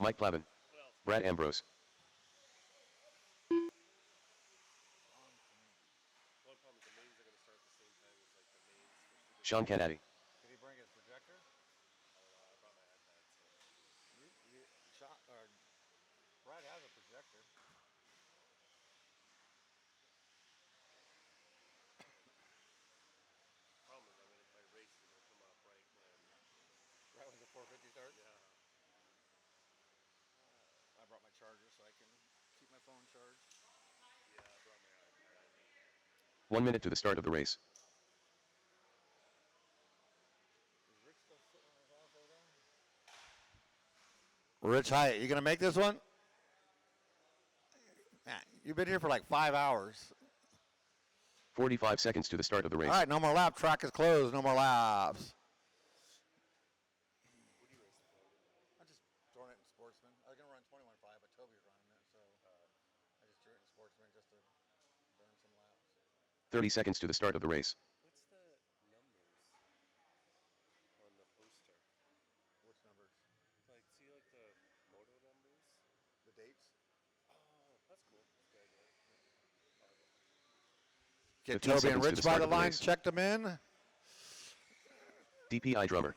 Mike Plavin. Brad Ambrose. Sean Kennedy. Did he bring his projector? Brad has a projector. Problem is, I'm going to play race and it'll come up right when the 450 starts? Yeah. I brought my charger so I can keep my phone charged. Yeah, I brought my iPad. 1 minute to the start of the race. Is Rich still sitting on his ass over there? Rich Hyatt, you going to make this one? Man, you've been here for like 5 hours. 45 seconds to the start of the race. All right, no more lap. Track is closed. No more laps. What do you race for? I'm just throwing it in Sportsman. I was going to run 21.5, but Toby was running it, so I just threw it in Sportsman just to burn some laps. 30 seconds to the start of the race. What's the numbers on the poster? Which numbers? Like, see, like the moto numbers? The dates? Oh, that's cool. That's good. Get 15 Toby and seconds to Rich the by start the of the line. race. Check them in. DPI drummer.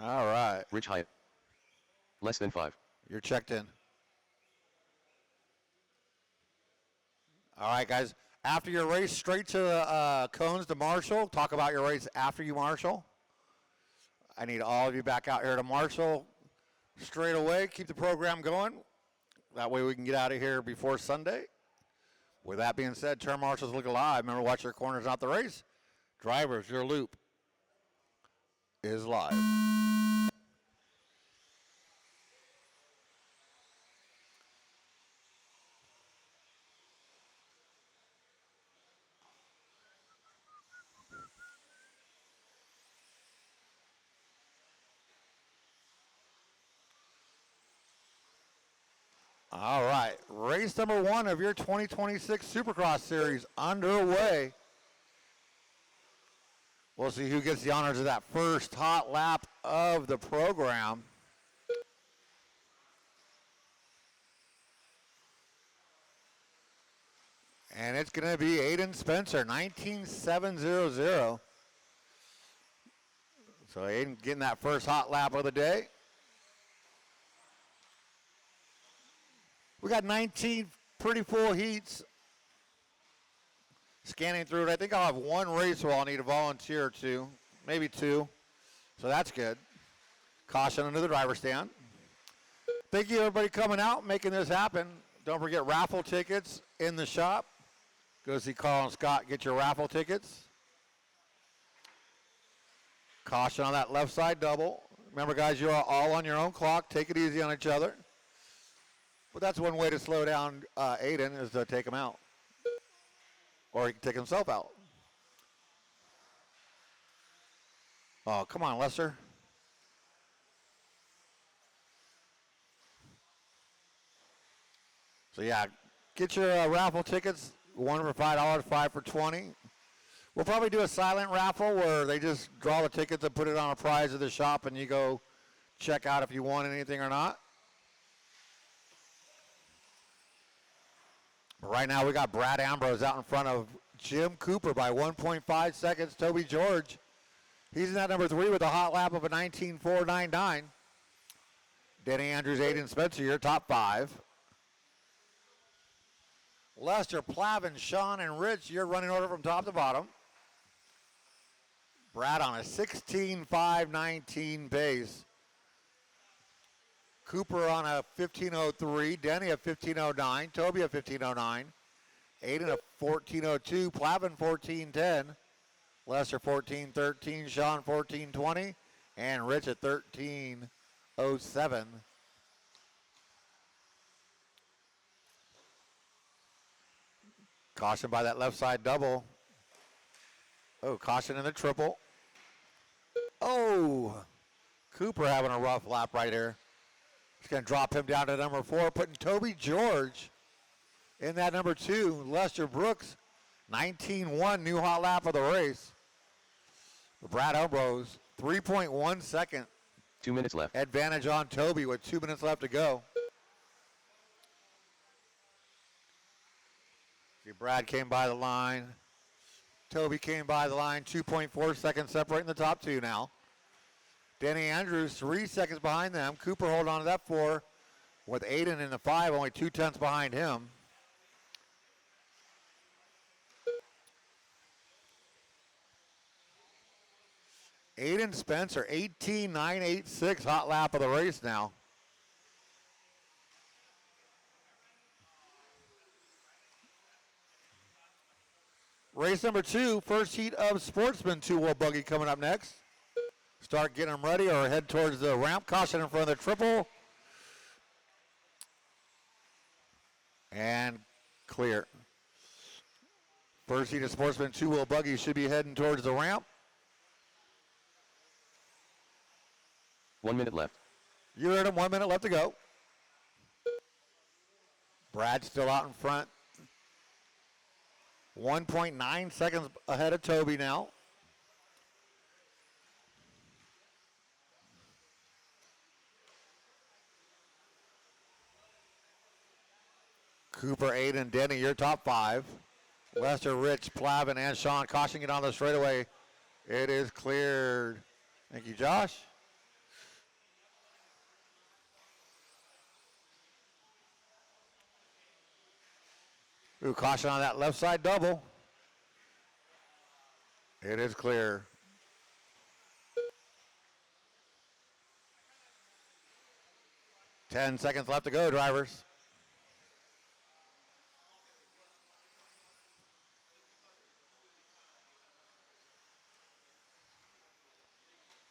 All right. Rich Hyatt. Less than 5. You're checked in. All right, guys. After your race, straight to the cones to Marshall. Talk about your race after you marshal. I need all of you back out here to Marshall straight away. Keep the program going. That way we can get out of here before Sunday. With that being said, turn marshals look alive. Remember, watch your corners, not the race. Drivers, your loop is live. All right, race number 1 of your 2026 Supercross Series underway. We'll see who gets the honors of that first hot lap of the program. And it's going to be Aiden Spencer, 19700. So Aiden getting that first hot lap of the day. We got 19 pretty full heats. Scanning through it, I think I'll have one race where I'll need a volunteer or two, maybe 2. So that's good. Caution under the driver's stand. Thank you, everybody, coming out, making this happen. Don't forget raffle tickets in the shop. Go see Carl and Scott, get your raffle tickets. Caution on that left side double. Remember, guys, you're all on your own clock. Take it easy on each other. But that's one way to slow down Aiden is to take him out. Or he can take himself out. Oh, come on, Lester. So, yeah, get your raffle tickets. 1 for $5, 5 for $20. We'll probably do a silent raffle where they just draw the tickets and put it on a prize at the shop and you go check out if you won anything or not. Right now we got Brad Ambrose out in front of Jim Cooper by 1.5 seconds. Toby George, he's in that number 3 with a hot lap of a 19.499. Denny Andrews, Aiden Spencer, your top 5. Lester, Plavin, Sean, and Rich, your running order from top to bottom. Brad on a 16.519 pace. Cooper on a 15.03, Denny a 15.09, Toby a 15.09, Aiden a 14.02, Plavin 14.10, Lester 14.13, Sean 14.20, and Rich at 13.07. Caution by that left side double. Oh, caution in the triple. Oh, Cooper having a rough lap right here. He's going to drop him down to number 4, putting Toby George in that number 2. Lester Brooks, 19.1, new hot lap of the race. Brad Ambrose, 3.1 second 2 minutes left. Advantage on Toby with 2 minutes left to go. See, Brad came by the line. Toby came by the line. 2.4 seconds separating the top two now. Danny Andrews 3 seconds behind them. Cooper holding on to that 4 with Aiden in the 5, only 2/10 behind him. Aiden Spencer, 18.986, hot lap of the race now. Race number 2, first heat of Sportsman 2-wheel buggy coming up next. Start getting them ready or head towards the ramp. Caution in front of the triple. And clear. First heat of Sportsman 2-wheel buggy should be heading towards the ramp. 1 minute left. You heard him, 1 minute left to go. Brad still out in front. 1.9 seconds ahead of Toby now. Cooper, Aiden, Denny, your top 5. Lester, Rich, Plavin, and Sean cautioning it on the straightaway. It is cleared. Thank you, Josh. Ooh, caution on that left side double. It is clear. Ten seconds left to go, drivers.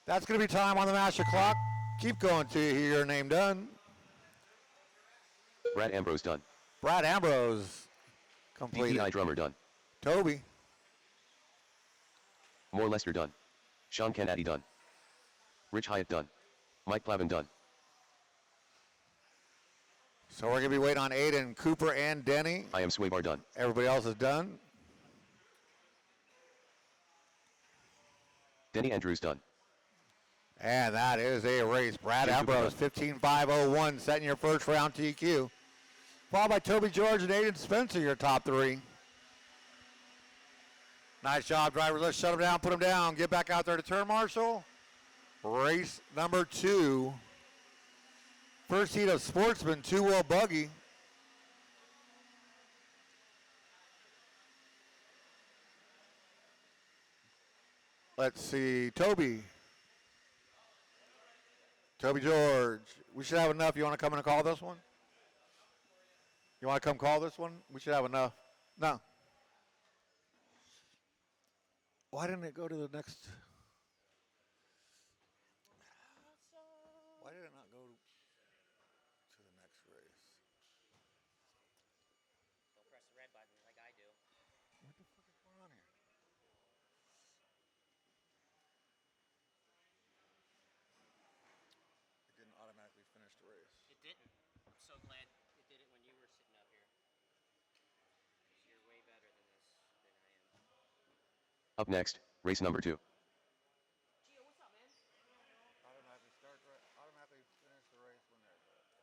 That's going to be time on the master clock. Keep going till you hear your name done. Brad Ambrose done. Brad Ambrose completed. DTI drummer done. Toby. More Lester done. Sean Kennedy done. Rich Hyatt done. Mike Plavin done. So we're going to be waiting on Aiden, Cooper, and Denny. I am Swaybar done. Everybody else is done. Denny Andrews done. And that is a race. Brad Jim Ambrose, Cooper 15.501, setting your first round TQ. Followed by Toby George and Aiden Spencer, your top 3. Nice job, drivers. Let's shut them down, put them down. Get back out there to turn marshal. Race number 2. First heat of Sportsman 2-wheel buggy. Let's see, Toby George. We should have enough. You want to come in and call this one? You want to come call this one? We should have enough. No. Why didn't it go to the next? Why did it not go to the next race? Don't press the red button like I do. What the fuck is going on here? It didn't automatically finish the race. It didn't. I'm so glad it did it when you were sitting up here. You're way better than this than I am. Up next, race number 2. Gio, what's up, man? Automatically finish the race when they're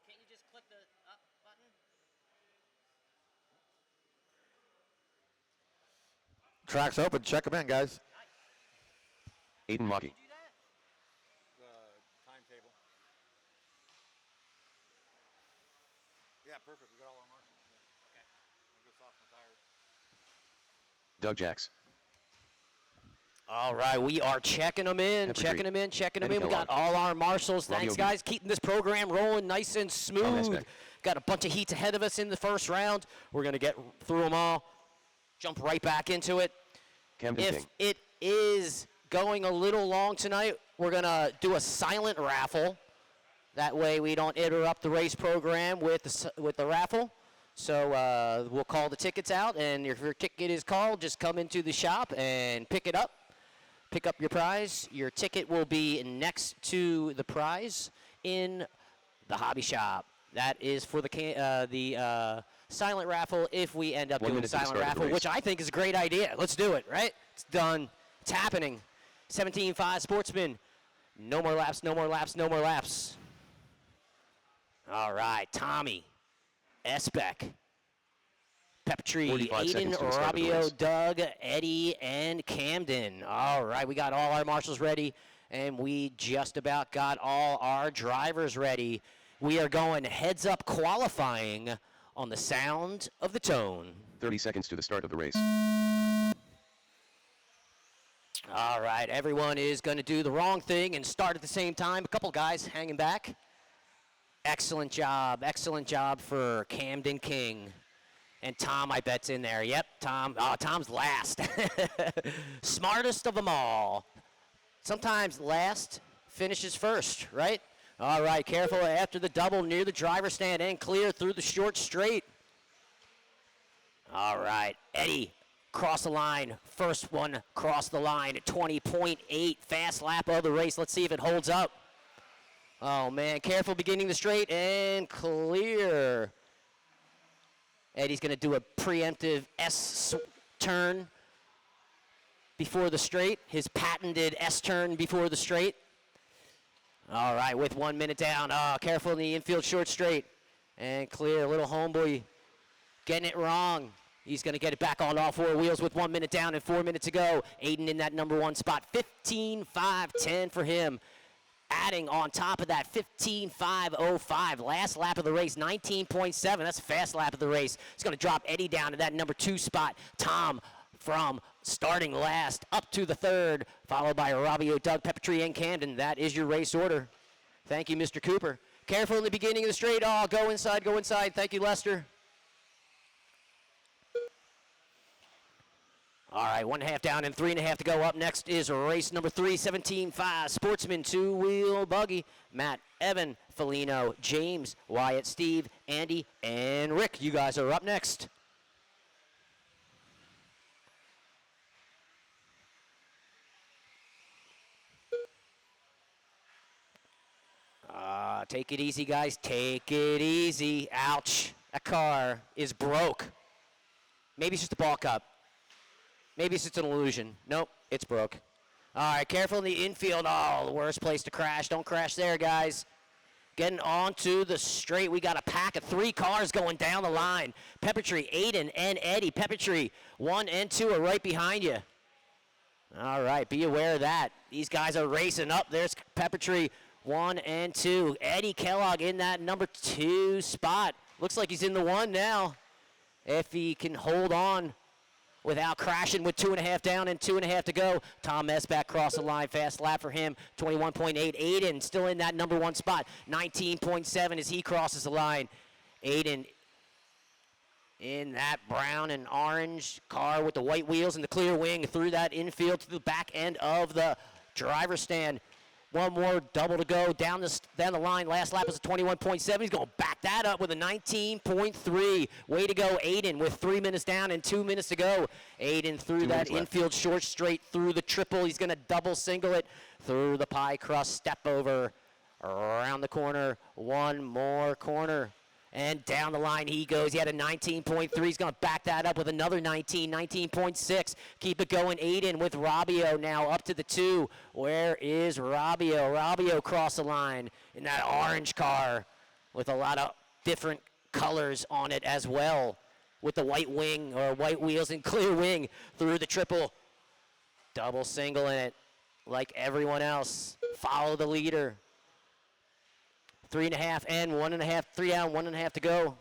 Can't you just click the up button? Track's open. Check them in, guys. Aiden Maki. Did you do that? The timetable. Yeah, perfect. We got all our marshals. Okay. I'll go soften the tires. Doug Jacks. All right, we are checking them in, Pepper checking Tree. them in, checking them Eddie in. We got Kellogg. all our marshals. Robbie Thanks, Obi. guys. Keeping this program rolling nice and smooth. Esbeck. Got a bunch of heats ahead of us in the first round. We're going to get through them all, jump right back into it. Camden If King. it is going a little long tonight, we're going to do a silent raffle. That way we don't interrupt the race program with the raffle. So we'll call the tickets out, and if your ticket is called, just come into the shop and pick it up. Pick up your prize. Your ticket will be next to the prize in the hobby shop. That is for the silent raffle if we end up 1 doing minute the to the silent start of the raffle, race. which I think is a great idea. Let's do it, right? It's done. It's happening. 17.5 Sportsman No more laps, no more laps, no more laps. All right, Tommy, Esbeck, Peptree, 45 Aiden, seconds to the start of the Rabio, race. Doug, Eddie, and Camden. All right, we got all our marshals ready, and we just about got all our drivers ready. We are going heads up qualifying on the sound of the tone. 30 seconds to the start of the race. All right, everyone is going to do the wrong thing and start at the same time. A couple guys hanging back. Excellent job for Camden King. And Tom, I bet's in there. Yep, Tom. Oh, Tom's last. Smartest of them all. Sometimes last finishes first, right? All right, careful after the double near the driver's stand and clear through the short straight. All right, Eddie, cross the line. First one cross the line at 20.8. Fast lap of the race. Let's see if it holds up. Oh, man, careful beginning the straight and clear. Eddie's going to do a preemptive S-turn before the straight, his patented S-turn before the straight. All right, with 1 minute down. Oh, careful in the infield short straight. And clear, little homeboy getting it wrong. He's going to get it back on all four wheels with 1 minute down and 4 minutes to go. Aiden in that number one spot, 15.510 for him. Adding on top of that 15.505. Last lap of the race, 19.7. That's a fast lap of the race. It's going to drop Eddie down to that number two spot. Tom from starting last up to the third, followed by Rabio, Doug, Peppertree, and Camden. That is your race order. Thank you, Mr. Cooper. Careful in the beginning of the straight. Oh, go inside, go inside. Thank you, Lester. All right, 1.5 down and 3.5 to go. Up next is race number 3, 17.5, Sportsman two-wheel buggy. Matt, Evan, Felino, James, Wyatt, Steve, Andy, and Rick. You guys are up next. Take it easy, guys. Take it easy. Ouch. That car is broke. Maybe it's just a ball cup. Maybe it's just an illusion. Nope, it's broke. All right, careful in the infield. Oh, the worst place to crash. Don't crash there, guys. Getting onto the straight. We got a pack of 3 cars going down the line. Peppertree, Aiden, and Eddie. Peppertree, 1 and 2 are right behind you. All right, be aware of that. These guys are racing up. There's Peppertree, 1 and 2. Eddie Kellogg in that number 2 spot. Looks like he's in the 1 now. If he can hold on without crashing with 2.5 down and 2.5 to go. Tom Esbeck crossed the line. Fast lap for him. 21.8. Aiden still in that number 1 spot. 19.7 as he crosses the line. Aiden in that brown and orange car with the white wheels and the clear wing through that infield to the back end of the driver's stand. One more double to go down the line. Last lap is a 21.7. He's going to back that up with a 19.3. Way to go, Aiden, with 3 minutes down and 2 minutes to go. Aiden through that infield short straight through the triple. He's going to double single it through the pie crust step over around the corner. One more corner. And down the line he goes. He had a 19.3. He's going to back that up with another 19.6. Keep it going. Aiden with Rabio now up to the 2. Where is Rabio? Rabio crossed the line in that orange car with a lot of different colors on it as well. With the white wing or white wheels and clear wing through the triple. Double single in it like everyone else. Follow the leader. 3.5 and 1.5, 3 down, 1.5 to go.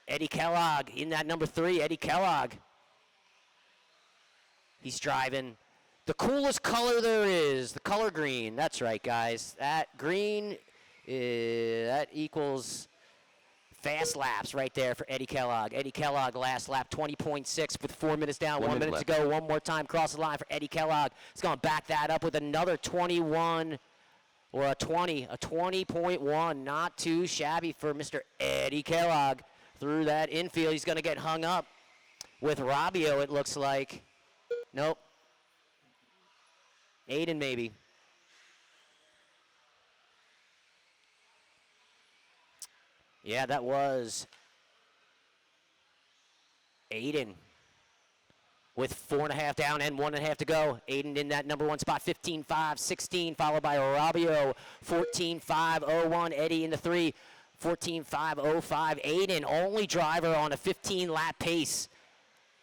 Eddie Kellogg in that number 3, Eddie Kellogg. He's driving the coolest color there is, the color green. That's right, guys. That green, that equals fast laps right there for Eddie Kellogg. Eddie Kellogg last lap, 20.6 with 4 minutes down, 1 minute to go. One more time, cross the line for Eddie Kellogg. He's going to back that up with another 21. Or a 20.1, not too shabby for Mr. Eddie Kellogg. Through that infield, he's going to get hung up with Rabio, it looks like. Nope. Aiden, maybe. Yeah, that was Aiden. with 4.5 down and 1.5 to go. Aiden in that number 1 spot, 15.5.16, followed by Rabio, 14.5.01. Eddie in the 3, 14.5.05. Aiden, only driver on a 15-lap pace.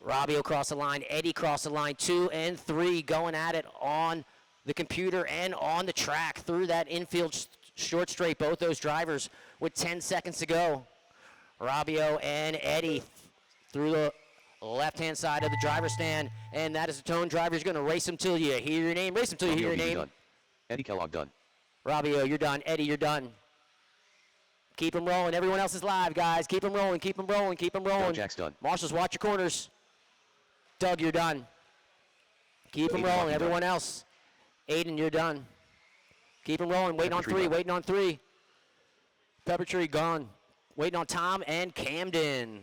Rabio crossed the line, Eddie crossed the line, 2 and 3 going at it on the computer and on the track through that infield short straight. Both those drivers with 10 seconds to go. Rabio and Eddie through the left-hand side of the driver's stand, and that is the Tone driver. He's going to race him till you hear your name. Race him till you hear your name. Done. Eddie Kellogg done. Rabio, you're done. Eddie, you're done. Keep him rolling. Everyone else is live, guys. Keep him rolling. Keep him rolling. Keep him rolling. Jack's done. Marshals, watch your corners. Doug, you're done. Keep him Aiden rolling. Markey Everyone done. else. Aiden, you're done. Keep him rolling. Waiting on Pepper Tree three. done. Waiting on 3. Pepper Tree gone. Waiting on Tom and Camden.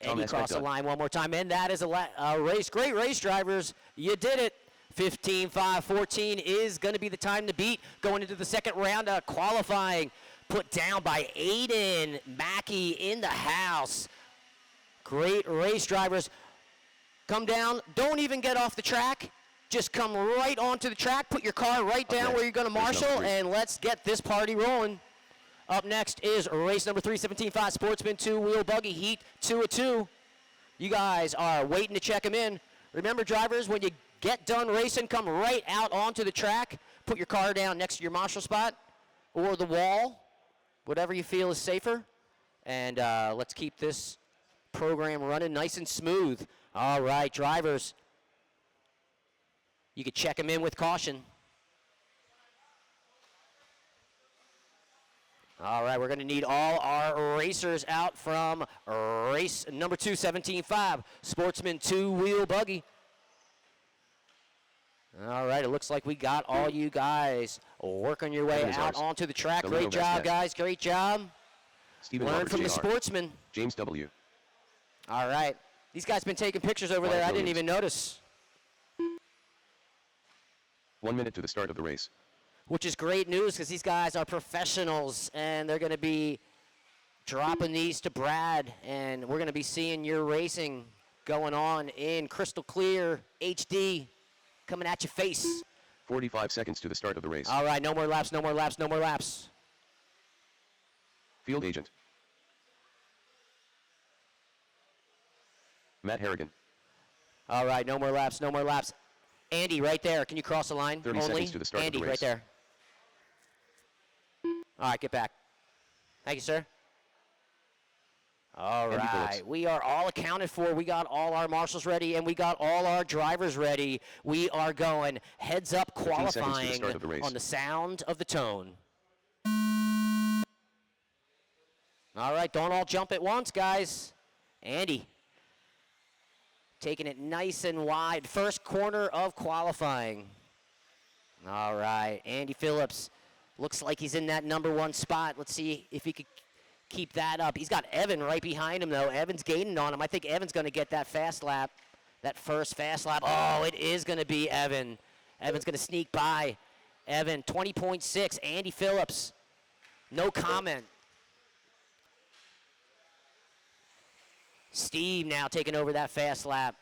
Tom Eddie Esbeck crossed the done. line one more time, and that is a race. Great race, drivers. You did it. 15.5.14 is going to be the time to beat going into the second round of qualifying. Put down by Aiden Mackey in the house. Great race, drivers. Come down. Don't even get off the track. Just come right onto the track. Put your car right down next, where you're going to race number marshal, 3. and let's get this party rolling. Up next is race number 3, 17.5 Sportsman 2-Wheel Buggy Heat 2 of 2. You guys are waiting to check them in. Remember, drivers, when you get done racing, come right out onto the track. Put your car down next to your marshal spot or the wall, whatever you feel is safer. And let's keep this program running nice and smooth. All right, drivers, you can check them in with caution. All right, we're going to need all our racers out from race number 2, 17.5, Sportsman 2-Wheel Buggy. All right, it looks like we got all you guys working your way That is out ours. onto the track. The Great Lino job, Vest. guys. Great job. Stephen Learn Robert from the Jr. sportsman. James W. All right. These guys been taking pictures over Wyatt there. I didn't Williams. even notice, 1 minute to the start of the race. which is great news because these guys are professionals, and they're going to be dropping these to Brad, and we're going to be seeing your racing going on in crystal clear HD coming at your face. 45 seconds to the start of the race. All right, no more laps, no more laps, no more laps. Field agent. Matt Harrigan. All right, no more laps, no more laps. Andy, right there. Can you cross the line? 30 only? seconds to the start of Andy, the right race. there. All right, get back. Thank you, sir. All Andy right, Phillips. we are all accounted for. We got all our marshals ready, and we got all our drivers ready. We are going heads up 15 seconds to the qualifying start of the race. on the sound of the tone. All right, don't all jump at once, guys. Andy, taking it nice and wide. First corner of qualifying. All right, Andy Phillips looks like he's in that number 1 spot. Let's see if he could keep that up. He's got Evan right behind him, though. Evan's gaining on him. I think Evan's going to get that fast lap, that first fast lap. Oh, it is going to be Evan. Evan's going to sneak by. Evan, 20.6. Andy Phillips, no comment. Steve now taking over that fast lap.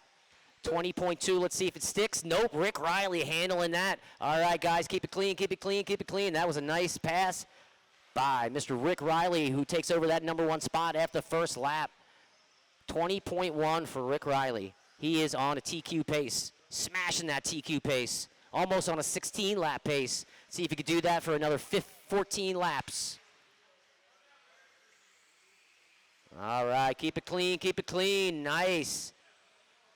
20.2, let's see if it sticks. Nope, Rick Riley handling that. All right, guys, keep it clean, keep it clean, keep it clean. That was a nice pass by Mr. Rick Riley, who takes over that number 1 spot after the first lap. 20.1 for Rick Riley. He is on a TQ pace, smashing that TQ pace, almost on a 16-lap pace. See if he could do that for another 14 laps. All right, keep it clean, nice.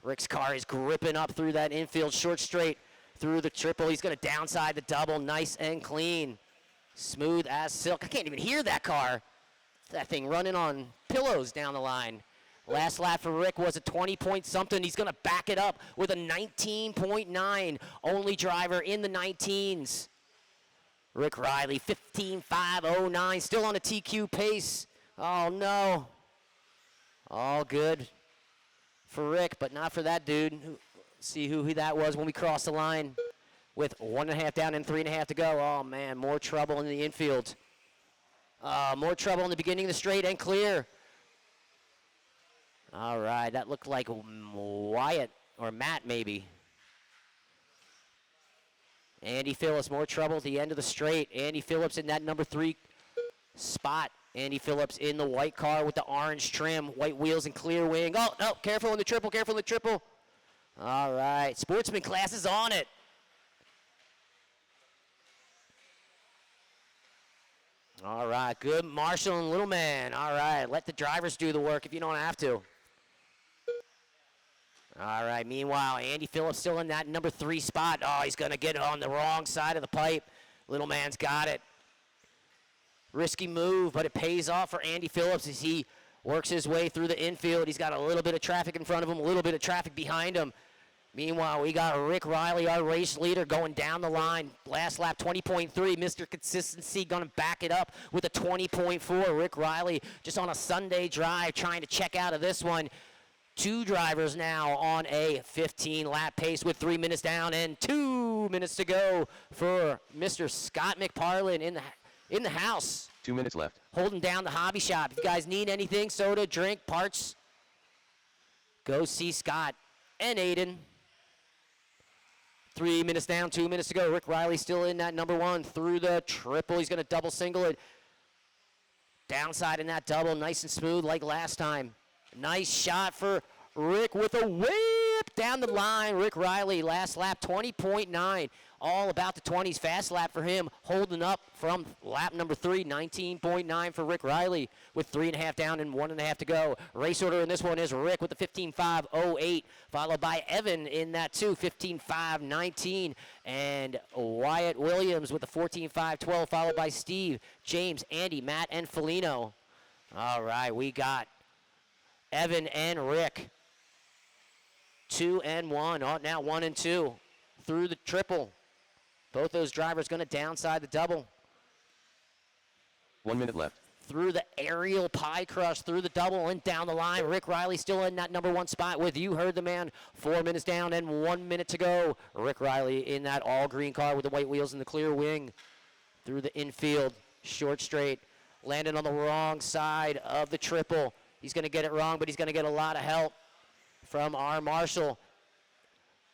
Rick's car is gripping up through that infield short straight, through the triple. He's going to downside the double, nice and clean. Smooth as silk. I can't even hear that car. That thing running on pillows down the line. Last lap for Rick was a 20-point-something. He's going to back it up with a 19.9. Only driver in the 19s. Rick Riley, 15.509, still on a TQ pace. Oh, no. All good for Rick, but not for that dude. See who that was when we crossed the line with 1.5 down and 3.5 to go. Oh, man, more trouble in the infield. More trouble in the beginning of the straight and clear. All right, that looked like Wyatt or Matt maybe. Andy Phillips, more trouble at the end of the straight. Andy Phillips in that number 3 spot. Andy Phillips in the white car with the orange trim, white wheels and clear wing. Oh, no, careful in the triple, careful in the triple. All right, Sportsman class is on it. All right, good Marshall and Little Man. All right, let the drivers do the work if you don't have to. All right, meanwhile, Andy Phillips still in that number 3 spot. Oh, he's going to get it on the wrong side of the pipe. Little Man's got it. Risky move, but it pays off for Andy Phillips as he works his way through the infield. He's got a little bit of traffic in front of him, a little bit of traffic behind him. Meanwhile, we got Rick Riley, our race leader, going down the line. Last lap, 20.3. Mr. Consistency going to back it up with a 20.4. Rick Riley just on a Sunday drive trying to check out of this one. 2 drivers now on a 15-lap pace with 3 minutes down and 2 minutes to go for Mr. Scott McParlin in the house. 2 minutes left. Holding down the hobby shop. If you guys need anything, soda, drink, parts, go see Scott and Aiden. 3 minutes down, 2 minutes to go. Rick Riley still in that number 1 through the triple. He's going to double single it. Downside in that double, nice and smooth like last time. Nice shot for Rick with a whip down the line. Rick Riley, last lap, 20.9. All about the 20s. Fast lap for him, holding up from lap number 3, 19.9 for Rick Riley with 3.5 down and 1.5 to go. Race order in this one is Rick with the 15.5.08, followed by Evan in that 15.5.19, and Wyatt Williams with the 14.5.12, followed by Steve, James, Andy, Matt, and Felino. All right, we got Evan and Rick, 2 and 1. Oh, now 1 and 2 through the triple. Both those drivers going to downside the double. 1 minute left. Through the aerial pie crush, through the double and down the line. Rick Riley still in that number 1 spot with You Heard the Man. 4 minutes down and 1 minute to go. Rick Riley in that all green car with the white wheels and the clear wing. Through the infield, short straight. Landing on the wrong side of the triple. He's going to get it wrong, but he's going to get a lot of help from our Marshall.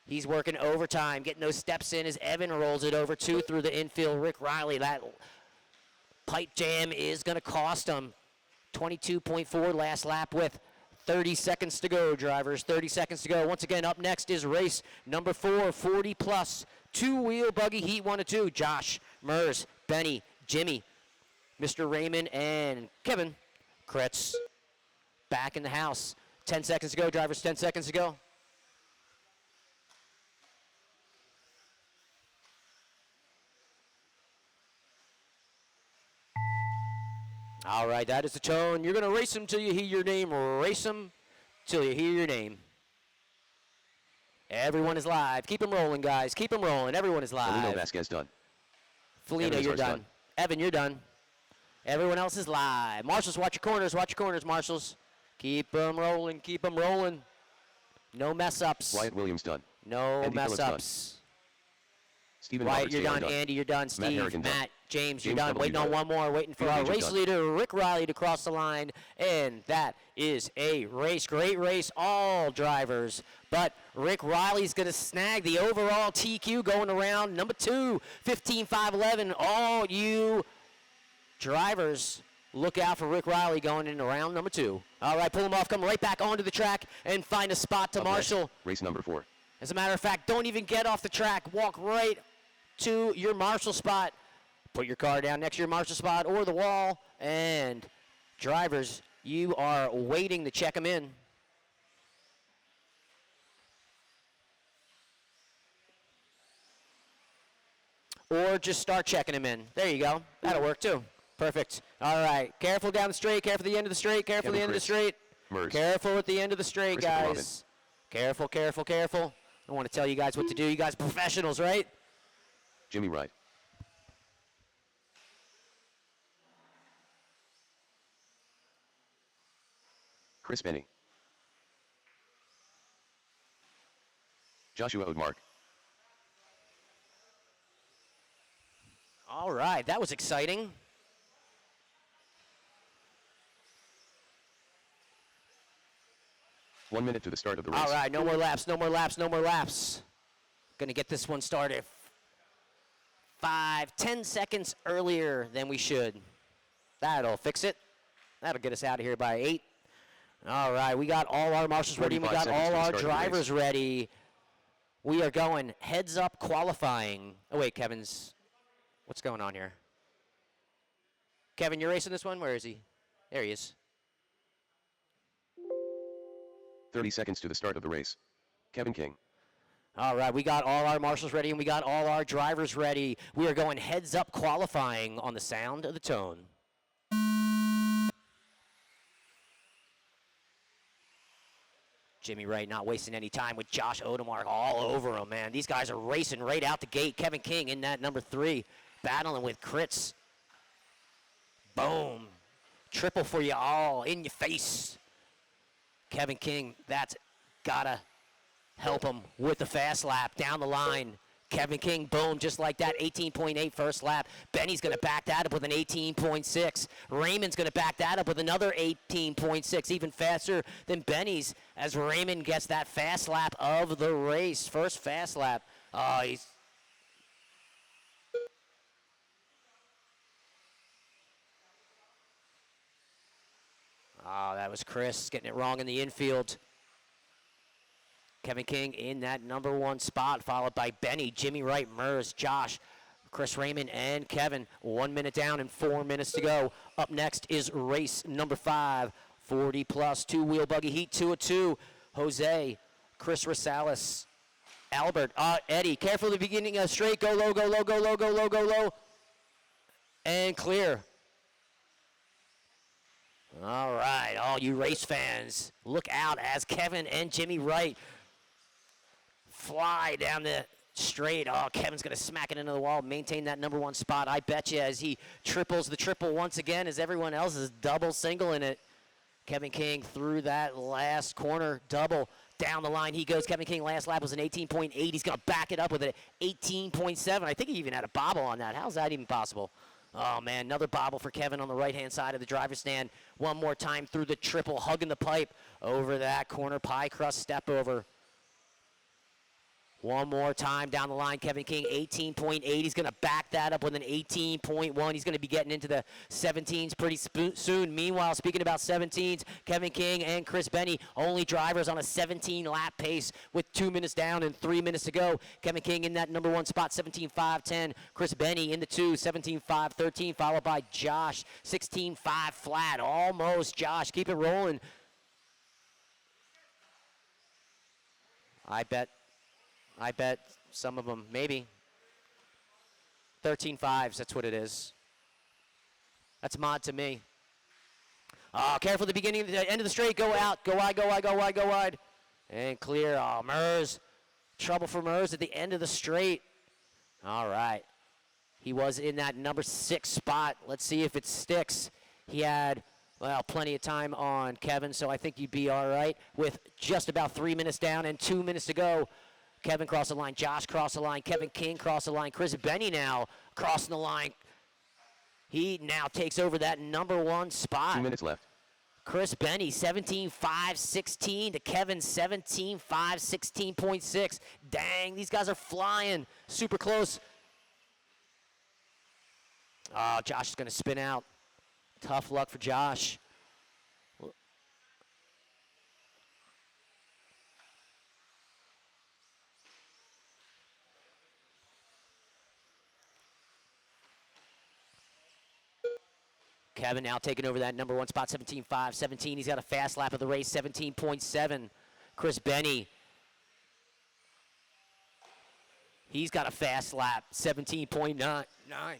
He's working overtime, getting those steps in as Evan rolls it over 2 through the infield. Rick Riley, that pipe jam is going to cost him. 22.4 last lap with 30 seconds to go, drivers. 30 seconds to go. Once again, up next is race number 4, 40 plus. 2-wheel buggy heat 1 and 2. Josh, Mers, Benny, Jimmy, Mr. Raymond, and Kevin Kretz back in the house. 10 seconds to go, drivers. 10 seconds to go. All right, that is the tone. You're going to race them till you hear your name. Race them till you hear your name. Everyone is live. Keep them rolling, guys. Keep them rolling. Everyone is live. Felino Vasquez done. Felino, you're done. done. Evan, you're done. Everyone else is live. Marshals, watch your corners. Watch your corners, Marshals. Keep them rolling. Keep them rolling. No mess-ups. Wyatt Williams done. No Andy Phillips mess-ups. Stephen Wyatt, Roberts you're Taylor done. Andy, you're done. Steve, Harrigan done. Matt, James, you're James done. W. Waiting on done. one more. Waiting for Field our Angel race done. leader, Rick Riley, to cross the line. And that is a race. Great race, all drivers. But Rick Riley's going to snag the overall TQ going around number 2, 15.5.11. All you drivers, look out for Rick Riley going into round number 2. All right, pull him off. Come right back onto the track and find a spot to Up next, marshal. race number 4. As a matter of fact, don't even get off the track. Walk right to your marshal spot. Put your car down next to your marshal spot or the wall. And drivers, you are waiting to check them in. Or just start checking them in. There you go. That'll work too. Perfect. All right. Careful down the straight. Careful at the end of the straight. Careful at the Kevin end of the Chris. straight. Mers. Careful at the end of the straight, Christopher Robin. guys. Careful, careful, careful. I don't want to tell you guys what to do. You guys are professionals, right? Jimmy Wright. Chris Benny. Joshua Odemark. All right. That was exciting. 1 minute to the start of the race. All right, no more laps, no more laps, no more laps. Gonna get this one started 10 seconds earlier than we should. That'll fix it. That'll get us out of here by 8. All right, we got all our marshals ready, and we 45 got seconds to all the our start of the race. drivers ready. We are going heads up qualifying. Oh, wait, what's going on here? Kevin, you're racing this one? Where is he? There he is. 30 seconds to the start of the race. Kevin King. All right, we got all our marshals ready, and we got all our drivers ready. We are going heads up qualifying on the sound of the tone. Jimmy Wright not wasting any time with Josh Odemark all over him, man. These guys are racing right out the gate. Kevin King in that number 3, battling with crits. Boom. Triple for you all, in your face. Kevin King, that's gotta help him with the fast lap down the line. Kevin King, boom, just like that, 18.8 first lap. Benny's going to back that up with an 18.6. Raymond's going to back that up with another 18.6, even faster than Benny's as Raymond gets that fast lap of the race. First fast lap. Oh, that was Chris getting it wrong in the infield. Kevin King in that number 1 spot, followed by Benny, Jimmy Wright, Mers, Josh, Chris Raymond, and Kevin. 1 minute down and 4 minutes to go. Up next is race number 5, 40-plus, 2-wheel buggy heat 2 of 2. Jose, Chris Rosales, Albert, Eddie, carefully beginning a straight, go low, go low, go low, go low, go low, and clear. All right, all you race fans, look out as Kevin and Jimmy Wright fly down the straight. Oh, Kevin's going to smack it into the wall, maintain that number 1 spot. I bet you as he triples the triple once again as everyone else is double single in it. Kevin King through that last corner, double. Down the line he goes. Kevin King last lap was an 18.8. He's going to back it up with an 18.7. I think he even had a bobble on that. How's that even possible? Oh, man, another bobble for Kevin on the right-hand side of the driver's stand. One more time through the triple, hugging the pipe over that corner pie crust step over. One more time down the line, Kevin King, 18.8. He's going to back that up with an 18.1. He's going to be getting into the 17s pretty soon. Meanwhile, speaking about 17s, Kevin King and Chris Benny, only drivers on a 17-lap pace with 2 minutes down and 3 minutes to go. Kevin King in that number 1 spot, 17.5.10. Chris Benny in the 2, 17.5.13, followed by Josh, 16.5 flat. Almost, Josh. Keep it rolling. I bet some of them, maybe. 13.5s, that's what it is. That's mod to me. Oh, careful at the beginning, the end of the straight, go out, go wide, go wide, go wide, go wide. And clear, oh, Mers. Trouble for Mers at the end of the straight. All right. He was in that number 6 spot. Let's see if it sticks. He had, well, plenty of time on Kevin, so I think you'd be all right with just about 3 minutes down and 2 minutes to go. Kevin crossed the line, Josh crossed the line, Kevin King crossed the line, Chris Benny now crossing the line. He now takes over that number 1 spot. 2 minutes left. Chris Benny, 17.5.16 to Kevin, 17.5.16.6. Dang, these guys are flying. Super close. Oh, Josh is going to spin out. Tough luck for Josh. Kevin now taking over that number 1 spot, 17.5, 17. He's got a fast lap of the race, 17.7. Chris Benny. He's got a fast lap, 17.9.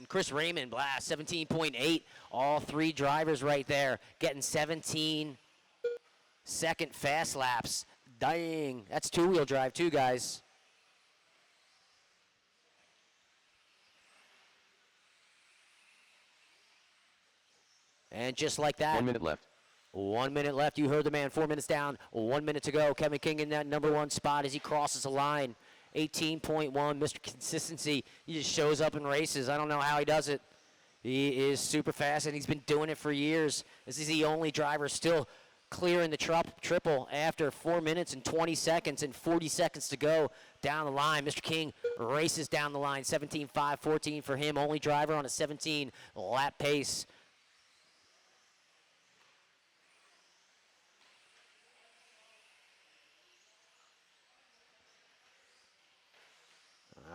Chris Raymond, blast, 17.8. All 3 drivers right there getting 17-second fast laps. Dang, that's 2-wheel drive too, guys. And just like that. 1 minute left. 1 minute left. You heard the man. 4 minutes down. 1 minute to go. Kevin King in that number 1 spot as he crosses the line. 18.1. Mr. Consistency. He just shows up in races. I don't know how he does it. He is super fast, and he's been doing it for years. This is the only driver still clearing the triple after 4 minutes and 20 seconds and 40 seconds to go down the line. Mr. King races down the line, 17.5.14 for him, only driver on a 17-lap pace.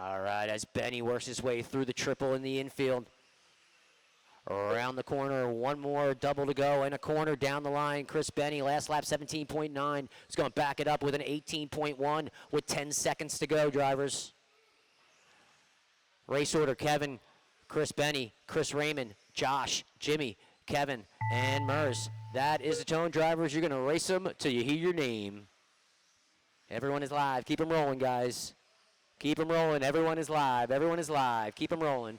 All right, as Benny works his way through the triple in the infield. Around the corner, one more double to go, and a corner down the line. Chris Benny, last lap 17.9. He's going to back it up with an 18.1 with 10 seconds to go, drivers. Race order, Kevin, Chris Benny, Chris Raymond, Josh, Jimmy, Kevin, and Mers. That is the tone, drivers. You're going to race them till you hear your name. Everyone is live. Keep them rolling, guys. Keep them rolling. Everyone is live. Everyone is live. Keep them rolling.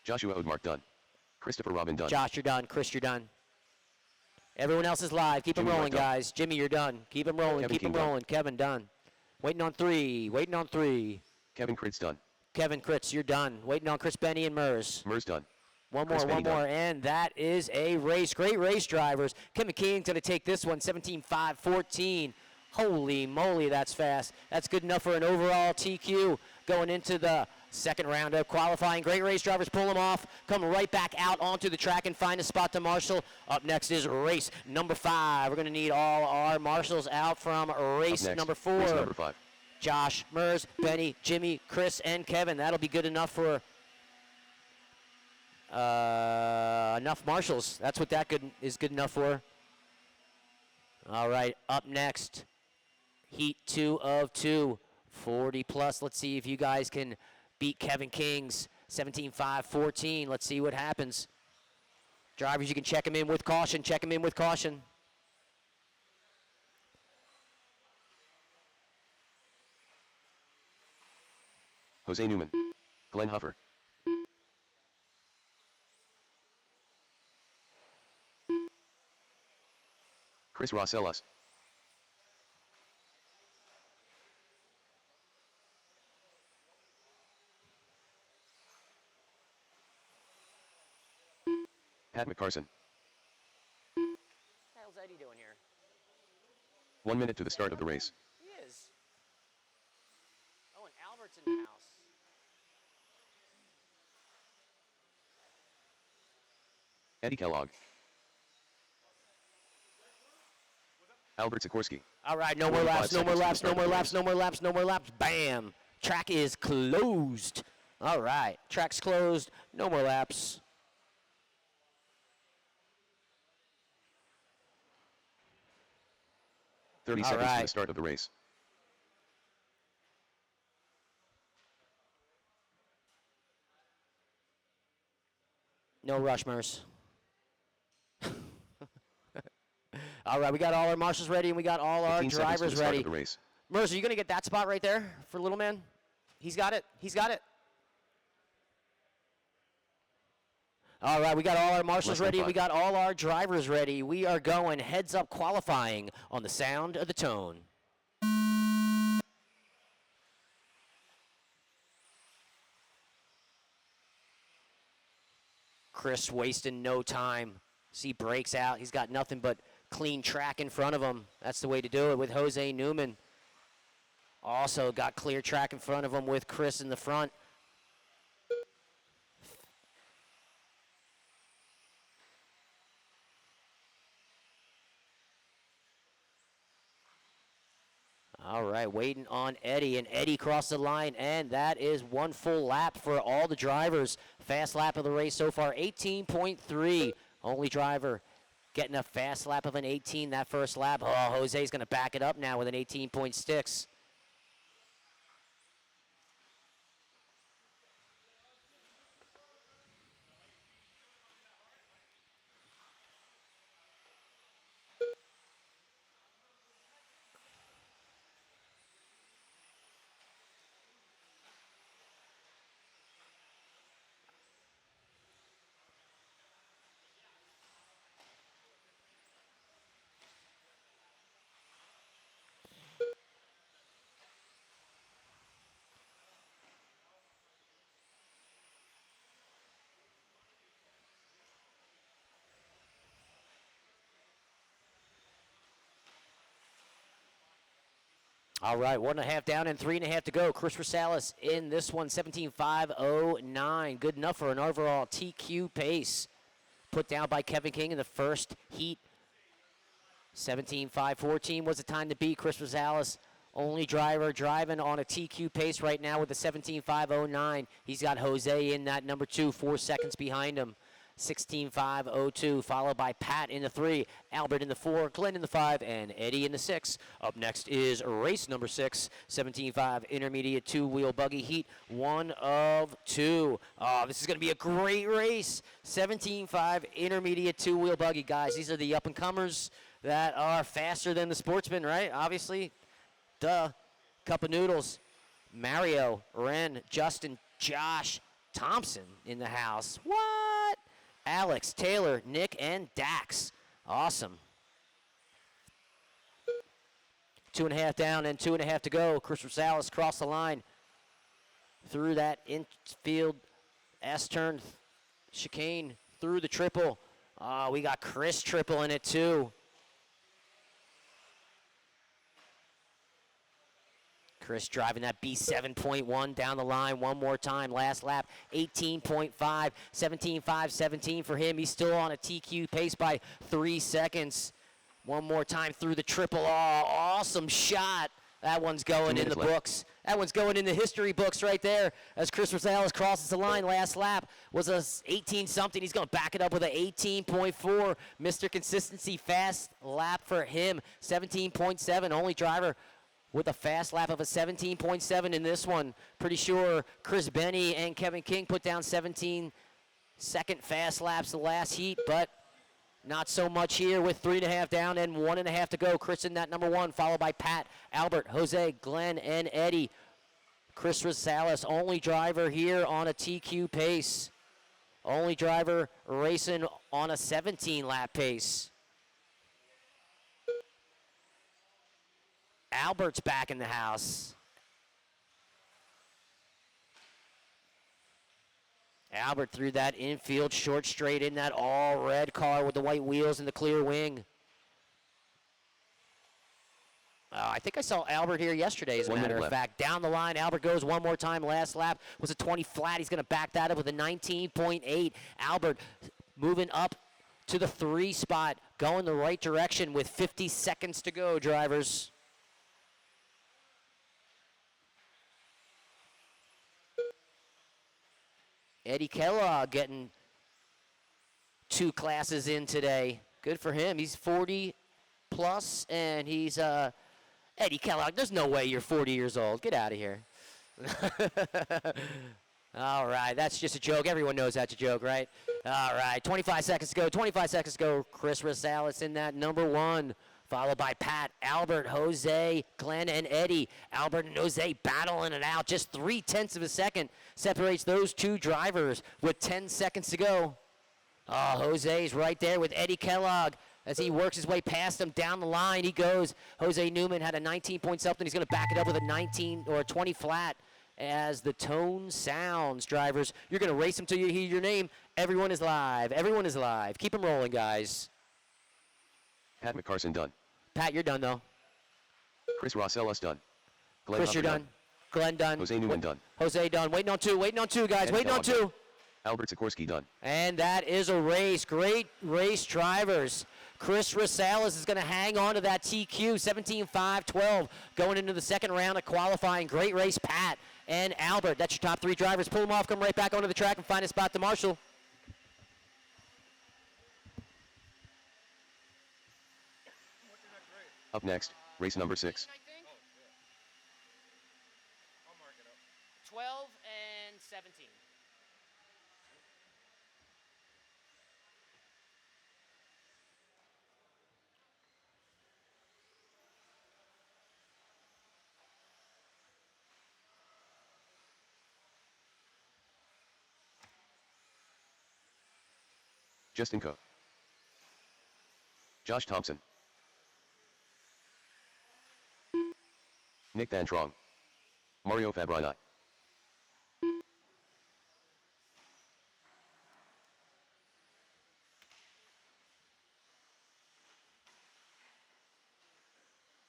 Joshua Odmark done. Christopher Robin done. Josh, you're done. Chris, you're done. Everyone else is live. Keep them Jimmy rolling, Mark done. guys. Jimmy, you're done. Keep them rolling. Kevin Keep them King done. rolling. Kevin, done. Waiting on three. Waiting on three. Kevin Critz done. Kevin Kritz, you're done. Waiting on Chris Benny and Mers. Mers done. One Chris more, Benny one more, done. and that is a race. Great race, drivers. Kevin King's going to take this one, 17.5.14. Holy moly, that's fast. That's good enough for an overall TQ going into the second round of qualifying. Great race, drivers. Pull them off. Come right back out onto the track and find a spot to marshal. Up next is race number 5. We're going to need all our marshals out from race Up next, number 4. Race number 5. Josh, Mers, Benny, Jimmy, Chris, and Kevin. That'll be good enough for enough marshals. That's what that is good enough for. All right, up next, heat 2 of 2, 40 plus. Let's see if you guys can beat Kevin King's 17.5.14. Let's see what happens. Drivers, you can check him in with caution. Check him in with caution. Jose Newman. Glenn Huffer. Chris Rossellas. Pat McCarson. What the hell's Eddie doing here? 1 minute to the start of the race. He is. Oh, and Albert's in the house. Eddie Kellogg. Albert Sikorsky. All right, no more 45 laps, no more seconds to laps, start no more the laps, race. no more laps, no more laps. Bam. Track is closed. All right, track's closed. No more laps. Thirty All seconds to right. the start of the race. No rush, Mers. All right, we got all our marshals ready and we got all our 15 seconds to drivers the start ready. of the race. Mers, are you going to get that spot right there for Little Man? He's got it. He's got it. All right, we got all our marshals Less than ready and we 5. got all our drivers ready. We are going heads up qualifying on the sound of the tone. Chris wasting no time. See, breaks out. He's got nothing but clean track in front of him. That's the way to do it with Jose Newman. Also got clear track in front of him with Chris in the front. All right, waiting on Eddie, and Eddie crossed the line, and that is one full lap for all the drivers. Fast lap of the race so far, 18.3. Only driver getting a fast lap of an 18 that first lap. Oh, Jose's going to back it up now with an 18.6. All right, 1.5 down and 3.5 to go. Chris Rosales in this one, 17.509. Good enough for an overall TQ pace. Put down by Kevin King in the first heat. 17.514 was the time to beat. Chris Rosales, only driver driving on a TQ pace right now with a 17.509. He's got Jose in that number 2, 4 seconds behind him. 16.502, followed by Pat in the 3, Albert in the 4, Glenn in the 5, and Eddie in the 6. Up next is race number 6, 17.5 intermediate 2-wheel buggy heat, 1 of 2. Oh, this is going to be a great race. 17.5 intermediate 2-wheel buggy, guys. These are the up-and-comers that are faster than the sportsmen, right? Obviously, duh. Cup of noodles. Mario, Ren, Justin, Josh, Thompson in the house. What? Alex, Taylor, Nick, and Dax. Awesome. 2.5 down and 2.5 to go. Chris Rosales crossed the line through that infield S-turn chicane through the triple. We got Chris triple in it too. Chris driving that B7.1 down the line one more time. Last lap, 18.5, 17.5, 17 for him. He's still on a TQ pace by 3 seconds. One more time through the triple. Oh, awesome shot. That one's going in the books. That one's going in the history books right there as Chris Rosales crosses the line. Last lap was a 18-something. He's going to back it up with an 18.4. Mr. Consistency, fast lap for him. 17.7, only driver with a fast lap of a 17.7 in this one. Pretty sure Chris Benny and Kevin King put down 17-second fast laps the last heat, but not so much here with 3.5 down and 1.5 to go. Chris in that number 1, followed by Pat, Albert, Jose, Glenn, and Eddie. Chris Rosales, only driver here on a TQ pace. Only driver racing on a 17-lap pace. Albert's back in the house. Albert threw that infield short straight in that all red car with the white wheels and the clear wing. I think I saw Albert here yesterday, as a matter of fact. Down the line, Albert goes one more time. Last lap was a 20 flat. He's going to back that up with a 19.8. Albert moving up to the 3 spot, going the right direction with 50 seconds to go, drivers. Eddie Kellogg getting 2 classes in today. Good for him. He's 40 plus, and he's Eddie Kellogg. There's no way you're 40 years old. Get out of here. All right, that's just a joke. Everyone knows that's a joke, right? All right, 25 seconds to go. 25 seconds to go. Chris Rosales in that number 1. Followed by Pat, Albert, Jose, Glenn, and Eddie. Albert and Jose battling it out. Just 0.3 of a second separates those 2 drivers with 10 seconds to go. Oh, Jose's right there with Eddie Kellogg as he works his way past him down the line. He goes. Jose Newman had a 19 point something. He's going to back it up with a 19 or a 20 flat as the tone sounds, drivers. You're going to race them till you hear your name. Everyone is live. Everyone is live. Keep them rolling, guys. Pat McCarson done. Pat, you're done, though. Chris Rosales done. Glenn Chris, Hopper you're done. Glenn done. Jose Newman done. Jose done. Waiting on 2. Waiting on 2, guys. Waiting on 2. Albert Sikorsky done. And that is a race. Great race, drivers. Chris Rosales is going to hang on to that TQ, 17.5-12, going into the second round of qualifying. Great race, Pat and Albert. That's your top 3 drivers. Pull them off, come right back onto the track, and find a spot to marshal. Up next, race number 6. 12 and 17. Justin Coe. Josh Thompson. Nick Van Trong. Mario Fabrini.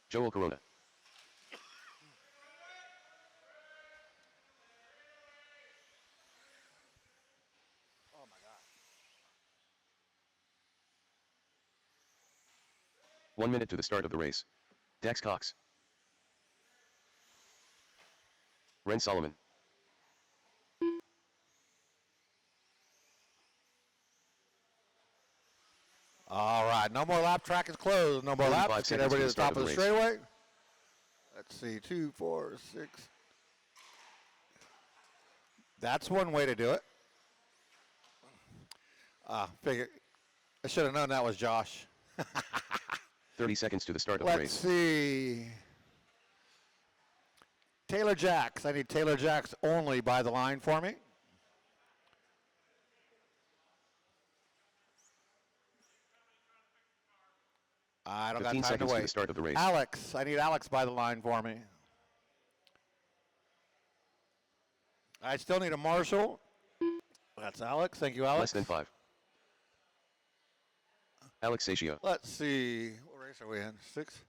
Joel Corona. 1 minute to the start of the race. Dax Cox. Ren Solomon. All right, no more lap. Track is closed. No more 45 laps. Get seconds everybody to to the top the of the start of the straightaway. Let's see, 2, 4, 6. That's one way to do it. Figure. I should have known that was Josh. 30 seconds to the start of the Let's race. see. Taylor Jacks. I need Taylor Jacks only by the line for me. I don't got 15 time to seconds to wait. the start of the race. Alex. I need Alex by the line for me. I still need a marshal. That's Alex. Thank you, Alex. Less than 5. Alex Satio. Let's see. What race are we in? 6?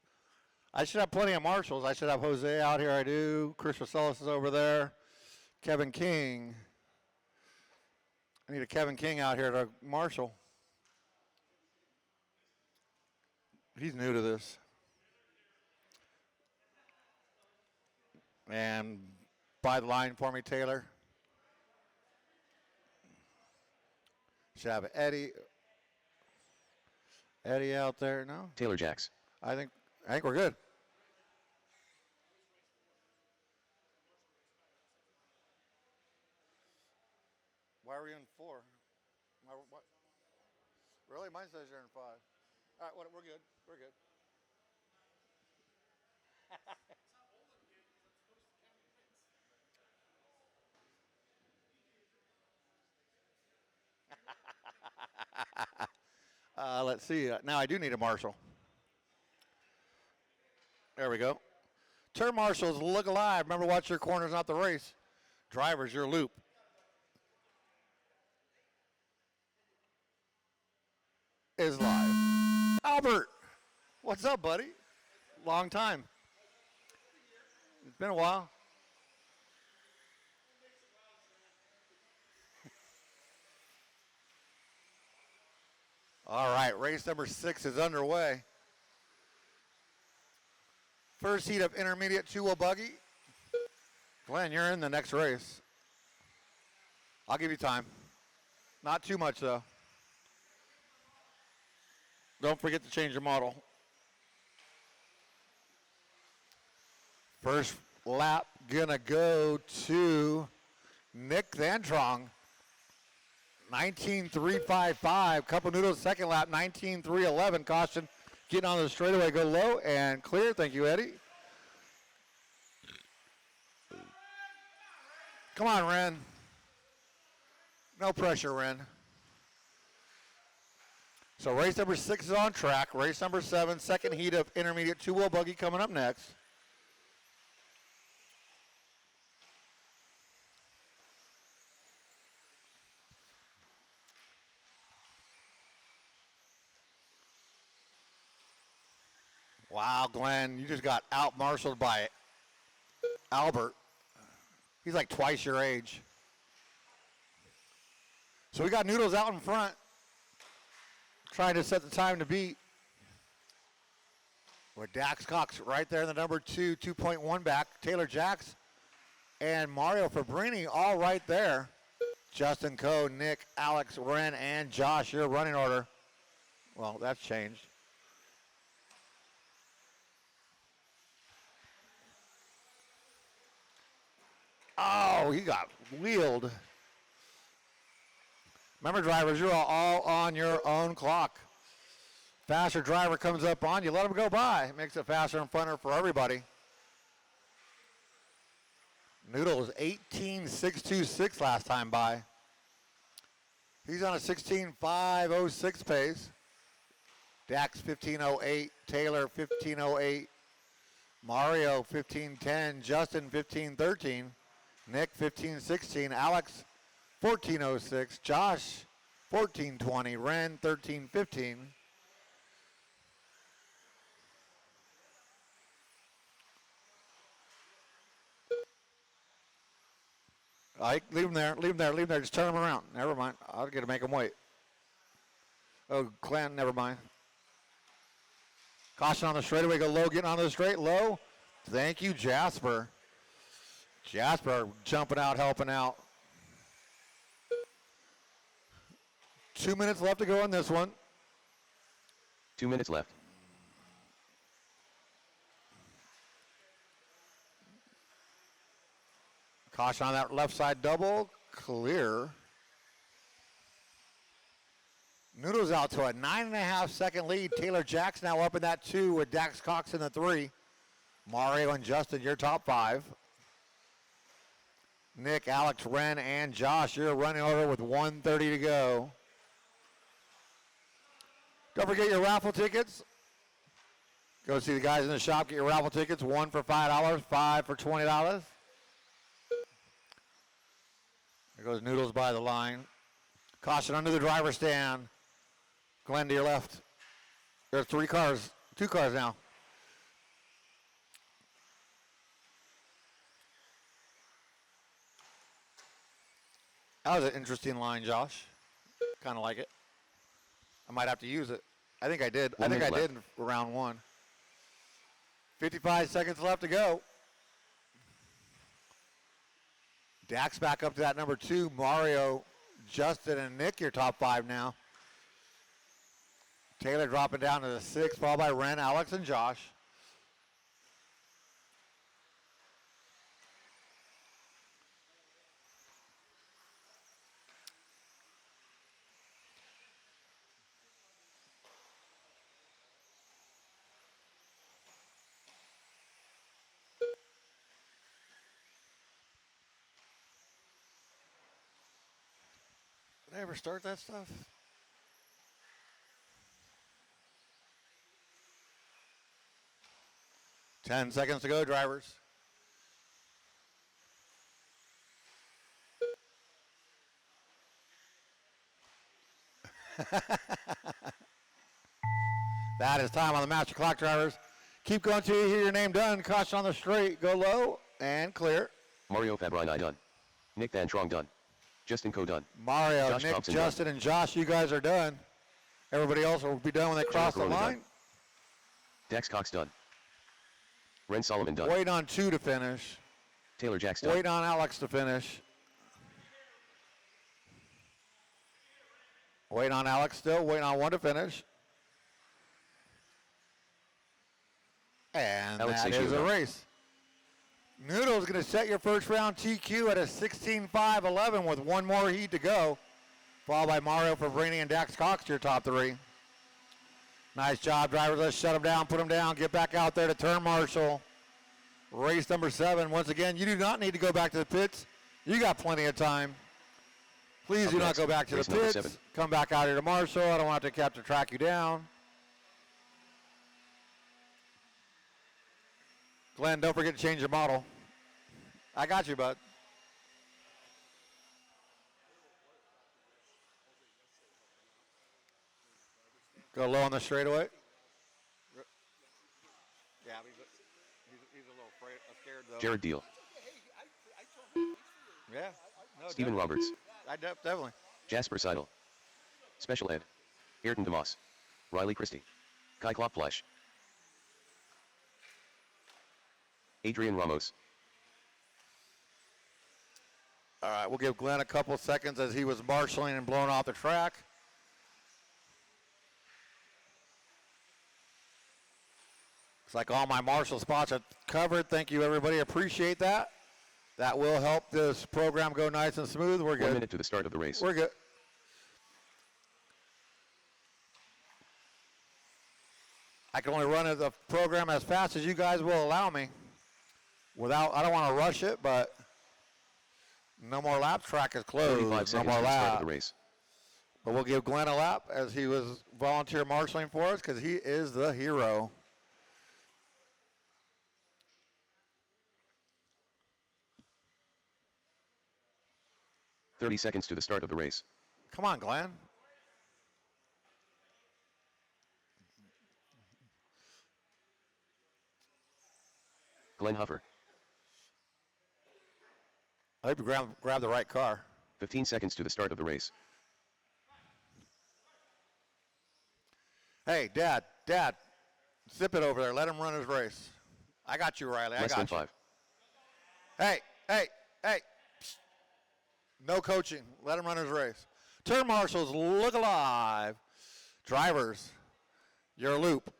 I should have plenty of marshals. I should have Jose out here. I do. Chris Rosales is over there. Kevin King. I need a Kevin King out here to marshal. He's new to this. And by the line for me, Taylor. Should have Eddie out there. No? Taylor Jacks. I think we're good. Why are we in 4? What? Really? Mine says you're in 5. All right, we're good. We're good. Let's see. Now I do need a marshal. There we go. Turn marshals, look alive. Remember, watch your corners, not the race. Drivers, your loop. Is live. Albert, what's up, buddy? Long time. It's been a while. All right, race number 6 is underway. First heat of intermediate 2-wheel buggy. Glenn, you're in the next race. I'll give you time. Not too much, though. Don't forget to change your model. First lap gonna go to Nick Vantrong. 19.355. Couple noodles, second lap, 19.311. Caution, getting on the straightaway, go low and clear. Thank you, Eddie. Come on, Ren. No pressure, Ren. So race number 6 is on track. Race number 7, second heat of intermediate 2-wheel buggy coming up next. Wow, Glenn, you just got out-marshaled by Albert. He's like twice your age. So we got Noodles out in front, trying to set the time to beat. With Dax Cox right there in the number 2, 2.1 back. Taylor Jacks and Mario Fabrini all right there. Justin Coe, Nick, Alex, Ren, and Josh, your running order. Well, that's changed. Oh, he got wheeled. Remember, drivers, you're all on your own clock. Faster driver comes up on you, let him go by. It makes it faster and funner for everybody. Noodle was 18.626 last time by. He's on a 16.506 pace. Dax 15.08, Taylor 15.08, Mario 15.10, Justin 15.13, Nick 15.16, Alex 14.06, Josh 14.20, Ren 13.15. Leave him there, leave him there, leave him there. Just turn him around. Never mind. I'll get to make him wait. Oh, Glenn, never mind. Caution on the straightaway, go low, getting on the straight, low. Thank you, Jasper. Jasper jumping out, helping out. 2 minutes left to go in this one. 2 minutes left. Caution on that left side double, clear. Noodles out to a 9.5 second lead. Taylor Jack's now up in that 2 with Dax Cox in the 3. Mario and Justin, your top 5. Nick, Alex, Ren, and Josh, you're running over with 1:30 to go. Don't forget your raffle tickets. Go see the guys in the shop, get your raffle tickets. 1 for $5, 5 for $20. There goes Noodles by the line. Caution under the driver's stand. Glenn to your left. There's 2 cars now. That was an interesting line, Josh. Kind of like it. I might have to use it. I think I did. I think I did in round 1. 55 seconds left to go. Dax back up to that number 2. Mario, Justin, and Nick, your top 5 now. Taylor dropping down to the 6, followed by Ren, Alex, and Josh. Did I ever start that stuff? Ten seconds to go, drivers. That is time on the master clock, drivers. Keep going till you hear your name done. Caution on the straight. Go low and clear. Mario Fabrini done. Nick Van Trong done. Justin Co done. Mario, Josh Nick, Thompson Justin, done. and Josh, you guys are done. Everybody else will be done when they cross the Corona line. done. Dax Cox done. Ren Solomon done. Wait on 2 to finish. Taylor Jack's done. Wait on Alex to finish. Wait on Alex still. Wait on 1 to finish. And Alex that Seixeira is a done. race. Noodle's going to set your first round TQ at a 16.5.11 with 1 more heat to go. Followed by Mario Fabrini and Dax Cox to your top 3. Nice job, drivers. Let's shut them down, put them down, get back out there to turn marshal. Race number 7. Once again, you do not need to go back to the pits. You got plenty of time. Please Up do not next, go back to the race number pits. 7. Come back out here to marshal. I don't want to have to track you down. Glenn, don't forget to change your model. I got you, bud. Go low on the straightaway. Yeah, he's a little scared though. Jared Deal. Yeah. No, Stephen definitely. Roberts. Definitely. Jasper Seidel. Special Ed. Ayrton DeMoss. Riley Christie. Kai Klopfleisch. Adrian Ramos. All right, we'll give Glenn a couple seconds as he was marshaling and blowing off the track. Looks like all my marshal spots are covered. Thank you, everybody. Appreciate that. That will help this program go nice and smooth. We're good. 1 minute to the start of the race. We're good. I can only run the program as fast as you guys will allow me. I don't want to rush it, but no more laps. Track is 45 closed. No seconds more to the start of laps. the race. But we'll give Glenn a lap as he was volunteer marshaling for us because he is the hero. .30 seconds to the start of the race. Come on, Glenn. Glenn Huffer. I hope you grab the right car. 15 seconds to the start of the race. Hey, Dad, Zip it over there. Let him run his race. I got you, Riley. I Less than got you. 5. Hey. Psst. No coaching. Let him run his race. Turn marshals, look alive. Drivers, your loop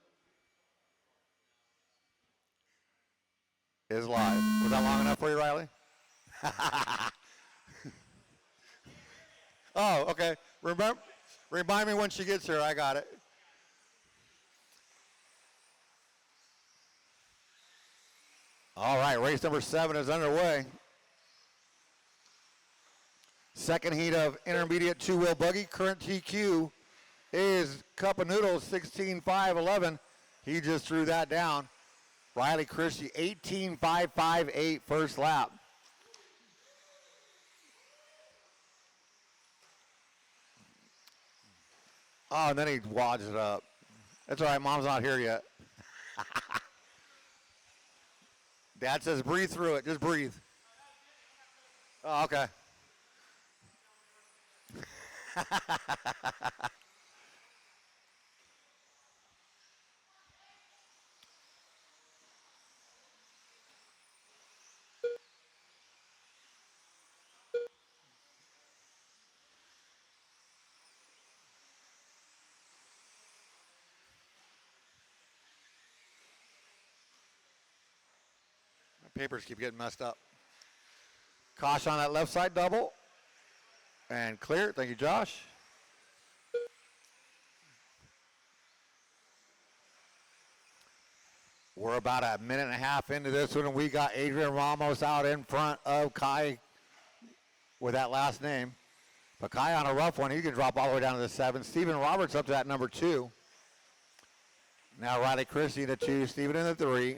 is live. Was that long enough for you, Riley? Oh, okay. Remind me when she gets here. I got it. All right, race number 7 is underway. Second heat of intermediate two-wheel buggy. Current TQ is Cup of Noodles 16.511. He just threw that down. Riley Christie 18.558 first lap. Oh, and then he wads it up. That's all right, Mom's not here yet. Dad says breathe through it, just breathe. Oh, okay. My papers keep getting messed up. Caution on that left side double. And clear. Thank you, Josh. We're about a minute and a half into this one, and we got Adrian Ramos out in front of Kai with that last name. But Kai on a rough one, he can drop all the way down to the 7. Stephen Roberts up to that number 2. Now Riley Christie in the 2, Stephen in the 3.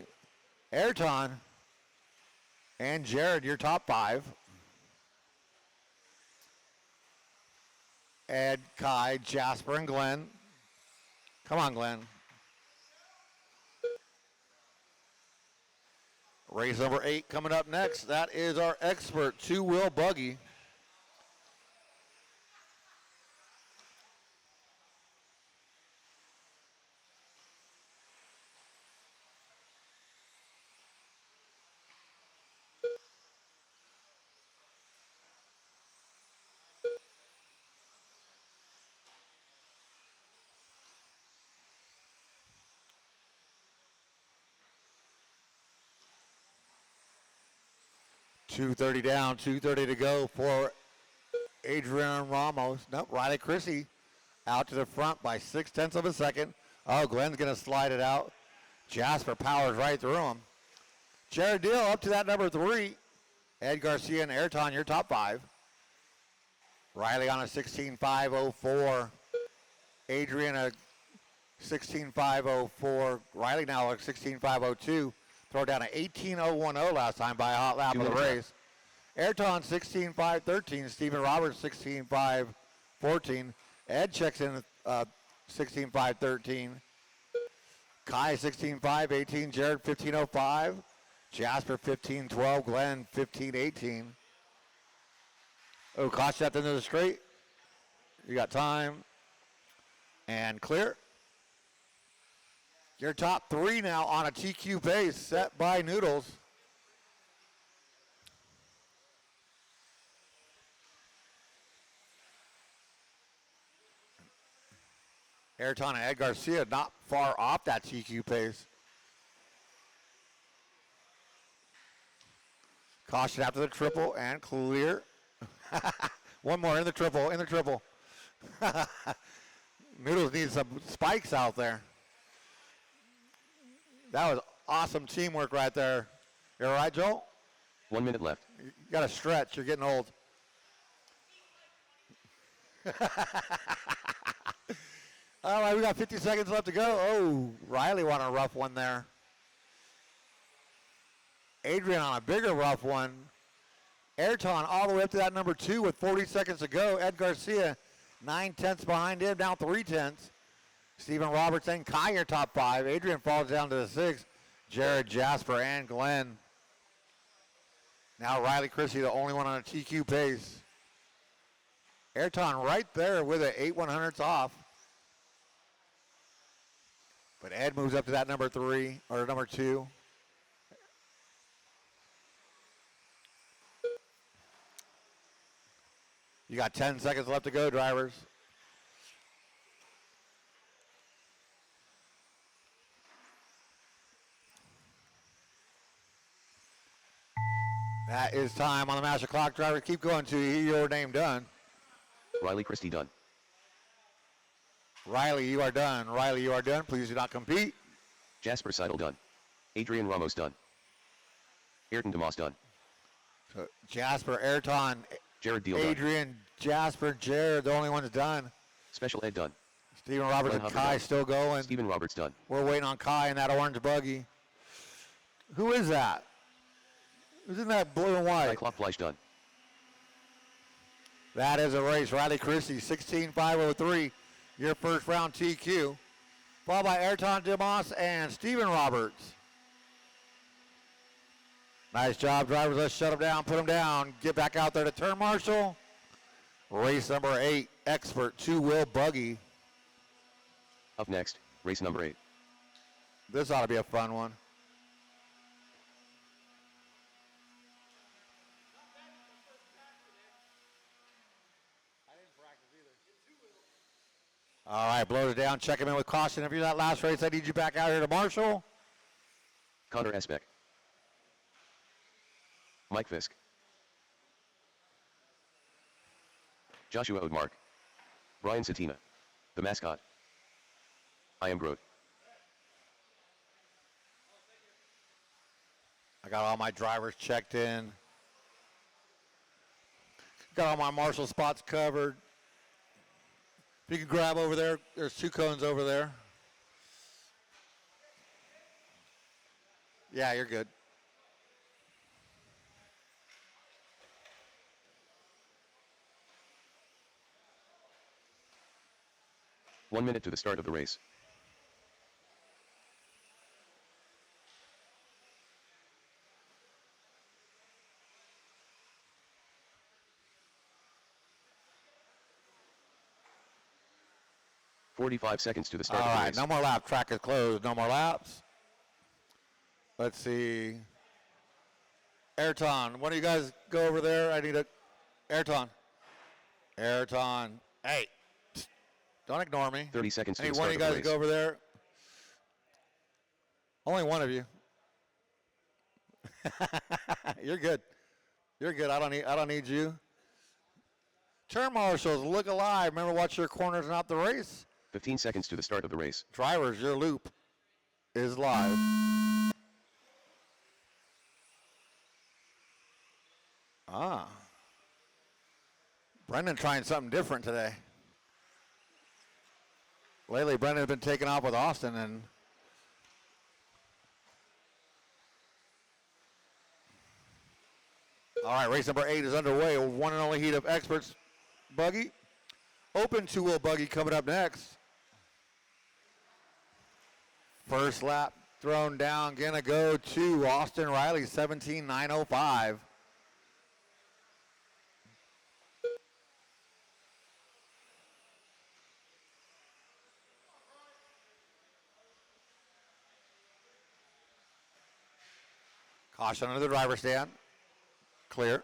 Ayrton and Jared, your top 5. Ed, Kai, Jasper, and Glenn. Come on, Glenn. Race number 8 coming up next. That is our expert two-wheel buggy. .230 down, 2:30 to go for Adrian Ramos. Nope, Riley Christie out to the front by 0.6 of a second. Oh, Glenn's going to slide it out. Jasper powers right through him. Jared Deal up to that number 3. Ed Garcia and Ayrton, your top 5. Riley on a 16.504. Adrian a 16.504. Riley now a 16.502. Throw down an 18.010 last time by a hot lap of the race. Ayrton 16.513. Stephen Roberts 16.514. Ed checks in 16.513. Kai 16.518. Jared 15.05. Jasper 15.12. Glenn 15.18. Oh, caution at the end of the straight. You got time. And clear. Your top 3 now on a TQ pace set by Noodles. Ayrton and Ed Garcia not far off that TQ pace. Caution after the triple and clear. One more in the triple, Noodles needs some spikes out there. That was awesome teamwork right there. You all right, Joel? 1 minute left. You got to stretch. You're getting old. All right, we got 50 seconds left to go. Oh, Riley won a rough one there. Adrian on a bigger rough one. Ayrton all the way up to that number 2 with 40 seconds to go. Ed Garcia 9/10 behind him, down 3/10. Stephen Roberts and Kai your top 5. Adrian falls down to the 6. Jared, Jasper, and Glenn. Now Riley Christie, the only one on a TQ pace. Ayrton right there with it, 8/100ths off. But Ed moves up to that number 3 or number 2. You got 10 seconds left to go, drivers. That is time on the master clock, driver. Keep going to your name done. Riley Christie done. Riley, you are done. Riley, you are done. Please do not compete. Jasper Seidel done. Adrian Ramos done. Ayrton DeMoss done. So Jasper, Ayrton, Jared Deal done. Adrian, Jasper, Jared, the only ones done. Special Ed done. Stephen Roberts Glenn and Hubbard Kai done. still going. Stephen Roberts done. We're waiting on Kai in that orange buggy. Who is that? Who's in that blue and white? Cyclop Fleisch done. That is a race. Riley Christie, 16.503. Your first round TQ. Followed by Ayrton DeMoss and Stephen Roberts. Nice job, drivers. Let's shut them down, put them down. Get back out there to turn marshal. Race number 8, Expert 2-wheel buggy. Up next, race number 8. This ought to be a fun one. All right, blows it down. Check him in with caution. If you're that last race, I need you back out here to marshal. Connor Esbeck. Mike Fisk. Joshua Odemark. Brian Satina. The mascot. I am Groot. I got all my drivers checked in. Got all my marshal spots covered. If you can grab over there, there's 2 cones over there. Yeah, you're good. One minute to the start of the race. "45 seconds to the start All of the right, race. no more lap. Track is closed. No more laps. Let's see. Ayrton, one of you guys go over there. I need a Ayrton. Ayrton. Hey, don't ignore me. 30 seconds to Any the one start of of you the guys race. go over there. Only one of you. You're good. You're good. I don't need you. Turn marshals, look alive. Remember, watch your corners, not the race. 15 seconds to the start of the race. Drivers, your loop is live. Brendan trying something different today. Lately, Brendan's been taking off with Austin, and all right, race number 8 is underway. One and only heat of experts buggy. Open 2-wheel buggy coming up next. First lap thrown down, gonna go to Austin Riley, 17.905. Caution under the driver's stand. Clear.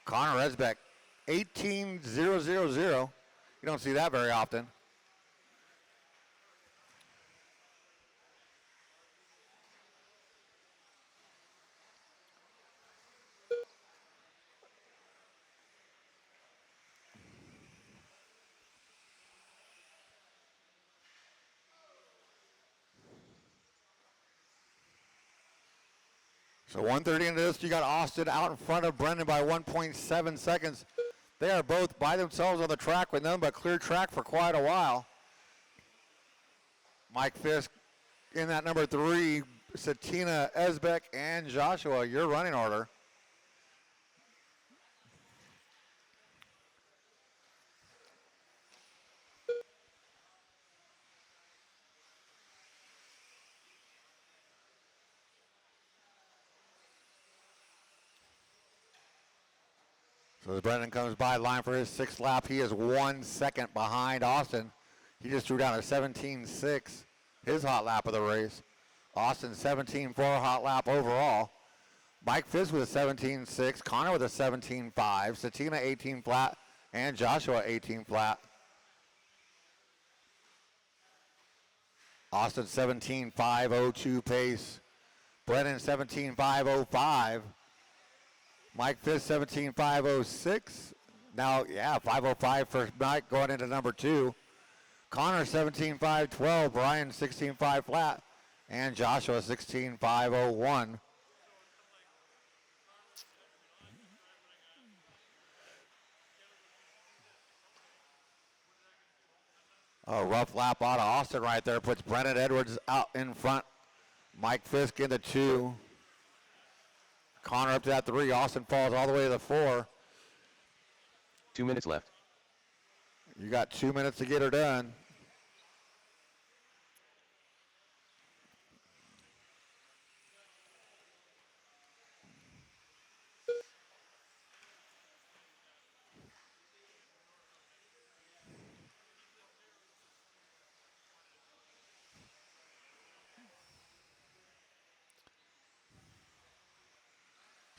Connor Resbeck, 18.000. You don't see that very often. So 1:30 into this, you got Austin out in front of Brendan by 1.7 seconds. They are both by themselves on the track with nothing but clear track for quite a while. Mike Fisk in that number 3, Satina, Esbeck, and Joshua, your running order. So as Brendan comes by line for his 6th lap, he is 1 second behind Austin. He just threw down a 17.6, his hot lap of the race. Austin 17.4 hot lap overall. Mike Fisk with a 17.6, Connor with a 17.5, Satina 18 flat, and Joshua 18 flat. Austin 17.502 pace. Brennan 17.505. Mike Fisk 17.506. Now, yeah, 505 for Mike going into number 2. Connor 17.512. Brian 16.5 flat. And Joshua 16.501. A rough lap out of Austin right there. Puts Brennan Edwards out in front. Mike Fisk into 2. Connor up to that 3. Austin falls all the way to the 4. 2 minutes left. You got 2 minutes to get her done.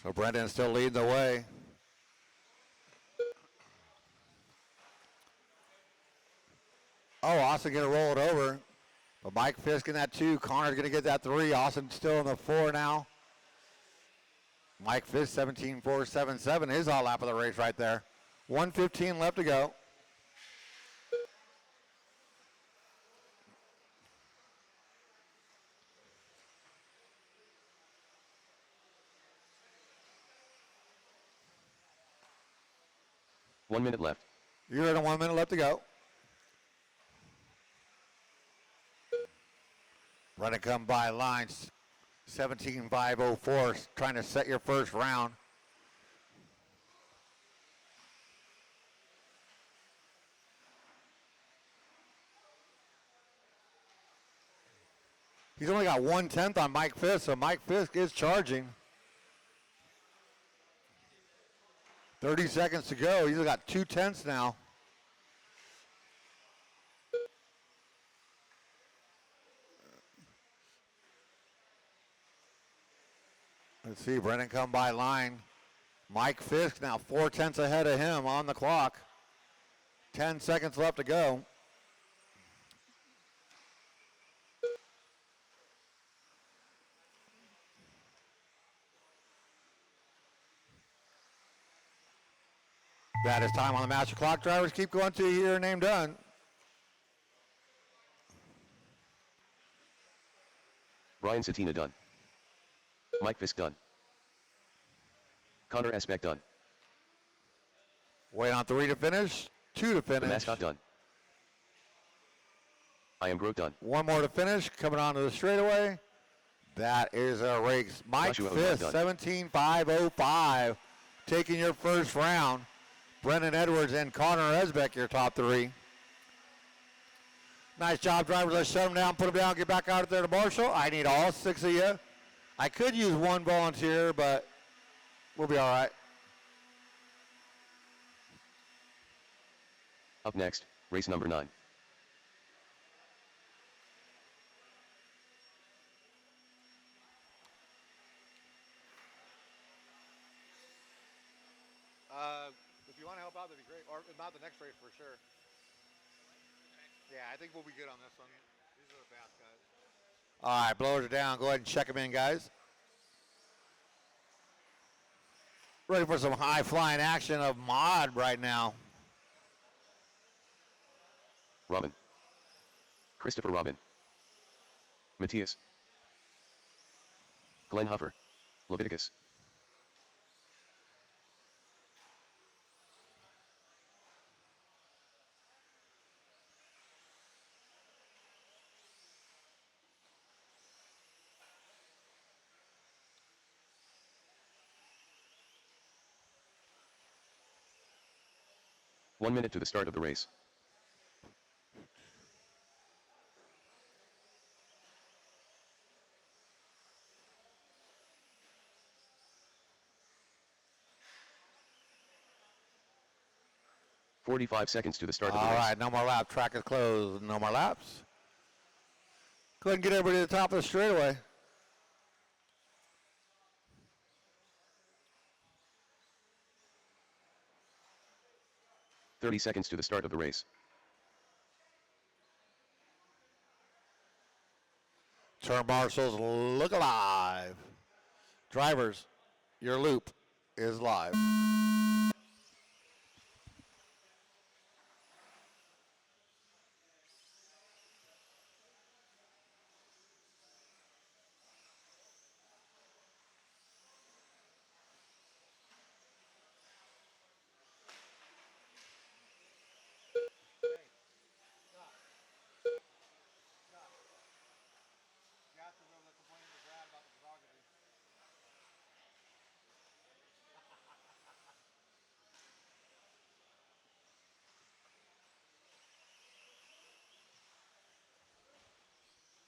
So Brendan's still leading the way. Oh, Austin gonna roll it over. But Mike Fisk in that 2. Connor's gonna get that 3. Austin still in the 4 now. Mike Fisk 17.477. His all lap of the race right there. 1:15 left to go. One minute left. You're in a 1 minute left to go. Running come by lines 17.504, trying to set your first round. He's only got 1/10 on Mike Fisk, so Mike Fisk is charging. 30 seconds to go. He's got 2/10 now. Let's see, Brennan come by line. Mike Fisk now 4/10 ahead of him on the clock. 10 seconds left to go. That is time on the master clock. Drivers keep going till you hear your name done. Brian Satina done. Mike Fisk done. Connor Esbeck done. Wait on 3 to finish, 2 to The finish. mascot done. I am Groot done. 1 more to finish, coming onto the straightaway. That is a race. Mike Joshua Fisk, done. 17.505, taking your first round. Brendan Edwards and Connor Esbeck, your top 3. Nice job, drivers. Let's shut them down, put them down, get back out there to Marshall. I need all 6 of you. I could use 1 volunteer, but we'll be all right. Up next, race number 9. If you want to help out, that'd be great. Or not the next race for sure. Yeah, I think we'll be good on this one. These are the fast guys. All right, blowers are down. Go ahead and check them in, guys. Ready for some high-flying action of mod right now. Robin. Christopher Robin. Matthias. Glenn Huffer. Leviticus. One minute to the start of the race. 45 seconds to the start of the All race. right, no more lap. Track is closed. No more laps. Go ahead and get everybody to the top of the straightaway. .30 seconds to the start of the race. Turn marshals, look alive. Drivers, your loop is live.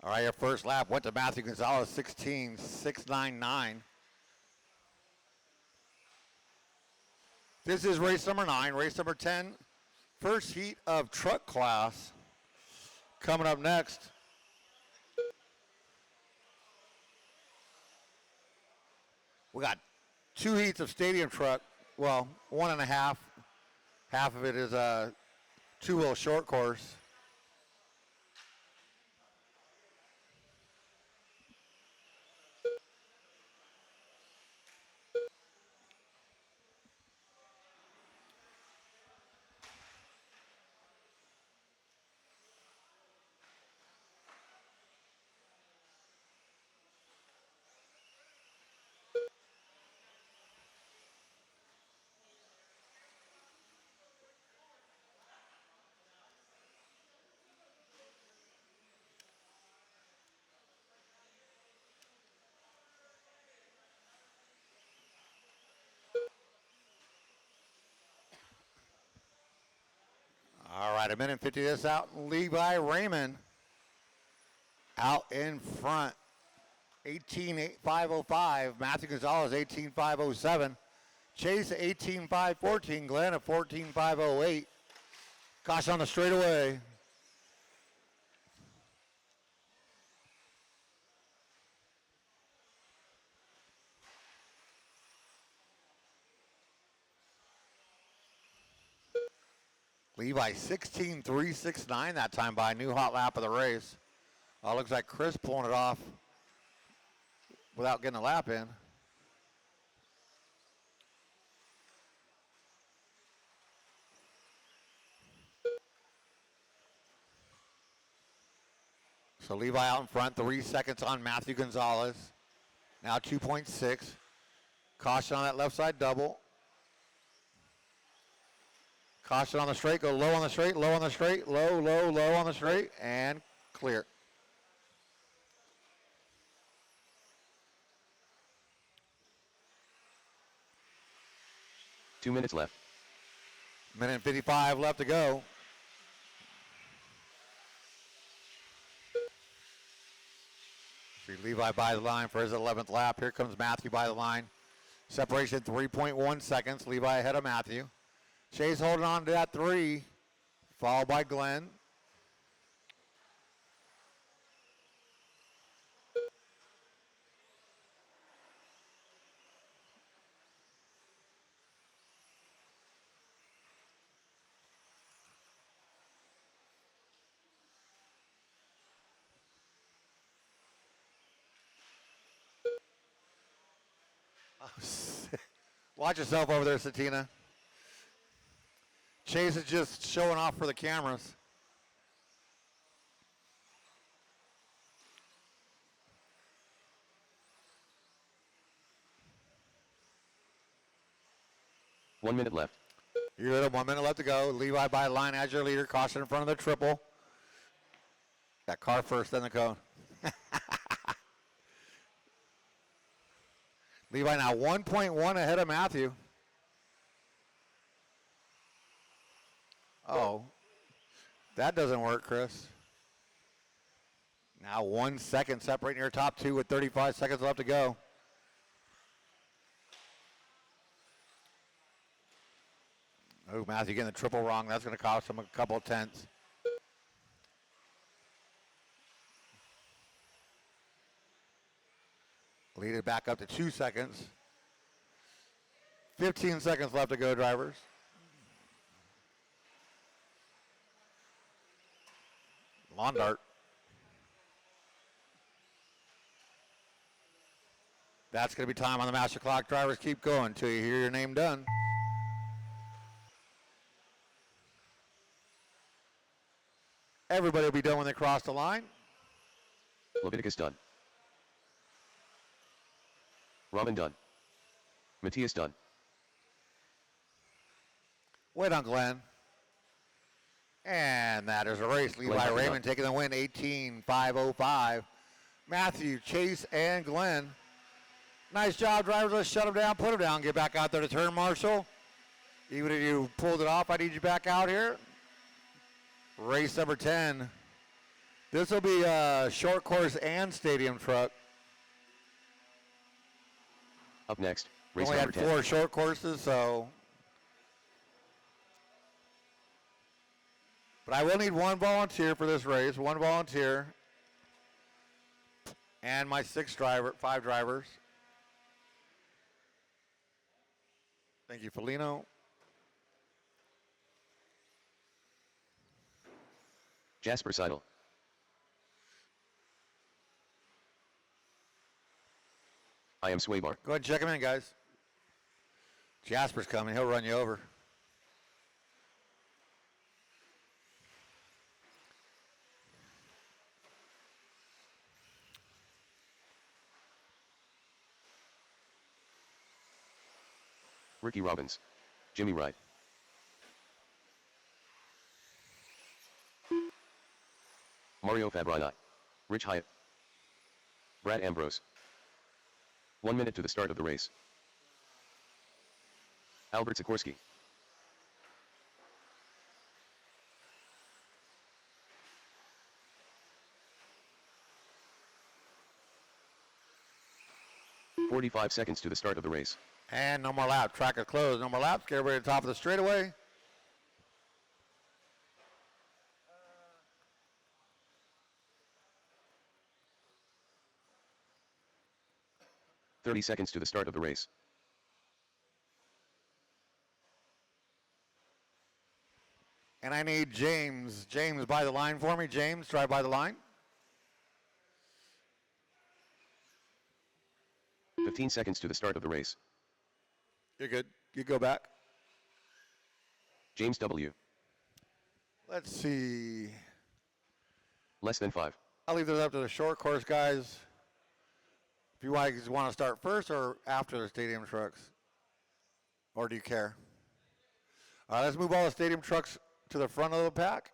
All right, your first lap went to Matthew Gonzalez, 16.699. This is race number 9. Race number 10, first heat of truck class. Coming up next. We got 2 heats of stadium truck. Well, 1.5. Half of it is a 2-wheel short course. All right, a minute 50 this out. Levi Raymond out in front. 18.505. Matthew Gonzalez, 18.507. Chase, 18.514. Glenn at 14.508. Caution on the straightaway. Levi 16.369 that time by a new hot lap of the race. Looks like Chris pulling it off without getting a lap in. So Levi out in front, 3 seconds on Matthew Gonzalez. Now 2.6. Caution on that left side double. Caution on the straight, go low on the straight, low on the straight, low, low, low on the straight, and clear. Two minutes left. Minute and 55 left to go. See Levi by the line for his 11th lap. Here comes Matthew by the line. Separation 3.1 seconds. Levi ahead of Matthew. Chase holding on to that 3, followed by Glenn. Watch yourself over there, Satina. Chase is just showing off for the cameras. One minute left. You're at 1 minute left to go. Levi by the line as your leader. Caution in front of the triple. That car first, then the cone. Levi now 1.1 ahead of Matthew. Oh, that doesn't work, Chris. Now 1 second separating your top 2 with 35 seconds left to go. Oh, Matthew getting the triple wrong. That's going to cost him a couple of tenths. Lead it back up to 2 seconds. 15 seconds left to go, drivers. Lawn dart. That's going to be time on the master clock. Drivers, keep going until you hear your name done. Everybody will be done when they cross the line. Leviticus done. Raman done. Matthias done. Wait on Glenn. And that is a race. Levi Glenn Raymond taking the win, 18.505. Matthew, Chase, and Glenn. Nice job, drivers. Let's shut them down, put them down, get back out there to turn, Marshall. Even if you pulled it off, I need you back out here. Race number 10. This will be a short course and stadium truck. Up next, race Only number had 10. 4 short courses, so. But I will need 1 volunteer for this race, 1 volunteer. And my 5 drivers. Thank you, Felino. Jasper Seidel. I am Swaybar. Go ahead and check him in, guys. Jasper's coming. He'll run you over. Ricky Robbins. Jimmy Wright. Mario Fabrini. Rich Hyatt. Brad Ambrose. 1 minute to the start of the race. Albert Sikorsky. "45 seconds to the start of the race. And no more lap. Track is closed. No more laps. Get everybody to the top of the straightaway. "30 seconds to the start of the race. And I need James. James, by the line for me. James, drive by the line. 15 seconds to the start of the race. You're good. You go back. James W. Let's see. Less than 5. I'll leave this up to the short course guys. If you guys want to start first or after the stadium trucks. Or do you care? All right, let's move all the stadium trucks to the front of the pack.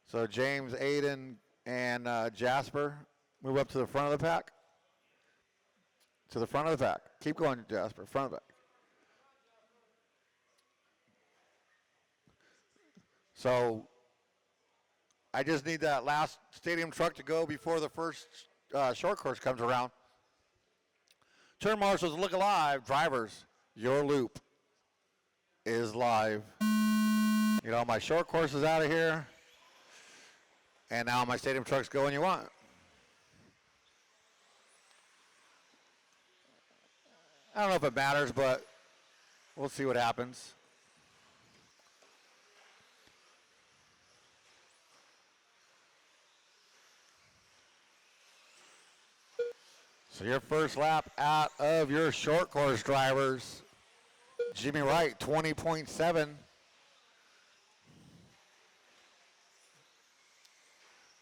So James, Aiden, and Jasper move up to the front of the pack. To the front of the pack. Keep going, Jasper. Front of the pack. So I just need that last stadium truck to go before the first short course comes around. Turn marshals, look alive. Drivers, your loop is live. You know, my short course is out of here. And now my stadium truck's go when you want. I don't know if it matters, but we'll see what happens. So your first lap out of your short course drivers. Jimmy Wright, 20.7.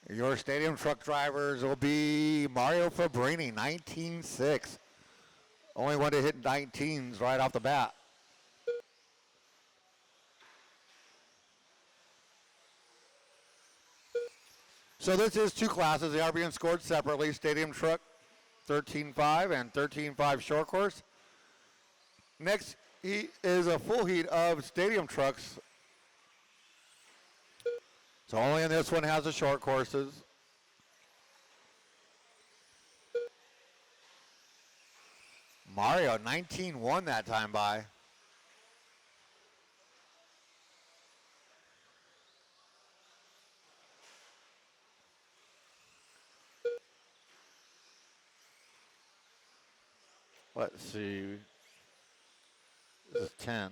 Your stadium truck drivers will be Mario Fabrini, 19.6. Only one to hit 19s right off the bat. So this is 2 classes. They are being scored separately. Stadium truck, 13.5 and 13.5 short course. Next heat is a full heat of stadium trucks. So only in this one has the short courses. Mario, 19-1 that time by. Let's see. This is 10.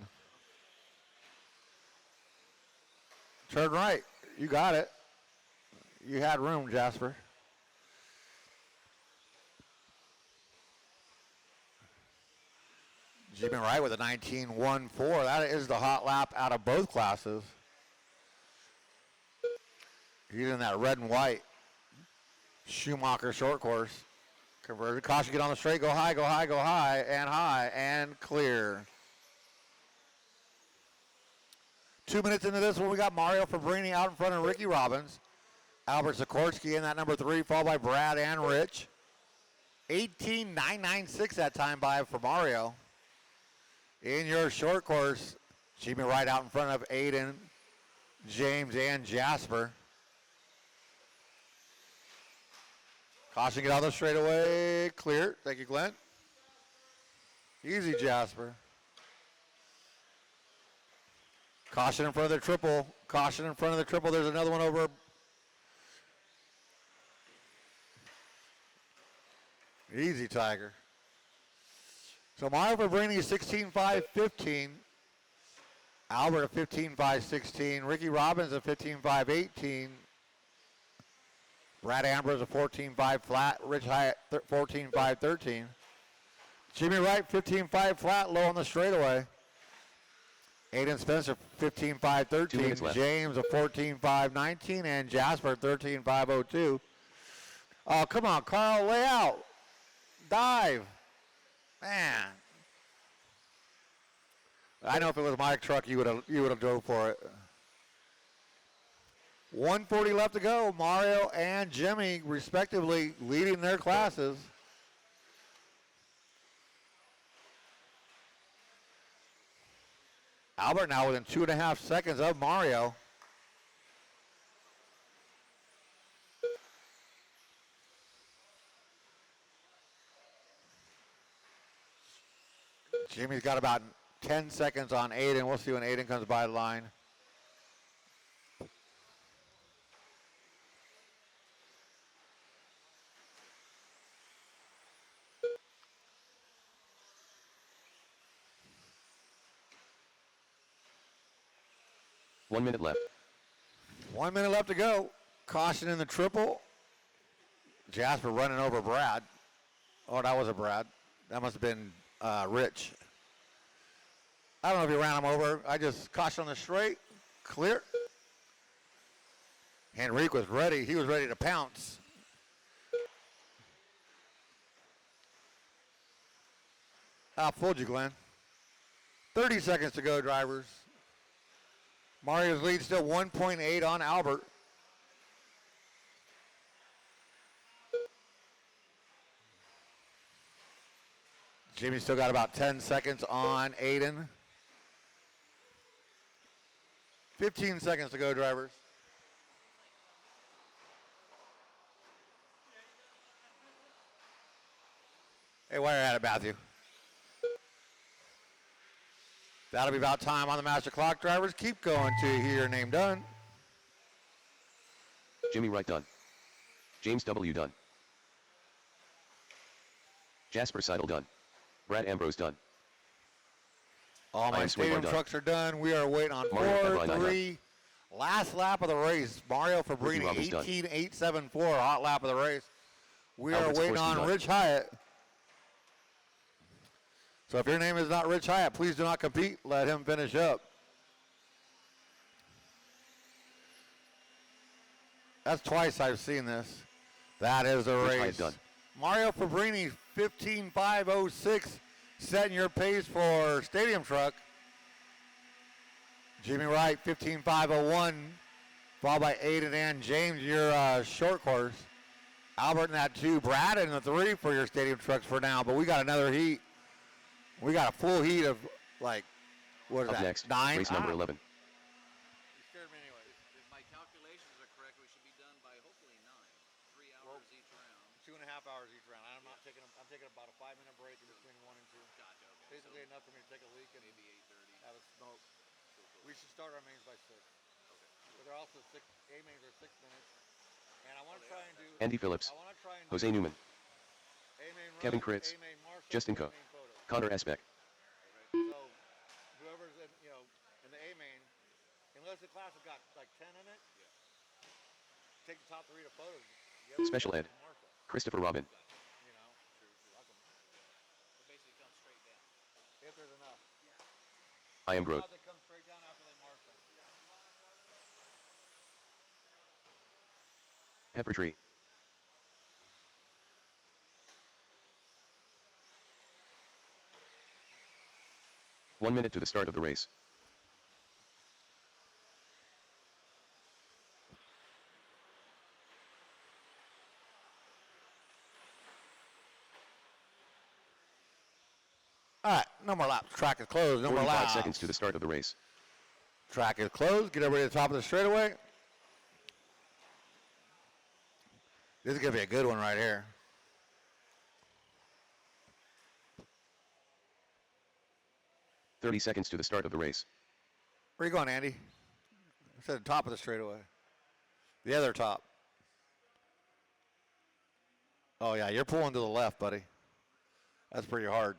Turn right. You got it. You had room, Jasper. Jimmy Wright with a 19.14. That is the hot lap out of both classes. He's in that red and white Schumacher short course. Converted. Caution, get on the straight. Go high, go high, go high, and clear. 2 minutes into this one, we got Mario Fabrini out in front of Ricky Robbins. Albert Sikorsky in that number 3, followed by Brad and Rich. 18.996 that time by for Mario. In your short course, Jimmy Wright out in front of Aiden, James, and Jasper. Caution, get out of the straightaway. Clear. Thank you, Glenn. Easy, Jasper. Caution in front of the triple. Caution in front of the triple. There's another one over. Easy, Tiger. So Mario Fabrini is 16.5.15. Albert a 15.5.16. Ricky Robbins a 15.5.18. Brad Ambrose a 14.5 flat. Rich Hyatt 14.5.13. Jimmy Wright 15.5 flat, low on the straightaway. Aiden Spencer 15.5.13. James a 14.5.19. And Jasper 13.5.02. Oh, come on, Carl, lay out. Dive. Man. I know if it was my truck, you would have dove for it. 1:40 left to go. Mario and Jimmy, respectively, leading their classes. Albert now within 2.5 seconds of Mario. Jimmy's got about 10 seconds on Aiden. We'll see when Aiden comes by the line. One minute left. 1 minute left to go. Caution in the triple. Jasper running over Brad. Oh, that was a Brad. That must have been Rich. I don't know if he ran him over. I just caution on the straight. Clear. Henrique was ready. He was ready to pounce. I fooled you, Glenn. 30 seconds to go, drivers. Mario's lead still 1.8 on Albert. Jimmy still got about 10 seconds on Aiden. 15 seconds to go, drivers. Hey, while you're at it, Matthew. That'll be about time on the master clock, drivers. Keep going till you hear your name done. Jimmy Wright done. James W. done. Jasper Seidel done. Brad Ambrose done. All my stadium trucks are done. We are waiting on 4-3. Last lap of the race. Mario Fabrini, 18.874, hot lap of the race. We are waiting on Rich Hyatt. So if your name is not Rich Hyatt, please do not compete. Let him finish up. That's twice I've seen this. That is a race. Mario Fabrini, 15.506, setting your pace for stadium truck. Jimmy Wright, 15.501, followed by Aiden and James, your short course. Albert in that 2, Brad in the 3 for your stadium trucks for now, but we got another heat. We got a full heat of, like, what is Up that, next, 9? race number 11. You scared me anyway. If my calculations are correct, we should be done by hopefully 9. 3 hours each round. 2.5 hours each round. I'm taking about a 5-minute break in between 1 and 2. Gotcha, okay. Basically enough for me to take a leak and Maybe 8:30. have a smoke. We should start our mains by 6. Okay. But they're also A mains are 6 minutes. And I want to try and do Andy Phillips, I want to try and Jose do Newman, A main Kevin run, Kritz, A main Marshall, Justin A Coe. main Post. Connor Esbeck. So whoever's in, in the A main, unless the class has got like 10 in it, take the top 3 to photos. The other Special guys ed. to Marshall, Christopher Robin. Welcome. So basically come straight down. If there's enough. I am Groth. They come straight down after they mark them. Pepper Tree. One minute to the start of the race. All right, no more laps. Track is closed. No more 45 laps. seconds to the start of the race. Track is closed. Get everybody to the top of the straightaway. This is going to be a good one right here. .30 seconds to the start of the race. Where you going, Andy? I said the top of the straightaway. The other top. Oh, yeah, you're pulling to the left, buddy. That's pretty hard.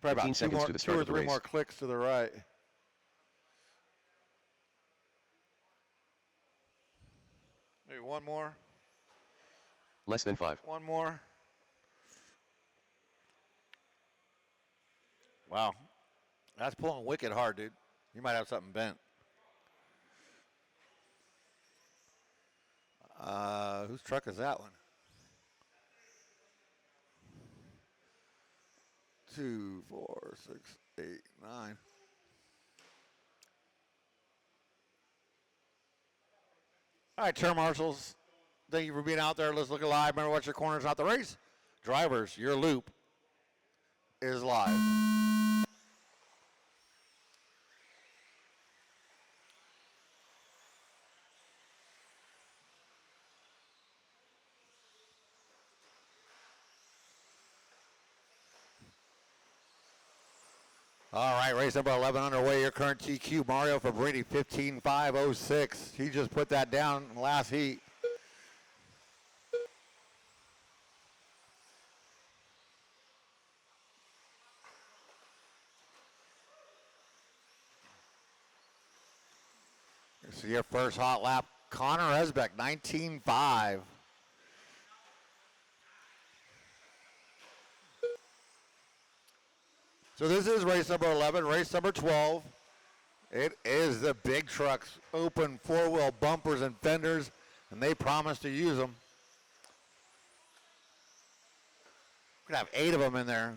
Probably 15 about seconds to the start two or of the three race. more clicks to the right. Maybe one more. Less than 5. One more. Wow. That's pulling wicked hard, dude. You might have something bent. Whose truck is that one? 2, 4, 6, 8, 9. All right, turn marshals. Thank you for being out there. Let's look at live. Remember, what's your corner's not the race. Drivers, your loop is live. All right, race number 11 underway. Your current TQ, Mario Fabrini, 15.506. He just put that down in the last heat. This is your first hot lap. Connor Esbeck, 19.5. So this is race number 11. Race number 12. It is the big trucks, open four-wheel bumpers and fenders, and they promise to use them. We're going to have 8 of them in there.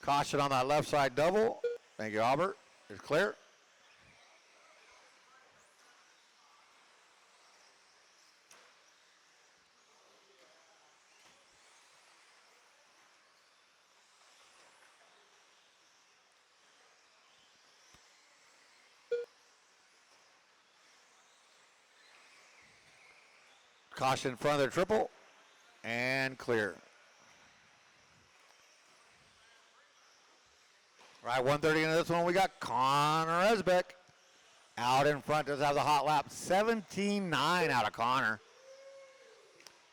Caution on that left side double. Thank you, Albert. It's clear. Caution in front of the triple, and clear. Right, 130 into this one, we got Connor Esbeck. Out in front, does have the hot lap, 17.9 out of Connor.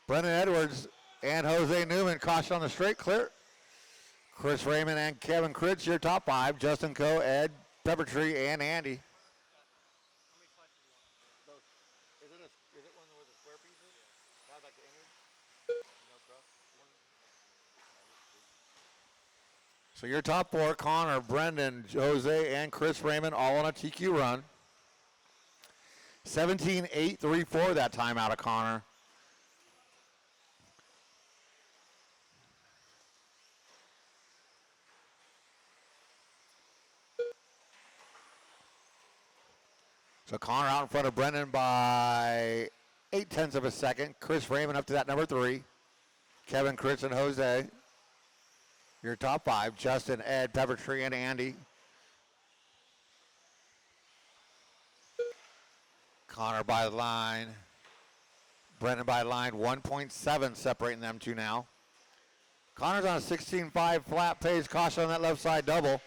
Brendan Edwards and Jose Newman, caution on the straight, clear. Chris Raymond and Kevin Critch, your top 5. Justin Coe, Ed, Peppertree, and Andy. Is it one with the square pieces? Have like the innards? So your top 4, Connor, Brendan, Jose, and Chris Raymond, all on a TQ run. 17.834 that time out of Connor. So Connor out in front of Brendan by 0.8 of a second. Chris Raymond up to that number 3. Kevin, Chris, and Jose. Your top 5. Justin, Ed, Peppertree, and Andy. Connor by the line. Brendan by the line. 1.7 separating them two now. Connor's on a 16.5 flat pace. Caution on that left side double.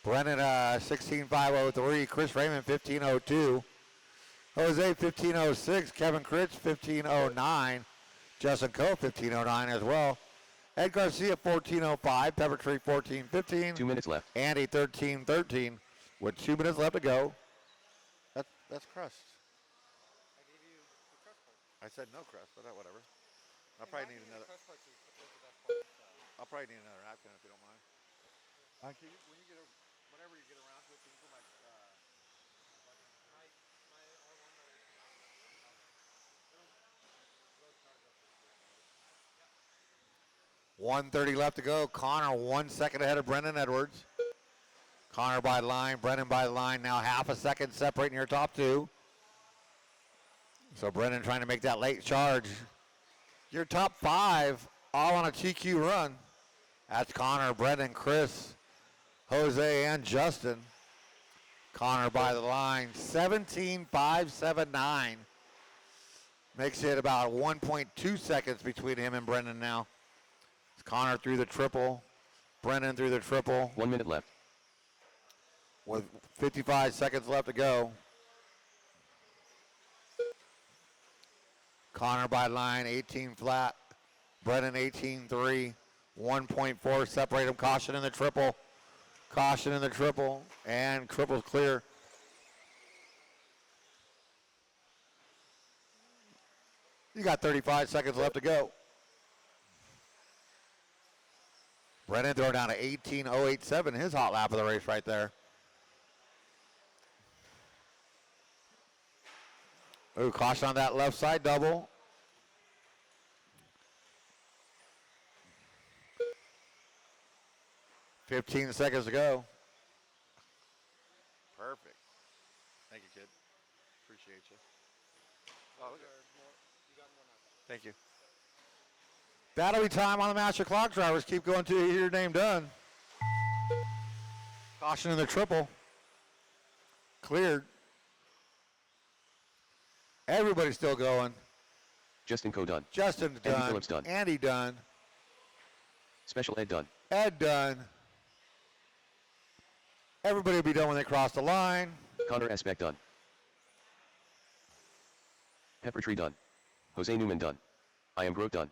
Brendan 16.503. Chris Raymond 15.02. Jose 15.06. Kevin Critch 15.09. Justin Coe 15.09 as well. Ed Garcia 14:05, Peppertree 14:15, 2 minutes left. Andy 13:13 with 2 minutes left to go. That's crust. I gave you the crust part. I said no crust, but whatever. I'll In probably my need opinion, another. The crust part was the best part. So. I'll probably need another napkin if you don't mind. When you get whenever you get around to it, can you put my my R1 that is it'll charge up for 1:30 left to go. Connor 1 second ahead of Brendan Edwards. Connor by the line, Brendan by the line. Now half a second separating your top two. So Brendan trying to make that late charge. Your top five all on a TQ run. That's Connor, Brendan, Chris, Jose, and Justin. Connor by the line, 17.579. Makes it about 1.2 seconds between him and Brendan now. Connor through the triple, Brendan through the triple. 1 minute left. With 55 seconds left to go. Connor by line, 18 flat. Brennan 18-3. 1.4 separate them. Caution in the triple. Caution in the triple. And triple's clear. You got 35 seconds left to go. Brennan throwing down to 18.087. His hot lap of the race right there. Ooh, caution on that left side double. $15 seconds to go. Perfect. Thank you, kid. Appreciate you. Oh, look at You got more now. Thank you. That'll be time on the master clock drivers. Keep going till you hear your name done. Caution in the triple. Cleared. Everybody's still going. Justin Co done. Justin's Andy done. Phillips done. Andy done. Special Ed done. Ed done. Everybody will be done when they cross the line. Connor Esbeck done. Peppertree done. Jose Newman done. I am Grote done.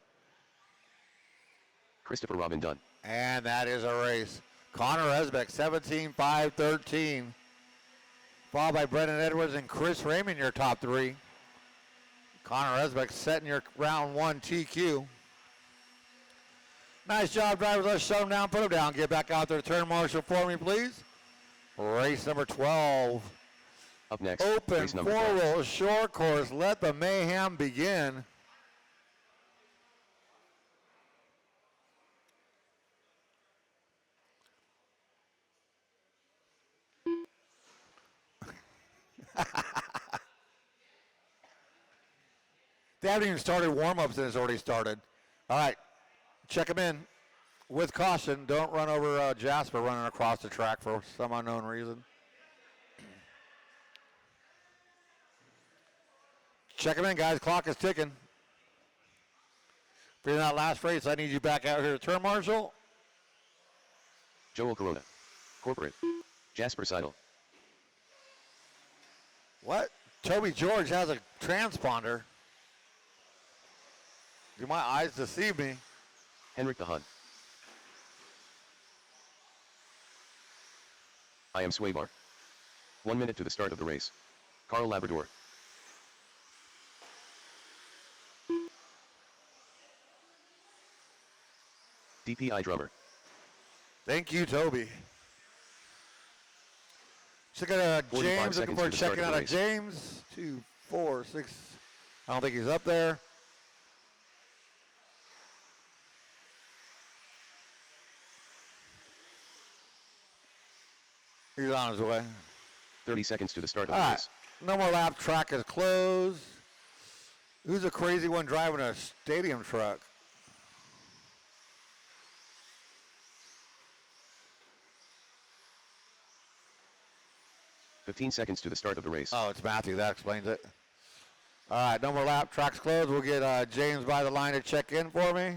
Christopher Robin done. And that is a race. Connor Esbeck, 17.513. Followed by Brendan Edwards and Chris Raymond, your top three. Connor Esbeck setting your round one TQ. Nice job, drivers. Let's shut them down, put them down. Get back out there. Turn marshal for me, please. Race number 12. Up next, Open race number 12. four-wheel short course. Let the mayhem begin. They haven't even started warm-ups and it's already started. All right, check them in with caution. Don't run over Jasper running across the track for some unknown reason. Check them in, guys. Clock is ticking. For that last race, I need you back out here to turn marshal. Joel Corona. Corporate. Jasper Seidel. What? Toby George has a transponder. Do my eyes deceive me? Henrik the Hun. I am Swaybar. 1 minute to the start of the race. Carl Labrador. DPI drummer. Thank you, Toby. Check out 45 James. Looking seconds for to the start checking of the out race. James. 2, 4, 6. I don't think he's up there. He's on his way. 30 seconds to the start of All the right. race. No more lap. Track is closed. Who's the crazy one driving a stadium truck? $15 seconds to the start of the race. Oh, it's Matthew. That explains it. All right, no more lap. Track's closed. We'll get James by the line to check in for me.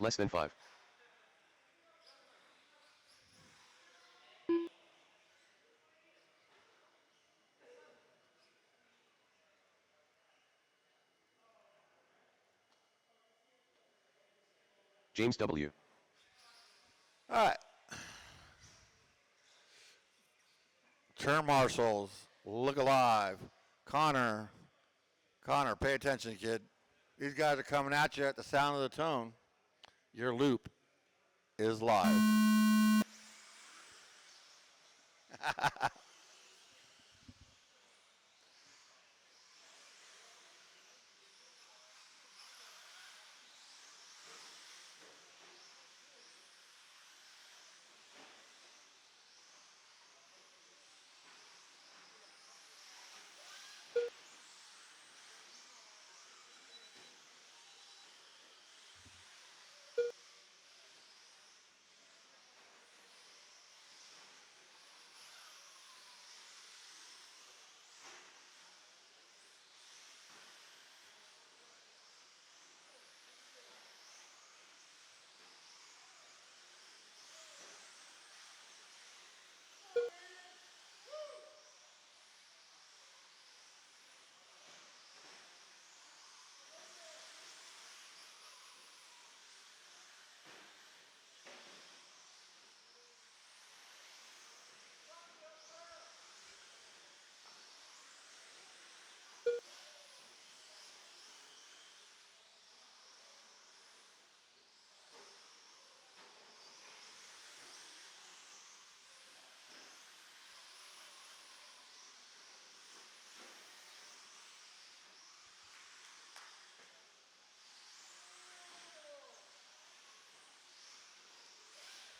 Less than 5. James W. All right. Turn marshals. Look alive. Connor, pay attention, kid. These guys are coming at you at the sound of the tone. Your loop is live.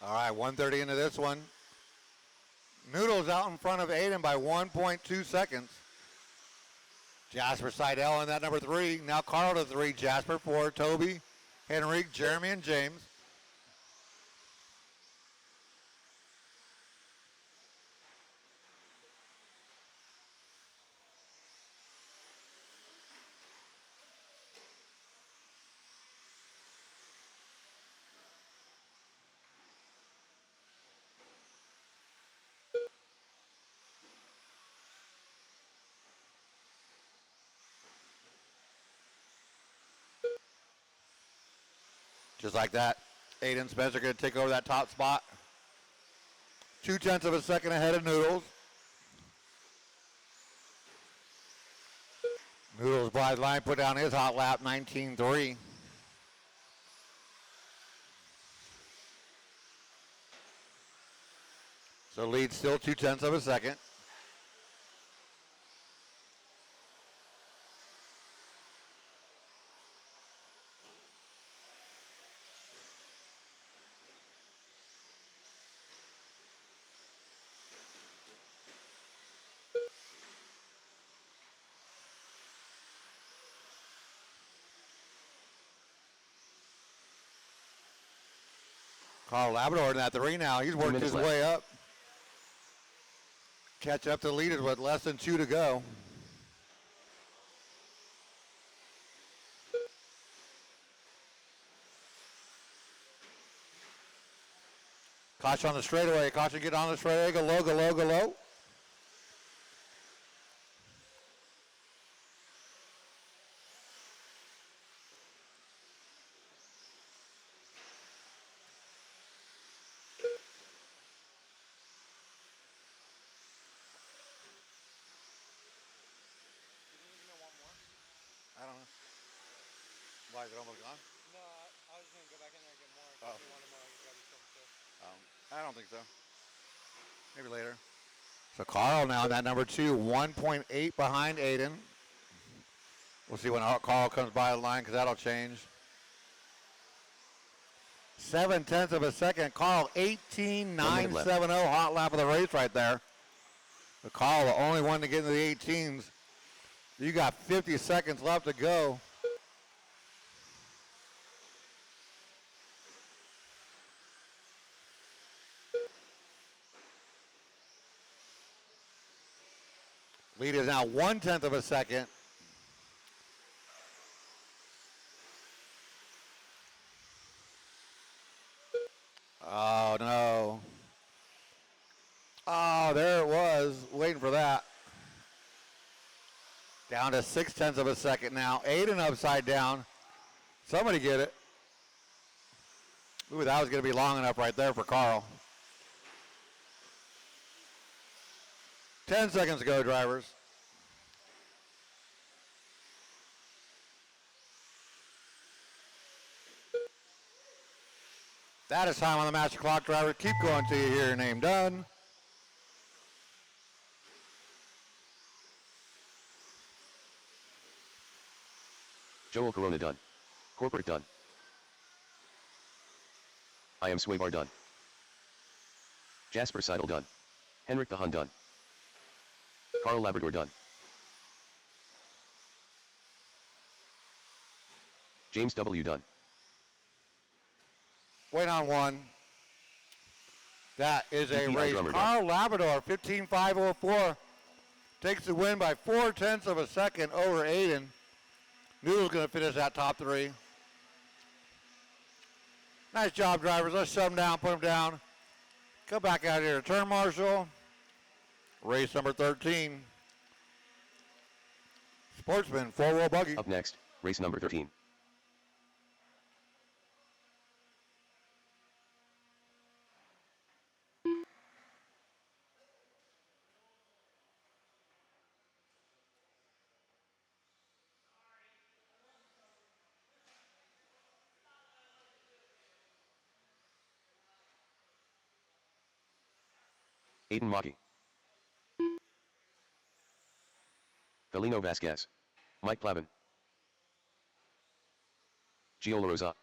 All right, 1:30 into this one. Noodles out in front of Aiden by 1.2 seconds. Jasper Seidel in that number 3. Now Carl to 3. Jasper 4. Toby, Henrique, Jeremy, and James. Just like that, Aiden Spencer going to take over that top spot. 0.2 of a second ahead of Noodles. Noodles Blythe line put down his hot lap, 19.3. So lead still 0.2 of a second. Carl Labrador in that 3 now. He's worked his left. way up. Catch up to the leaders with less than 2 to go. Caution on the straightaway. Caution get on the straightaway. Go low, go low, go low. I don't know. Why is it almost gone? No, I was going to go back in there and get more. Oh. If you wanted more, I could grab you some too. I don't think so. Maybe later. So Carl now in that number 2, 1.8 behind Aiden. We'll see when Carl comes by the line because that'll change. 0.7 of a second. Carl 18.970 hot lap of the race right there. But Carl the only one to get into the 18s. You got 50 seconds left to go. Lead is now 0.1 of a second. Oh, no. Oh, there it was. Waiting for that. Down to 0.6 of a second now. Aiden upside down. Somebody get it. Ooh, that was going to be long enough right there for Carl. 10 seconds to go, drivers. That is time on the master clock, driver. Keep going till you hear your name done. Joel Corona done. Corporate done. I am Swaybar done. Jasper Seidel done. Henrik the Hun done. Carl Labrador done. James W. done. Wait on one. That is a DPI race. drummer Carl Labrador, 15.504, takes the win by 0.4 of a second over Aiden. Knew he was going to finish that top 3. Nice job, drivers. Let's shut them down, put them down. Come back out here to turn marshal. Race number 13. Sportsman, 4-wheel buggy. Up next, race number 13. Aiden Maki. Felino Vasquez. Mike Plavin. Gio La Rosa.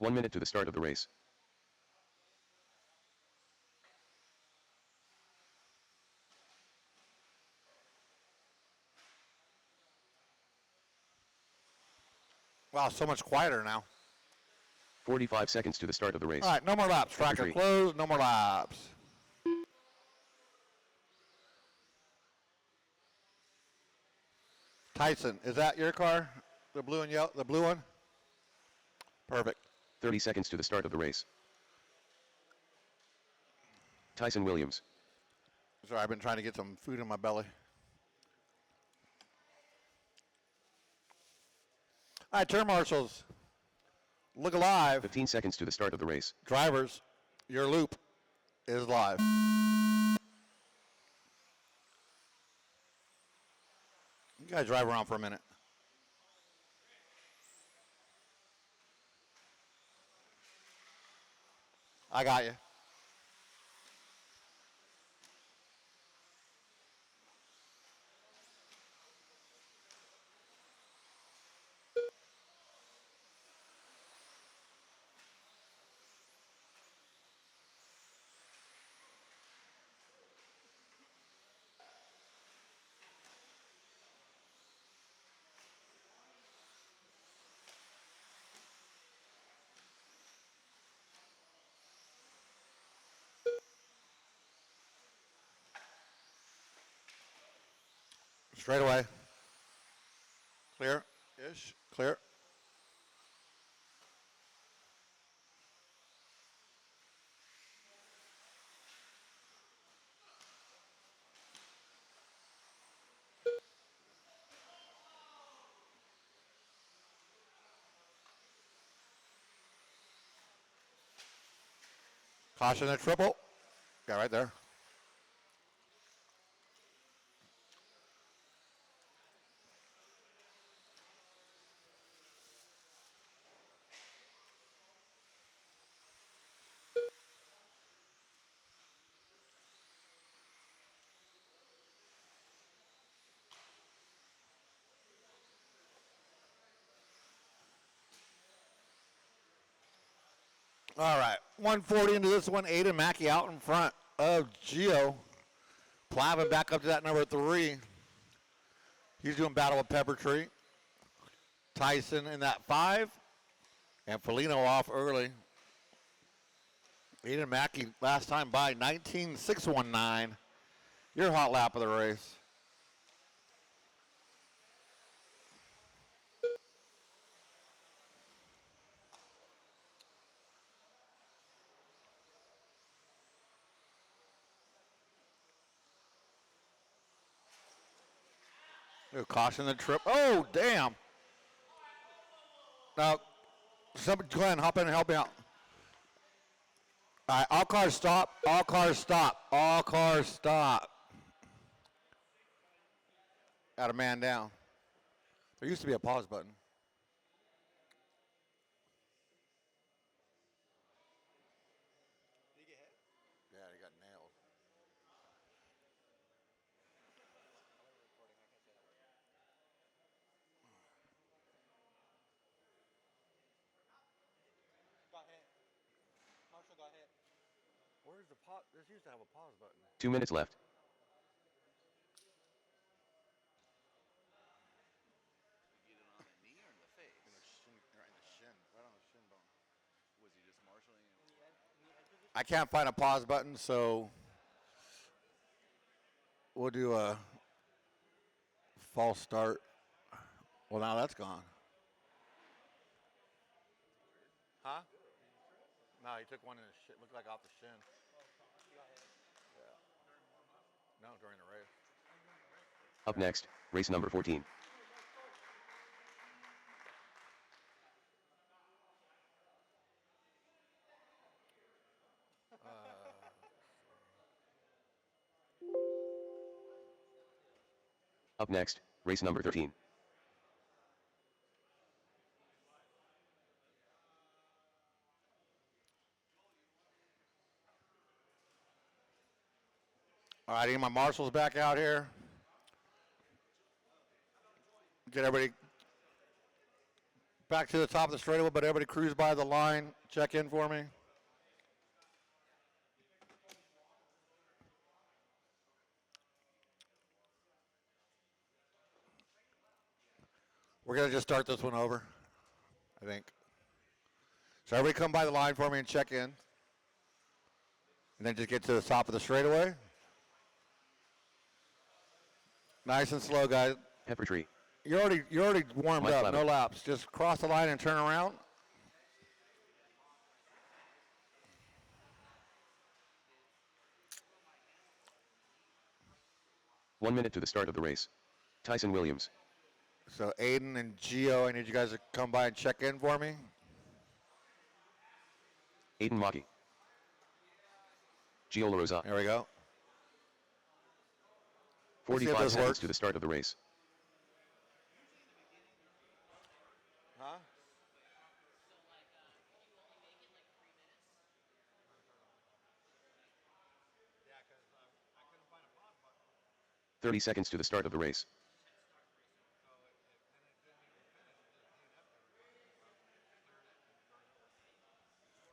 One minute to the start of the race. Wow, so much quieter now. 45 seconds to the start of the race. All right, no more laps. Tracker Three. closed, no more laps. Tyson, is that your car? The blue and yellow, the blue one? Perfect. 30 seconds to the start of the race. Tyson Williams. Sorry, I've been trying to get some food in my belly. All right, turn marshals. Look alive. 15 seconds to the start of the race. Drivers, your loop is live. You guys drive around for a minute. I got you. Straight away. Clear-ish. Clear. Caution at triple. Got right there. All right, 140 into this one. Aiden Mackey out in front of Gio. Plavin back up to that number 3. He's doing battle with Pepper Tree. Tyson in that 5. And Felino off early. Aiden Mackey last time by 19.619. Your hot lap of the race. Caution the trip. Oh, damn. Now, somebody, Glenn, hop in and help me out. All right, all cars stop. All cars stop. All cars stop. Got a man down. There used to be a pause button. Did he get hit? Yeah, he got nailed. Got hit. Marshall got hit. Where's the pause? This used to have a pause button. 2 minutes left. Get it on the knee or in the face? In the shin, right in the shin, right on the shin bone. Was he just marshaling it? I can't find a pause button, so we'll do a false start. Well, now that's gone. Huh? No, he took one in the shin. Looked like off the shin. Yeah. No, during the race. Up next, race number 14. Up next, race number 13. All right, I need my marshals back out here. Get everybody back to the top of the straightaway, but everybody cruise by the line. Check in for me. We're going to just start this one over, I think. So everybody come by the line for me and check in. And then just get to the top of the straightaway. Nice and slow, guys. Pepper tree. You're already warmed Mike up. Clever. No laps. Just cross the line and turn around. One minute to the start of the race. Tyson Williams. So Aiden and Gio, I need you guys to come by and check in for me. Aiden Maki. Gio La Rosa. There we go. Let's see if 45 this seconds works. to the start of the race. Huh? 30 seconds to the start of the race.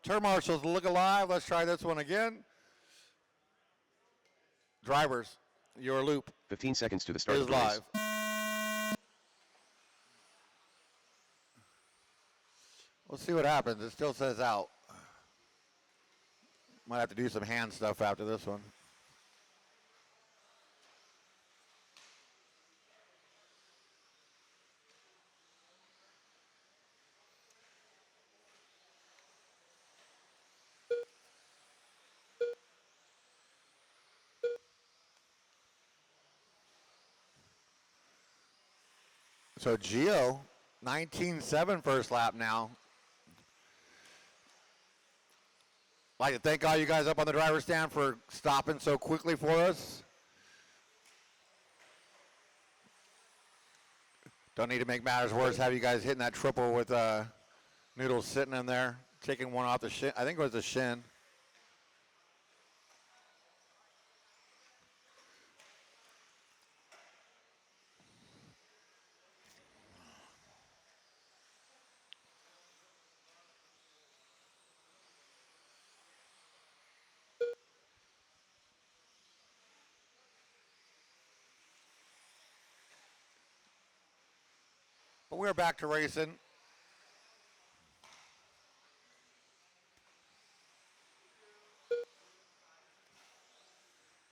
Turn marshals, look alive. Let's try this one again. Drivers, your loop 15 seconds to the start is of the race. live. We'll see what happens. It still says out. Might have to do some hand stuff after this one. So Gio, 19.7 first lap now. Like to thank all you guys up on the driver's stand for stopping so quickly for us. Don't need to make matters worse. Have you guys hitting that triple with Noodles sitting in there, taking one off the shin. I think it was the shin. But we're back to racing.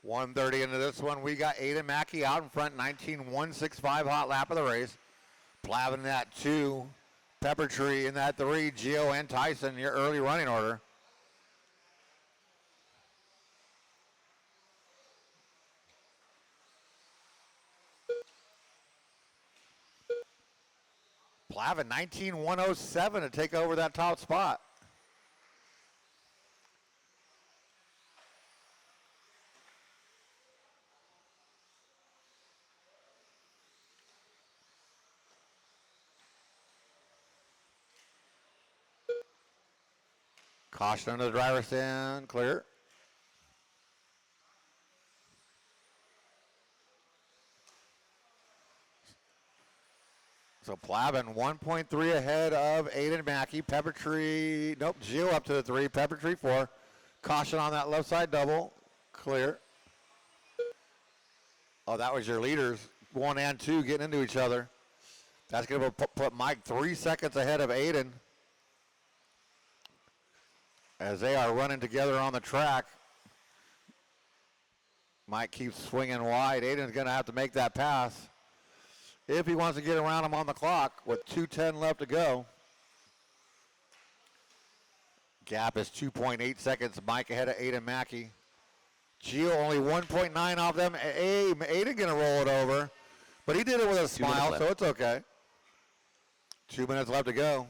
1:30 into this one. We got Aiden Mackey out in front, 19.165 hot lap of the race. Plavin in that 2. Peppertree in that 3. Gio and Tyson, your early running order. Plavin 19.107 to take over that top spot. Caution under the driver's stand, clear. So Plavin 1.3 ahead of Aiden Mackey. Peppertree, nope, Gio up to the 3. Peppertree 4. Caution on that left side double, clear. Oh, that was your leaders, 1 and 2 getting into each other. That's going to put Mike 3 seconds ahead of Aiden as they are running together on the track. Mike keeps swinging wide. Aiden's going to have to make that pass if he wants to get around him on the clock with 2:10 left to go. Gap is 2.8 seconds. Mike ahead of Aiden Mackey. Gio only 1.9 off them. Aiden going to roll it over, but he did it with a smile, so it's okay. 2 minutes left to go.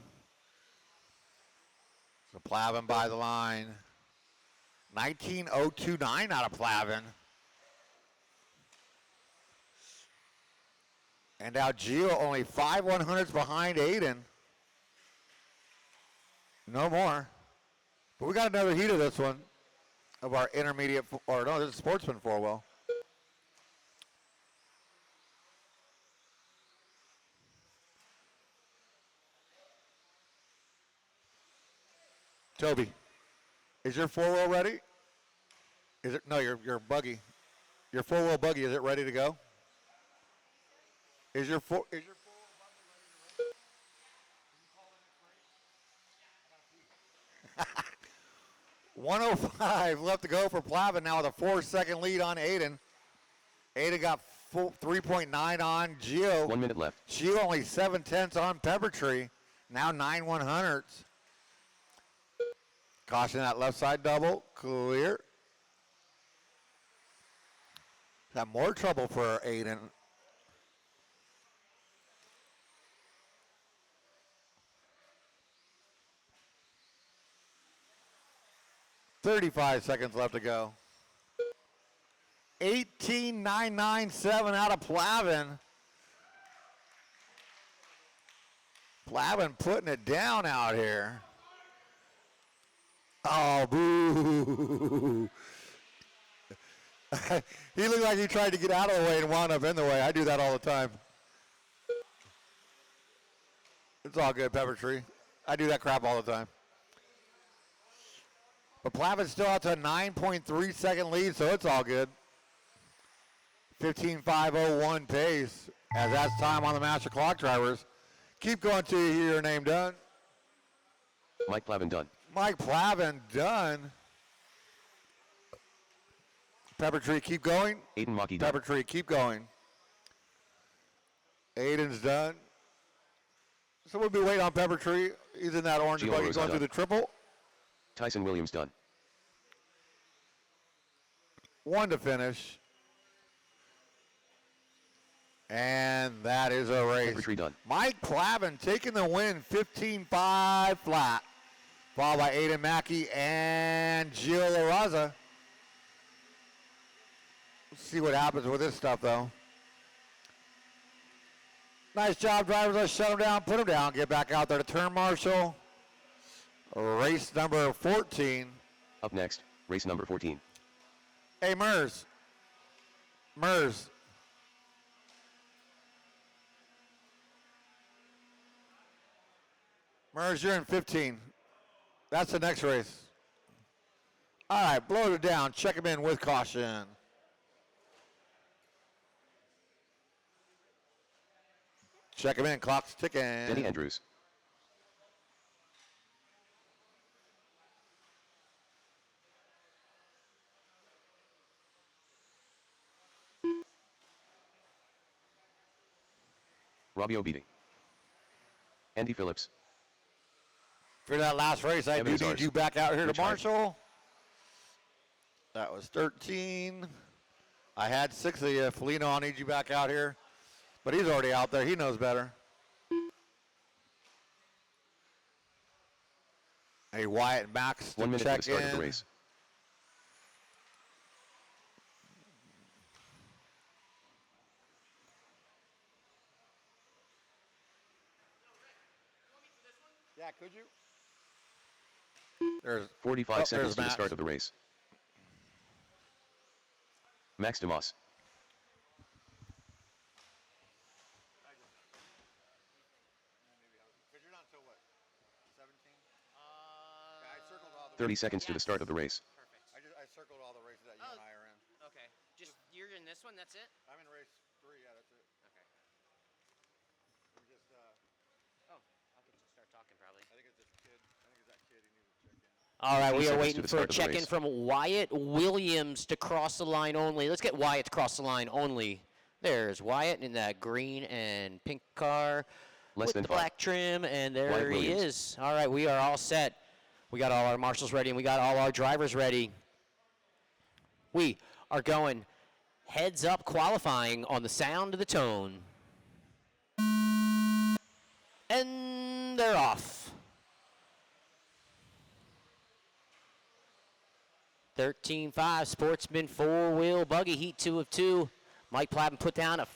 So Plavin by the line. 19.029 out of Plavin. And now Gio only 5 100ths behind Aiden. No more. But we got another heat of this one. Of our intermediate, or no, this is Sportsman 4-wheel. Toby, is your 4-wheel ready? Is it, no, your buggy. Your 4-wheel buggy, is it ready to go? Is your 4-wheel buggy ready to go? 105 left to go for Plavin now with a 4-second lead on Aiden. Aiden got 3.9 on Gio. 1 minute left. Gio only 7/10 on Peppertree. Now 9 100ths. Caution that left side double. Clear. Got more trouble for Aiden. $35 left to go. 18.997 out of Plavin. Plavin putting it down out here. Oh, boo. He looked like he tried to get out of the way and wound up in the way. I do that all the time. It's all good, Peppertree. I do that crap all the time. But Plavin's still out to a 9.3 second lead, so it's all good. 15.501 pace as that's time on the master clock drivers. Keep going till you hear your name done. Mike Plavin done. Mike Plavin done. Peppertree, keep going. Aiden Mackey done. Peppertree, keep going. Aiden's done. So we'll be waiting on Peppertree. He's in that orange Gio buggy Rosa going through done. the triple. Tyson Williams done. 1 to finish. And that is a race. Peppertree done. Mike Plavin taking the win, 15.5 flat. Followed by Aiden Mackey and Gio LaRaza. Let's see what happens with this stuff, though. Nice job, drivers. Let's shut them down, put them down, get back out there to turn marshal. Race number 14. Up next, race number 14. Hey, Mers. Mers. Mers, you're in 15. That's the next race. All right, blow it down. Check him in with caution. Check him in. Clock's ticking. Denny Andrews. Robbio beating. Andy Phillips. For that last race, I do Evans need ours. you back out here Rich to Hyatt. Marshall. That was 13. I had 6 of you. Felino, I'll need you back out here. But he's already out there. He knows better. Hey, Wyatt and Max to 1 minute to check the start in. of the race. Yeah, could you? There's 45 seconds to the Max. start of the race. Max DeMoss. Because you're not until what? 17? Uh, Yeah, I circled all the 30 seconds to the start of the race. Perfect. I circled all the races that you Oh. and I are in. Okay. Just you're in this one. That's it. I'm in race 3. Yeah, that's it. Okay. We just, Oh, I could just start talking probably. I think it's this kid. I think it's that kid. He needs to check in. All right, 20 we are seconds to waiting the for a start of the check-in race. from Wyatt Williams to cross the line only. Let's get Wyatt to cross the line only. There's Wyatt in that green and pink car Less with than the 5. black trim, and there Wyatt he Williams. is. All right, we are all set. We got all our marshals ready, and we got all our drivers ready. We are going heads up qualifying on the sound of the tone. And they're off. 13.5 Sportsman 4-wheel buggy, heat 2 of 2. Mike Platten put down a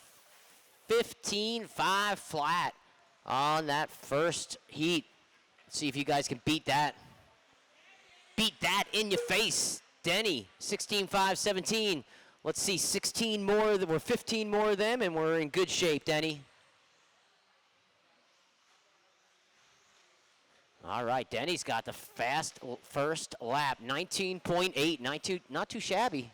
15.5 flat on that first heat. Let's see if you guys can beat that. Beat that in your face. Denny, 16.5, 17. Let's see, 16 more, we're 15 more of them, and we're in good shape, Denny. All right, Denny's got the fast first lap, 19.8, not too shabby.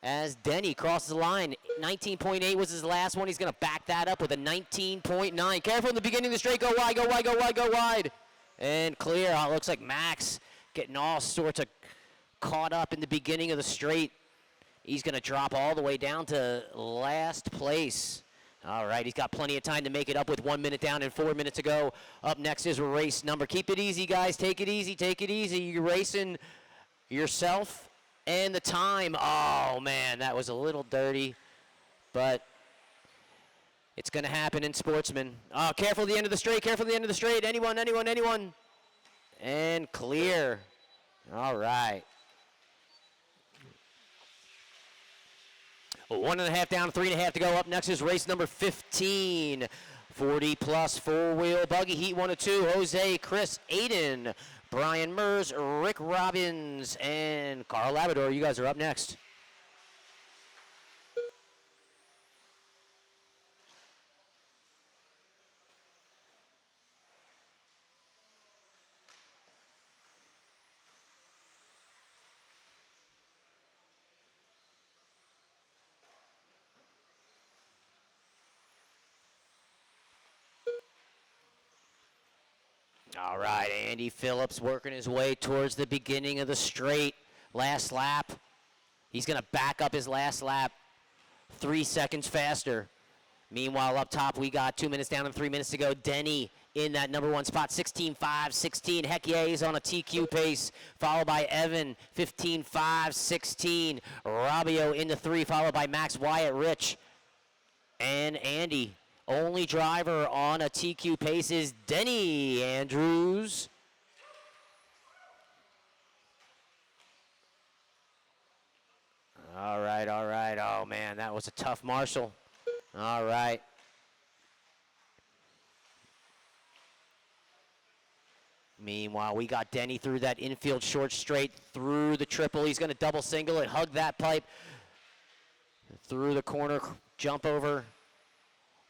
As Denny crosses the line, 19.8 was his last one. He's going to back that up with a 19.9. Careful in the beginning of the straight. Go wide, go wide, go wide, go wide. And clear. Oh, it looks like Max getting all sorts of caught up in the beginning of the straight. He's going to drop all the way down to last place. All right, he's got plenty of time to make it up with 1 minute down and 4 minutes to go. Up next is race number. Keep it easy, guys. Take it easy, take it easy. You're racing yourself and the time. Oh, man, that was a little dirty, but it's going to happen in Sportsman. Oh, careful at the end of the straight, careful at the end of the straight. Anyone, anyone, anyone. And clear. All right. 1.5 down, 3.5 to go. Up next is race number 15. 40-plus four-wheel buggy, heat 1 of 2. Jose, Chris, Aiden, Brian Mers, Rick Robbins, and Carl Labrador. You guys are up next. All right, Andy Phillips working his way towards the beginning of the straight. Last lap. He's going to back up his last lap 3 seconds faster. Meanwhile, up top, we got 2 minutes down and 3 minutes to go. Denny in that number 1 spot, 16.5, 16. Heck yeah, he's on a TQ pace, followed by Evan, 15.5, 16. Robbio in the 3, followed by Max, Wyatt, Rich, and Andy. Only driver on a TQ pace is Denny Andrews. All right, all right. Oh, man, that was a tough Marshall. All right. Meanwhile, we got Denny through that infield short straight, through the triple. He's going to double single it, hug that pipe, through the corner, jump over.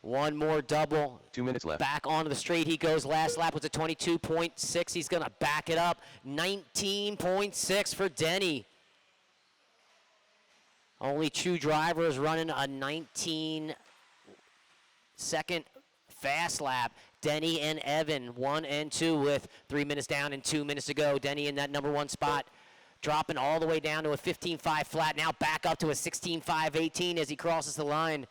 One more double. 2 minutes left. Back onto the straight he goes. Last lap was a 22.6. He's going to back it up. 19.6 for Denny. Only 2 drivers running a 19-second fast lap. Denny and Evan, 1 and 2 with 3 minutes down and 2 minutes to go. Denny in that number 1 spot, dropping all the way down to a 15.5 flat. Now back up to a 16.5, 18 as he crosses the line.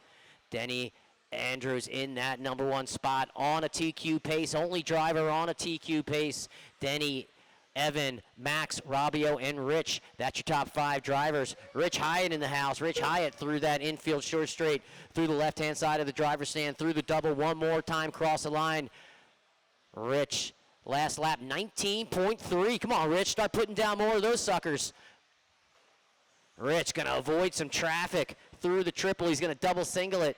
Denny Andrews in that number 1 spot on a TQ pace. Only driver on a TQ pace. Denny, Evan, Max, Robbio, and Rich. That's your top 5 drivers. Rich Hyatt in the house. Rich Hyatt through that infield short straight, through the left-hand side of the driver's stand, through the double one more time, cross the line. Rich, last lap, 19.3. Come on, Rich, start putting down more of those suckers. Rich gonna avoid some traffic through the triple. He's gonna double single it.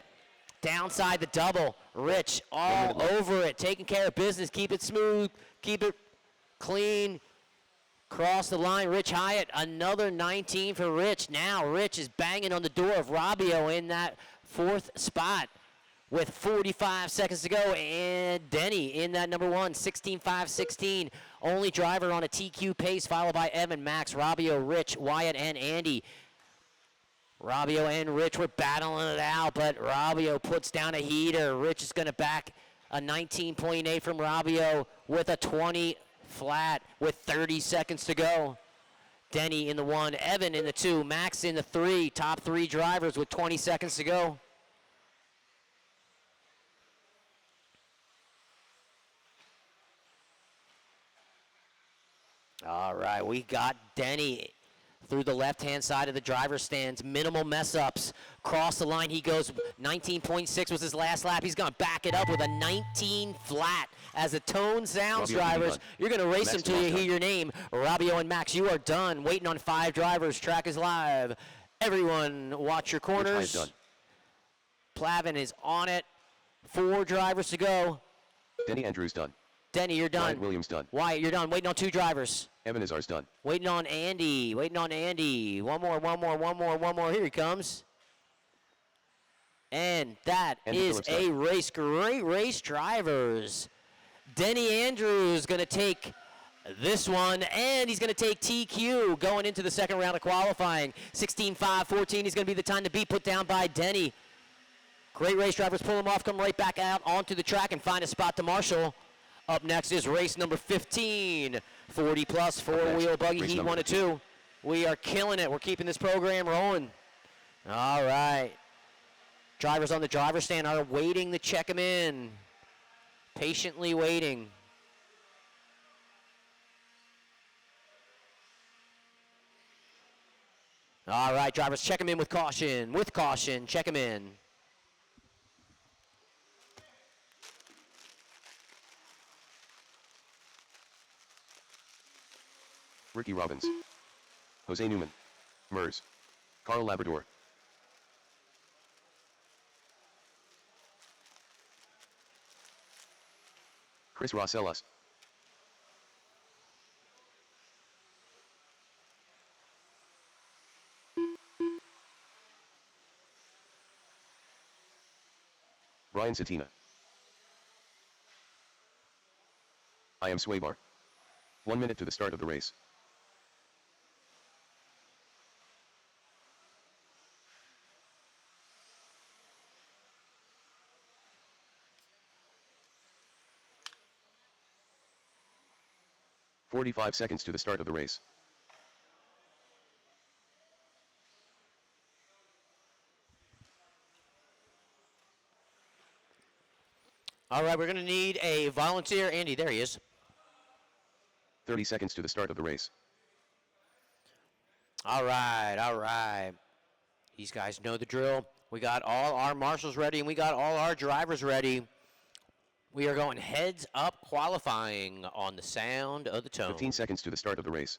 Downside the double. Rich all over it, taking care of business. Keep it smooth, keep it clean. Cross the line, Rich Hyatt, another 19 for Rich. Now Rich is banging on the door of Robbio in that 4th spot with 45 seconds to go. And Denny in that number 1, 16.5-16. Only driver on a TQ pace, followed by Evan, Max, Robbio, Rich, Wyatt, and Andy. Robbio and Rich were battling it out, but Robbio puts down a heater. Rich is going to back a 19.8 from Robbio with a 20 flat with 30 seconds to go. Denny in the 1, Evan in the 2, Max in the 3. Top 3 drivers with 20 seconds to go. All right, we got Denny through the left-hand side of the driver's stands. Minimal mess-ups. Cross the line, he goes 19.6 was his last lap. He's going to back it up with a 19 flat. As the tone sounds, Robbio, drivers, you're going to race Max, them till you hear your name. Robbio and Max, you are done. Waiting on 5 drivers. Track is live. Everyone, watch your corners. Done. Plavin is on it. 4 drivers to go. Denny Andrews done. Denny, you're done. Wyatt Williams done. Wyatt, you're done. Waiting on 2 drivers. Evan Azar's done. Waiting on Andy. Waiting on Andy. One more. Here he comes. And that Andy is Phillips a done. race. Great race, drivers. Denny Andrews going to take this one, and he's going to take TQ going into the second round of qualifying. 16.5-14 is going to be the time to be put down by Denny. Great race, drivers. Pull him off, come right back out onto the track and find a spot to marshal. Up next is race number 15, 40-plus four-wheel buggy race heat number 1 and 2. We are killing it. We're keeping this program rolling. All right. Drivers on the driver's stand are waiting to check him in. Patiently waiting. All right, drivers, check him in with caution. With caution, check him in. Ricky Robbins. Jose Newman. Mers. Carl Labrador. Chris Rossellas. Brian Satina. I am Swaybar. 1 minute to the start of the race. "45 seconds to the start of the race. All right, we're going to need a volunteer. Andy, there he is. 30 seconds to the start of the race. All right, all right. These guys know the drill. We got all our marshals ready, and we got all our drivers ready. We are going heads up qualifying on the sound of the tone. 15 seconds to the start of the race.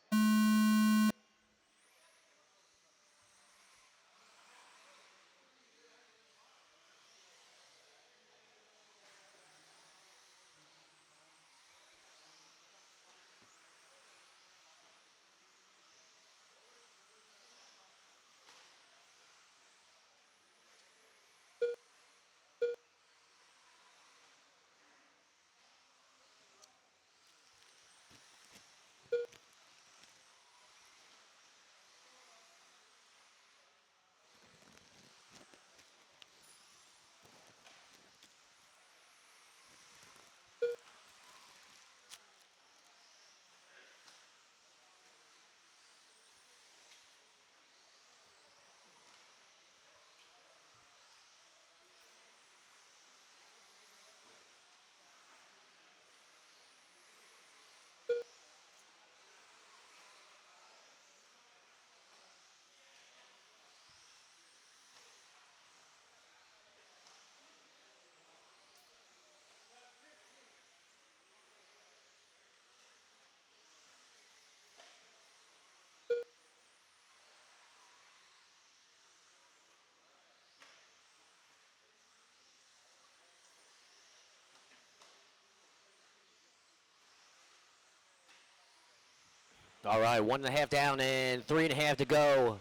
All right, 1.5 down and 3.5 to go.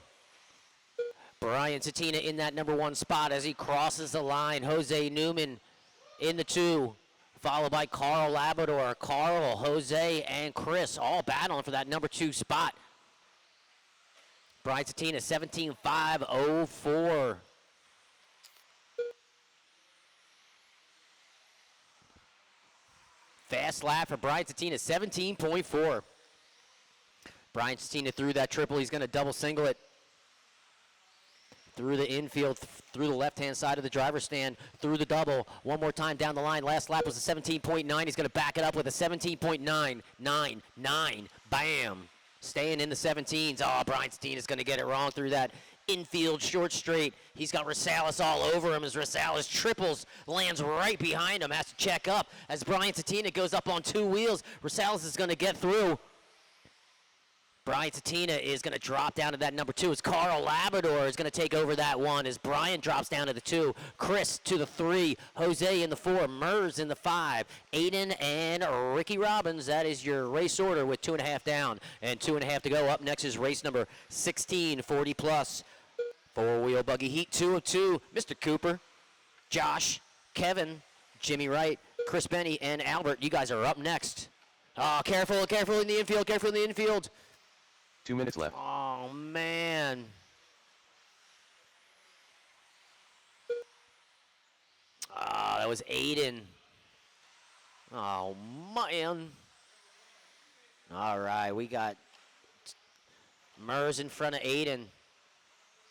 Brian Satina in that number 1 spot as he crosses the line. Jose Newman in the 2, followed by Carl Labrador. Carl, Jose, and Chris all battling for that number 2 spot. Brian Satina, 17.504. Fast lap for Brian Satina, 17.4. Brian Satina through that triple. He's going to double single it through the infield, through the left-hand side of the driver's stand, through the double. One more time down the line. Last lap was a 17.9. He's going to back it up with a 17.999. Bam. Staying in the 17s. Oh, Brian Satina is going to get it wrong through that infield short straight. He's got Rosales all over him as Rosales triples, lands right behind him, has to check up as Brian Satina goes up on 2 wheels. Rosales is going to get through. Brian Satina is going to drop down to that number 2. As Carl Labrador is going to take over that 1 as Brian drops down to the 2. Chris to the 3. Jose in the 4. Mers in the 5. Aiden and Ricky Robbins. That is your race order with 2.5 down and 2.5 to go. Up next is race number 16, 40 plus. 4-wheel buggy heat 2 of 2. Mr. Cooper, Josh, Kevin, Jimmy Wright, Chris Benny, and Albert. You guys are up next. Oh, careful in the infield, careful in the infield. 2 minutes left. Oh, man. Ah, that was Aiden. Oh, man. All right, we got Mers in front of Aiden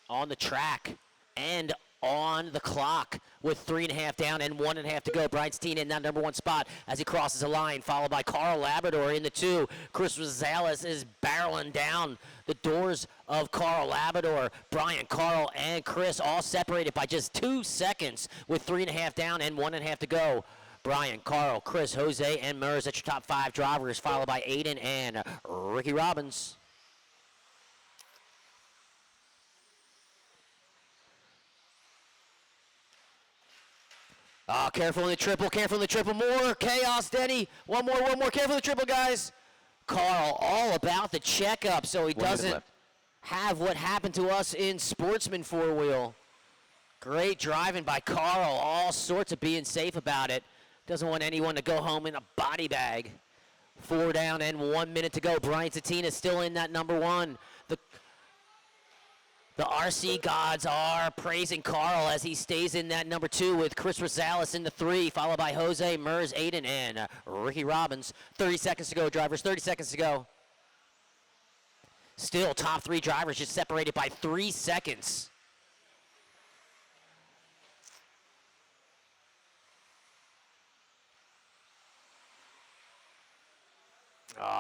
on the track and on the clock with 3.5 down and 1.5 to go. Brian Satina in that number 1 spot as he crosses the line, followed by Carl Labrador in the 2. Chris Rosales is barreling down the doors of Carl Labrador. Brian, Carl, and Chris all separated by just 2 seconds with 3.5 down and 1.5 to go. Brian, Carl, Chris, Jose, and Mers at your top 5 drivers, followed by Aiden and Ricky Robbins. Oh, careful in the triple, more chaos, Denny. One more, careful in the triple, guys. Carl, all about the checkup, so he doesn't have what happened to us in Sportsman 4-wheel. Great driving by Carl, all sorts of being safe about it. Doesn't want anyone to go home in a body bag. 4 down and 1 minute to go. Brian Satina still in that number 1. The RC gods are praising Carl as he stays in that number 2 with Chris Rosales in the 3, followed by Jose, Mers, Aiden, and Ricky Robbins. 30 seconds to go, drivers, 30 seconds to go. Still, top 3 drivers just separated by 3 seconds.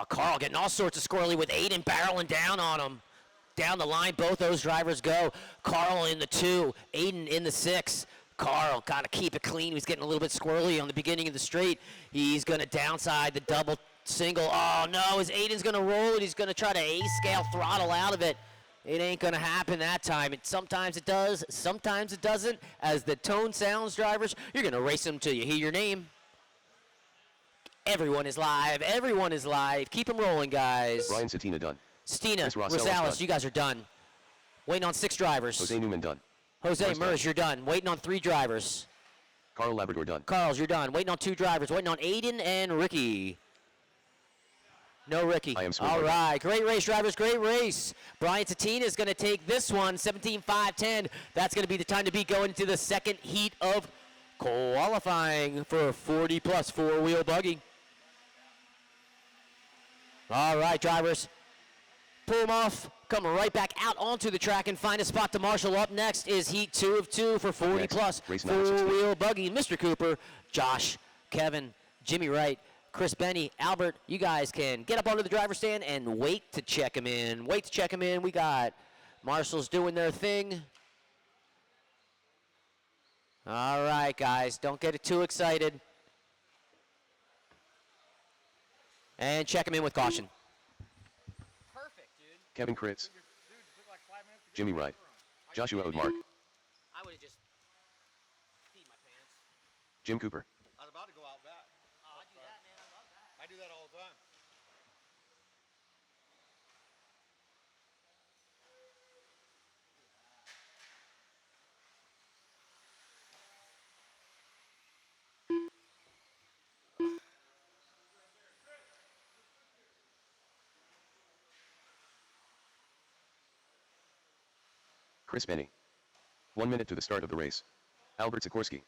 Carl getting all sorts of squirrely with Aiden barreling down on him. Down the line, both those drivers go. Carl in the 2, Aiden in the 6. Carl got to keep it clean. He's getting a little bit squirrely on the beginning of the straight. He's going to downside the double single. Oh, no, as Aiden's going to roll it. He's going to try to A-scale throttle out of it. It ain't going to happen that time. Sometimes it does, sometimes it doesn't. As the tone sounds, drivers, you're going to race them till you hear your name. Everyone is live. Everyone is live. Keep them rolling, guys. Brian Satina done. Stina, Rosales Rosales, done. you guys are done. Waiting on 6 drivers. Jose Newman done. Jose Mers Mers, done. you're done. Waiting on 3 drivers. Carl Labrador done. Carl's, you're done. Waiting on 2 drivers. Waiting on Aiden and Ricky. No Ricky. I am All right. Great race, drivers. Great race. Brian Satina is going to take this one, 17.510. That's going to be the time to be going to the second heat of qualifying for a 40 plus 4-wheel buggy. All right, drivers. Pull them off, come right back out onto the track and find a spot to marshal. Up next is heat 2 of 2 for 40 Next, plus race number 16. 4-wheel buggy. Mr. Cooper, Josh, Kevin, Jimmy Wright, Chris Benny, Albert, you guys can get up onto the driver's stand and wait to check them in. Wait to check them in. We got marshals doing their thing. All right, guys, don't get it too excited. And check them in with caution. Kevin Kritz, Dude, it took like 5 minutes to get Jimmy the Wright, paper on. Joshua Odmark, I would have just peed my pants. Jim Cooper, I was about to go out back. Oh, I do that, man. I love that. I do that all the time. Chris Benny. 1 minute to the start of the race. Albert Sikorsky.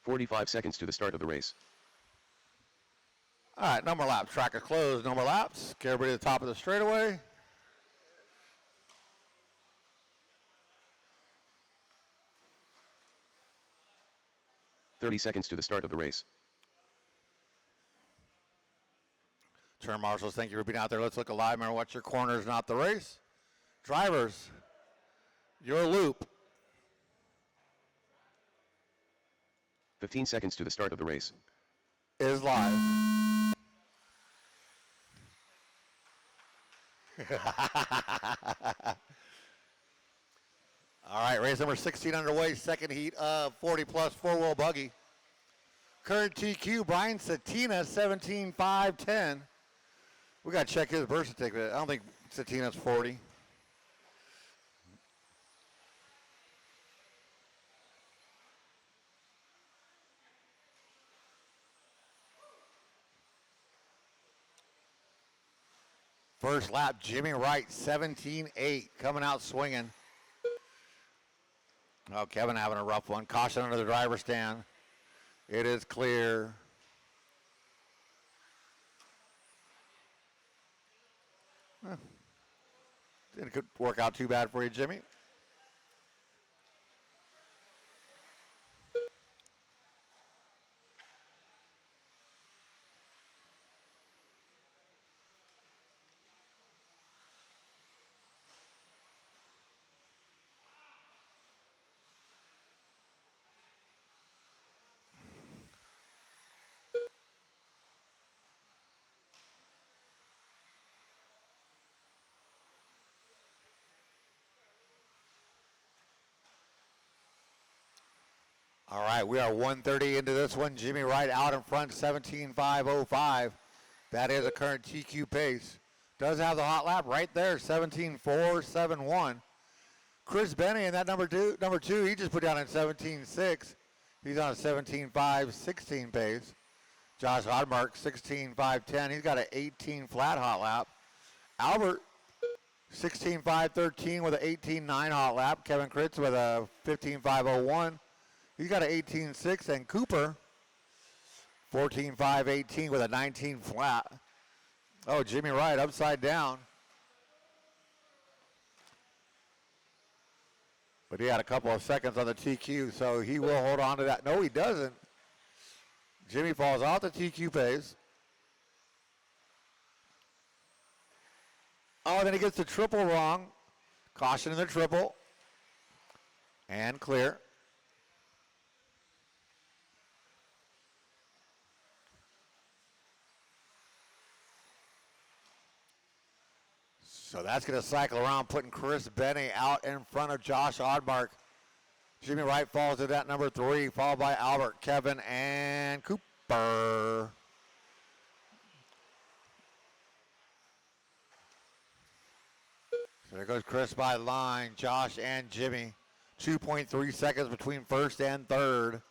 "45 seconds to the start of the race. All right, no more laps. Track is closed. No more laps. Get everybody to the top of the straightaway. "30 seconds to the start of the race. Turn marshals, thank you for being out there. Let's look alive. Remember, watch your corners, not the race. Drivers, your loop. 15 seconds to the start of the race. Is live. All right, race number 16 underway. Second heat of 40 plus four-wheel buggy. Current TQ, Brian Satina, 17.510. We got to check his birth certificate. I don't think Satina's 40. First lap, Jimmy Wright, 17.8, coming out swinging. Oh, Kevin having a rough one. Caution under the driver's stand. It is clear. Didn't work out too bad for you, Jimmy. All right, we are 1:30 into this one. Jimmy Wright out in front, 17.505. That is a current TQ pace. Does have the hot lap right there, 17.471. Chris Benny in that number two, he just put down in 17.6. He's on a 17.516 pace. Josh Hodmark, 16.510. He's got an 18 flat hot lap. Albert, 16.513 with an 18.9 hot lap. Kevin Kritz with a 15.501. He's got an 18.6, and Cooper, 14.518 with a 19 flat. Oh, Jimmy Wright upside down. But he had a couple of seconds on the TQ, so he will hold on to that. No, he doesn't. Jimmy falls off the TQ pace. Oh, then he gets the triple wrong. Caution in the triple. And clear. So that's going to cycle around, putting Chris Benny out in front of Josh Oddmark. Jimmy Wright falls to that number 3, followed by Albert, Kevin, and Cooper. So there goes Chris by line, Josh and Jimmy. 2.3 seconds between first and third.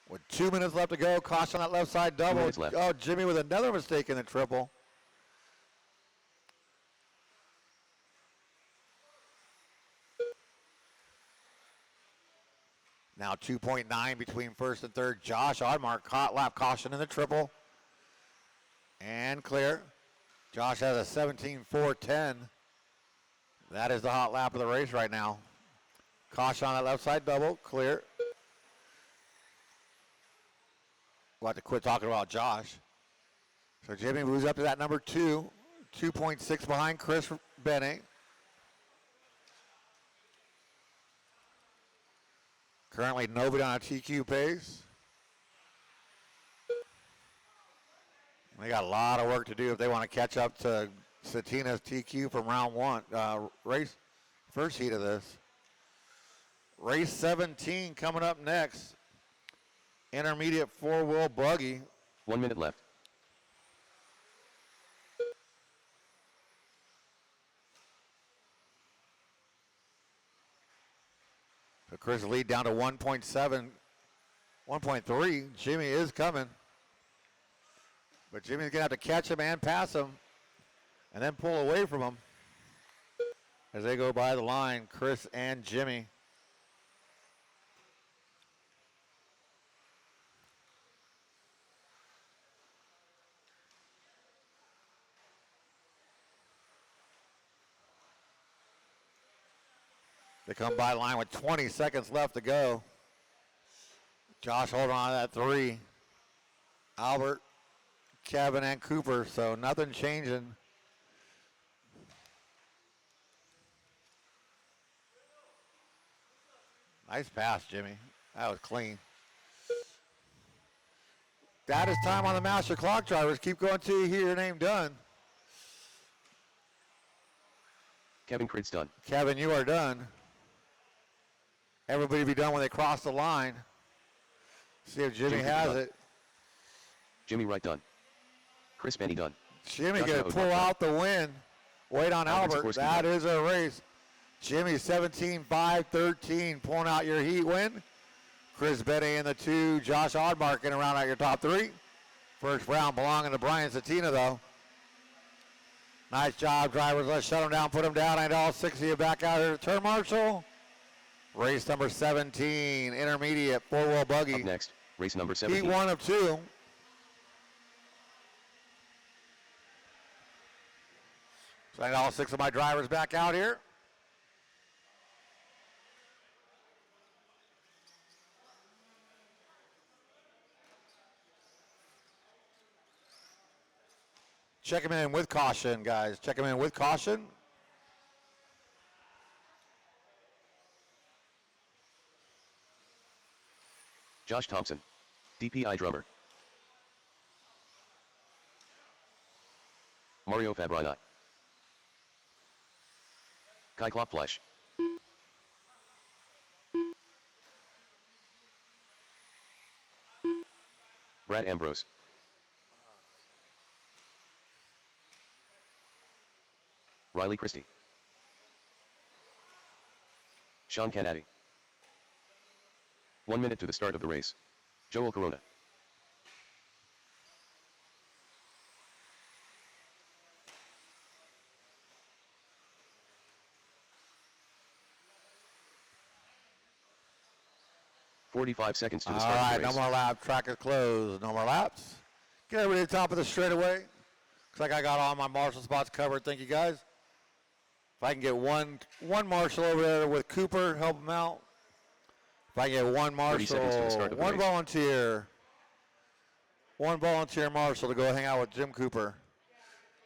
With 2 minutes left to go, caution on that left side double. 2 minutes left. Oh, Jimmy with another mistake in the triple. Now 2.9 between first and third. Josh Oddmark, hot lap caution in the triple. And clear. Josh has a 17.410. That is the hot lap of the race right now. Caution on that left side double, clear. We'll have to quit talking about Josh. So Jimmy moves up to that number 2. 2.6 behind Chris Benny. Currently nobody on a TQ pace. They got a lot of work to do if they want to catch up to Satina's TQ from round 1, race, first heat of this. Race 17 coming up next. Intermediate four-wheel buggy. 1 minute left. So Chris lead down to 1.7, 1.3. Jimmy is coming. But Jimmy's going to have to catch him and pass him and then pull away from him as they go by the line, Chris and Jimmy. They come by the line with 20 seconds left to go. Josh holding on to that 3. Albert, Kevin, and Cooper, so nothing changing. Nice pass, Jimmy. That was clean. That is time on the master clock, drivers. Keep going till you hear your name done. Kevin Crit's done. Kevin, you are done. Everybody be done when they cross the line. See if Jimmy Jimmy has done. it. Jimmy Wright done. Chris Benny done. Jimmy Josh gonna Rose pull done. out the win. Wait on Albert Albert. Sikorsky That done. is a race. Jimmy 17-5-13 pulling out your heat win. Chris Benny in the 2. Josh Oddmark in around out your top 3. First round belonging to Brian Satina though. Nice job, drivers. Let's shut them down, put them down. I need all 6 of you back out here to turn marshal. Race number 17, intermediate, 4-wheel buggy. Up next, race number Heat 17. 1 of 2. So I need all 6 of my drivers back out here. Check them in with caution, guys. Check them in with caution. Josh Thompson. DPI drummer. Mario Fabrini. Kai Klopfleisch. Brad Ambrose. Riley Christie. Sean Canady. 1 minute to the start of the race. Joel Corona. "45 seconds to the All start right, of the no race. more lap. Track is closed. No more laps. Get everybody to the top of the straightaway. Looks like I got all my marshal spots covered. Thank you, guys. If I can get one marshal over there with Cooper, help him out. If I can get one 30 seconds to the start marshal, of the one race. volunteer, one volunteer marshal to go hang out with Jim Cooper.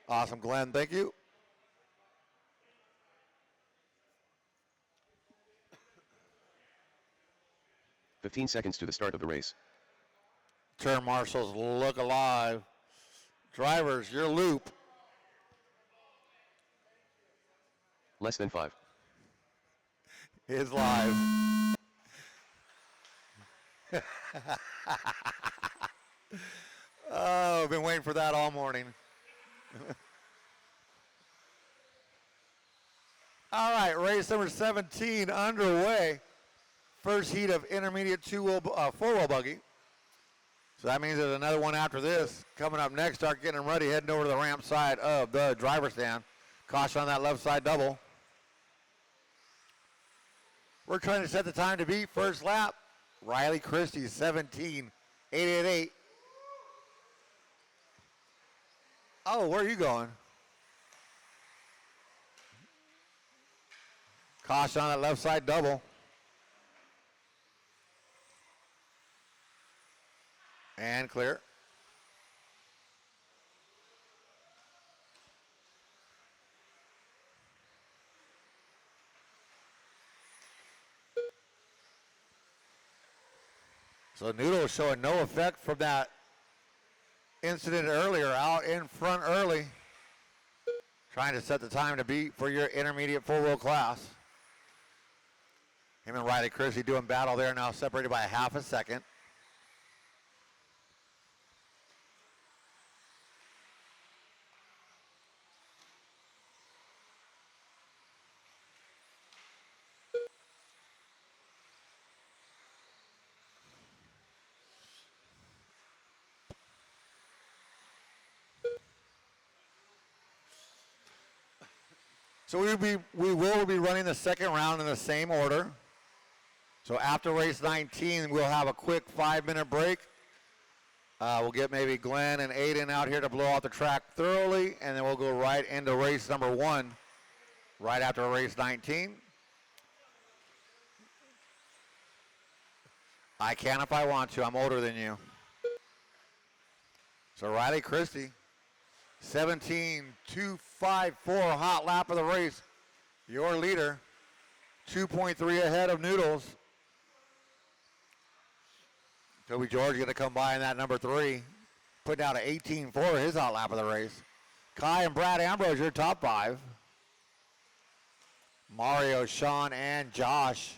Awesome, Glenn. Thank you. "15 seconds to the start of the race. Turn marshals, look alive. Drivers, your loop. Less than 5. Is live. Oh, I've been waiting for that all morning. All right, race number 17 underway. First heat of intermediate 4-wheel buggy. So that means there's another one after this. Coming up next, start getting them ready, heading over to the ramp side of the driver's stand. Caution on that left side double. We're trying to set the time to beat first lap. Riley Christie, 17.888. Oh, where are you going? Caution on that left side double. And clear. So Noodle showing no effect from that incident earlier, out in front early. Trying to set the time to beat for your intermediate 4-wheel class. Him and Riley Christie doing battle there, now separated by a half a second. So we will be running the second round in the same order. So after race 19, we'll have a quick 5-minute break. We'll get maybe Glenn and Aiden out here to blow out the track thoroughly, and then we'll go right into race number 1 right after race 19. I can if I want to. I'm older than you. So Riley Christie, 17.254 hot lap of the race. Your leader, 2.3 ahead of Noodles. Toby George going to come by in that number 3, putting out an 18.4 his hot lap of the race. Kai and Brad Ambrose, your top 5. Mario, Sean, and Josh.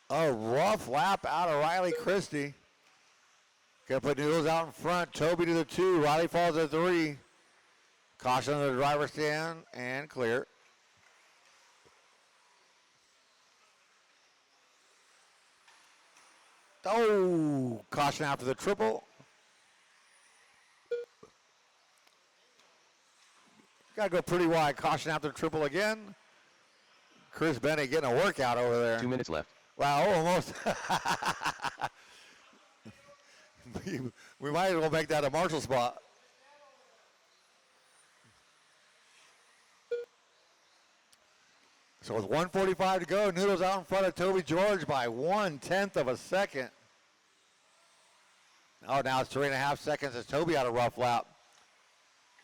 A rough lap out of Riley Christie. Gonna put Noodles out in front. Toby to the 2. Riley falls to 3. Caution on the driver's stand and clear. Oh, caution after the triple. Got to go pretty wide. Caution after the triple again. Chris Bennett getting a workout over there. 2 minutes left. Wow, almost. we might as well make that a Marshall spot. So with 1:45 to go, Noodles out in front of Toby George by 1/10 of a second. Oh, now it's 3.5 seconds as Toby had a rough lap.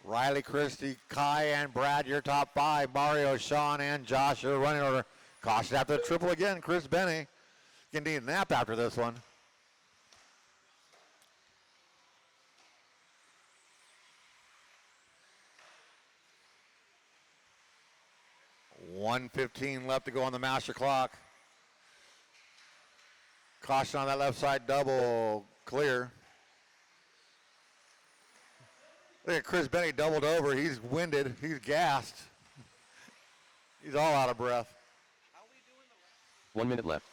Riley Christie, Kai, and Brad, your top 5. Mario, Sean, and Josh, your running order. Caution after the triple again. Chris Benny can need a nap after this one. $1:15 left to go on the master clock. Caution on that left side double, clear. Look at Chris Benny doubled over. He's winded. He's gassed. He's all out of breath. 1 minute left.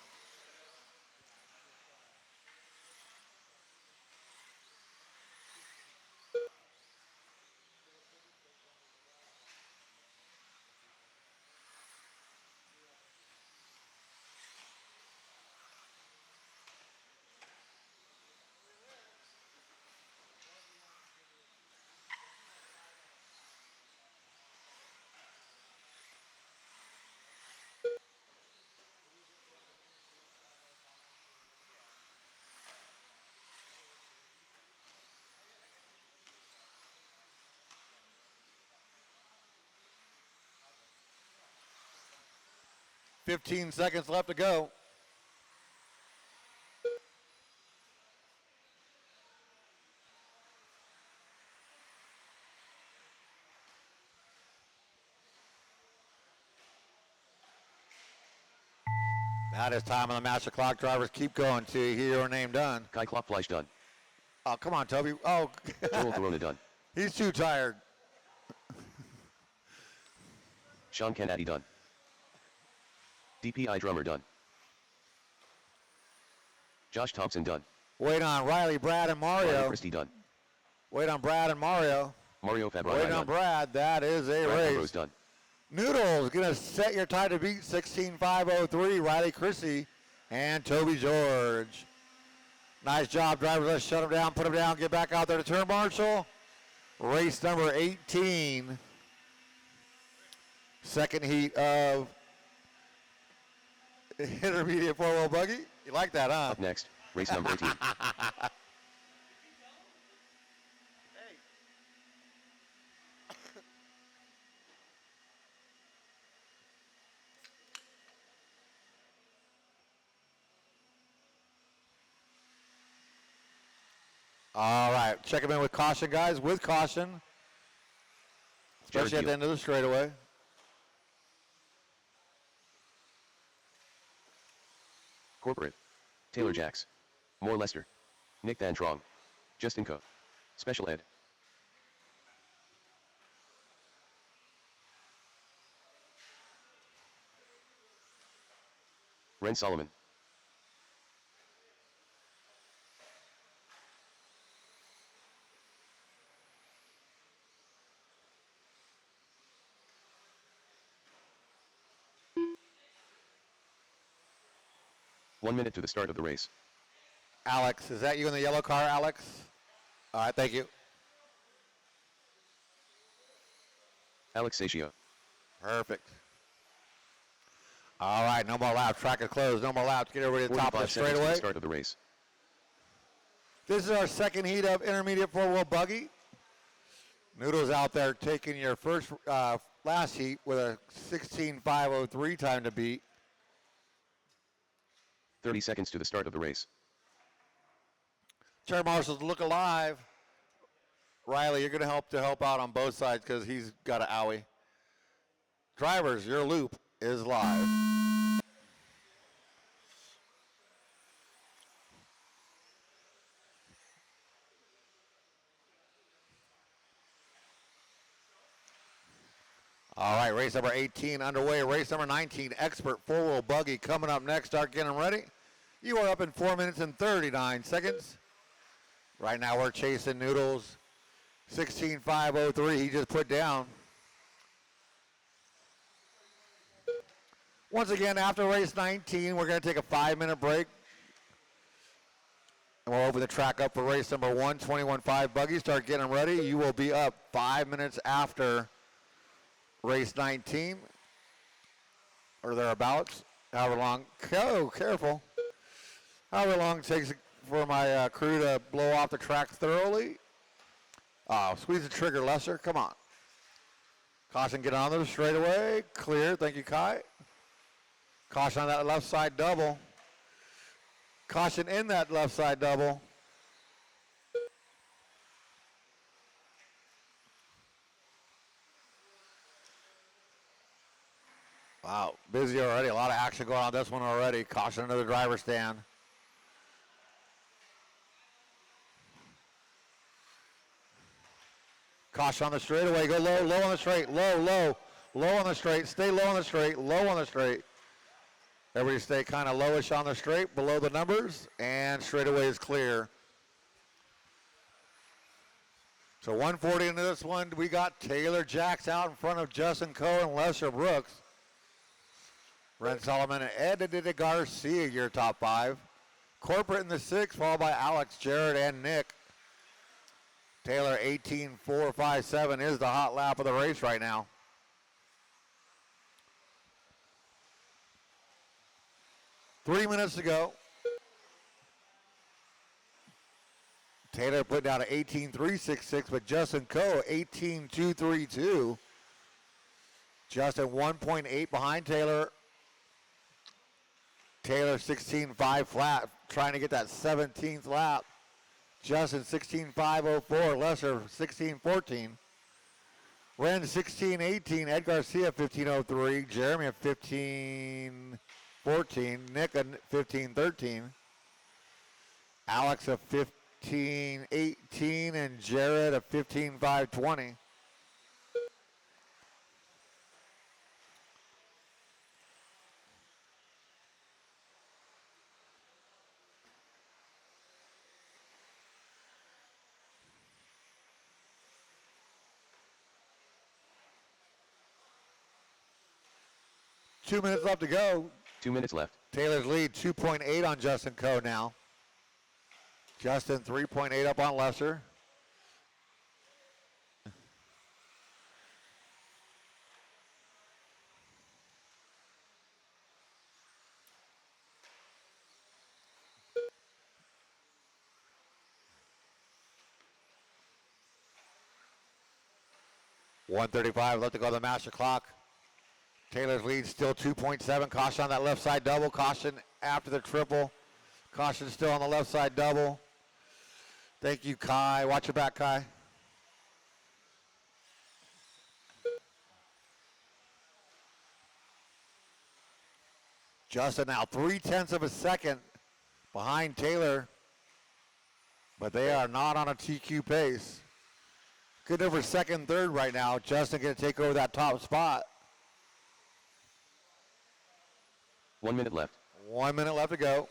$15 seconds left to go. That is time on the master clock. Drivers keep going till you hear your name done. Kai Kloppfleisch done. Oh, come on, Toby. Oh, Joel Corona done. he's too tired. Sean Kennedy done. DPI drummer done. Josh Thompson done. Wait on Riley, Brad, and Riley Mario. Christie done. Wait on Brad and Mario. Mario Fabri Wait on done. Brad. That is a Brad Ambrose race. done. Noodles going to set your time to beat 16.503. Riley Christie and Toby George. Nice job, drivers. Let's shut him down, put him down, get back out there to turn marshal. Race number 18. Second heat of intermediate four-wheel buggy. You like that, huh? Up next, race number 18. All right, check him in with caution, guys, with caution. Especially at the end of the straightaway. Corporate. Taylor Jacks. Moore Lester. Nick Van Trong. Justin Co. Special Ed. Ren Solomon. 1 minute to the start of the race. Alex, is that you in the yellow car, Alex? All right, thank you. Alex Satio. Perfect. All right, no more laps. Track is closed. No more laps. Get everybody to the top of the 45 seconds to the straightaway. start of the race. This is our second heat of intermediate four-wheel buggy. Noodles out there taking your first last heat with a 16.503 time to beat. 30 seconds to the start of the race. Chair marshals, look alive. Riley, you're going to help out on both sides because he's got an owie. Drivers, your loop is live. All right, race number 18 underway. Race number 19, expert four-wheel buggy coming up next. Start getting ready. You are up in 4 minutes and 39 seconds. Right now we're chasing Noodles. 16.503 he just put down. Once again, after race 19, we're going to take a 5-minute break. And we'll open the track up for race number 1, 21.5 buggy. Start getting ready. You will be up 5 minutes after race 19 or thereabouts. However long, careful. However long it takes for my crew to blow off the track thoroughly. Squeeze the trigger, Lesser. Come on. Caution, get on the straightaway. Clear. Thank you, Kai. Caution on that left side double. Caution in that left side double. Wow, busy already. A lot of action going on this one already. Caution into the driver's stand. Caution on the straightaway. Go low, low on the straight. Low, low, low on the straight. Stay low on the straight, low on the straight. Everybody stay kind of lowish on the straight, below the numbers, and straightaway is clear. So 140 into this one, we got Taylor Jacks out in front of Justin Coe and Lesser Brooks. Ren Solomon and Ed Garcia, your top 5. Corporate in the 6, followed by Alex, Jared, and Nick. Taylor 18.457 is the hot lap of the race right now. Three minutes to go. Taylor put down an 18.366, but Justin Coe 18.232. Justin 1.8 behind Taylor. Taylor 16.5 flat, trying to get that 17th lap. Justin 16.504, Lesser 16.14. Ren 16.18, Ed Garcia 15.03, Jeremy at 15.14, Nick at 15.13, Alex at 15.18, and Jared at 15.520. Two minutes left to go. 2 minutes left. Taylor's lead 2.8 on Justin Coe now. Justin 3.8 up on Lesser. .135 left to go on the master clock. Taylor's lead still 2.7. Caution on that left side double. Caution after the triple. Caution still on the left side double. Thank you, Kai. Watch your back, Kai. Justin now 0.3 of a second behind Taylor, but they are not on a TQ pace. Good over second, third right now. Justin going to take over that top spot. 1 minute left. 1 minute left to go.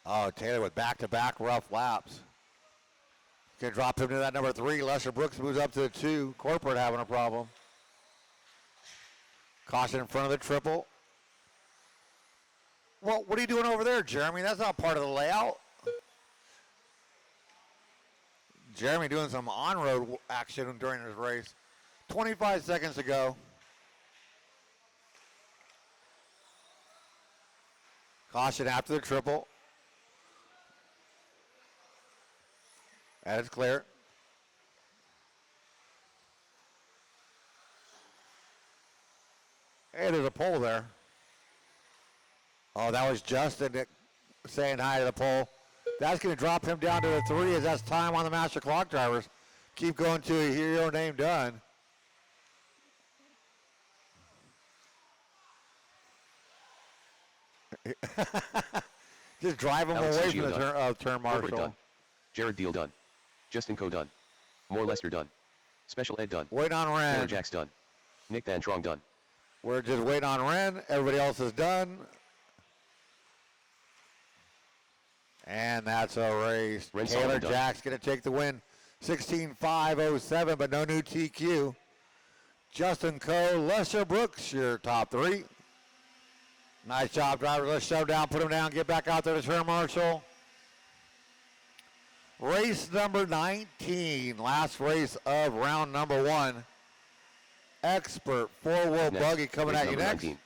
Oh, Taylor with back-to-back rough laps. Gonna drop him to that number 3. Lester Brooks moves up to the 2. Corporate having a problem. Caution in front of the triple. Well, what are you doing over there, Jeremy? That's not part of the layout. Jeremy doing some on-road action during this race. 25 seconds to go. Caution after the triple. That is clear. Hey, there's a pole there. Oh, that was Justin saying hi to the pole. That's going to drop him down to the 3 as that's time on the master clock drivers. Keep going to a hero name done. Just drive him Alex away Gio from the turn Corporate marshal. done. Jared Deal done. Justin Co done. More Lester done. Special Ed done. Wait on Taylor Ren. Jacks done. Nick Van Trong done. We're just waiting on Ren. Everybody else is done. And that's a race. Ren Taylor Solomon done. Jack's going to take the win. 16.507, but no new TQ. Justin Coe, Lester Brooks, your top 3. Nice job, driver. Let's shove down, put him down, get back out there to turn marshal. Race number 19, last race of round number 1. Expert four-wheel Next, buggy coming race at you number next. 19.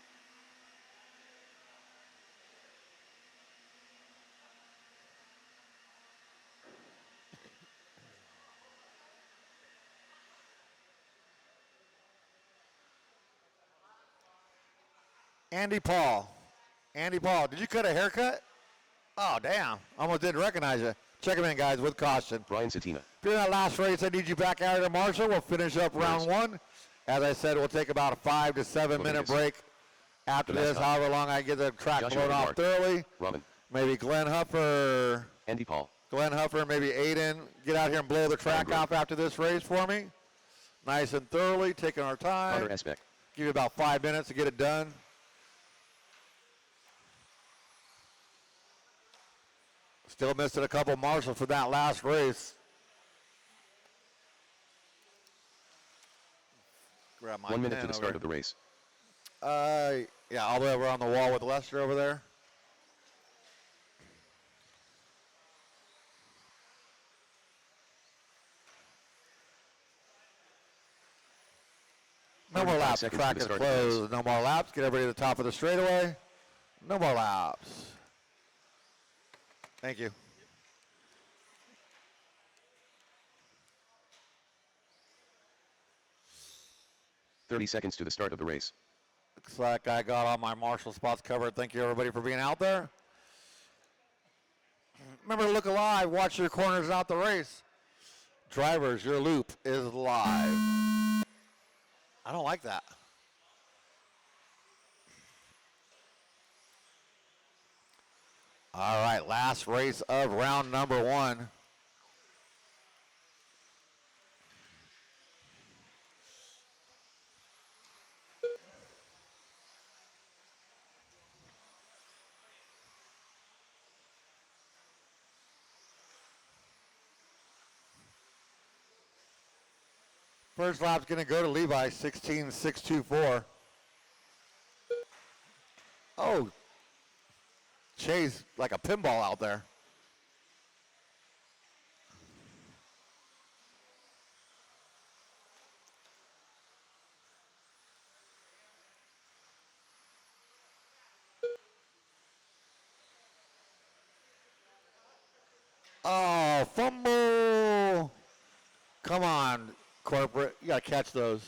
Andy Paul. Andy Paul, did you cut a haircut? Oh, damn. Almost didn't recognize you. Check him in, guys, with caution. Brian Satina. If you're in that last race, I need you back out of the marshal. We'll finish up round 1. As I said, we'll take about a 5 to 7 minute break after The last this, stop. however long I get the track Joshua blown off Mark. thoroughly. Robin. Maybe Glenn Huffer, Andy Paul. maybe Aiden, get out here and blow the track Grove. off after this race for me. Nice and thoroughly, taking our time. Connor Esbeck. Give you about 5 minutes to get it done. Still missing a couple marshals for that last race. Grab my 1 minute pen to the over start here. of the race. Yeah, all the way over on the wall with Lester over there. No more 35 laps. seconds Track to is the start of the race. closed. No more laps. Get everybody to the top of the straightaway. No more laps. Thank you. Thirty seconds to the start of the race. Looks like I got all my marshal spots covered. Thank you, everybody, for being out there. Remember to look alive. Watch your corners out the race. Drivers, your loop is live. I don't like that. All right, last race of round number 1. First lap's going to go to Levi, 16.624. Oh, Chase like a pinball out there. Oh, fumble. Come on, corporate. You got to catch those.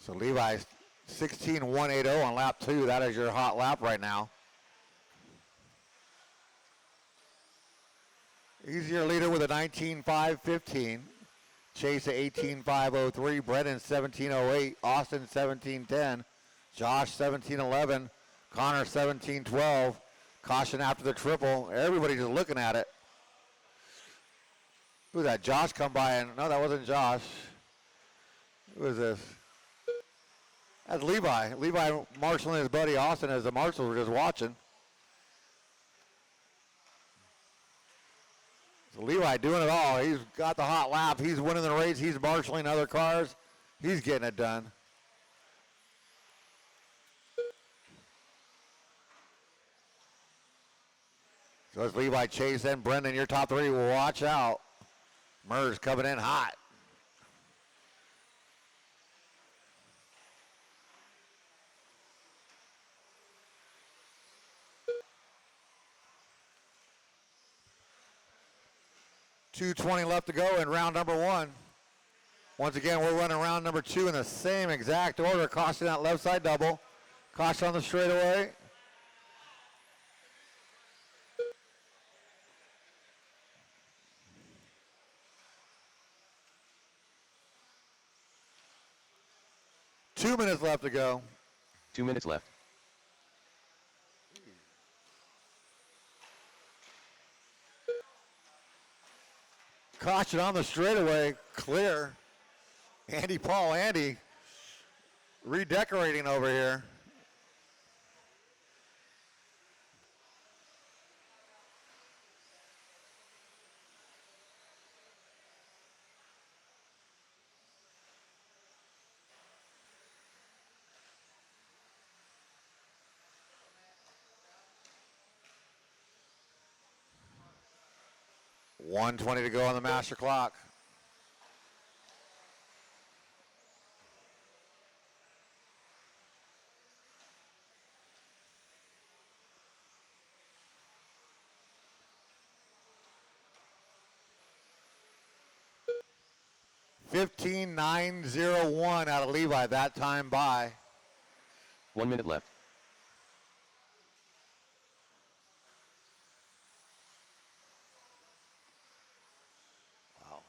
So Levi's 16.180 on lap 2. That is your hot lap right now. He's your leader with a 19.515. Chase at 18.503. Brennan 17.08. Austin 17.10. Josh 17.11. Connor 17.12. Caution after the triple. Everybody's just looking at it. Who's that? Josh come by and no, that wasn't Josh. Who is this? That's Levi. Levi marshaling his buddy Austin as the marshals were just watching. So Levi doing it all. He's got the hot lap. He's winning the race. He's marshaling other cars. He's getting it done. So it's Levi, Chase, and Brendan. Your top three. Watch out. Murs coming in hot. .220 left to go in round number one. Once again, we're running round number two in the same exact order. Caution that left side double. Caution on the straightaway. Two minutes left to go. 2 minutes left. Caution on the straightaway, clear. Andy Paul, Andy redecorating over here. .120 to go on the master clock. .15.901 out of Levi that time by. 1 minute left. Wow.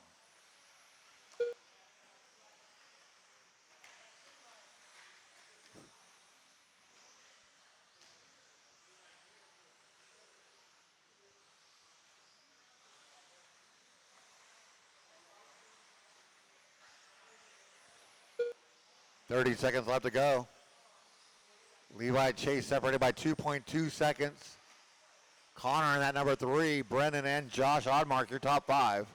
.30 seconds left to go. Levi, Chase separated by 2.2 seconds. Connor in that number three. Brendan and Josh Oddmark, your top five.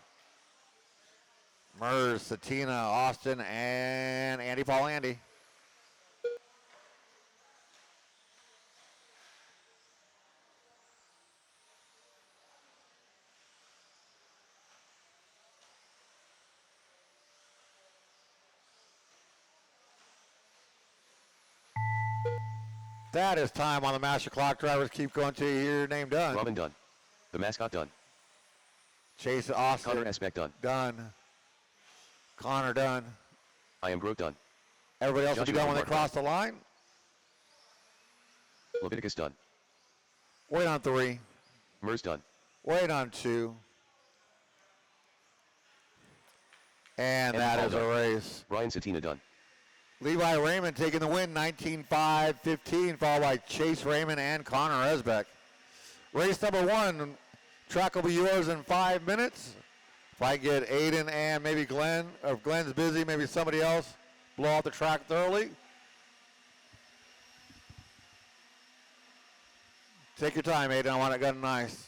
Murs, Satina, Austin, and Andy Paul Andy. That is time on the master clock. Drivers keep going till you hear your name done. Robin done. The mascot done. Chase Austin. Connor Esbeck done. Done. Connor done. I am Grote done. Everybody else will be Joshua done when they Mark cross the line. Leviticus done. Wait on three. Murs done. Wait on two. And that Paul is a done. race. Brian Satina done. Levi Raymond taking the win, 19.5-15, followed by Chase Raymond and Connor Esbeck. Race number one, track will be yours in 5 minutes. If I get Aiden and maybe Glenn, or if Glenn's busy, maybe somebody else, blow out the track thoroughly. Take your time, Aiden. I want it done nice.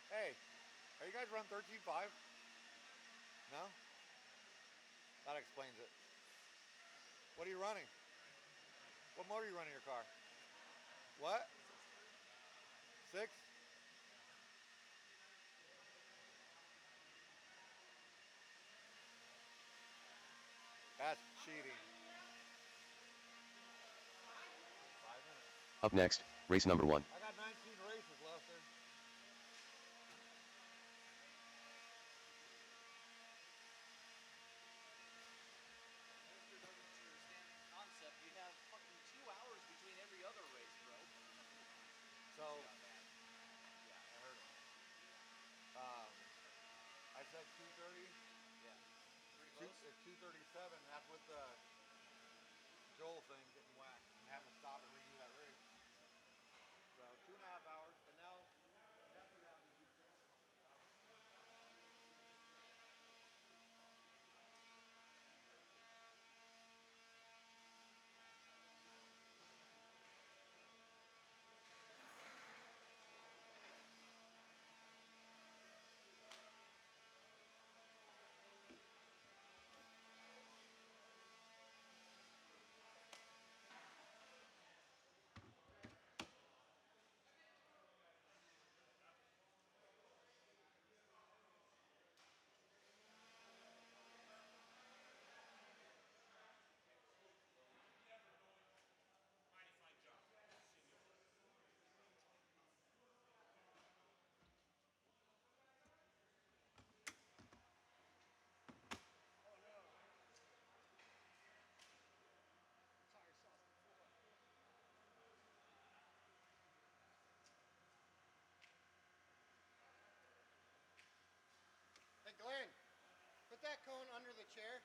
Hey, are you guys run 13.5? No? That explains it. What are you running? What motor are you running in your car? What? 6? That's cheating. 5 minutes. Up next, race number one. I got 19 races, Lester. Concept, you have fucking 2 hours between every other race, bro. So, yeah, I heard it. at 2:37. That's with the Joel thing getting whacked and having to stop and redo that race. So 2.5 hours, and now Jeffrey has to do 4. Hey Glenn, put that cone under the chair.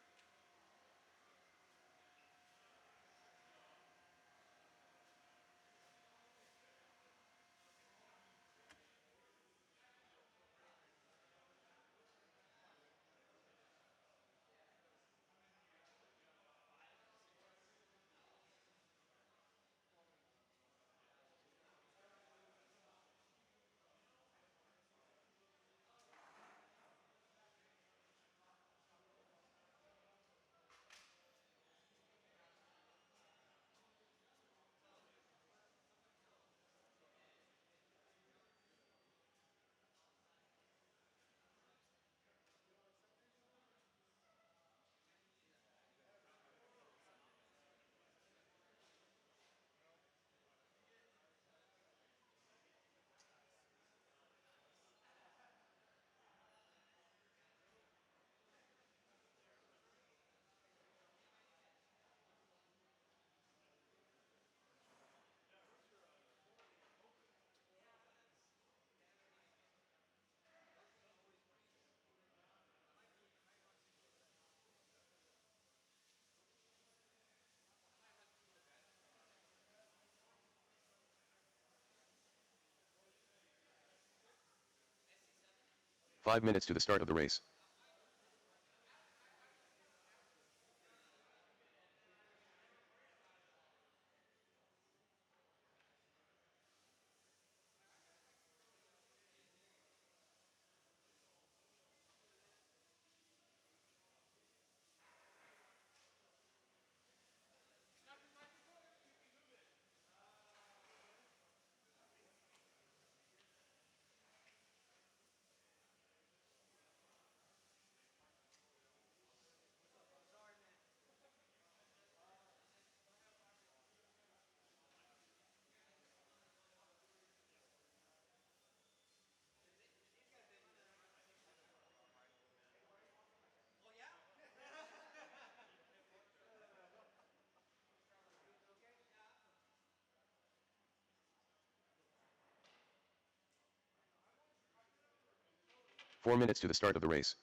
Five minutes to the start of the race. Oh yeah? 4 minutes to the start of the race.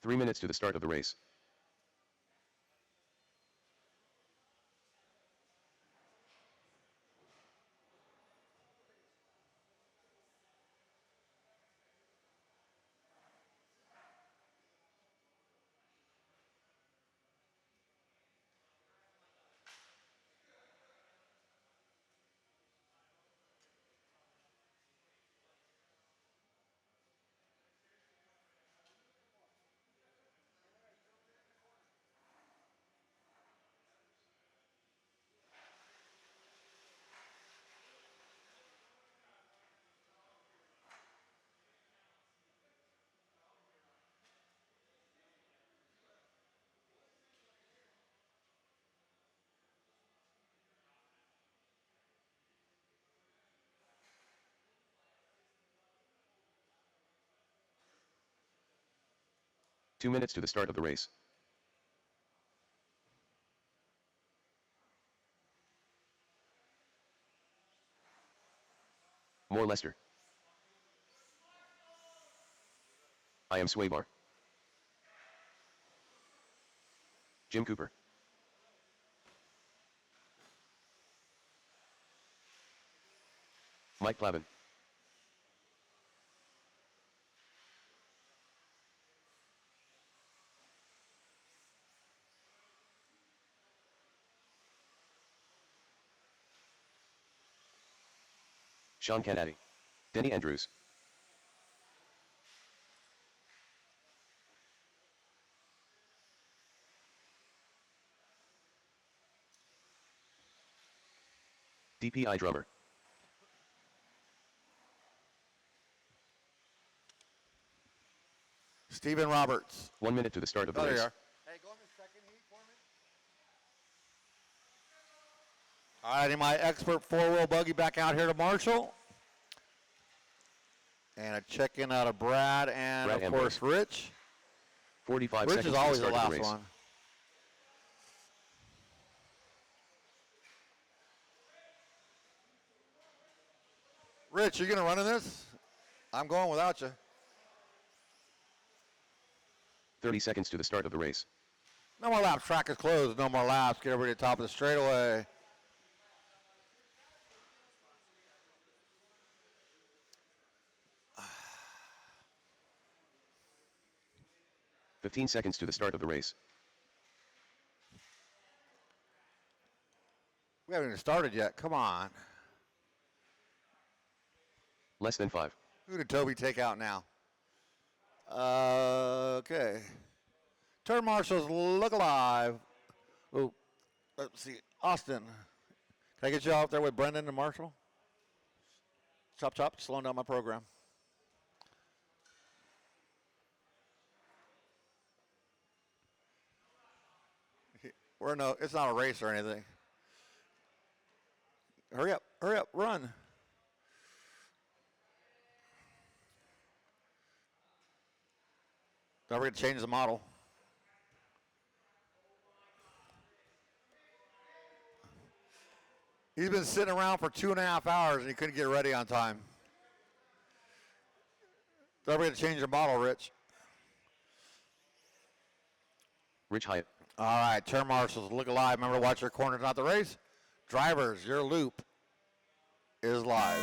Three minutes to the start of the race. 2 minutes to the start of the race. More Lester. I am Swaybar. Jim Cooper. Mike Plavin. Sean Canady. Denny Andrews. DPI drummer. Stephen Roberts. 1 minute to the start of the Oh, there race. you are. Hey, go in the second heat for me. All right, and my expert four-wheel buggy back out here to Marshall. And a check-in out of Brad and, Brad of Ambrose. course, Rich. 45 Rich seconds is always to the the start of last the race. one. Rich, you going to run in this? I'm going without you. 30 seconds to the start of the race. No more laps. Track is closed. No more laps. Get everybody to the top of the straightaway. Fifteen seconds to the start of the race. We haven't even started yet. Come on. Less than 5. Who did Toby take out now? Okay. Turn marshals, look alive. Oh, let's see. Austin. Can I get you out there with Brendan and Marshall? Chop, chop. Slowing down my program. It's not a race or anything. Hurry up, run. Don't forget to change the model. He's been sitting around for 2.5 hours and he couldn't get ready on time. Don't forget to change your model, Rich. Rich Hyatt. All right, turn marshals, look alive. Remember to watch your corners, not the race. Drivers, your loop is live.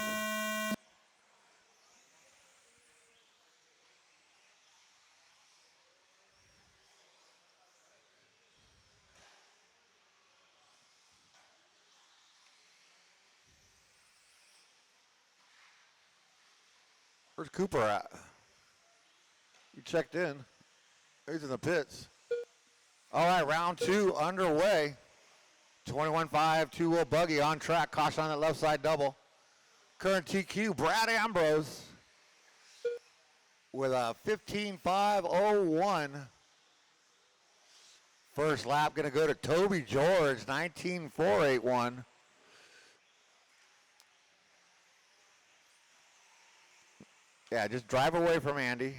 Where's Cooper at? You checked in. He's in the pits. All right, round 2 underway. 21.5, two-wheel buggy on track. Caution on that left side double. Current TQ, Brad Ambrose with a 15.501. First lap going to go to Toby George, 19.481. Yeah, just drive away from Andy.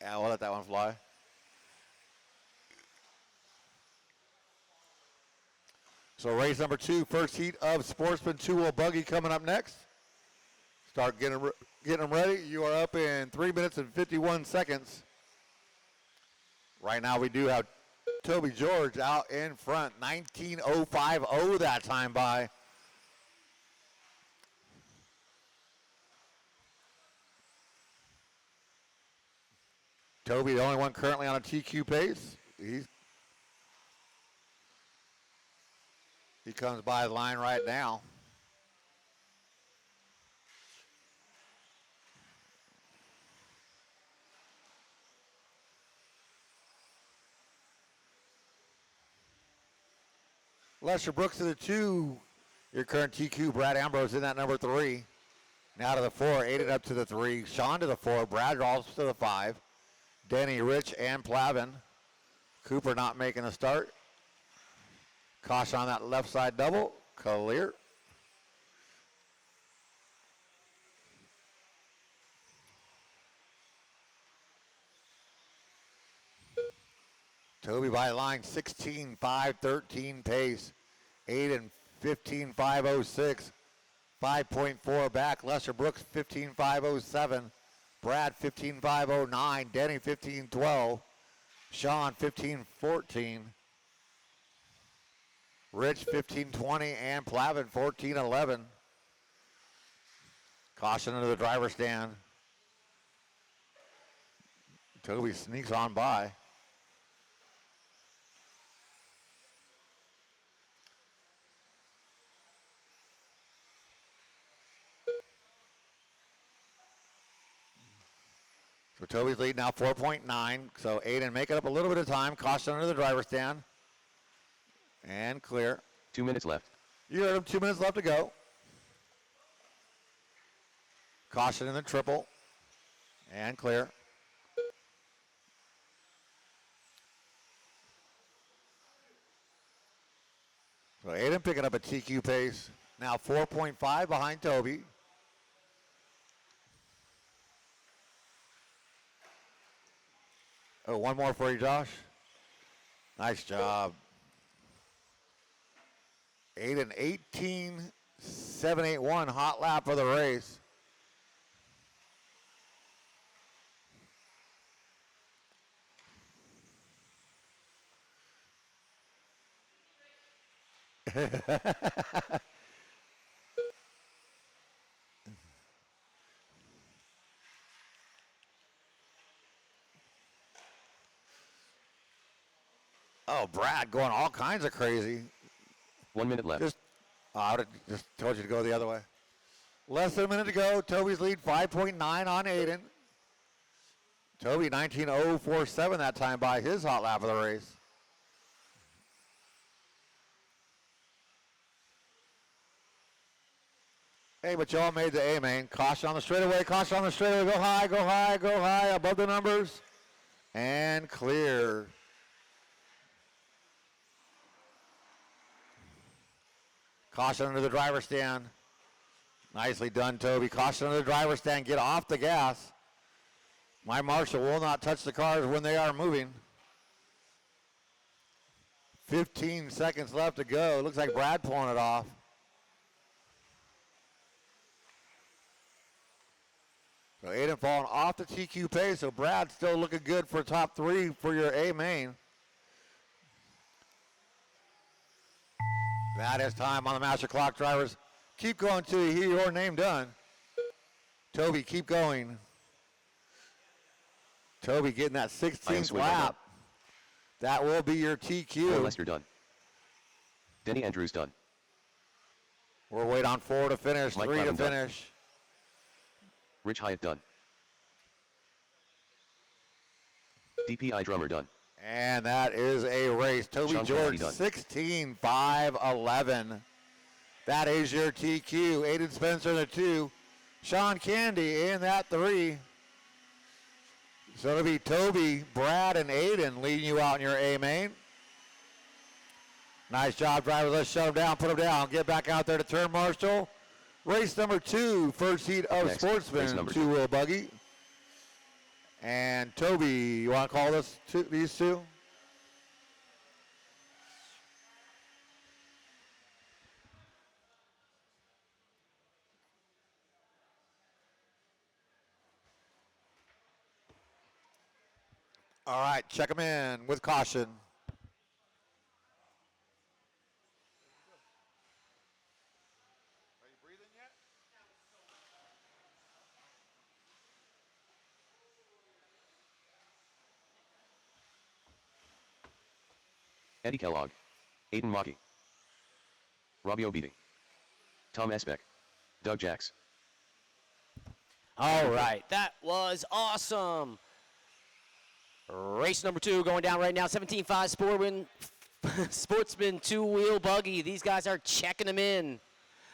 Yeah, we'll let that one fly. So race number 2, first heat of Sportsman two-wheel buggy coming up next. Start getting them ready. You are up in 3 minutes and 51 seconds. Right now we do have Toby George out in front. 19.050 that time by. Toby, the only one currently on a TQ pace. He comes by the line right now. Lester Brooks to the 2. Your current TQ, Brad Ambrose in that number 3. Now to the 4, Aiden up to the 3. Sean to the 4. Brad Rolls to the 5. Denny, Rich, and Plavin. Cooper not making a start. Caution on that left side double. Clear. Toby by line 16.513 pace. Aiden 15.506. 5.4 back. Lester Brooks 15.507. Brad 15.509. Denny 15.12. Sean 15.14. Rich 15.20 and Plavin 14.11. Caution into the driver's stand. Toby sneaks on by. So Toby's lead now 4.9. So Aiden making up a little bit of time. Caution under the driver's stand. And clear. 2 minutes left. You heard him, 2 minutes left to go. Caution in the triple. And clear. So Aiden picking up a TQ pace. Now 4.5 behind Toby. Oh, one more for you, Josh. Nice job. Aiden 18.781, hot lap for the race. Oh, Brad going all kinds of crazy. 1 minute left. I would have just told you to go the other way. Less than a minute to go. Toby's lead 5.9 on Aiden. Toby 19.047 that time by his hot lap of the race. Hey, but y'all made the A main. Caution on the straightaway. Caution on the straightaway. Go high, go high, go high. Above the numbers. And clear. Caution under the driver's stand. Nicely done, Toby. Caution under the driver's stand. Get off the gas. My marshal will not touch the cars when they are moving. 15 seconds left to go. Looks like Brad pulling it off. So Aiden falling off the TQ pace, so Brad still looking good for top 3 for your A main. That is time on the master clock, drivers. Keep going till you hear your name done. Toby, keep going. Toby getting that 16th lap. That will be your TQ. Lester done. Denny Andrews done. We'll wait on 4 to finish, Mike 3 to Clavin done. finish. Rich Hyatt done. DPI drummer done. And that is a race. Toby Sean George, Kennedy 16.511. That is your TQ. Aiden Spencer in the 2. Sean Candy in that 3. So it'll be Toby, Brad, and Aiden leading you out in your A main. Nice job, drivers. Let's shut them down, put them down. Get back out there to turn marshal. Race number 2, first heat of Next, race Sportsman, number 2-wheel buggy. And Toby, you want to call these two? All right, check them in with caution. Are you breathing yet? Eddie Kellogg. Aiden Maki. Robbie Obidi. Tom Esbeck. Doug Jacks. All right, that was awesome. Race number 2 going down right now. 17.5 Sportsman 2-wheel buggy. These guys are checking them in.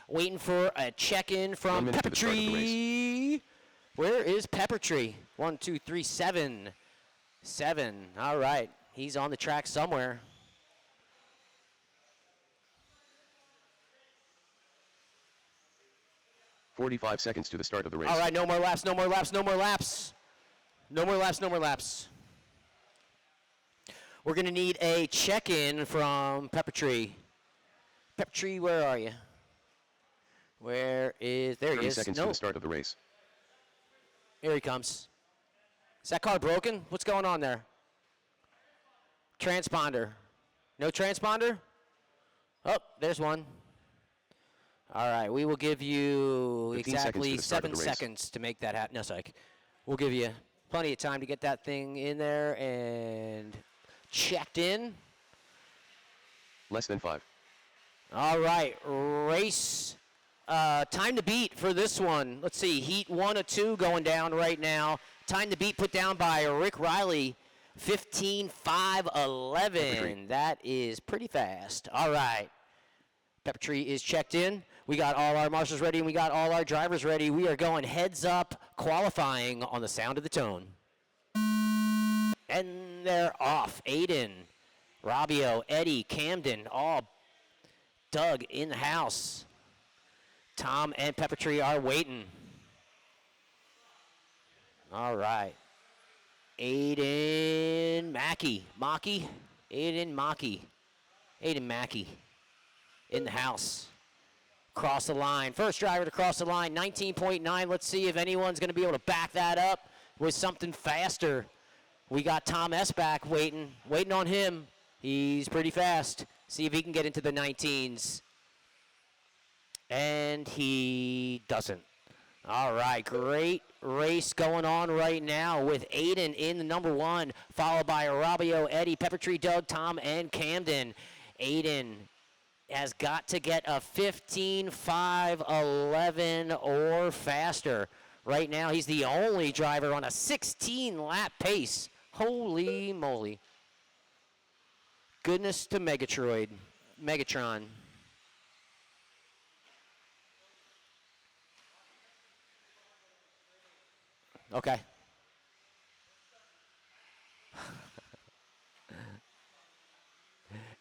Waiting for a check-in 1 from minute to the start of the Peppertree. Where is Peppertree? 1, 2, 3, 7. 7. All right. He's on the track somewhere. $45 seconds to the start of the race. All right, no more laps, no more laps, no more laps. No more laps, no more laps. We're going to need a check-in from Pepper Tree. Pepper Tree, where are you? There he 30 is. seconds to the start of the race. Here he comes. Is that car broken? What's going on there? Transponder. No transponder? Oh, there's one. All right, we will give you 15 exactly seconds to the start of 7 the race. seconds to make that happen. No, psych. We'll give you plenty of time to get that thing in there and checked in. Less than 5. All right, race time to beat for this one. Let's see, heat 1 of 2 going down right now. Time to beat put down by Rick Riley, 15:5:11. That is pretty fast. All right, Pepper Tree is checked in. We got all our marshals ready and we got all our drivers ready. We are going heads up qualifying on the sound of the tone. And they're off. Aiden, Robbio, Eddie, Camden, all Doug in the house. Tom and Pepper Tree are waiting. All right. Aiden Mackey. Aiden Mackey in the house. Cross the line. First driver to cross the line, 19.9. Let's see if anyone's going to be able to back that up with something faster. We got Tom S. back waiting on him. He's pretty fast. See if he can get into the 19s. And he doesn't. All right, great race going on right now with Aiden in the number 1, followed by Robbio, Eddie, Pepper Tree, Doug, Tom, and Camden. Aiden has got to get a 15:5:11 or faster. Right now, he's the only driver on a 16-lap pace. Holy moly. Goodness to Megatron. Okay.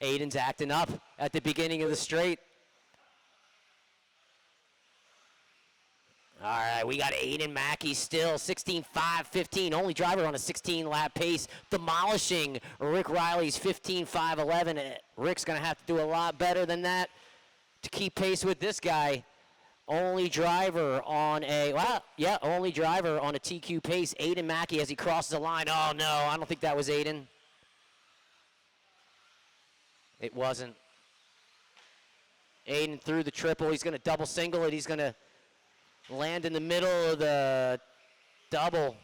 Aiden's acting up at the beginning of the straight. All right, we got Aiden Mackey still, 16:5:15, only driver on a 16-lap pace, demolishing Rick Riley's 15:5:11. Rick's going to have to do a lot better than that to keep pace with this guy. Only driver on a TQ pace, Aiden Mackey as he crosses the line. Oh, no, I don't think that was Aiden. It wasn't. Aiden threw the triple. He's going to double single it. He's going to land in the middle of the double.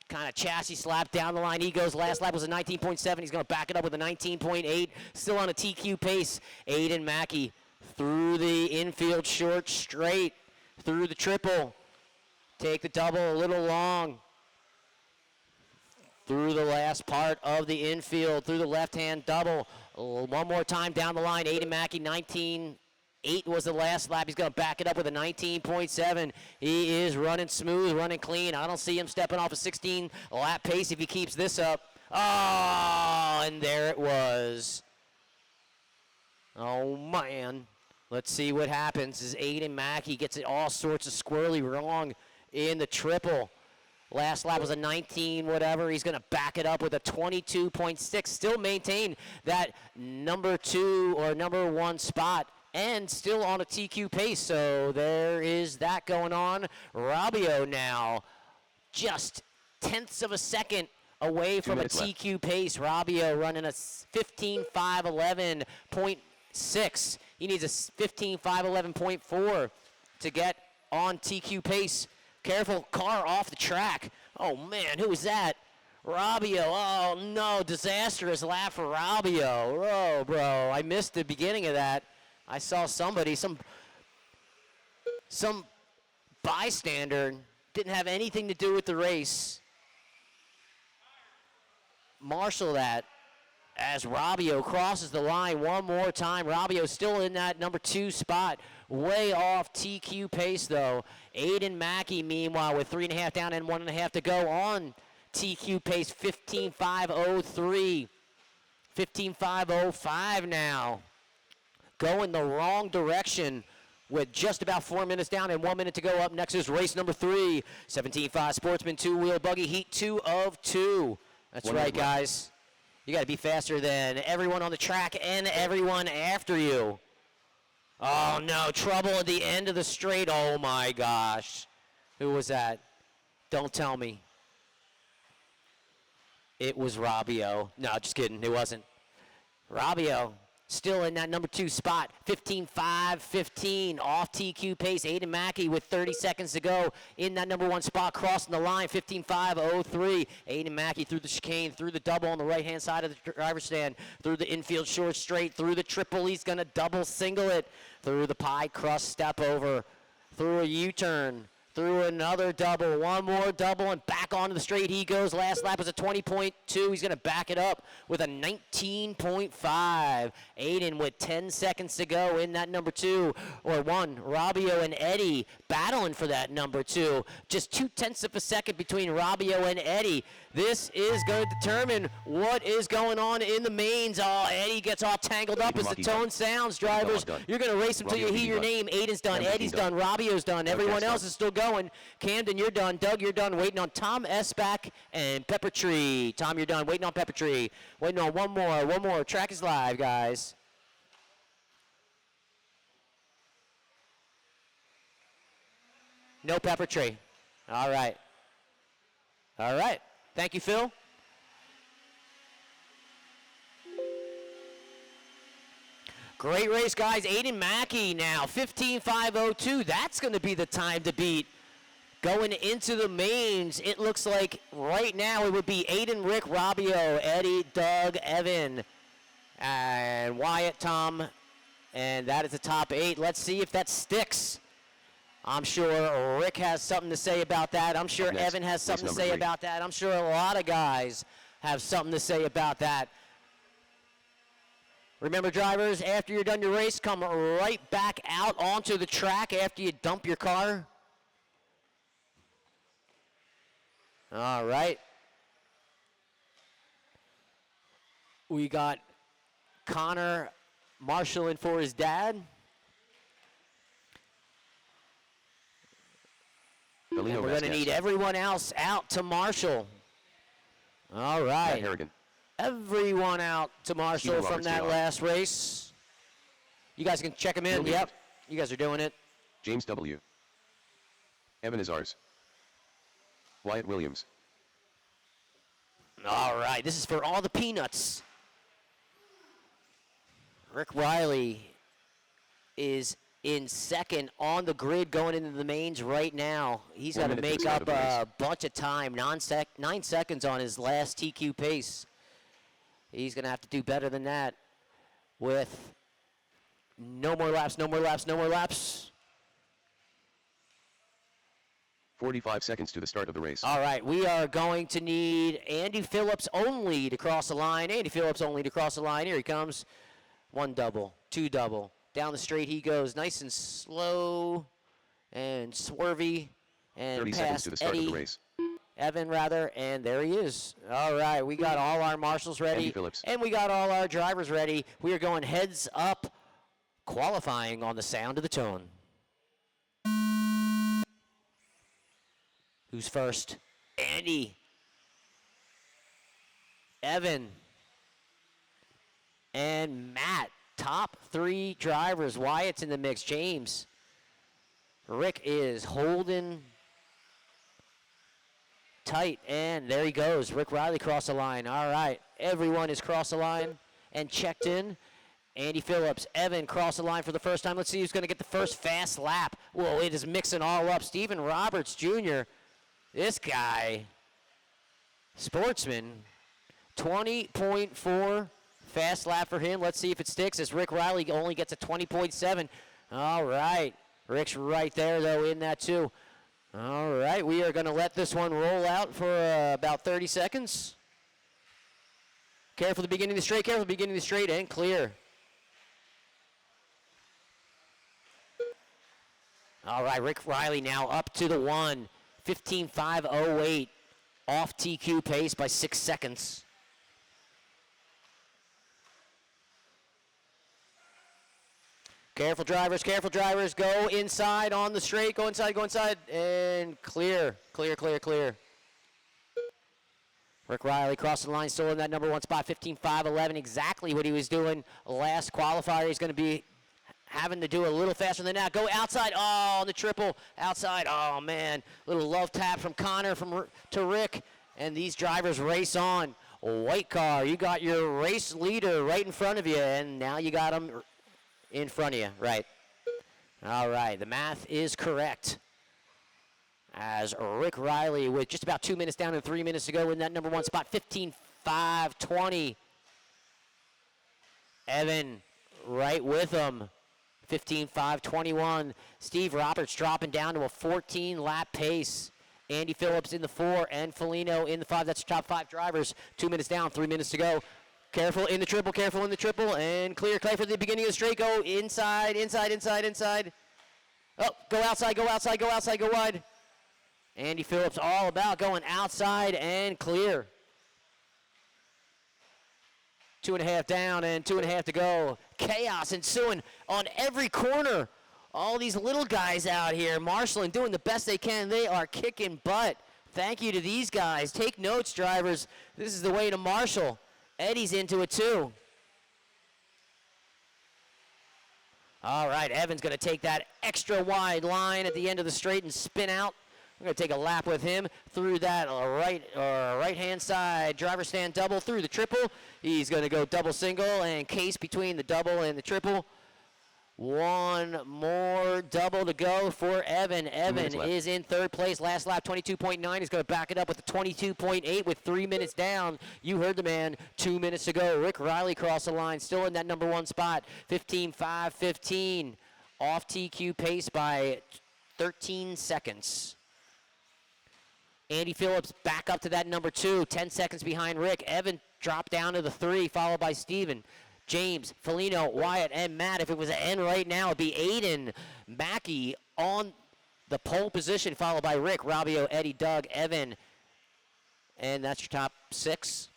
Kind of chassis slap down the line. He goes. Last lap was a 19.7. He's going to back it up with a 19.8. Still on a TQ pace. Aiden Mackey through the infield short straight. Through the triple. Take the double a little long. Through the last part of the infield. Through the left-hand double. One more time down the line. Aiden Mackey, 19.8 was the last lap. He's going to back it up with a 19.7. He is running smooth, running clean. I don't see him stepping off a 16-lap pace if he keeps this up. Oh, and there it was. Oh, man. Let's see what happens as Aiden Mackey gets it all sorts of squirrely wrong in the triple. Last lap was a 19 whatever. He's going to back it up with a 22.6. Still maintain that number 2 or number 1 spot and still on a TQ pace. So there is that going on. Robbio now just tenths of a second away from a TQ pace. Robbio running a 15:5:11.6. He needs a 15:5:11.4 to get on TQ pace. Careful, car off the track. Oh, man, who was that? Robbio. Oh, no, disastrous lap for Robbio. Oh, bro, I missed the beginning of that. I saw somebody, some bystander, didn't have anything to do with the race. Marshal that as Robbio crosses the line one more time. Robbio still in that number 2 spot. Way off TQ pace, though. Aiden Mackey, meanwhile, with 3.5 down and 1.5 to go on TQ pace, 15:5:03. 15:5:05 now. Going the wrong direction with just about 4 minutes down and 1 minute to go. Up next is race number 3. 17.5 Sportsman 2-wheel buggy, heat 2 of 2. That's right, guys. You got to be faster than everyone on the track and everyone after you. Oh, no. Trouble at the end of the straight. Oh, my gosh. Who was that? Don't tell me. It was Robbio. No, just kidding. It wasn't. Robbio still in that number 2 spot. 15.5-15 off TQ pace. Aiden Mackey with 30 seconds to go in that number 1 spot, crossing the line. 15.5-03. Aiden Mackey through the chicane, through the double on the right-hand side of the driver's stand, through the infield short straight, through the triple. He's going to double single it, through the pie crust step over, through a U-turn, through another double, one more double, and back onto the straight he goes. Last lap was a 20.2. He's going to back it up with a 19.5. Aiden with 10 seconds to go in that number 2, or 1. Robbio and Eddie battling for that number 2. Just 0.2 of a second between Robbio and Eddie. This is going to determine what is going on in the mains. Oh, Eddie gets all tangled up as the tone sounds. Drivers, you're going to race until you hear your name. Aiden's done, Eddie's done, Robbio's done. Everyone else is still going. Camden, you're done. Doug, you're done. Waiting on Tom Esbach and Pepper Tree. Tom, you're done. Waiting on Pepper Tree. Waiting on one more. Track is live, guys. No Pepper Tree. All right. All right. Thank you, Phil. Great race, guys. Aiden Mackey now, 15.502. That's going to be the time to beat. Going into the mains, it looks like right now it would be Aiden, Rick, Robbio, Eddie, Doug, Evan, and Wyatt, Tom, and that is the top 8. Let's see if that sticks. I'm sure Rick has something to say about that. I'm sure Evan has something to say about that. I'm sure a lot of guys have something to say about that. Remember, drivers, after you're done your race, come right back out onto the track after you dump your car. All right. We got Connor marshalling for his dad. And we're going to need everyone else out to marshal. All right. Harrigan. Everyone out to marshal from that last race. You guys can check them in. Yep. You guys are doing it. James W. Evan is ours. Wyatt Williams. All right. This is for all the peanuts. Rick Riley is in second on the grid going into the mains right now. He's got to make up a bunch of time. 9 seconds on his last TQ pace. He's going to have to do better than that with no more laps, no more laps, no more laps. 45 seconds to the start of the race. All right, we are going to need Andy Phillips only to cross the line. Andy Phillips only to cross the line. Here he comes. 1 double, 2 double. Down the straight he goes, nice and slow and swervy. And 30 seconds to the start of the race. Evan, rather, and there he is. All right, we got all our marshals ready, and we got all our drivers ready. We are going heads up, qualifying on the sound of the tone. Who's first? Andy. Evan. And Matt. Top 3 drivers. Wyatt's in the mix. James. Rick is holding tight, and there he goes. Rick Riley crossed the line. All right, everyone is crossed the line and checked in. Andy Phillips, Evan crossed the line for the first time. Let's see who's going to get the first fast lap. Whoa, it is mixing all up. Stephen Roberts Jr., this guy, sportsman, 20.4 fast lap for him. Let's see if it sticks as Rick Riley only gets a 20.7. All right, Rick's right there, though, in that, too. All right, we are going to let this one roll out for about 30 seconds. Careful at the beginning of the straight, careful at the beginning of the straight, and clear. All right, Rick Riley now up to the 1. 15.508 off TQ pace by 6 seconds. Careful drivers, go inside on the straight, go inside, and clear, clear, clear, clear. Rick Riley crossing the line, still in that number 1 spot, 15.511, exactly what he was doing last qualifier. He's going to be having to do a little faster than that. Go outside, oh, on the triple, outside, oh man. Little love tap from Connor to Rick, and these drivers race on. White car, you got your race leader right in front of you, and now you got him in front of you, right. All right, the math is correct. As Rick Riley with just about 2 minutes down and 3 minutes to go in that number 1 spot, 15.520. Evan right with him, 15.521. Steve Roberts dropping down to a 14-lap pace. Andy Phillips in the 4 and Felino in the 5. That's your top 5 drivers. 2 minutes down, 3 minutes to go. Careful in the triple, and clear for the beginning of the straight. Go inside. Oh, go outside, go wide. Andy Phillips all about going outside and clear. 2.5 down and 2.5 to go. Chaos ensuing on every corner. All these little guys out here marshaling, doing the best they can. They are kicking butt. Thank you to these guys. Take notes, drivers. This is the way to marshal. Eddie's into it too. All right, Evan's going to take that extra wide line at the end of the straight and spin out. We're going to take a lap with him through that right-hand side driver stand double through the triple. He's going to go double single and case between the double and the triple. One more double to go for Evan. Evan is in 3rd place. Last lap, 22.9. He's going to back it up with a 22.8 with 3 minutes down. You heard the man. 2 minutes to go. Rick Riley crossed the line, still in that number 1 spot. 15.515. Off TQ pace by 13 seconds. Andy Phillips back up to that number 2. 10 seconds behind Rick. Evan dropped down to the 3, followed by Steven. James, Felino, Wyatt, and Matt. If it was an N right now, it'd be Aiden Mackey on the pole position, followed by Rick, Robbio, Eddie, Doug, Evan. And that's your top 6.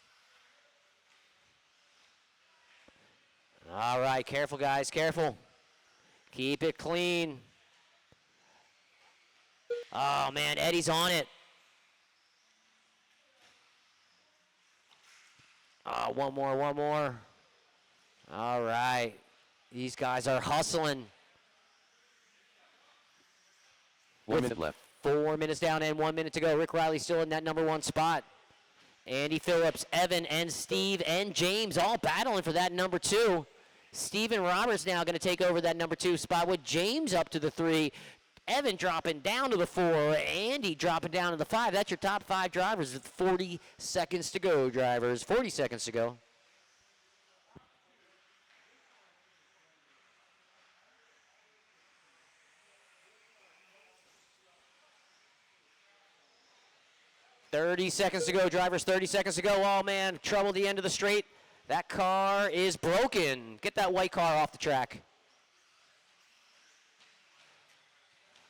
All right, careful, guys, careful. Keep it clean. Oh, man, Eddie's on it. One more. All right. These guys are hustling. 1 minute left. 4 minutes down and 1 minute to go. Rick Riley still in that number 1 spot. Andy Phillips, Evan, and Steve, and James all battling for that number 2. Steven Roberts now going to take over that number 2 spot with James up to the 3. Evan dropping down to the 4. Andy dropping down to the 5. That's your top 5 drivers with 40 seconds to go, drivers. 40 seconds to go. .30 seconds to go, drivers, 30 seconds to go. Oh, man, trouble at the end of the straight. That car is broken. Get that white car off the track.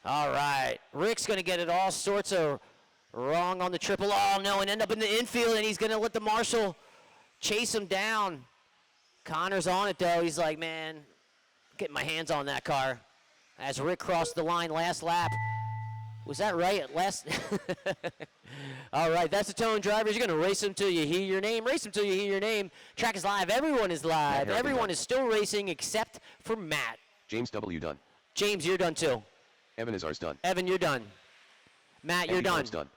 All right, Rick's going to get it all sorts of wrong on the triple. Oh, no, and end up in the infield, and he's going to let the marshal chase him down. Connor's on it, though. He's like, man, getting my hands on that car. As Rick crossed the line last lap. Was that right? All right, that's the tone, drivers. You're going to race them till you hear your name. Race them till you hear your name. Track is live. Everyone is live. Everyone is still racing except for Matt. James W. done. James, you're done too. Evan Azar's done. Evan, you're done. Matt, you're done. Done.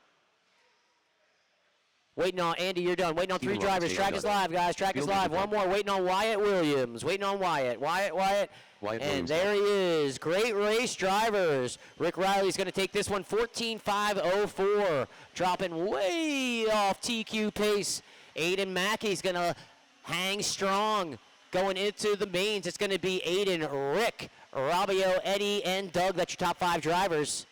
Waiting on Andy, you're done. Waiting on 3 drivers. Track is live, guys. Track is live. One more. Waiting on Wyatt Williams. Waiting on Wyatt. Wyatt. And there he is. Great race, drivers. Rick Riley's going to take this one 14.504. Dropping way off TQ pace. Aiden Mackey's going to hang strong. Going into the mains, it's going to be Aiden, Rick, Robbio, Eddie, and Doug. That's your top 5 drivers.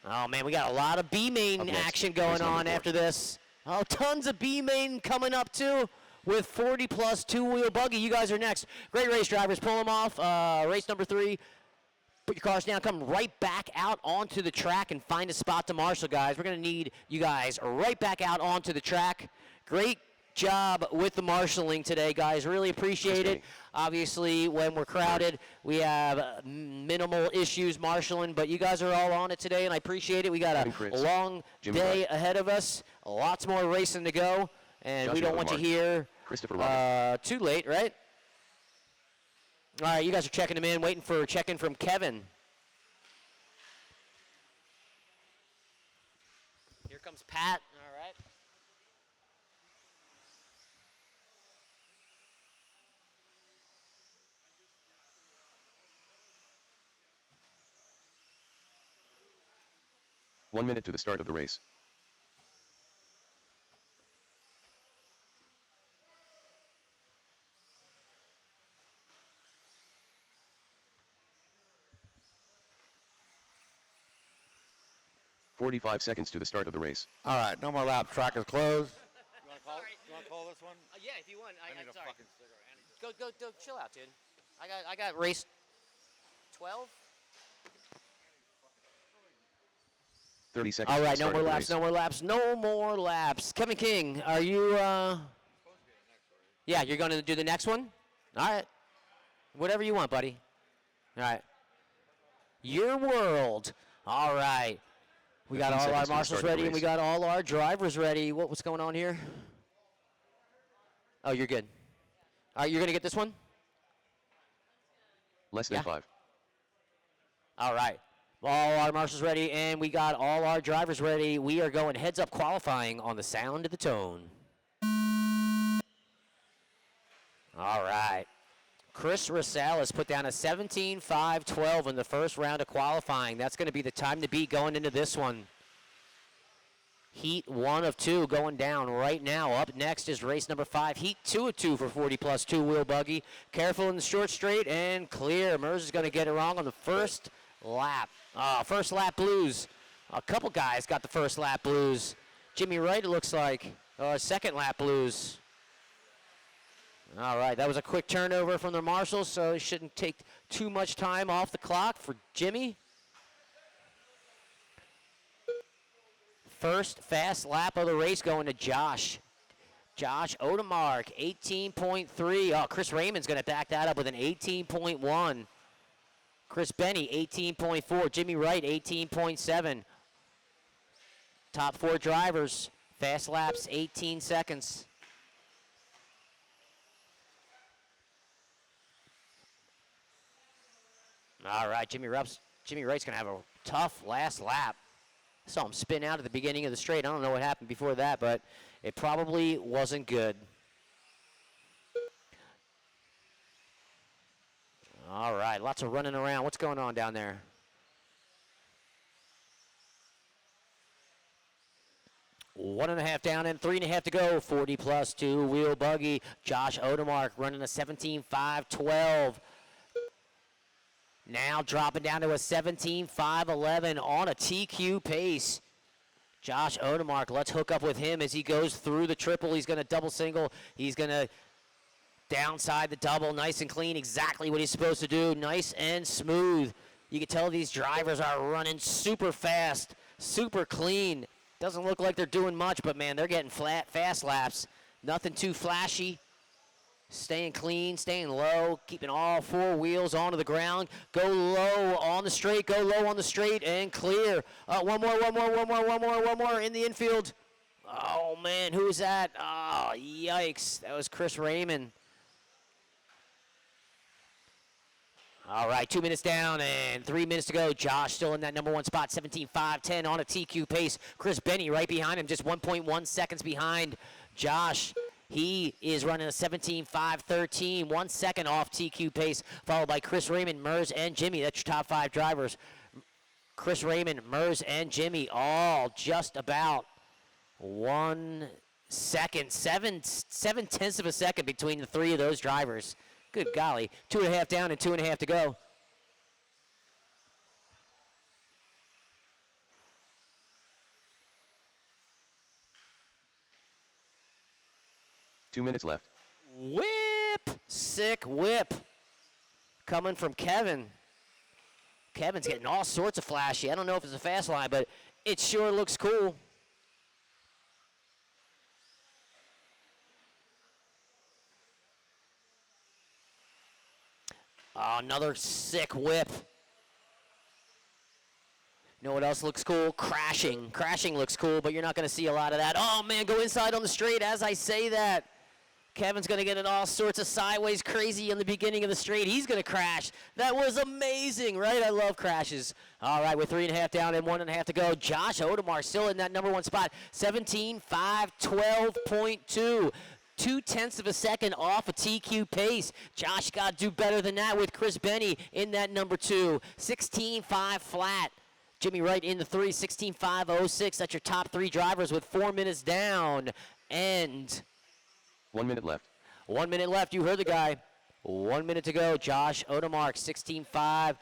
Oh, man, we got a lot of B-main action going on after this. Oh, tons of B-main coming up, too, with 40-plus two-wheel buggy. You guys are next. Great race, drivers. Pull them off. Race number 3. Put your cars down. Come right back out onto the track and find a spot to marshal, guys. We're going to need you guys right back out onto the track. Great job with the marshaling today, guys. Really appreciate it. Obviously, when we're crowded, we have minimal issues marshaling, but you guys are all on it today, and I appreciate it. We got a long day ahead of us, lots more racing to go, and we don't want you here too late, right? All right, you guys are checking them in, waiting for a check-in from Kevin. Here comes Pat. All right. One minute to the start of the race. "45 seconds to the start of the race. All right, no more laps. Track is closed. You want to call this one? Yeah, if you want. I need a sorry. fucking cigarette. Go, chill out, dude. I got race 12. 30 seconds. All to right, the no start more of the laps, race. no more laps, no more laps. Kevin King, are you, yeah, you're going to do the next one? All right. Whatever you want, buddy. All right. Your world. All right. We got 15 all our seconds to the marshals start of the ready, and we race. got all our drivers ready. What's going on here? Oh, you're good. All right, you're going to get this one? Less than Yeah. 5. All right. All our marshals ready, and we got all our drivers ready. We are going heads-up qualifying on the sound of the tone. All right. Chris Rosales put down a 17.512 in the first round of qualifying. That's going to be the time to beat going into this one. Heat 1 of 2 going down right now. Up next is race number 5. Heat 2 of 2 for 40 plus 2 wheel buggy. Careful in the short straight and clear. Mers is going to get it wrong on the first lap. First lap blues. A couple guys got the first lap blues. Jimmy Wright, it looks like. Second lap blues. All right, that was a quick turnover from the marshals, so it shouldn't take too much time off the clock for Jimmy. First fast lap of the race going to Josh. Josh Odemark, 18.3. Oh, Chris Raymond's going to back that up with an 18.1. Chris Benny, 18.4. Jimmy Wright, 18.7. Top 4 drivers, fast laps, 18 seconds. All right, Jimmy Wright's going to have a tough last lap. Saw him spin out at the beginning of the straight. I don't know what happened before that, but it probably wasn't good. All right, lots of running around. What's going on down there? One and a half down and 3.5 to go. 40 plus 2 wheel buggy. Josh Odemark running a 17.512. Now dropping down to a 17.511 on a TQ pace. Josh Odemark, let's hook up with him as he goes through the triple. He's going to double single. He's going to downside the double. Nice and clean, exactly what he's supposed to do. Nice and smooth. You can tell these drivers are running super fast, super clean. Doesn't look like they're doing much, but man, they're getting fast laps. Nothing too flashy. Staying clean, staying low, keeping all 4 wheels onto the ground. Go low on the straight, go low on the straight, and clear. One more in the infield. Oh, man, who is that? Oh, yikes. That was Chris Raymond. All right, 2 minutes down and 3 minutes to go. Josh still in that number 1 spot, 17.510 on a TQ pace. Chris Benny right behind him, just 1.1 seconds behind Josh. He is running a 17.513, 1 second off TQ pace, followed by Chris Raymond, Mers, and Jimmy. That's your top 5 drivers. Chris Raymond, Mers, and Jimmy all just about 1 second, 7/10 of a second between the 3 of those drivers. Good golly. 2.5 down and 2.5 to go. Two minutes left. Whip! Sick whip. Coming from Kevin. Kevin's getting all sorts of flashy. I don't know if it's a fast line, but it sure looks cool. Oh, another sick whip. You know what else looks cool? Crashing. Crashing looks cool, but you're not going to see a lot of that. Oh, man, go inside on the straight as I say that. Kevin's going to get it all sorts of sideways crazy in the beginning of the straight. He's going to crash. That was amazing, right? I love crashes. All right, with 3.5 down and 1.5 to go. Josh Odemar still in that number 1 spot. 17.5, 12.2. 0.2 of a second off a TQ pace. Josh got to do better than that with Chris Benny in that number 2. 16.5 flat. Jimmy Wright in the 3, 16.5.06. That's your top 3 drivers with 4 minutes down. And 1 minute left. 1 minute left. You heard the guy. 1 minute to go. Josh Odemark, 16.5,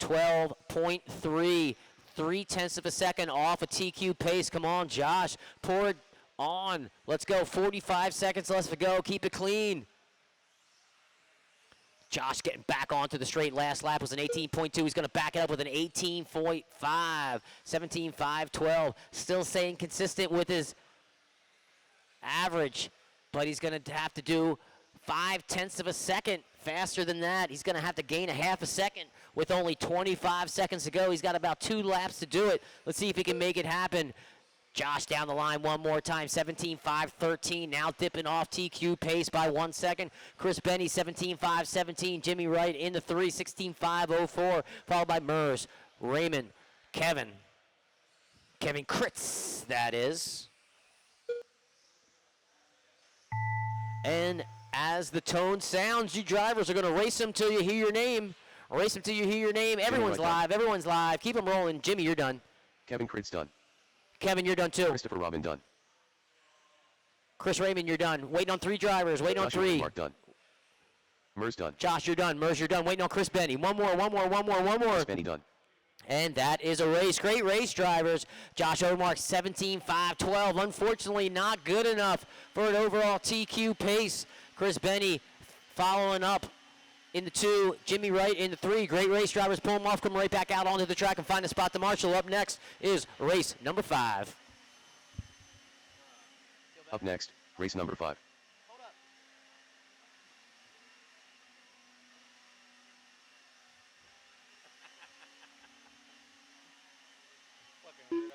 12.3. 0.3 of a second off a TQ pace. Come on, Josh. Pour it on. Let's go. 45 seconds left to go. Keep it clean. Josh getting back onto the straight. Last lap was an 18.2. He's going to back it up with an 18.5. 17.5, 12. Still staying consistent with his average, but he's going to have to do 0.5 of a second faster than that. He's going to have to gain a half a second with only 25 seconds to go. He's got about 2 laps to do it. Let's see if he can make it happen. Josh down the line one more time, 17.5, 13. Now dipping off TQ pace by 1 second. Chris Benny, 17.5, 17. Jimmy Wright in the 3, 16.5, 04. Followed by Mers, Raymond, Kevin. Kevin Kritz, that is. And as the tone sounds, you drivers are going to race them till you hear your name. Race them till you hear your name. Everyone's live. Everyone's live. Keep them rolling. Jimmy, you're done. Kevin Kritz done. Kevin, you're done too. Christopher Robin done. Chris Raymond, you're done. Waiting on 3 drivers. Waiting on 3. Mark done. Mers done. Josh, you're done. Mers, you're done. Waiting on Chris Benny. One more. Chris Benny done. And that is a race. Great race, drivers. Josh Odemark, 17.5, 12. Unfortunately, not good enough for an overall TQ pace. Chris Benny following up in the 2. Jimmy Wright in the 3. Great race, drivers. Pull them off, come right back out onto the track and find a spot to marshal. Up next is race number 5. Up next, race number 5. Fucking weirdo.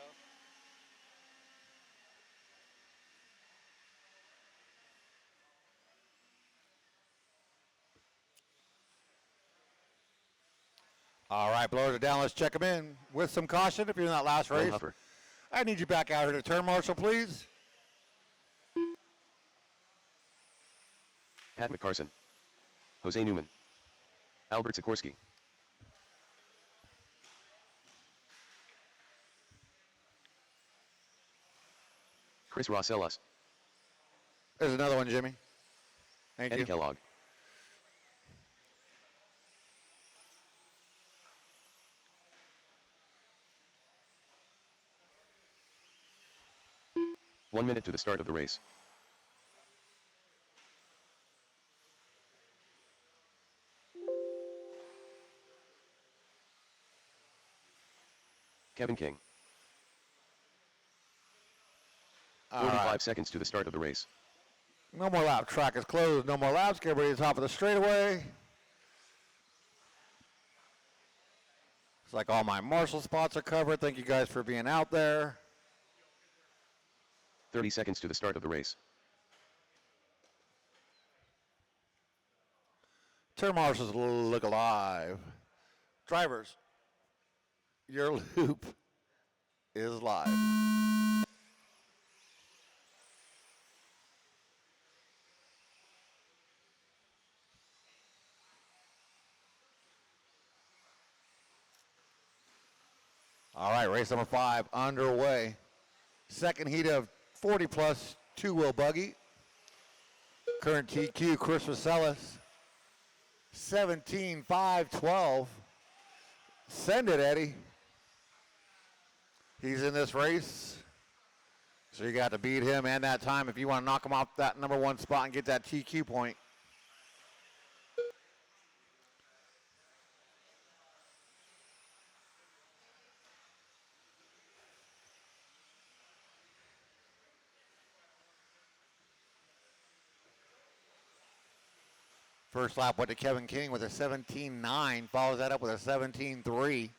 All right, blowers are down. Let's check them in with some caution. If you're in that last race, Huffer. I need you back out here to turn marshal, please. Pat McCarson. Jose Newman. Albert Sikorsky. Chris Rossellas. There's another one, Jimmy. Thank Eddie you. Kellogg. One minute to the start of the race. Kevin King. All 45 right. seconds to the start of the race. No more lap. Track is closed. No more laps. Get ready to the top of the straightaway. It's like all my marshal spots are covered. Thank you guys for being out there. 30 seconds to the start of the race. Turn marshals look alive. Drivers, your loop is live. All right, race number 5 underway. Second heat of 40 plus 2-wheel buggy. Current TQ, Chris Rossellas. 17.5.12. Send it, Eddie. He's in this race. So you got to beat him and that time if you want to knock him off that number 1 spot and get that TQ point. First lap went to Kevin King with a 17.9. Follows that up with a 17.3.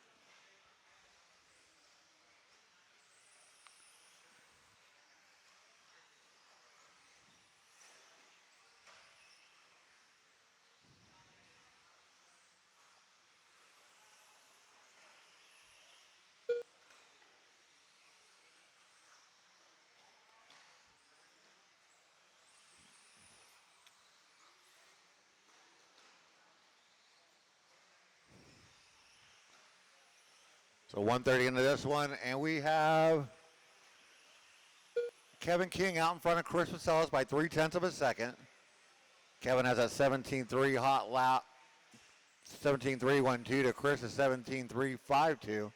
So 1:30 into this one, and we have Kevin King out in front of Chris Vaselis by 0.3 of a second. Kevin has a 17.3 hot lap, 17.312 to Chris is 17.352.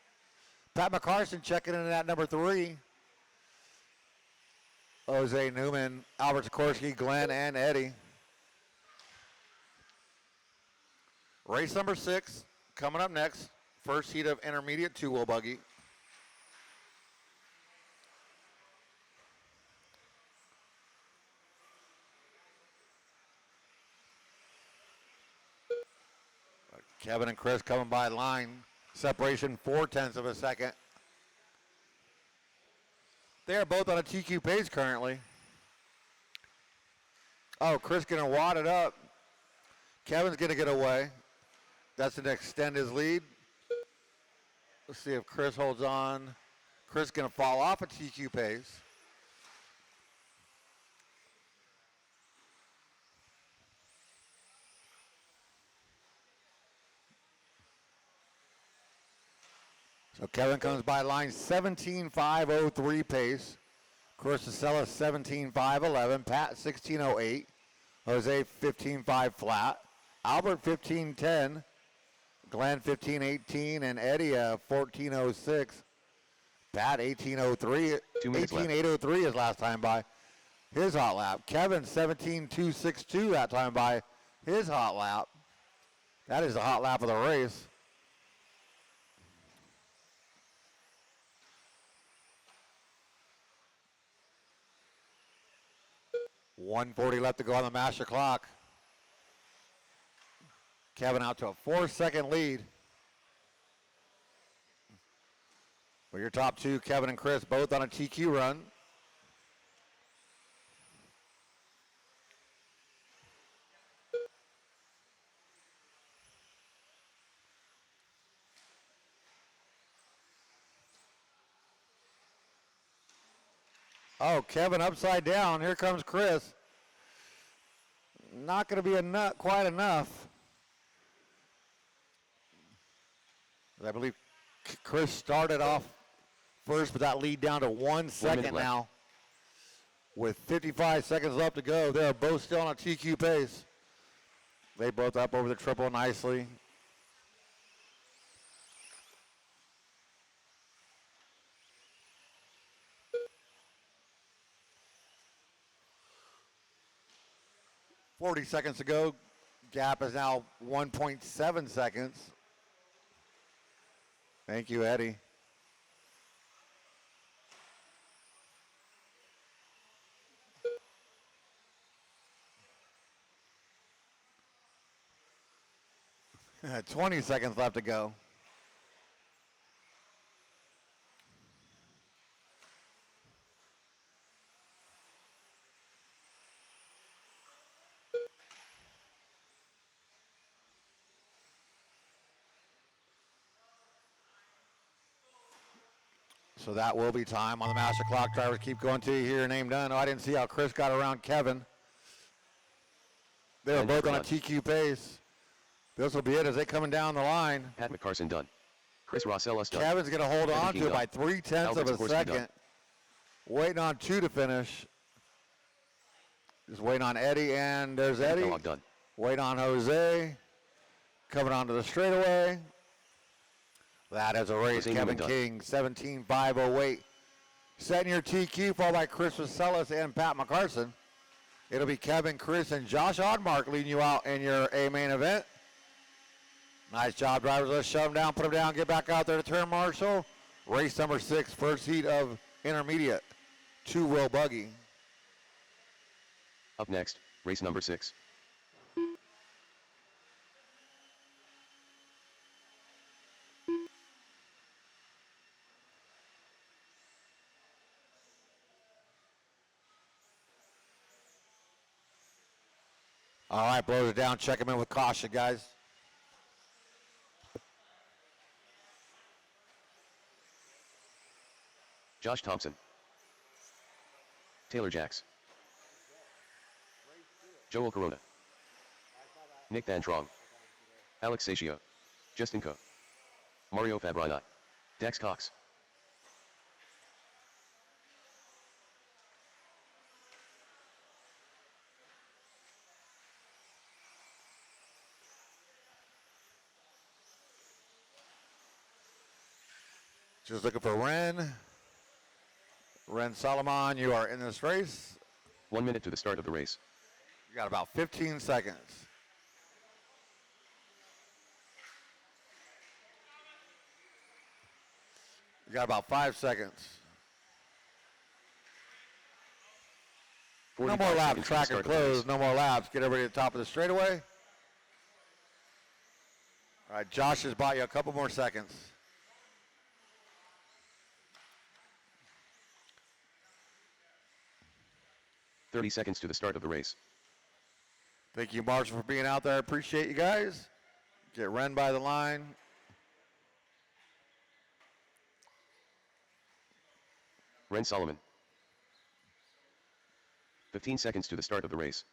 Pat McCarson checking in at number 3. Jose Newman, Albert Sikorsky, Glenn, and Eddie. Race number 6 coming up next. First heat of intermediate two-wheel buggy. Kevin and Chris coming by line. Separation 0.4 of a second. They are both on a TQ pace currently. Oh, Chris gonna wad it up. Kevin's gonna get away. That's gonna extend his lead. Let's see if Chris holds on. Chris gonna fall off a TQ pace. So Kevin comes by line 17.503 pace. Chris Vaselis 17.511. Pat 16.08. Jose 15.5 flat. Albert 15.10. Glenn 15.18 and Eddie 14.06. Pat 18.03. 2 minutes left. 18.803 his last time by his hot lap. Kevin 17.262 that time by his hot lap. That is the hot lap of the race. .140 left to go on the master clock. Kevin out to a 4-second lead. For your top two, Kevin and Chris, both on a TQ run. Oh, Kevin upside down. Here comes Chris. Not going to be quite enough. I believe Chris started off first, but that lead down to 1 second now. With 55 seconds left to go, they're both still on a TQ pace. They both up over the triple nicely. .40 seconds to go. Gap is now 1.7 seconds. Thank you, Eddie. .20 seconds left to go. So that will be time on the master clock. Drivers keep going till you hear your name done. Oh, I didn't see how Chris got around Kevin. They were both on a TQ pace. This will be it as they coming down the line. Pat McCarson done. Chris Vaselis done. Kevin's going to hold Kevin on King to it done. by 0.3 of Albert a Sikorsky second. done. Waiting on 2 to finish. Just waiting on Eddie, and there's Eddie. Kellogg done. Wait on Jose. Coming onto the straightaway. That is a race. Jose Kevin Newman King, 17.508. Setting your TQ, followed by Chris Vaselis and Pat McCarson. It'll be Kevin, Chris, and Josh Oddmark leading you out in your A main event. Nice job, drivers. Let's shove them down, put them down, get back out there to turn marshal. Race number 6, first heat of intermediate two-wheel buggy. Up next, race number 6. All right, blows it down. Check him in with caution, guys. Josh Thompson. Taylor Jacks. Joel Corona. Nick Van Trong. Alex Satio. Justin Coe. Mario Fabrini. Dax Cox. Just looking for Ren. Ren Solomon, you are in this race. 1 minute to the start of the race. You got about 15 seconds. You got about 5 seconds. No 45 more laps, seconds to the track and start of the close. race. No more laps. Get everybody to the top of the straightaway. All right, Josh has bought you a couple more seconds. .30 seconds to the start of the race. Thank you, Marshall, for being out there. I appreciate you guys. Get Ren by the line. Ren Solomon. 15 seconds to the start of the race.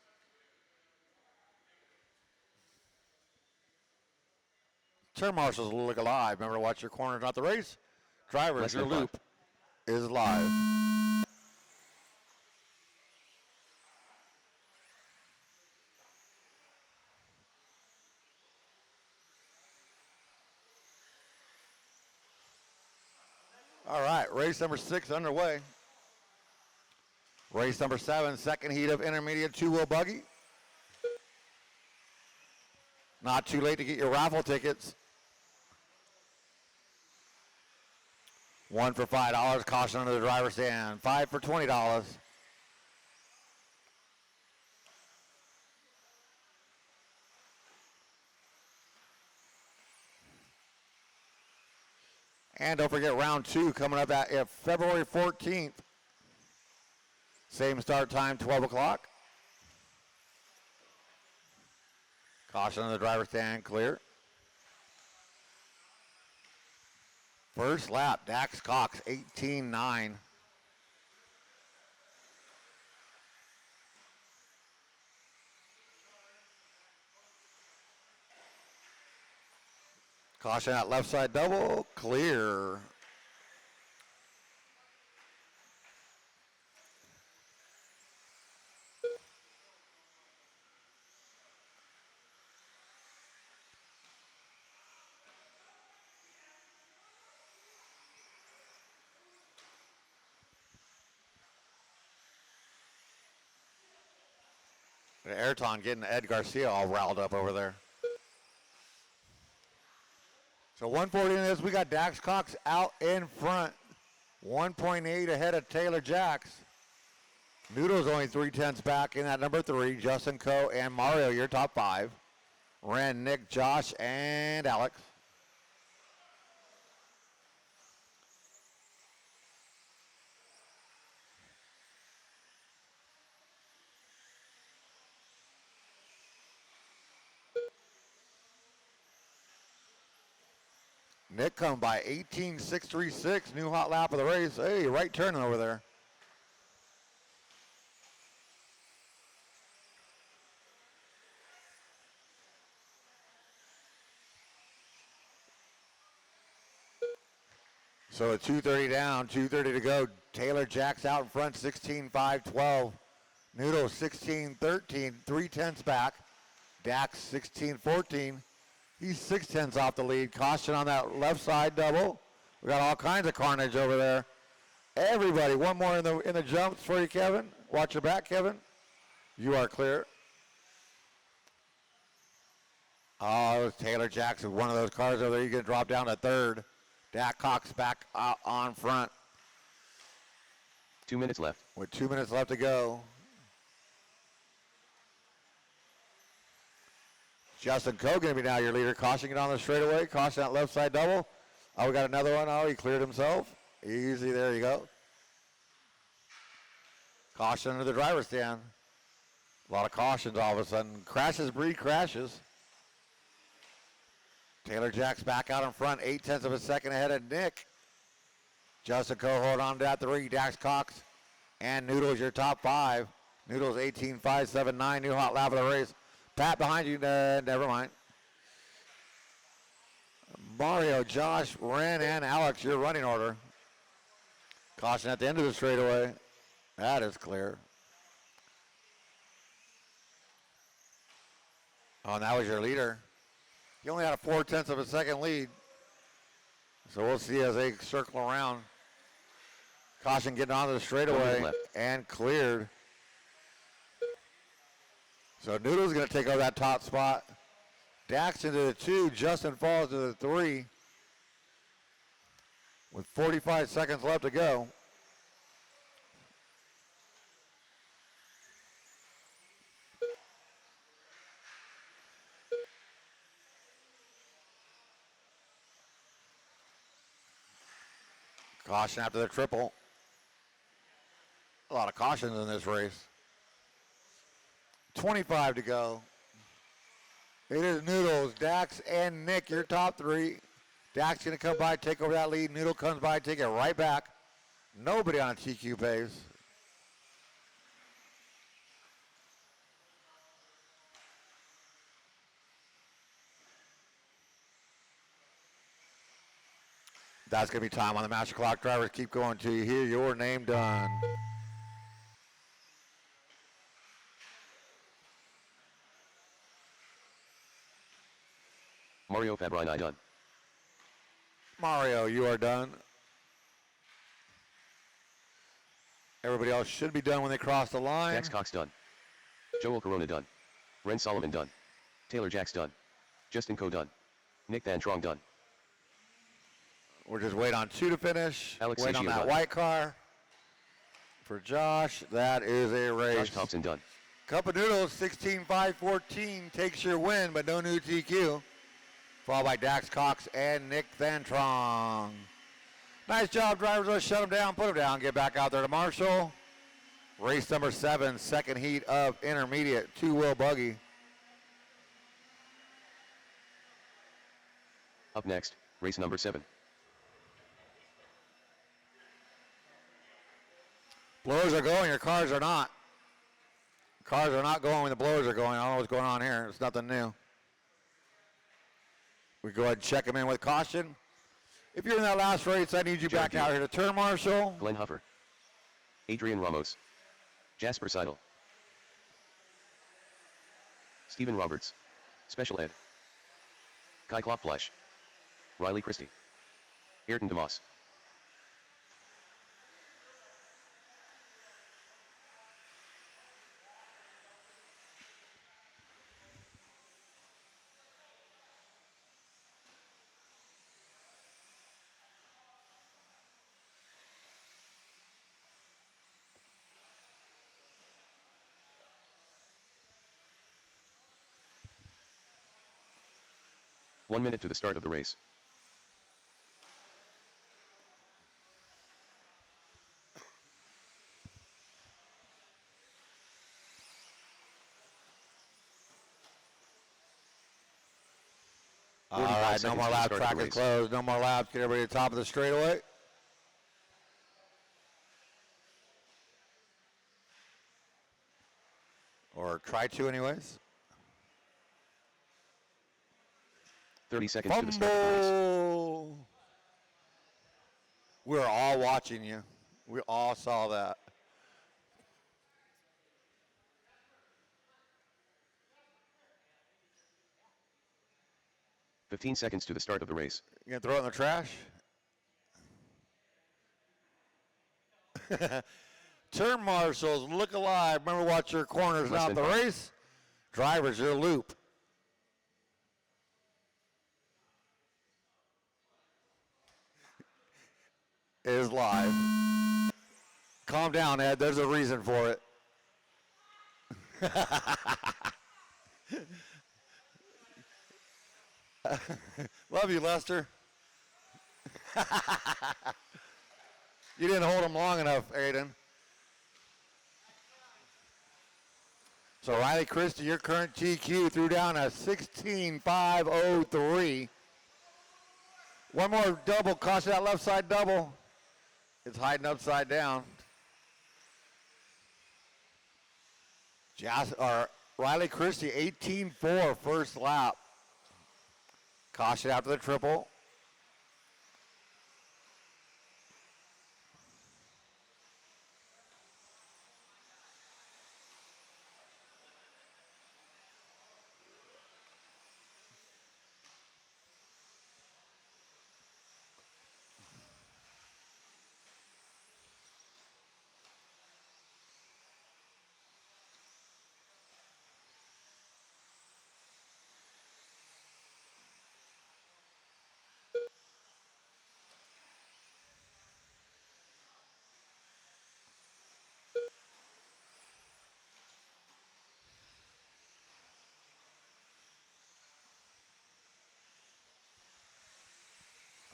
Turn marshals look alive. Remember to watch your corner, not the race. Drivers, Less your than 5. loop is live. All right, race number 6 underway. Race number 7, second heat of intermediate two-wheel buggy. Not too late to get your raffle tickets. 1 for $5, caution under the driver's stand. 5 for $20. And don't forget round 2 coming up at February 14th. Same start time, 12 o'clock. Caution on the driver's stand, clear. First lap, Dax Cox, 18.9. Caution at left side double, clear. Ayrton getting Ed Garcia all riled up over there. So 140 in this, we got Dax Cox out in front. 1.8 ahead of Taylor Jacks. Noodle's only 3/10 back in at number 3. Justin Coe and Mario, your top 5. Ren, Nick, Josh, and Alex. Nick come by 18.636, new hot lap of the race. Hey, right turn over there. So at 2:30 down, 2:30 to go. Taylor Jacks out in front, 16.512. Noodle 16.13, 3/10 back. Dax 16.14. He's 6/10 off the lead. Caution on that left side double. We got all kinds of carnage over there. Everybody, one more in the jumps for you, Kevin. Watch your back, Kevin. You are clear. Oh, Taylor Jackson, one of those cars over there. You're going to drop down to 3rd. Dak Cox back out on front. 2 minutes left. With 2 minutes left to go. Justin Coe going to be now your leader. Caution it on the straightaway. Caution that left side double. Oh, we got another one. Oh, he cleared himself. Easy, there you go. Caution under the driver's stand. A lot of cautions all of a sudden. Crashes breed crashes. Taylor Jack's back out in front, 0.8 of a second ahead of Nick. Justin Coe hold on to that 3. Dax Cox and Noodles your top 5. Noodles 18.579, new hot lap of the race. Pat behind you, never mind. Mario, Josh, Ren, and Alex, your running order. Caution at the end of the straightaway. That is clear. Oh, and that was your leader. He only had a 0.4 of a second lead. So we'll see as they circle around. Caution getting onto the straightaway and cleared. So Noodle's going to take over that top spot. Dax into the 2. Justin falls to the 3. With 45 seconds left to go. Caution after the triple. A lot of cautions in this race. 25 to go. It is Noodles, Dax, and Nick, your top 3. Dax going to come by, take over that lead. Noodle comes by, take it right back. Nobody on a TQ pace. That's going to be time on the master clock. Drivers, keep going till you hear your name done. Mario Fabrini done. Mario, you are done. Everybody else should be done when they cross the line. Dax Cox done. Joel Corona done. Ren Solomon done. Taylor Jacks done. Justin Coe done. Nick Van Trong done. We're just waiting on 2 to finish. Alex Wait on Sachio that done. white car. For Josh, that is a race. Josh Thompson done. Cup of Noodles, 16.514 takes your win, but no new TQ. Followed by Dax Cox and Nick Van Trong. Nice job, drivers. Let's shut them down, put them down, get back out there to Marshall. Race number 7, second heat of intermediate, 2-wheel buggy. Up next, race number 7. Blowers are going, your cars are not. Cars are not going when the blowers are going. I don't know what's going on here. It's nothing new. We go ahead and check them in with caution. If you're in that last race, I need you Jared back out here to turn, Marshall. Glenn Huffer. Adrian Ramos. Jasper Seidel. Stephen Roberts. Special Ed. Kai Klopfleisch. Riley Christie. Ayrton DeMoss. One minute to the start of the race. All right, no seconds more to the laps. start of Track the is race. closed. No more laps. Get everybody to the top of the straightaway. Or try to anyways. 30 seconds to the start of the race. Fumble. We're all watching you. We all saw that. Fifteen seconds to the start of the race. You gonna throw it in the trash? Turn marshals, look alive. Remember, watch your corners, Less not than the 5. race. Drivers, your loop. Is live. Calm down, Ed. There's a reason for it. Love you, Lester. You didn't hold him long enough, Aiden. So Riley Christie, your current TQ, threw down a 16.503. One more double, cost that left side double. It's hiding upside down. Riley Christie, 18.4 first lap. Caution after the triple.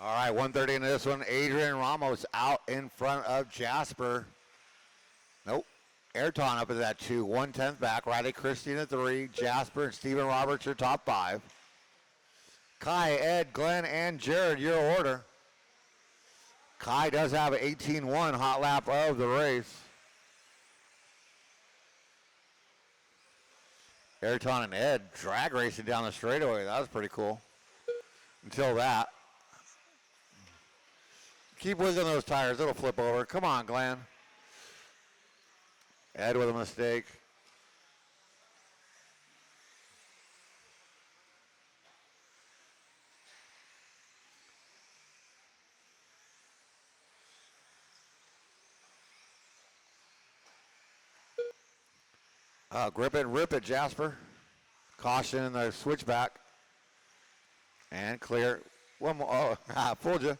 All right, 130 into this one. Adrian Ramos out in front of Jasper. Nope. Ayrton up into that 2. 1/10 back. Riley Christie in the 3. Jasper and Stephen Roberts your top 5. Kai, Ed, Glenn, and Jared, your order. Kai does have an 18-1 hot lap of the race. Ayrton and Ed drag racing down the straightaway. That was pretty cool. Until that. Keep wiggling those tires. It'll flip over. Come on, Glenn. Ed with a mistake. Grip it and rip it, Jasper. Caution in the switchback. And clear. One more. Oh, I fooled you.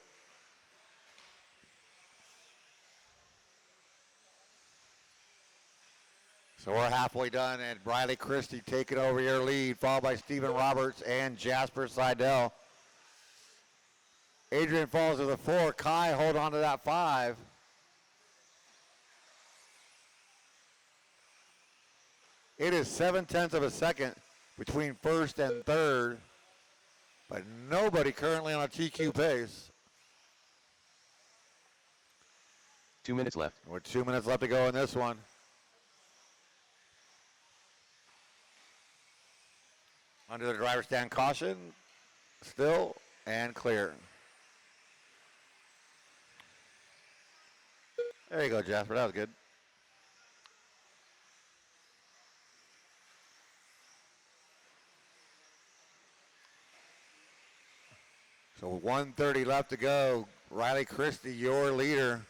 So we're halfway done, and Riley Christie taking over your lead, followed by Stephen Roberts and Jasper Seidel. Adrian falls to the 4. Kai hold on to that 5. It is 0.7 of a second between first and third, but nobody currently on a TQ pace. 2 minutes left. With 2 minutes left to go in this one. Under the driver's stand, caution, still, and clear. There you go, Jasper, that was good. So 1:30 left to go. Riley Christie, your leader.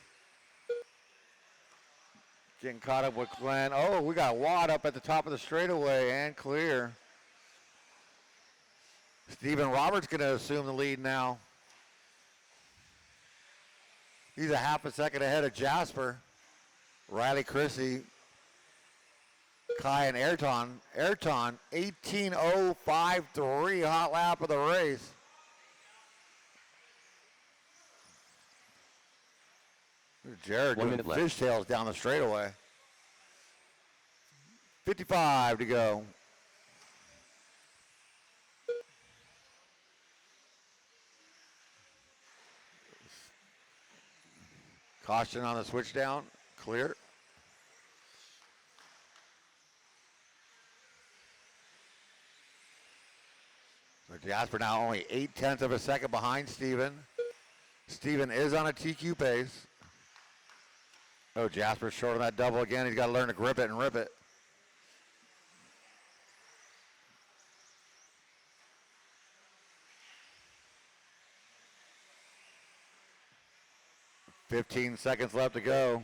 Getting caught up with Glenn. Oh, we got Watt up at the top of the straightaway and clear. Stephen Roberts going to assume the lead now. He's a half a second ahead of Jasper. Riley Christie, Kai, and Ayrton. Ayrton, 18.053 hot lap of the race. Jared 1 doing minute left. fishtails down the straightaway. 55 to go. Caution on the switch down, clear. So Jasper now only 0.8 of a second behind Steven. Steven is on a TQ pace. Oh, Jasper's short on that double again. He's got to learn to grip it and rip it. "15 seconds left to go."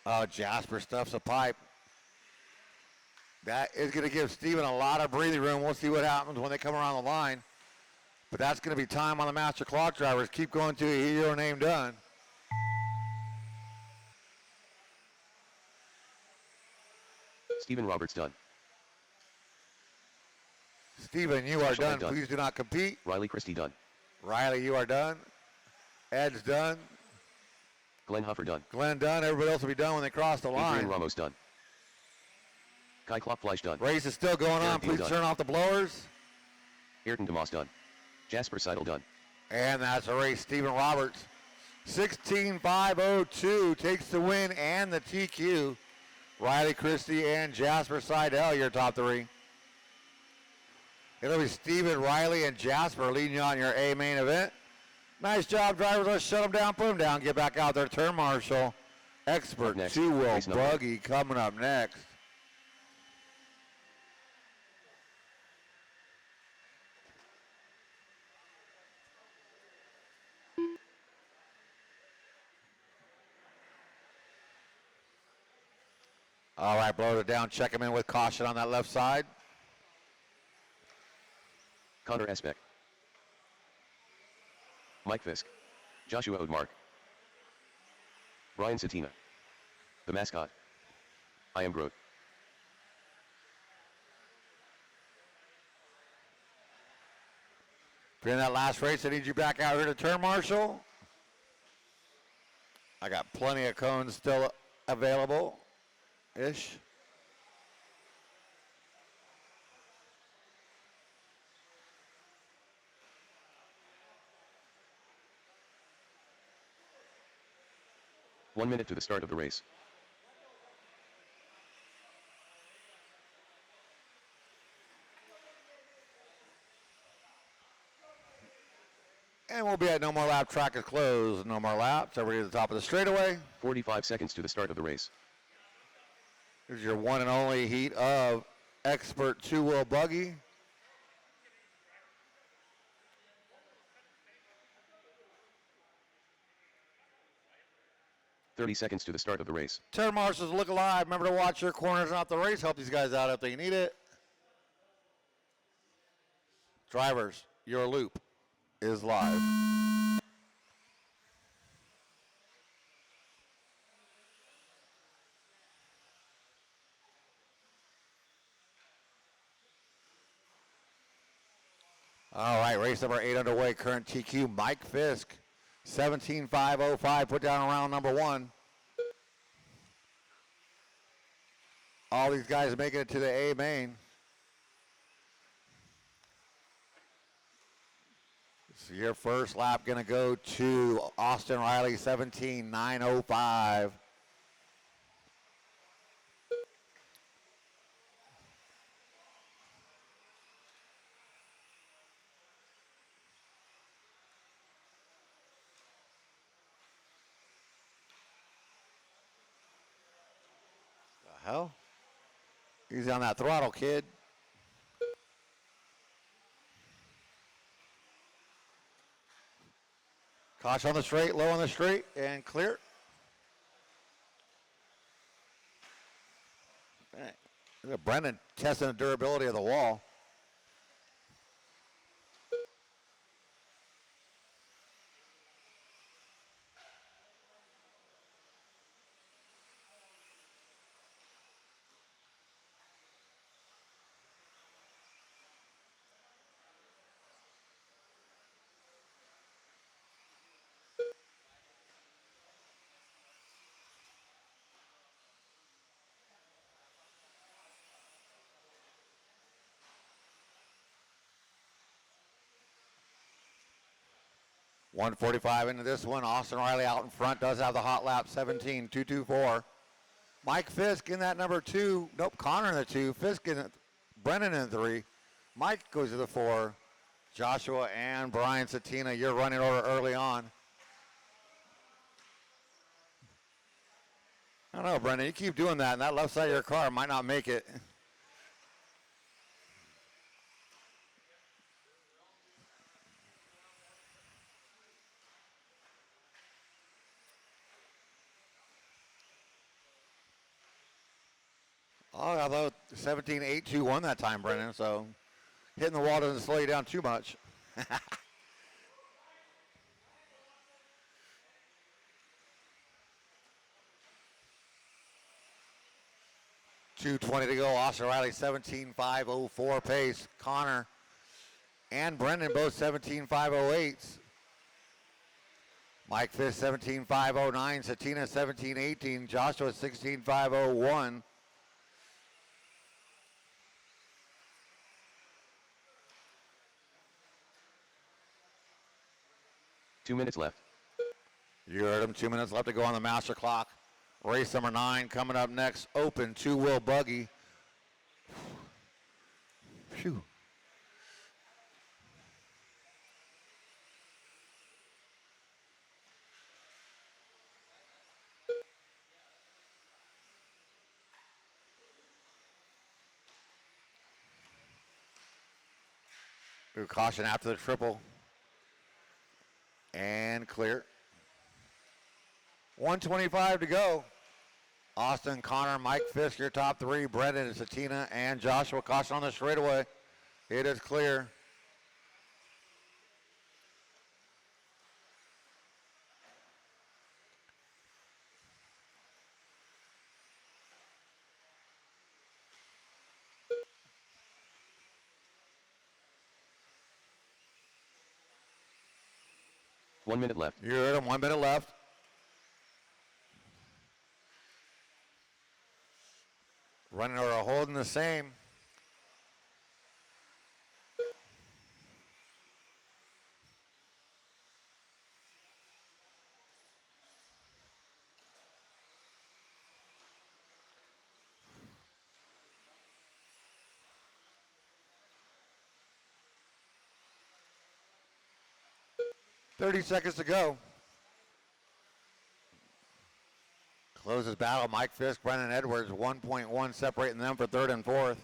Oh, Jasper stuffs a pipe. That is going to give Steven a lot of breathing room. We'll see what happens when they come around the line. But that's going to be time on the master clock drivers. Keep going till you hear your name done. Stephen Roberts done. Steven, you are Special done. ed done. Please do not compete. Riley Christie done. Riley, you are done. Ed's done. Glenn Huffer done. Glenn done. Everybody else will be done when they cross the line. Adrian Ramos done. Kai Klopp done. Race is still going on. Guaranteed Please done. turn off the blowers. Ayrton DeMoss done. Jasper Seidel done. And that's a race. Stephen Roberts, 16.502, takes the win and the TQ. Riley Christie and Jasper Seidel, your top three. It'll be Stephen, Riley, and Jasper leading you on your A main event. Nice job, drivers. Let's shut them down, put them down, get back out there. Turn marshal, expert, Next, two-wheel race number. buggy coming up next. All right, blow it down. Check him in with caution on that left side. Connor Esbeck. Mike Fisk. Joshua Odmark. Brian Satina. The mascot. I am Groot. If you're in that last race, I need you back out here to turn marshal. I got plenty of cones still available-ish. One minute to the start of the race. And we'll be at no more lap. Track is closed. No more laps. Everybody at the top of the straightaway. 45 seconds to the start of the race. Here's your one and only heat of expert two-wheel buggy. .30 seconds to the start of the race. Turn marshals, look alive. Remember to watch your corners off the race. Help these guys out if they need it. Drivers, your loop is live. All right, race number 8 underway. Current TQ, Mike Fisk. 17.505, put down around number 1. All these guys making it to the A main. So your first lap going to go to Austin Riley, 17.905. The hell? Easy on that throttle, kid. Caution on the straight, low on the straight, and clear. Look at Brendan testing the durability of the wall. .145 into this one. Austin Riley out in front, does have the hot lap, 17.224. Mike Fisk in that number 2. Nope, Connor in the 2. Fisk in it. Brennan in the 3. Mike goes to the 4. Joshua and Brian Satina, your running order early on. I don't know, Brendan, you keep doing that, and that left side of your car might not make it. Oh, I thought 17.821 that time, Brendan, so hitting the wall doesn't slow you down too much. 2:20 to go. Austin Riley 17.504 pace. Connor and Brendan both 17.508s. Mike Fisk 17.509. Satina 17.18. Joshua 16.501. 2 minutes left. You heard him. 2 minutes left to go on the master clock. Race number 9 coming up next. Open two-wheel buggy. Phew. Caution after the triple. And clear. 125 to go. Austin, Connor, Mike Fisk, your top 3. Brendan, Satina, and Joshua. Caution on the straightaway. It is clear. One minute left. You heard him. 1 minute left. Running or holding the same. Thirty seconds to go. Closes battle. Mike Fisk, Brendan Edwards, 1.1 separating them for 3rd and 4th.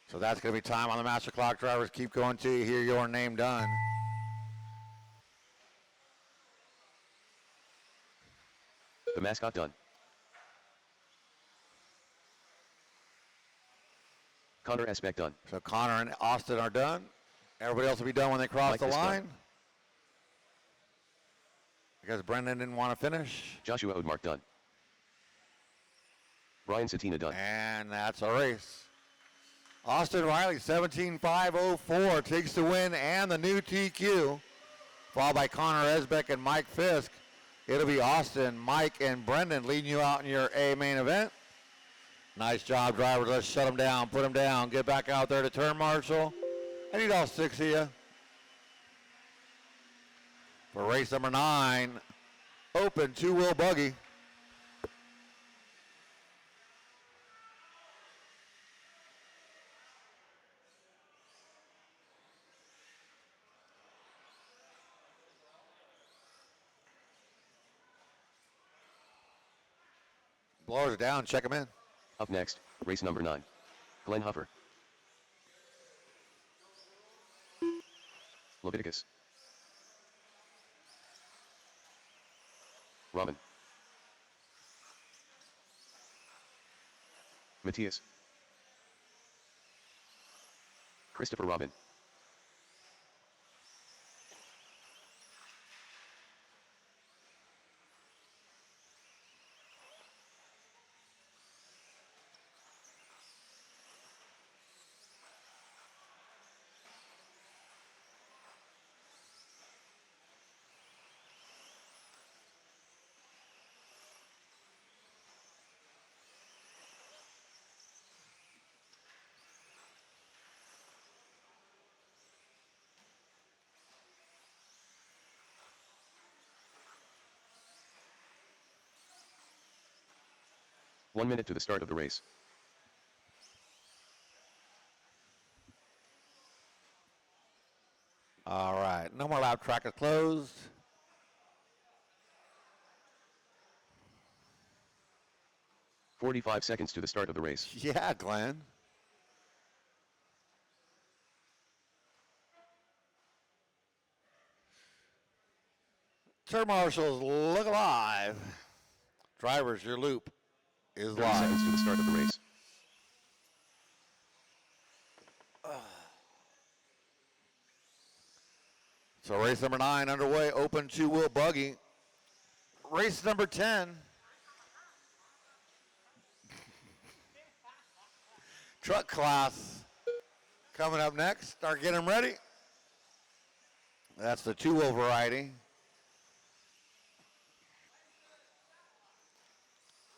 So that's going to be time on the master clock. Drivers, keep going till you hear your name done. The mascot done. Connor Esbeck done. So Connor and Austin are done. Everybody else will be done when they cross Mike the Fisk done. line. Because Brendan didn't want to finish. Joshua Odmark done. Brian Satina done. And that's our race. Austin Riley, 17.504, takes the win and the new TQ. Followed by Connor Esbeck and Mike Fisk. It'll be Austin, Mike, and Brendan leading you out in your A main event. Nice job, drivers. Let's shut them down, put them down. Get back out there to turn marshal. I need all 6 of you. For race number 9, open two-wheel buggy. Blowers are down, check them in. Up next, race number 9. Glenn Huffer. Leviticus. Robin. Matthias. Christopher Robin. One minute to the start of the race. All right, no more lap track is closed. "45 seconds to the start of the race. Yeah, Glenn. Turn marshals, look alive. Drivers, your loop is 30 live. seconds to the start of the race. So race number 9 underway, open two-wheel buggy. Race number 10. Truck class coming up next. Start getting ready. That's the 2-wheel variety.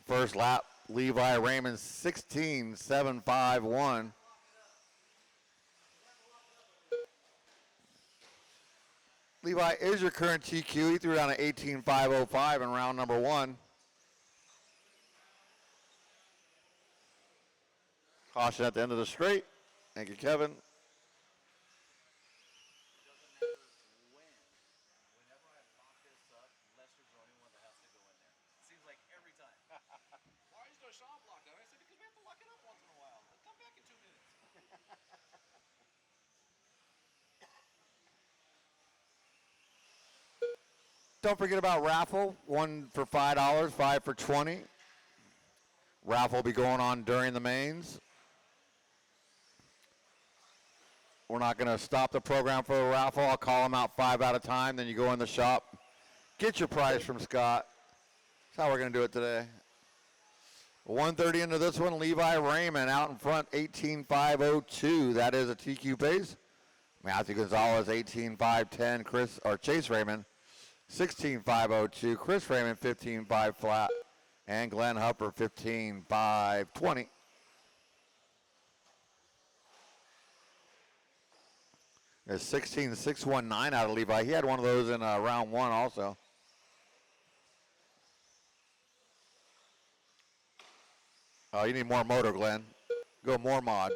First lap, Levi Raymond 16.751. Levi is your current TQ. He threw down an 18.505 in round number 1. Caution at the end of the straight. Thank you, Kevin. Whenever I lock this up, Lester's the only one that has to go in there. Seems like every time. Why is the shop locked up? I said, because we have to lock it up once in a while. I'll come back in 2 minutes. Don't forget about raffle. 1 for $5, 5 for 20. Raffle will be going on during the mains. We're not going to stop the program for a raffle. I'll call them out 5 at a time. Then you go in the shop, get your prize from Scott. That's how we're going to do it today. 1:30 into this one, Levi Raymond out in front, 18.502. That is a TQ pace. Matthew Gonzalez, 18.510. Chase Raymond, 16.502. Chris Raymond, 15.5 flat. And Glenn Hupper, 15.520. There's 16.619 out of Levi. He had one of those in round 1 also. Oh, you need more motor, Glenn. Go more mod.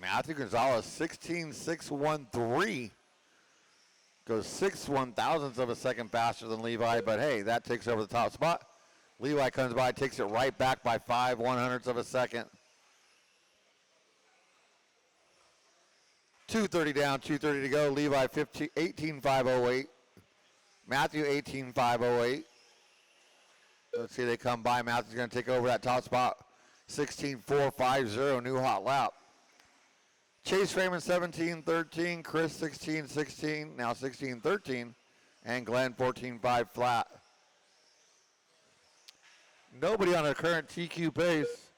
Matthew Gonzalez, 16.613. Goes 6/1000ths of a second faster than Levi, but hey, that takes over the top spot. Levi comes by, takes it right back by 5/100ths of a second. 2:30 down, 2:30 to go. Levi 18.508. Matthew 18.508. Let's see, they come by. Matthew's going to take over that top spot. 16.450, new hot lap. Chase Raymond 17.13, Chris 16.16, now 16.13, and Glenn 14.5 flat. Nobody on a current TQ pace.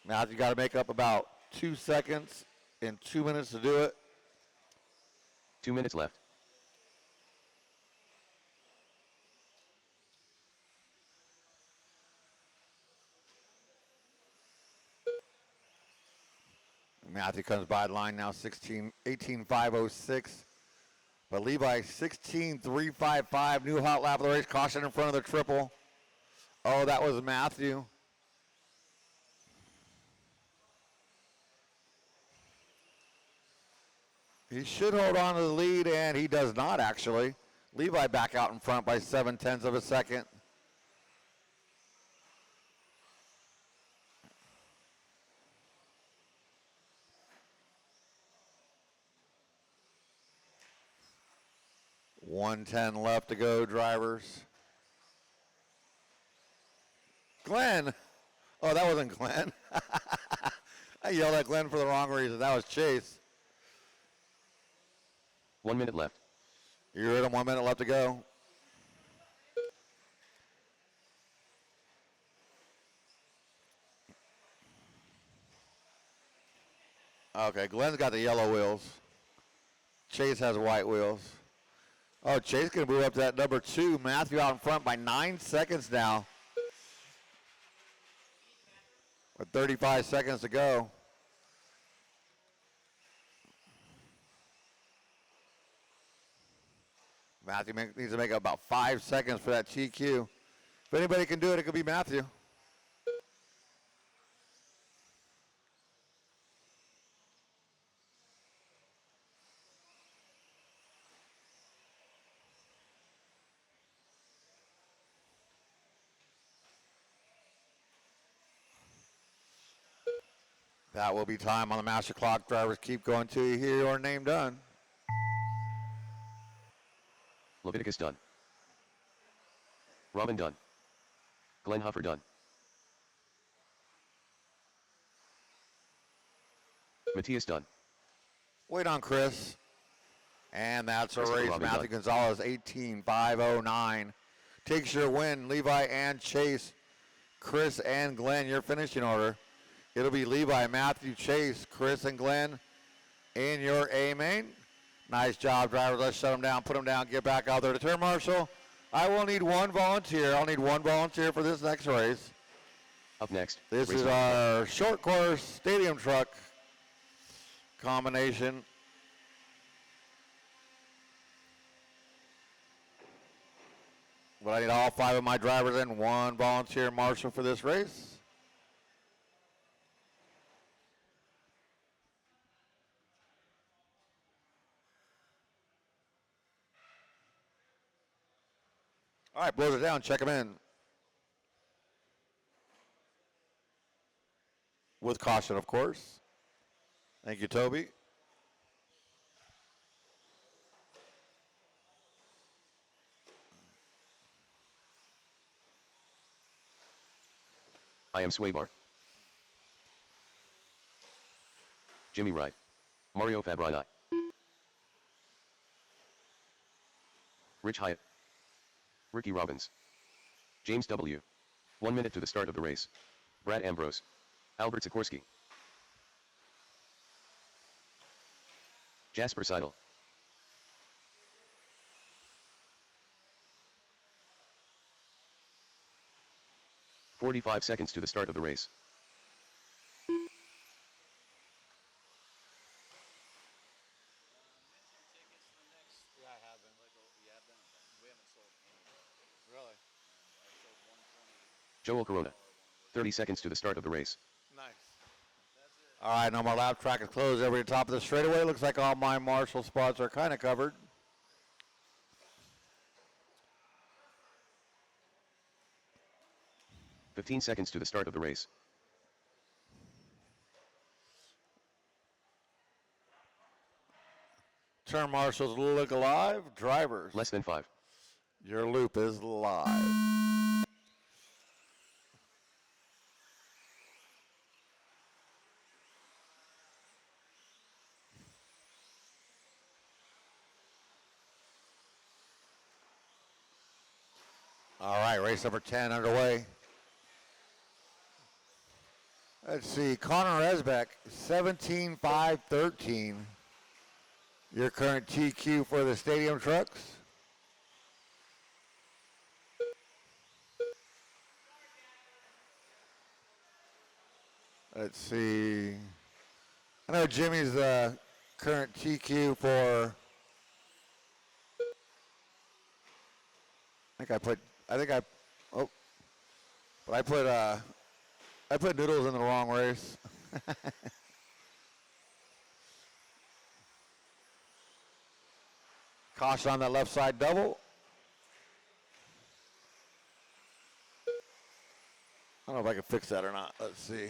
Matthew got to make up about 2 seconds in 2 minutes to do it. 2 minutes left. Matthew comes by the line now, 18.506. But Levi, 16.355, new hot lap of the race, caution in front of the triple. Oh, that was Matthew. He should hold on to the lead, and he does not, actually. Levi back out in front by 0.7 of a second. .110 left to go, drivers. Glenn. Oh, that wasn't Glenn. I yelled at Glenn for the wrong reason. That was Chase. 1 minute left. You heard him, 1 minute left to go. Okay, Glenn's got the yellow wheels. Chase has white wheels. Oh, Chase going to move up to that number 2. Matthew out in front by 9 seconds now. With 35 seconds to go. Matthew needs to make up about 5 seconds for that TQ. If anybody can do it, it could be Matthew. That will be time on the master clock. Drivers keep going till you hear your name done. Leviticus done. Robin done. Glenn Huffer done. Matthias done. Wait on Chris. And that's a Christopher race. Robin Matthew done. Gonzalez, 18.509. Takes your win. Levi and Chase. Chris and Glenn, your finishing order. It'll be Levi, Matthew, Chase, Chris, and Glenn in your A main. Nice job, drivers. Let's shut them down, put them down, get back out there to turn marshal. I will need one volunteer. I'll need one volunteer for this next race. Up next. This race is number our short course stadium truck combination. But I need all 5 of my drivers and one volunteer marshal for this race. All right, blows it down. Check them in. With caution, of course. Thank you, Toby. I am Swaybar. Jimmy Wright. Mario Fabrini. Rich Hyatt. Ricky Robbins. James W. 1 minute to the start of the race. Brad Ambrose. Albert Sikorsky. Jasper Seidel. "45 seconds to the start of the race. Yeah, I have been. You have been? Okay. We haven't sold any. Really? I sold 120. Joel Corona. 30 seconds to the start of the race. Nice. All right, now my lap track is closed over the top of the straightaway. Looks like all my marshal spots are kind of covered. "15 seconds to the start of the race. Turn marshals look alive. Drivers, Less than 5. your loop is live. All right, race number 10 underway. Let's see, Connor Esbeck, 17.513. Your current TQ for the stadium trucks. Let's see. I know Jimmy's the current TQ for. I put Noodles in the wrong race. Caution on that left side double. I don't know if I can fix that or not. Let's see.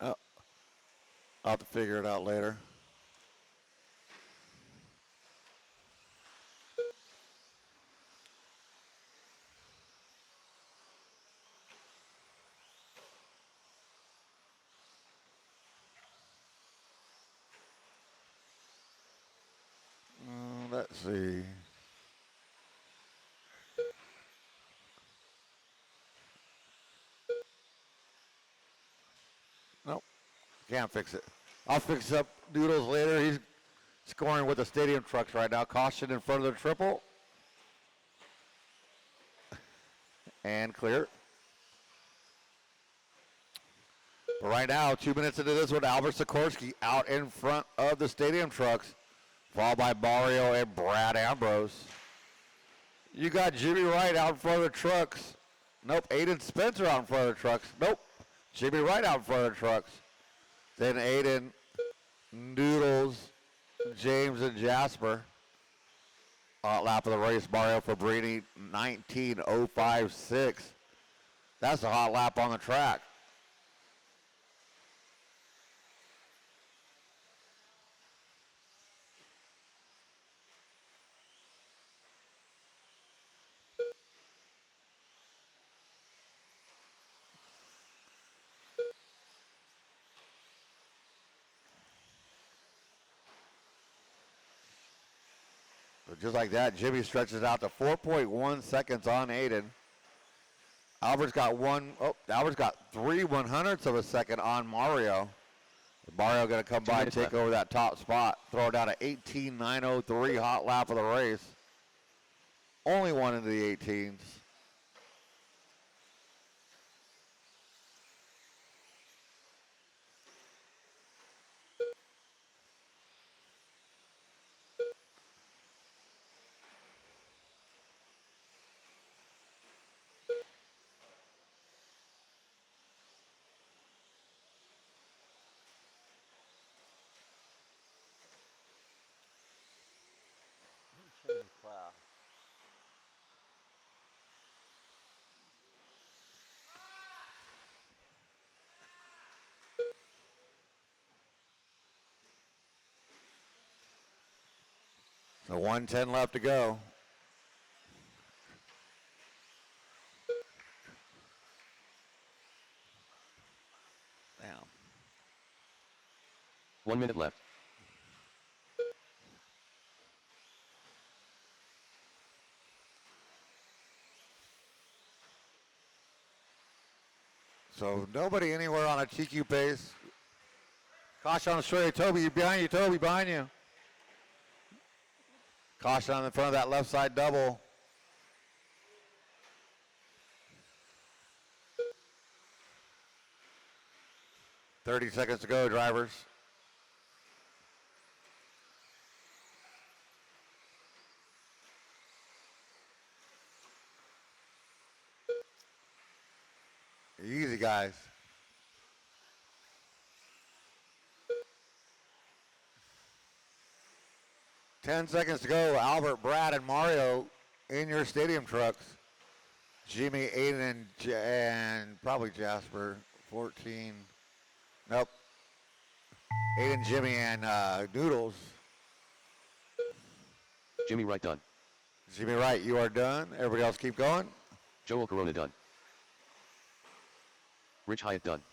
Oh, I'll have to figure it out later. Let's see. Nope, can't fix it. I'll fix up Noodles later. He's scoring with the stadium trucks right now. Caution in front of the triple. And clear. But right now, 2 minutes into this one, Albert Sikorsky out in front of the stadium trucks, followed by Mario and Brad Ambrose. You got Jimmy Wright out in front of the trucks. Nope, Aiden Spencer out in front of the trucks. Nope, Jimmy Wright out in front of the trucks. Then Aiden, Noodles, James, and Jasper. Lap of the race, Mario Fabrini, 19.056. That's a hot lap on the track. just like that, Jimmy stretches out to 4.1 seconds on Aiden. Albert's got Albert's got 3/100ths of a second on Mario. Mario going to come by and take over that top spot. Throw down an 18.903 hot lap of the race. Only one into the 18s. So 110 left to go. Damn. 1 minute left. So nobody anywhere on a TQ pace. Caution on the straight. Toby, behind you. Toby, behind you. Caution on the front of that left side double. "30 seconds to go, drivers." Easy, guys. "10 seconds to go. Albert, Brad, and Mario in your stadium trucks. Jimmy, Aiden, and probably Jasper. 14. Nope. Aiden, Jimmy, and Noodles. Jimmy Wright done. Jimmy Wright, you are done. Everybody else keep going. Joel Corona done. Rich Hyatt done.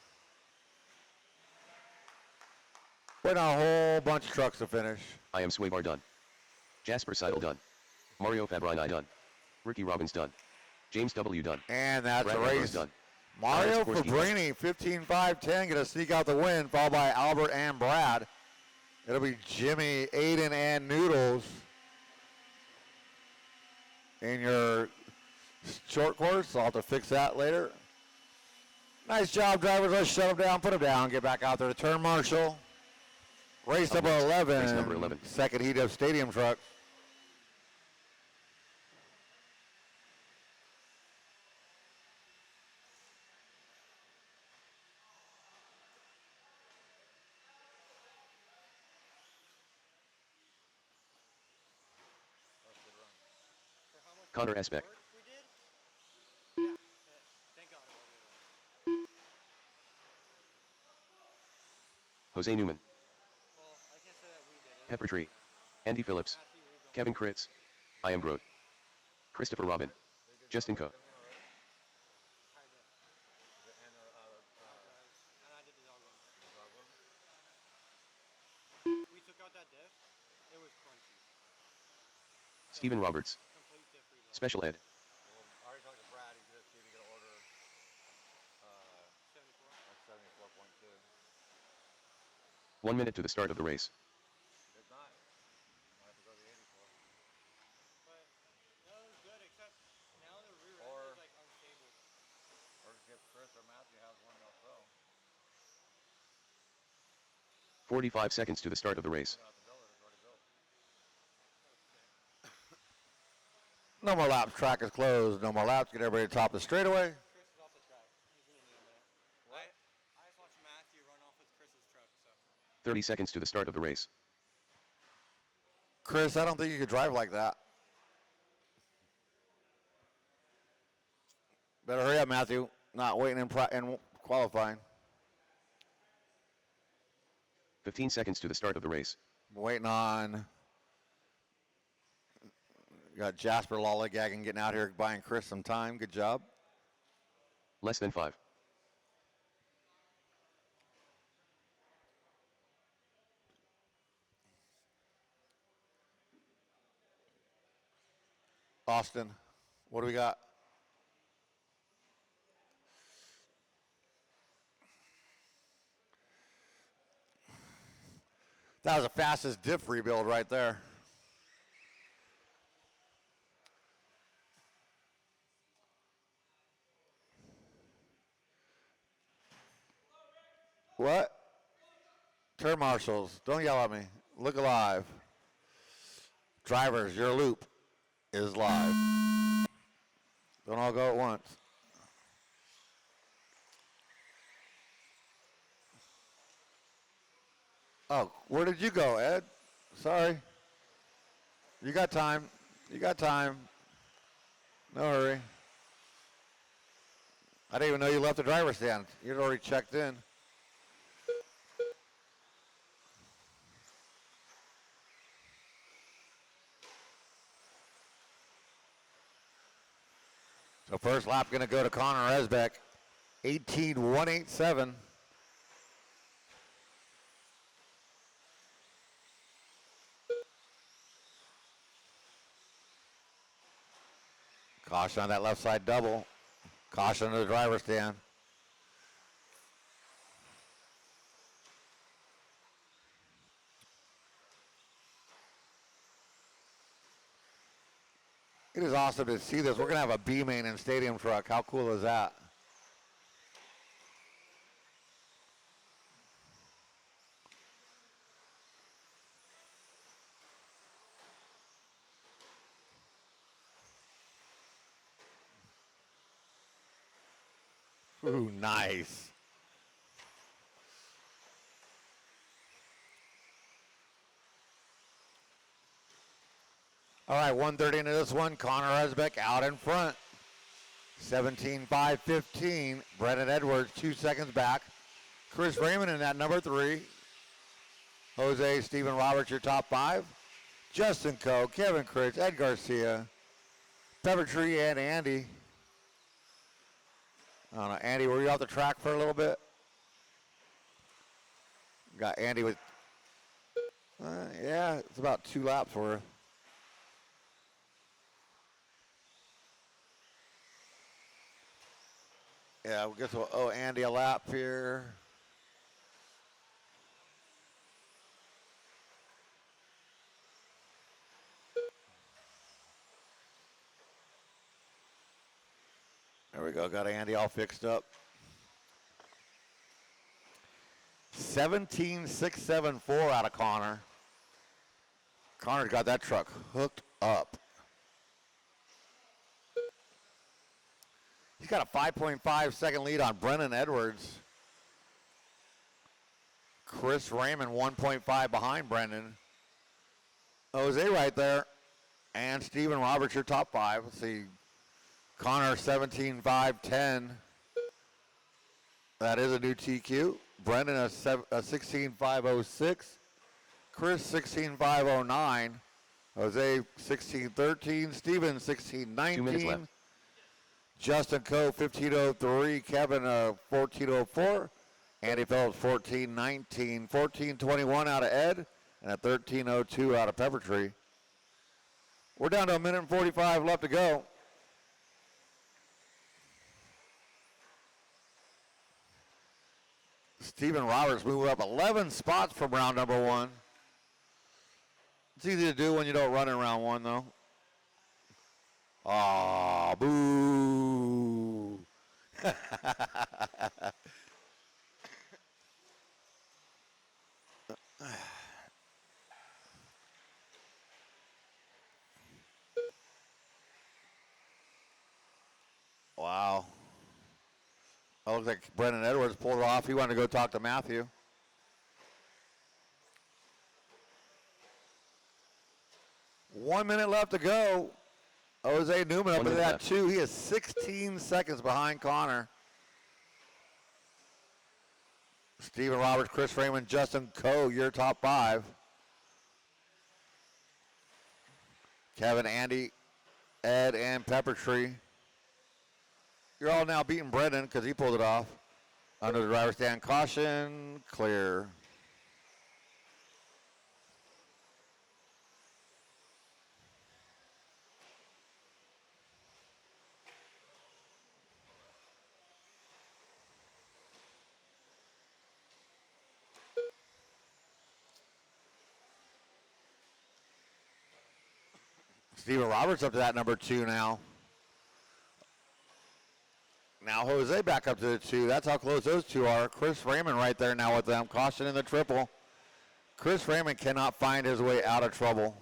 Went on a whole bunch of trucks to finish. I am Swaybar done. Jasper Seidel done. Mario Fabrini done. Ricky Robbins done. James W done. And that's Brad a Ambrose race. done. Mario Sikorsky Fabrini, 15.510, gonna sneak out the win, followed by Albert and Brad. It'll be Jimmy, Aiden, and Noodles in your short course. I'll have to fix that later. Nice job, drivers. Let's shut them down, put them down, get back out there to turn marshal. Race Up number next, 11. race number 11. Second heat of stadium trucks. Connor Esbeck. Thank God it wasn't. Jose Newman. Well, I can't say that we did it. Pepper Tree. Andy Phillips. Matthew, we don't. Kevin Kritz. I am Grote. Christopher Robin. Justin Coe. I did. And I did the dog one. We took out that diff. It was crunchy. Stephen Roberts. Complete diff reload. Special Ed. I already talked to Brad. He's going to see if he can order 74. 74.2. 1 minute to the start of the race. If not, might have to go to the 84. But no, it was good except now the rear end Or- is like unstable. Or if Chris or Matthew has one, they'll throw. 45 seconds to the start of the race. Don't have to build it. It's already built. No more laps. Track is closed. No more laps. Get everybody to the top of the straightaway. Chris is off the track. He's in Indiana. What? I just watched Matthew run off with Chris's truck, so. 30 seconds to the start of the race. Chris, I don't think you could drive like that. Better hurry up, Matthew. Not waiting in qualifying. 15 seconds to the start of the race. Waiting on. You got Jasper lollygagging, getting out here, buying Chris some time. Good job. Less than 5. Austin, what do we got? That was the fastest diff rebuild right there. What? Turn marshals, don't yell at me. Look alive. Drivers, your loop is live. Don't all go at once. Oh, where did you go, Ed? Sorry. You got time. You got time. No hurry. I didn't even know you left the driver's stand. You'd already checked in. So first lap going to go to Connor Esbeck, 18.187. Caution on that left side double. Caution to the driver's stand. It is awesome to see this. We're going to have a B-main and stadium truck. How cool is that? Ooh, nice. All right, 130 into this one. Connor Esbeck out in front. 17.515. Brennan Edwards 2 seconds back. Chris Raymond in that number 3. Jose Stephen Roberts, your top 5. Justin Coe, Kevin Critch, Ed Garcia, Peppertree, and Andy. I don't know, Andy, were you off the track for a little bit? Got Andy with, yeah, it's about 2 laps worth. Yeah, I guess we'll owe Andy a lap here. There we go, got Andy all fixed up. 17.674 out of Connor. Connor's got that truck hooked up. He's got a 5.5 second lead on Brennan Edwards. Chris Raymond 1.5 behind Brendan. Jose right there. And Stephen Roberts, your top 5. Let's see. Connor 17.510. That is a new TQ. Brendan a 16.506. Chris 16.509. Jose 16.13. Steven 16.19. 2 minutes left. Justin Coe 15.03. Kevin 14.04. Andy Phillips 14.19. 14.21 out of Ed. And a 13.02 out of Peppertree. We're down to 1 minute and 45 left to go. Stephen Roberts moving up 11 spots from round number 1. It's easy to do when you don't run in round 1, though. Aw, boo. Wow. That looks like Brendan Edwards pulled it off. He wanted to go talk to Matthew. One minute left to go. Jose Newman up into that 2. He is 16 seconds behind Connor. Stephen Roberts, Chris Raymond, Justin Coe, your top 5. Kevin, Andy, Ed, and Peppertree. You're all now beating Brendan because he pulled it off. Under the driver's stand, caution, clear. Steven Roberts up to that number 2 now. Now Jose back up to the 2. That's how close those two are. Chris Raymond right there now with them. Caution in the triple. Chris Raymond cannot find his way out of trouble.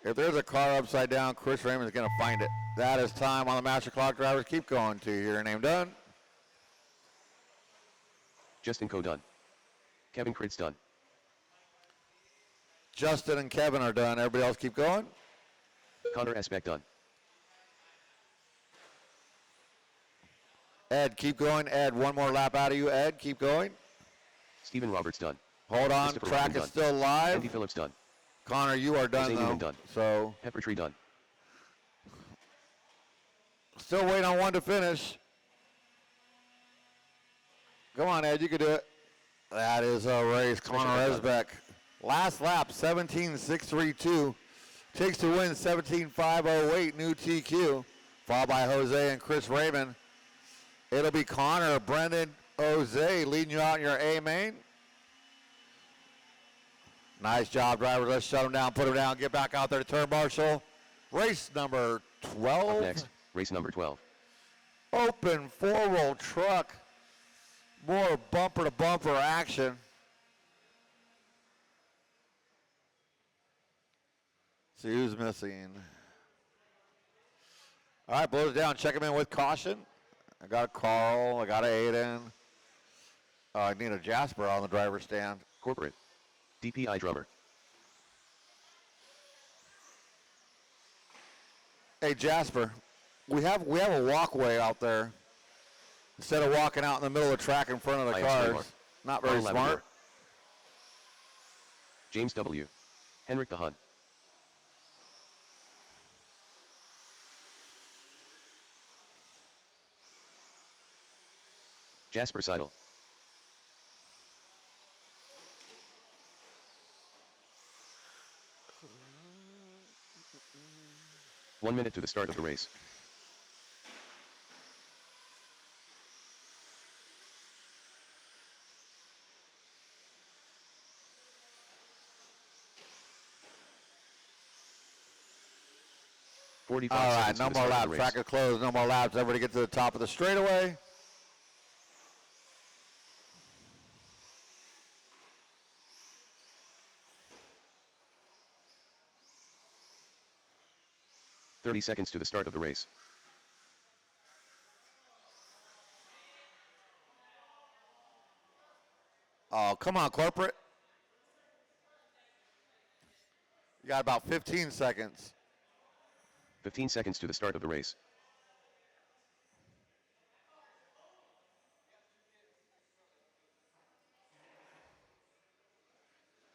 If there's a car upside down, Chris Raymond's going to find it. That is time on the master clock. Drivers keep going to your name done. Justin Coe done. Kevin Critz done. Justin and Kevin are done. Everybody else keep going. Connor Esbeck done. Ed, keep going. Ed, one more lap out of you. Ed, keep going. Stephen Roberts done. Hold on. Christopher Track Robin is done. still live. Andy Phillips done. Connor, you are done, Jose though. Newman done. So, Pepper Tree done. still waiting on one to finish. Come on, Ed, you can do it. That is a race. Connor Esbeck. Last lap, 17.632. Takes to win 17.508, new TQ. Followed by Jose and Chris Raymond. It'll be Connor, Brendan, Jose leading you out in your A main. Nice job, drivers. Let's shut them down, put them down, get back out there to turn marshal. Race number 12. Up next, race number 12. Open four-wheel truck. More bumper-to-bumper action. See who's missing. All right, blows down. Check him in with caution. I got a Carl. I got a Aiden. I need a Jasper on the driver's stand. Corporate. DPI drummer. Hey, Jasper, we have a walkway out there. Instead of walking out in the middle of the track in front of the I am cars. Seymour. Not very Ron smart. Lavender. James W. Henrik the Hun. Jasper Seidel. One minute to the start of the race. All right, no more laps. Track is closed. No more laps. Everybody get to the top of the straightaway. .30 seconds to the start of the race. Oh, come on, corporate. You got about 15 seconds. 15 seconds to the start of the race.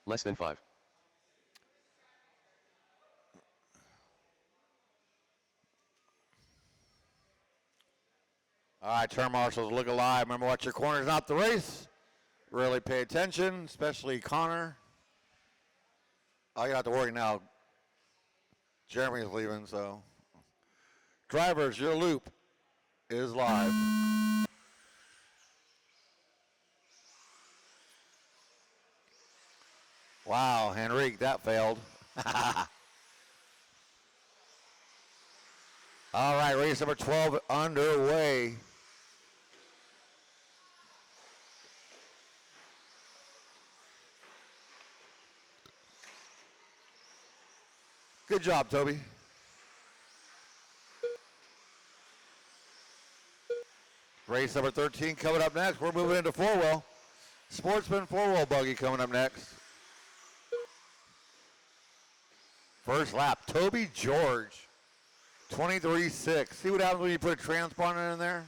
Less than 5. All right, turn marshals, look alive. Remember, watch your corners, not the race. Really pay attention, especially Connor. Oh, you don't have to worry now. Jeremy's leaving, so. Drivers, your loop is live. Wow, Henrique, that failed. All right, race number 12 underway. Good job, Toby. Race number 13 coming up next. We're moving into four-wheel. Sportsman four-wheel buggy coming up next. First lap, Toby George, 23.6. See what happens when you put a transponder in there?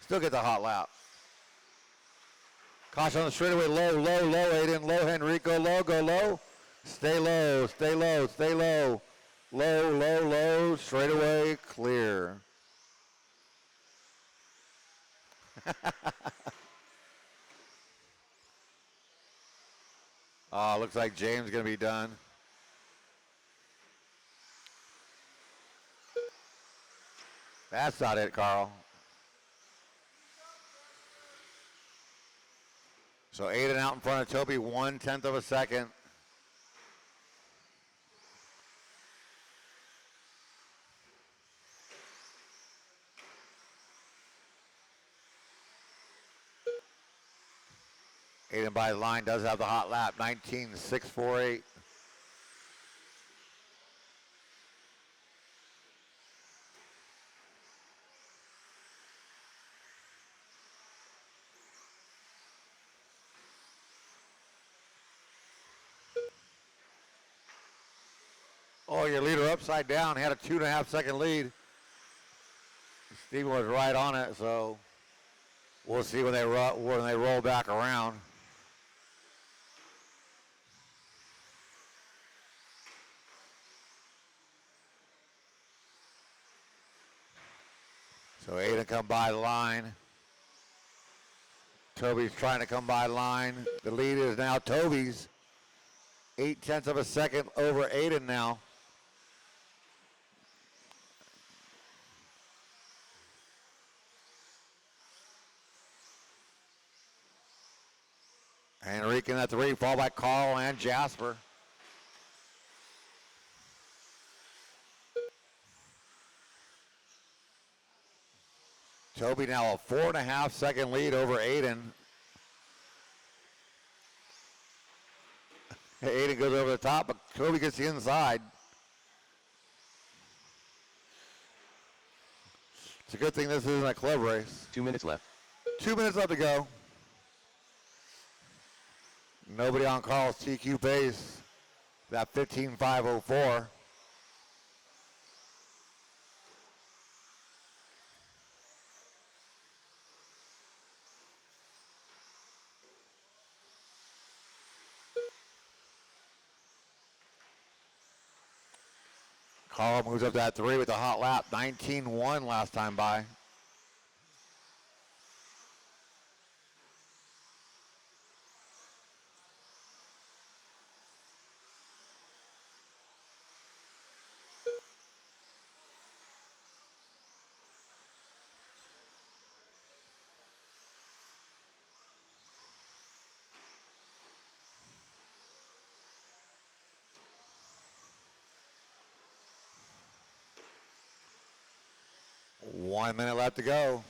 Still get the hot lap. Caution on the straightaway, low, low, low, Aiden, low, Henrico, low, go low. Stay low, stay low, stay low. Low, low, low, straightaway, clear. Oh, looks like James is going to be done. That's not it, Carl. So Aiden out in front of Toby, 1/10 of a second. Aiden by the line does have the hot lap, 19.648. Oh, your leader upside down. He had a 2.5 second lead. Steven was right on it, so we'll see when they roll back around. So Aiden come by the line. Toby's trying to come by the line. The lead is now Toby's. 0.8 of a second over Aiden now. Henrique in that 3, followed by Carl and Jasper. Toby now a 4.5 second lead over Aiden. Aiden goes over the top, but Toby gets the inside. It's a good thing this isn't a club race. 2 minutes left. 2 minutes left to go. Nobody on Carl's TQ pace. That 15.504. Carl moves up that 3 with a hot lap. 19.1 last time by. One minute left to go.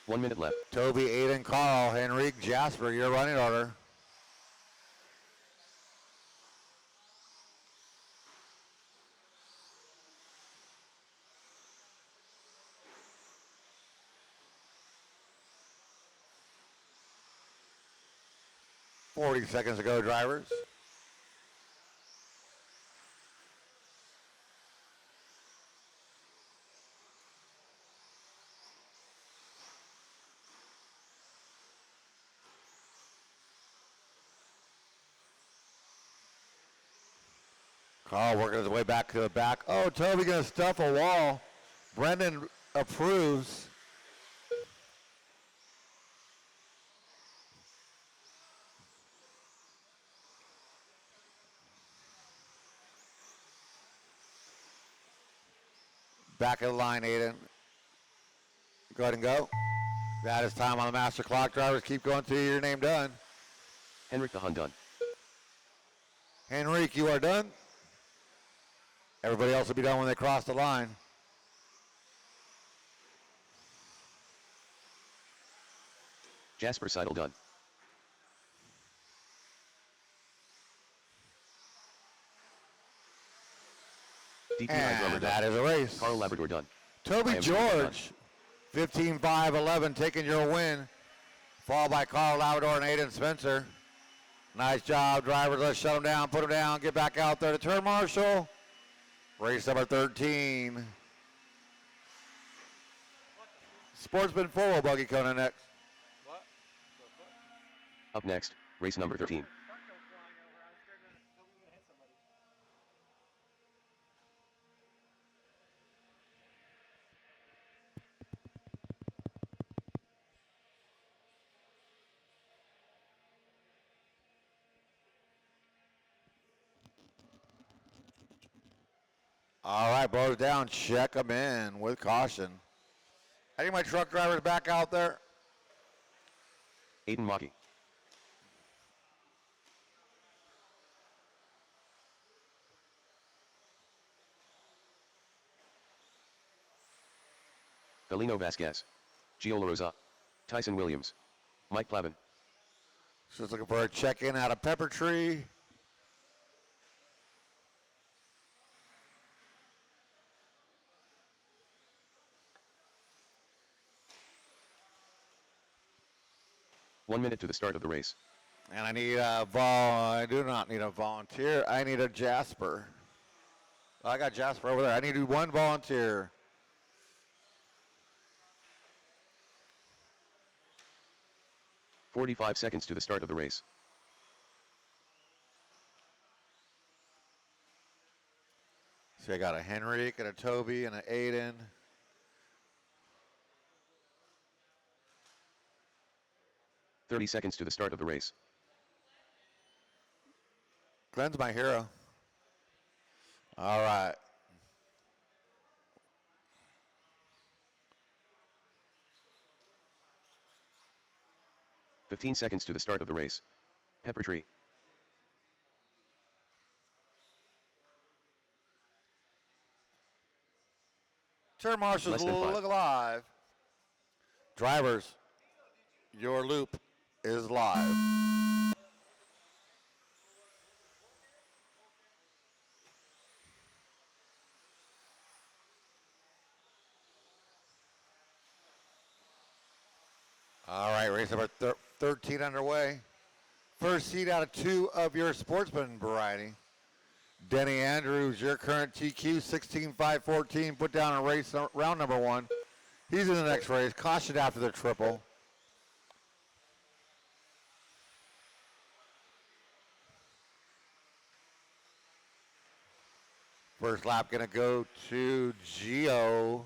1 minute left. Toby, Aiden, Carl, Henrique, Jasper, your running order. Forty seconds to go, drivers. Carl working his way back to the back. Oh, Toby gonna stuff a wall. Brendan approves. Back of the line, Aiden. Go ahead and go. That is time on the master clock. Drivers, keep going till your name done. Henrik the Hun done. Henrique, you are done. Everybody else will be done when they cross the line. Jasper Seidel done. DPI Drummer And done. that is a race. Carl Labrador done. Toby I am George, 15.511, taking your win. Followed by Carl Labrador and Aiden Spencer. Nice job, drivers. Let's shut them down, put them down, get back out there to turn marshal. Race number 13. Sportsman 4, Buggy Kona next. Up next, race number 13. All right, blows down. Check them in with caution. I think my truck driver's back out there. Aiden Maki. Belino Vasquez. Gio La Rosa. Tyson Williams. Mike Plavin. Just looking for a check-in out of Pepper Tree. One minute to the start of the race. And I need I do not need a volunteer. I need a Jasper. I got Jasper over there. I need one volunteer. "45 seconds to the start of the race. So I got a Henrik and a Toby and an Aiden. "30 seconds to the start of the race. Glenn's my hero. All right. "15 seconds to the start of the race. Pepper Tree. Turn marshals Less than 5. look alive. Drivers, your loop is live. All right, race number 13 underway. First seat out of 2 of your sportsman variety. Denny Andrews, your current TQ, 16.514, put down in race round number 1. He's in the next race. Caution after the triple. First lap going to go to Gio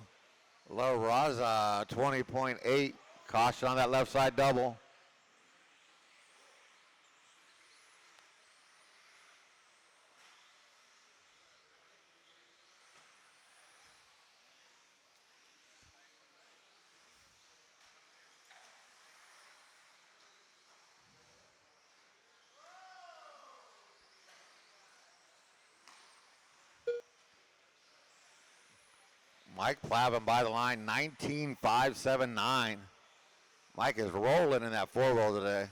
La Raza, 20.8. Caution on that left side double. Mike Plavin by the line, 19.579. Mike is rolling in that 4-roll today.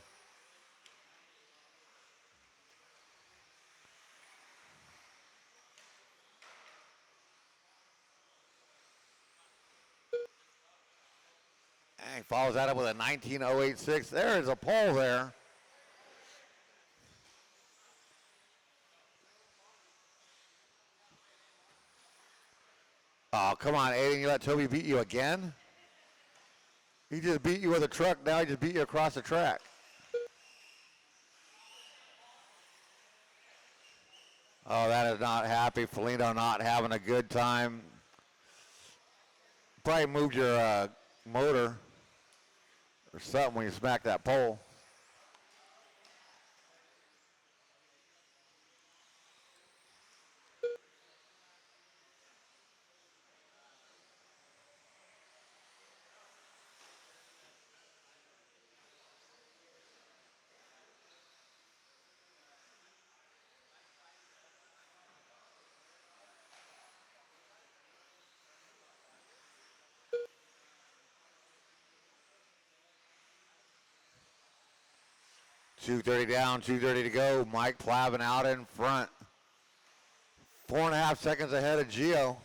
And he follows that up with a 19.086. There is a pole there. Oh, come on, Aiden. You let Toby beat you again? He just beat you with a truck. Now he just beat you across the track. Oh, that is not happy. Felino not having a good time. Probably moved your motor or something when you smacked that pole. .230 down, 2:30 to go. Mike Plavin out in front. 4.5 seconds ahead of Gio.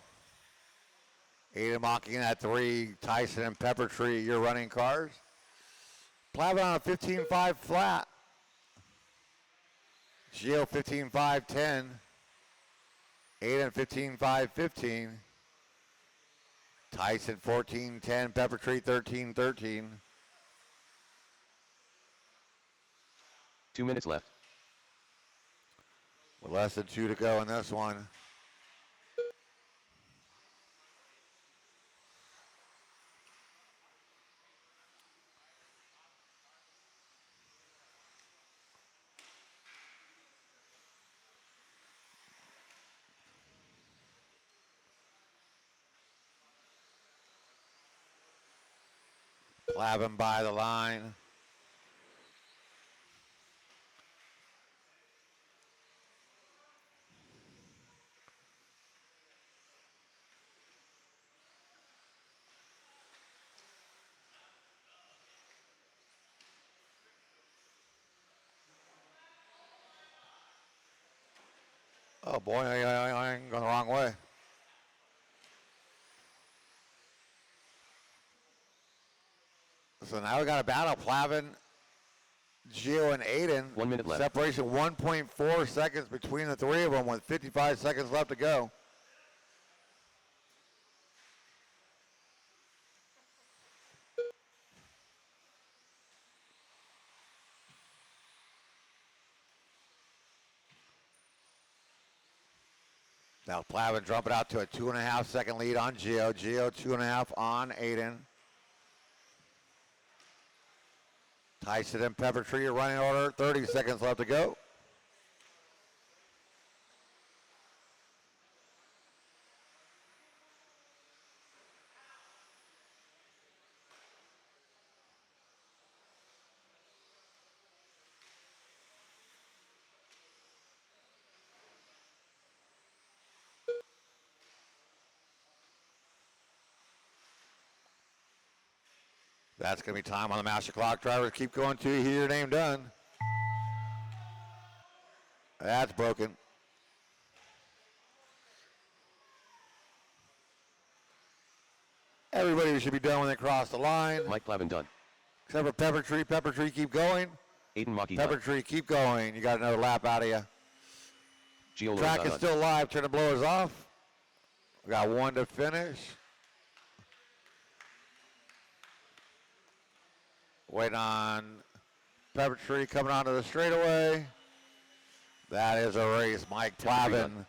Aiden mocking at 3. Tyson and Pepper Tree, your running cars. Plavin on a 15.5 flat. Gio 15.510. Aiden 15.515. Tyson 14.10. Pepper Tree 13.13. 2 minutes left. With less than 2 to go in this one. Plavin by the line. Oh boy, I ain't going the wrong way. So now we got a battle. Plavin, Gio, and Aiden. 1 minute left. Separation 1.4 seconds between the three of them with 55 seconds left to go. Now Plavin jumping out to a 2.5 second lead on Gio. Gio 2.5 on Aiden. Tyson and Peppertree are running order. 30 seconds left to go. That's going to be time on the master clock. Drivers keep going till you hear your name done. That's broken. Everybody should be done when they cross the line. Mike Plavin done. Except for Peppertree. Peppertree, keep going. Aiden Maki done. Peppertree, keep going. You got another lap out of you. Gio Track Lozada is done. still live. Turn the blowers off. We got one to finish. Waiting on Peppertree coming onto the straightaway. That is a race. Mike Plavin,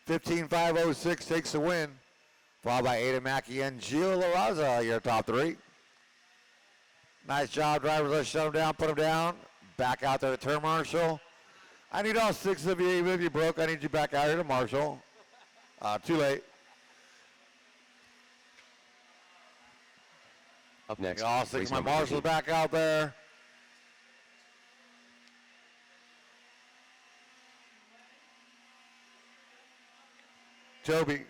15.506 takes the win. Followed by Aiden Mackey and Gio La Raza, your top three. Nice job, drivers. Let's shut them down, put them down. Back out there to turn marshal. I need all 6 of you. Even if you broke, I need you back out here to marshal. Too late. Up next, All race 6 of my number marshals 13. back out there. Toby,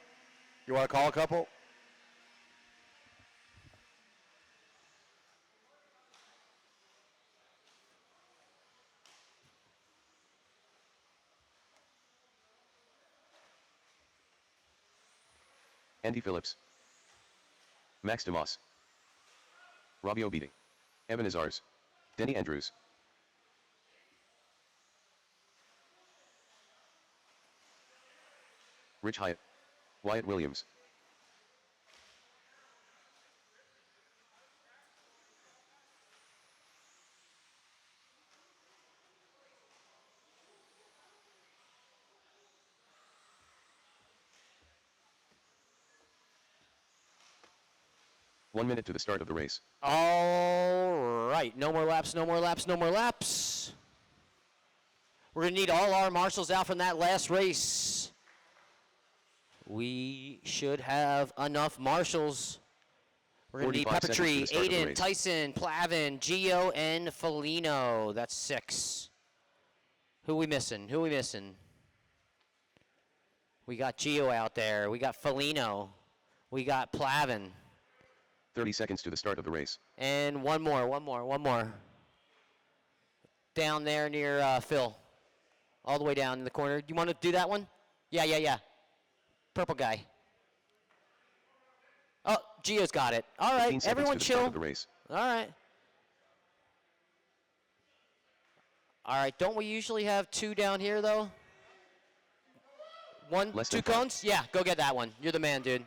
you want to call a couple? Andy Phillips. Max DeMoss. Robbie Obeding. Evan Azars. Denny Andrews. Rich Hyatt. Wyatt Williams. One minute to the start of the race. All right, no more laps, no more laps, no more laps. We're going to need all our marshals out from that last race. We should have enough marshals. We're going to need 45 seconds to Peppertree, the start of the Aiden, race. Tyson, Plavin, Gio, and Felino. That's 6. Who we missing? Who we missing? We got Gio out there. We got Felino. We got Plavin. 30 seconds to the start of the race. And one more. Down there near Phil. All the way down in the corner. Do you want to do that one? Yeah. Purple guy. Oh, Gio's got it. All 15 right, seconds everyone to the start chill. of the race. All right. All right, don't we usually have 2 down here, though? One, Less 2 than 5. cones? Yeah, go get that one. You're the man, dude.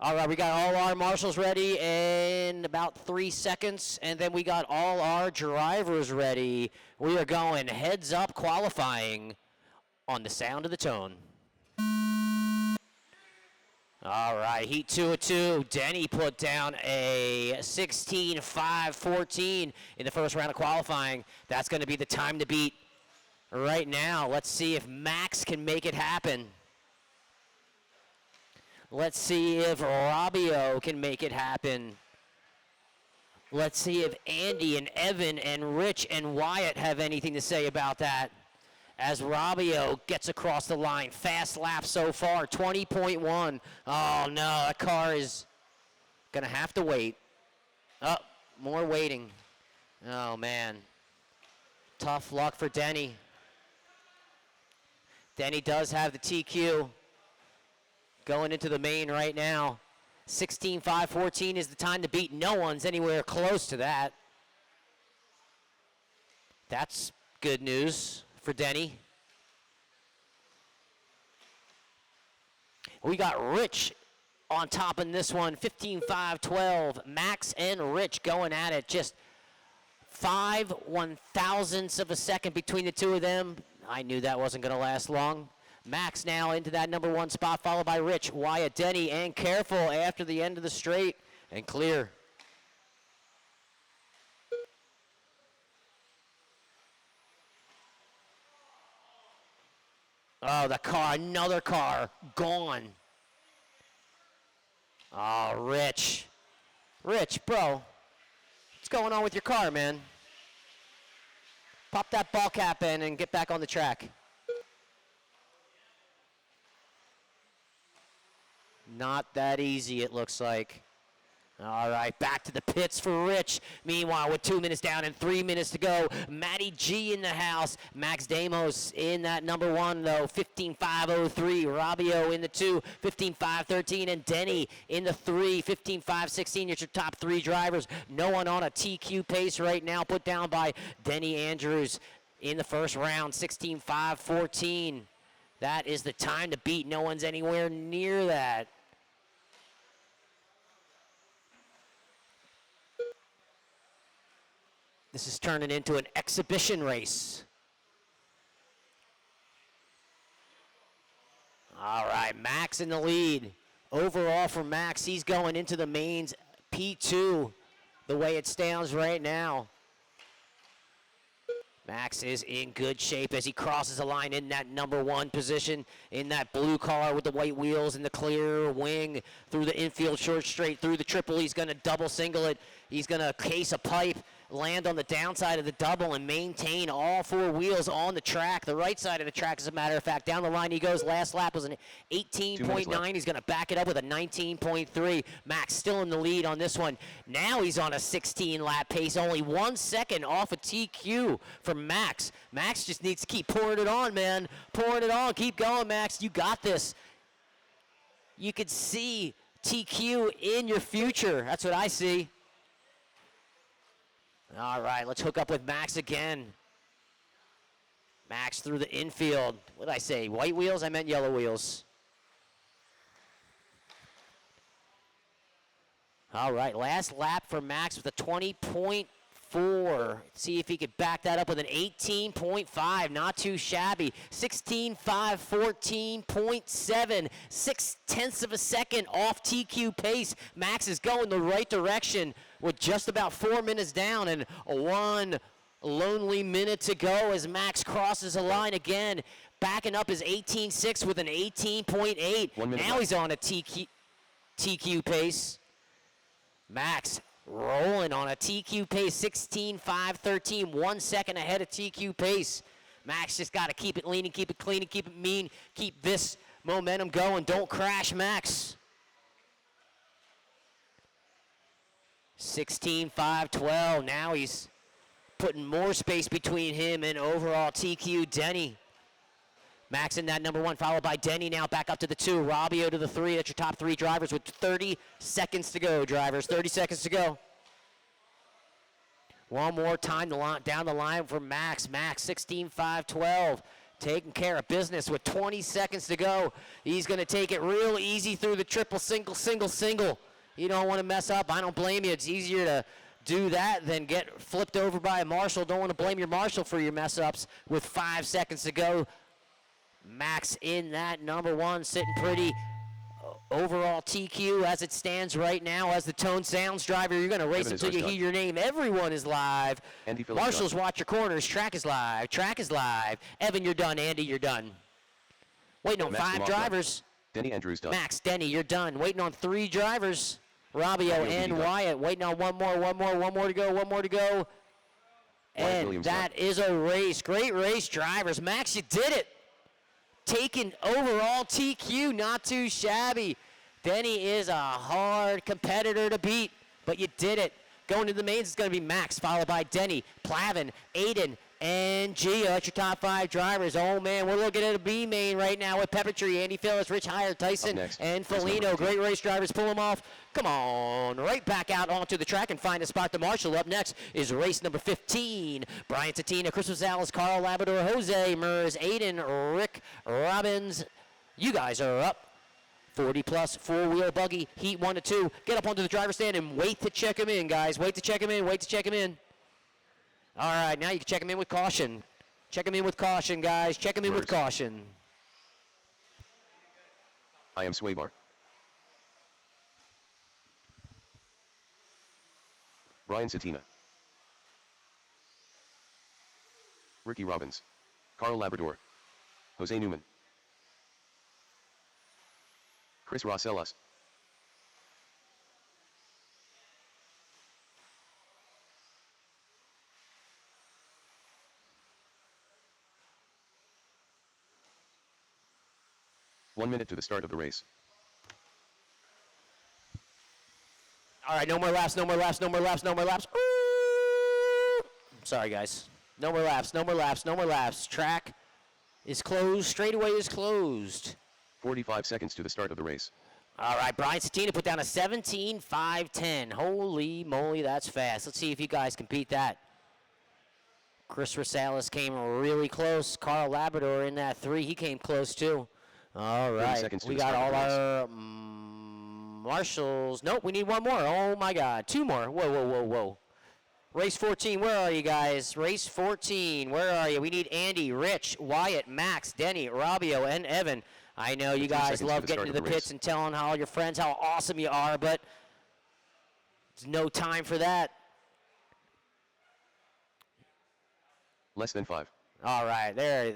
All right, we got all our marshals ready in about 3 seconds, and then we got all our drivers ready. We are going heads up qualifying on the sound of the tone. All right, heat 2 of 2. Denny put down a 16.514 in the first round of qualifying. That's going to be the time to beat right now. Let's see if Max can make it happen. Let's see if Robbio can make it happen. Let's see if Andy and Evan and Rich and Wyatt have anything to say about that. As Robbio gets across the line. Fast lap so far, 20.1. Oh, no, that car is going to have to wait. Oh, more waiting. Oh, man. Tough luck for Denny. Denny does have the TQ going into the main right now. 16.514 is the time to beat. No one's anywhere close to that. That's good news for Denny. We got Rich on top in this one, 15.512. Max and Rich going at it, just 5/1000ths of a second between the two of them. I knew that wasn't going to last long. Max now into that number one spot, followed by Rich, Wyatt, Denny, and Careful after the end of the straight, and clear. Oh, the car, another car, gone. Oh, Rich. Rich, bro, what's going on with your car, man? Pop that ball cap in and get back on the track. Not that easy, it looks like. All right, back to the pits for Rich. Meanwhile, with 2 minutes down and 3 minutes to go, Matty G in the house. Max Damos in that number one, though, 15.503. Rabio in the two, 15.513. And Denny in the three, 15.516. It's your top three drivers. No one on a TQ pace right now, put down by Denny Andrews in the first round, 16.514. That is the time to beat. No one's anywhere near that. This is turning into an exhibition race. All right, Max in the lead. Overall for Max, he's going into the mains P2 the way it stands right now. Max is in good shape as he crosses the line in that number one position in that blue car with the white wheels and the clear wing through the infield short straight through the triple. He's going to double single it. He's going to case a pipe, land on the downside of the double, and maintain all four wheels on the track. The right side of the track, as a matter of fact. Down the line he goes. Last lap was an 18.9. He's going to back it up with a 19.3. Max still in the lead on this one. Now he's on a 16-lap pace, only 1 second off of TQ for Max. Max just needs to keep pouring it on, man. Pouring it on. Keep going, Max. You got this. You could see TQ in your future. That's what I see. All right, let's hook up with Max again. Max through the infield. What did I say? White wheels? I meant yellow wheels. All right, last lap for Max with a 20.4. See if he could back that up with an 18.5. Not too shabby. 16.5, 14.7. 0.6 of a second off TQ pace. Max is going the right direction with just about 4 minutes down and 1 lonely minute to go as Max crosses the line again. Backing up is 18.6 with an 18.8. Now he's on a TQ pace. Max rolling on a TQ pace, 16.513, 1 second ahead of TQ pace. Max just got to keep it lean and keep it clean and keep it mean. Keep this momentum going. Don't crash, Max. 16.512. Now he's putting more space between him and overall TQ Denny. Max in that number one, followed by Denny now back up to the two. Rabio to the three. That's your top three drivers with 30 seconds to go, drivers. 30 seconds to go. One more time down the line for Max. Max, 16.512. Taking care of business with 20 seconds to go. He's going to take it real easy through the triple, single, single, single. You don't want to mess up. I don't blame you. It's easier to do that than get flipped over by a marshal. Don't want to blame your marshal for your mess ups with 5 seconds to go. Max in that number one, sitting pretty. Overall TQ as it stands right now. As the tone sounds, driver, you're going to race until you hear your name. Everyone is live. Marshals, watch your corners. Track is live. Track is live. Evan, you're done. Andy, you're done. Waiting on 5 drivers. Denny Andrews done. Max, Denny, you're done. Waiting on 3 drivers. Rabio and Wyatt. Waiting on one more to go. And that is a race. Great race, drivers. Max, you did it. Taking overall TQ, not too shabby. Denny is a hard competitor to beat, but you did it. Going to the mains, it's going to be Max, followed by Denny, Plavin, Aiden, and Gia. That's your top 5 drivers. Oh, man, we're looking at a B main right now with Peppertree, Andy Phillips, Rich Hire, Tyson, next, and race number Felino. 18. Great race drivers. Pull them off. Come on, right back out onto the track and find a spot to marshal. Up next is race number 15. Brian Tatina, Chris Rosales, Carl Labrador, Jose Mers, Aiden, Rick Robbins. You guys are up. 40-plus, four-wheel buggy, heat 1 to 2. Get up onto the driver's stand and wait to check him in, guys. Wait to check him in, wait to check him in. All right, now you can check him in with caution. Check him in with caution, guys. Check him in with caution. I am Swaybar. Brian Satina. Ricky Robbins. Carl Labrador. Jose Newman. Chris Rossellas. One minute to the start of the race. All right, no more laps, no more laps, no more laps, no more laps. Ooh. Sorry, guys. No more laps, no more laps, no more laps. Track is closed. Straightaway is closed. 45 seconds to the start of the race. All right, Brian Satina put down a 17.510. Holy moly, that's fast. Let's see if you guys can beat that. Chris Rosales came really close. Carl Labrador in that 3, he came close too. All right, seconds to we the got start all of the our marshals. Nope, we need one more. Oh my God, 2 more. Whoa, whoa, whoa, whoa. Race 14, where are you guys? Race 14, where are you? We need Andy, Rich, Wyatt, Max, Denny, Robbio, and Evan. I know you 15 guys seconds love to the getting start to of the the pits race. and telling all your friends how awesome you are, but there's no time for that. Less than 5. All right, there.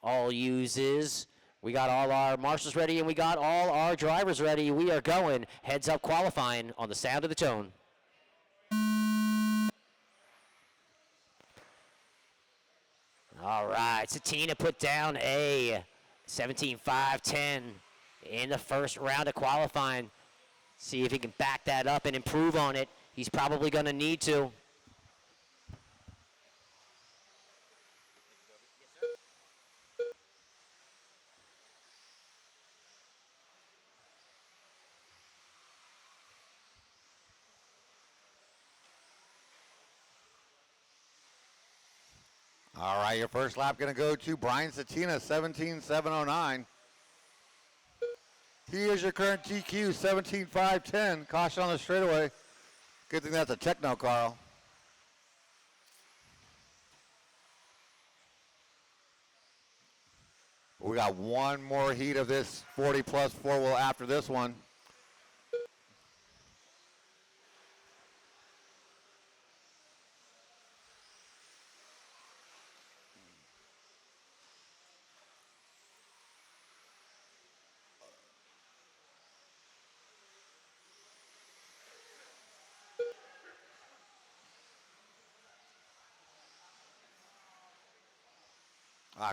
All uses. We got all our marshals ready, and we got all our drivers ready. We are going heads up qualifying on the sound of the tone. All right, Satina put down a 17.510 in the first round of qualifying. See if he can back that up and improve on it. He's probably going to need to. All right, your first lap going to go to Brian Satina, 17.709. He is your current TQ, 17.510. Caution on the straightaway. Good thing that's a techno, Carl. We got one more heat of this 40-plus four-wheel after this one.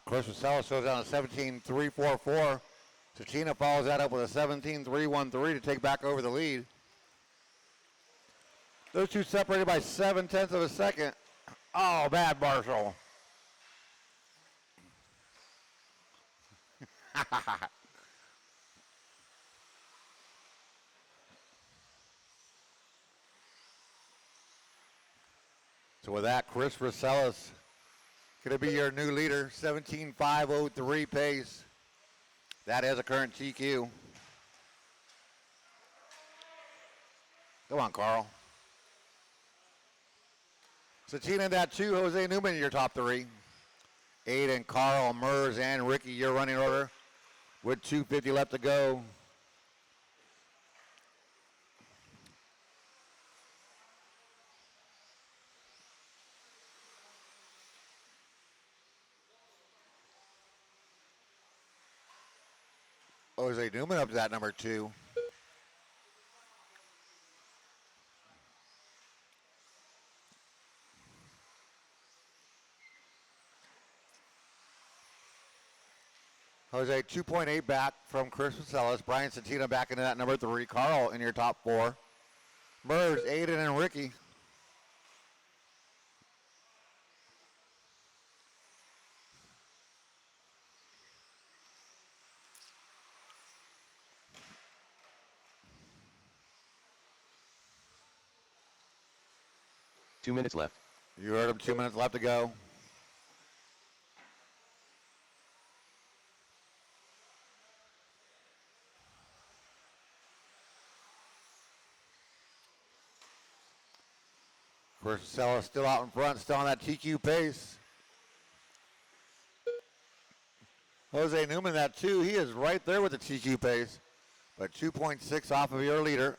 Chris Rosales goes down to 17.344. Satina follows that up with a 17.313 to take back over the lead. Those two separated by 0.7 of a second. Oh, bad Marshall. So with that, Chris Rosales going to be your new leader, 17.503 pace. That is a current TQ. Come on, Carl. Satina in that 2, Jose Newman in your top 3. Aiden, Carl, Mers, and Ricky, your running order with 2:50 left to go. Jose Newman up to that number 2. Jose 2.8 back from Chris Rosales. Brian Satina back into that number 3. Carl in your top 4. Mers, Aiden, and Ricky. 2 minutes left. You heard him, 2 minutes left to go. Chris Rosella still out in front, still on that TQ pace. Jose Newman, that 2, he is right there with the TQ pace, but 2.6 off of your leader.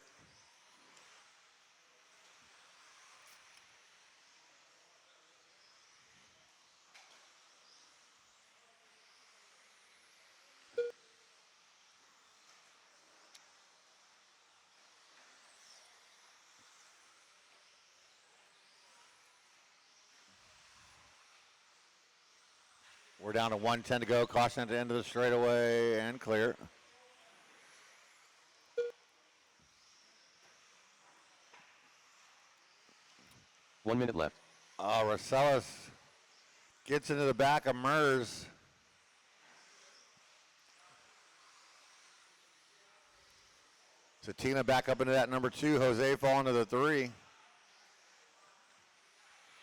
We're down to 1:10 to go. Caution at the end of the straightaway and clear. One minute left. Rosales gets into the back of Mers. Satina back up into that number 2. Jose falling to the 3.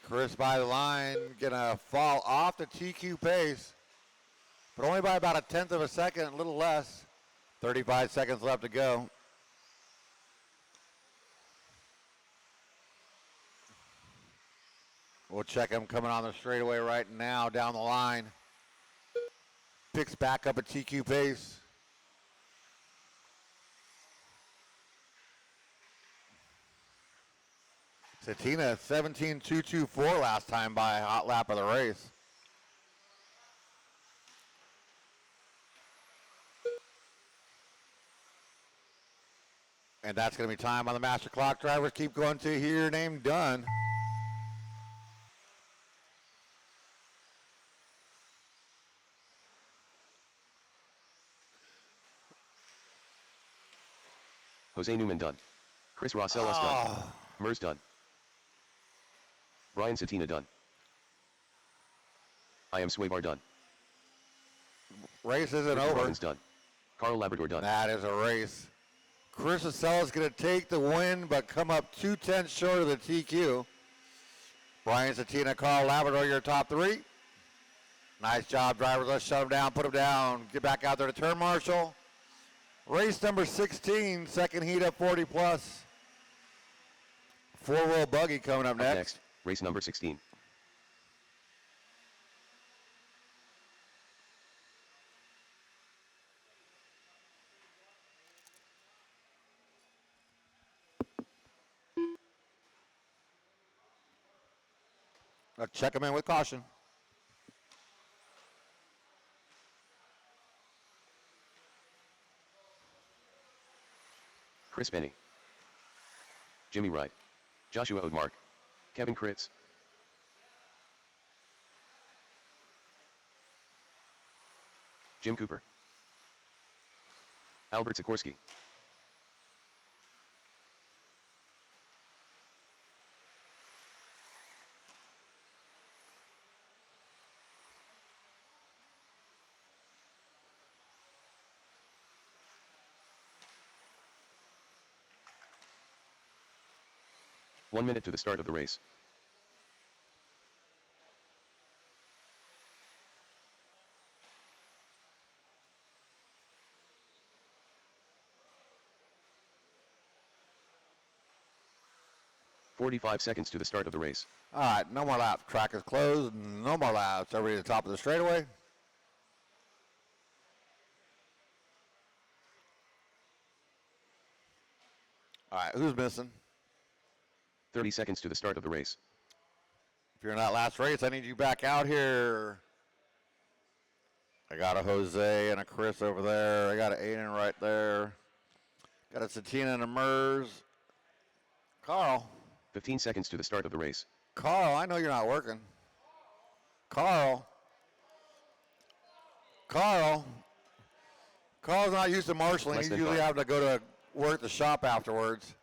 Chris by the line, gonna fall off the TQ pace, but only by about 1/10 of a second, a little less. 35 seconds left to go. We'll check him coming on the straightaway right now down the line. Picks back up at TQ pace. Satina 17.224 last time by a hot lap of the race. And that's going to be time on the master clock. Drivers keep going to here, name done. Jose Newman done. Chris Rosellas done. Mers done. Brian Satina done. I am Swaybar done. Race isn't Ricky over. Robbins done. Carl Labrador done. That is a race. Chris Rosella's going to take the win, but come up 2/10 short of the TQ. Brian Satina, Carl Labrador, your top 3. Nice job, drivers. Let's shut them down, put them down. Get back out there to turn marshal. Race number 16, second heat up 40 plus. 4-wheel buggy coming up next. Race number 16. Let's check them in with caution. Chris Benny. Jimmy Wright. Joshua Odemark. Kevin Kritz. Jim Cooper. Albert Sikorsky. One minute to the start of the race. "45 seconds to the start of the race. All right, no more laps. Track is closed. No more laps. Everybody at the top of the straightaway. All right, who's missing? 30 seconds to the start of the race. If you're in that last race, I need you back out here. I got a Jose and a Chris over there. I got an Aiden right there. Got a Satina and a Mers. Carl. 15 seconds to the start of the race. Carl, I know you're not working. Carl. Carl's not used to marshalling. Less He's than usually 5. having to go to work at the shop afterwards.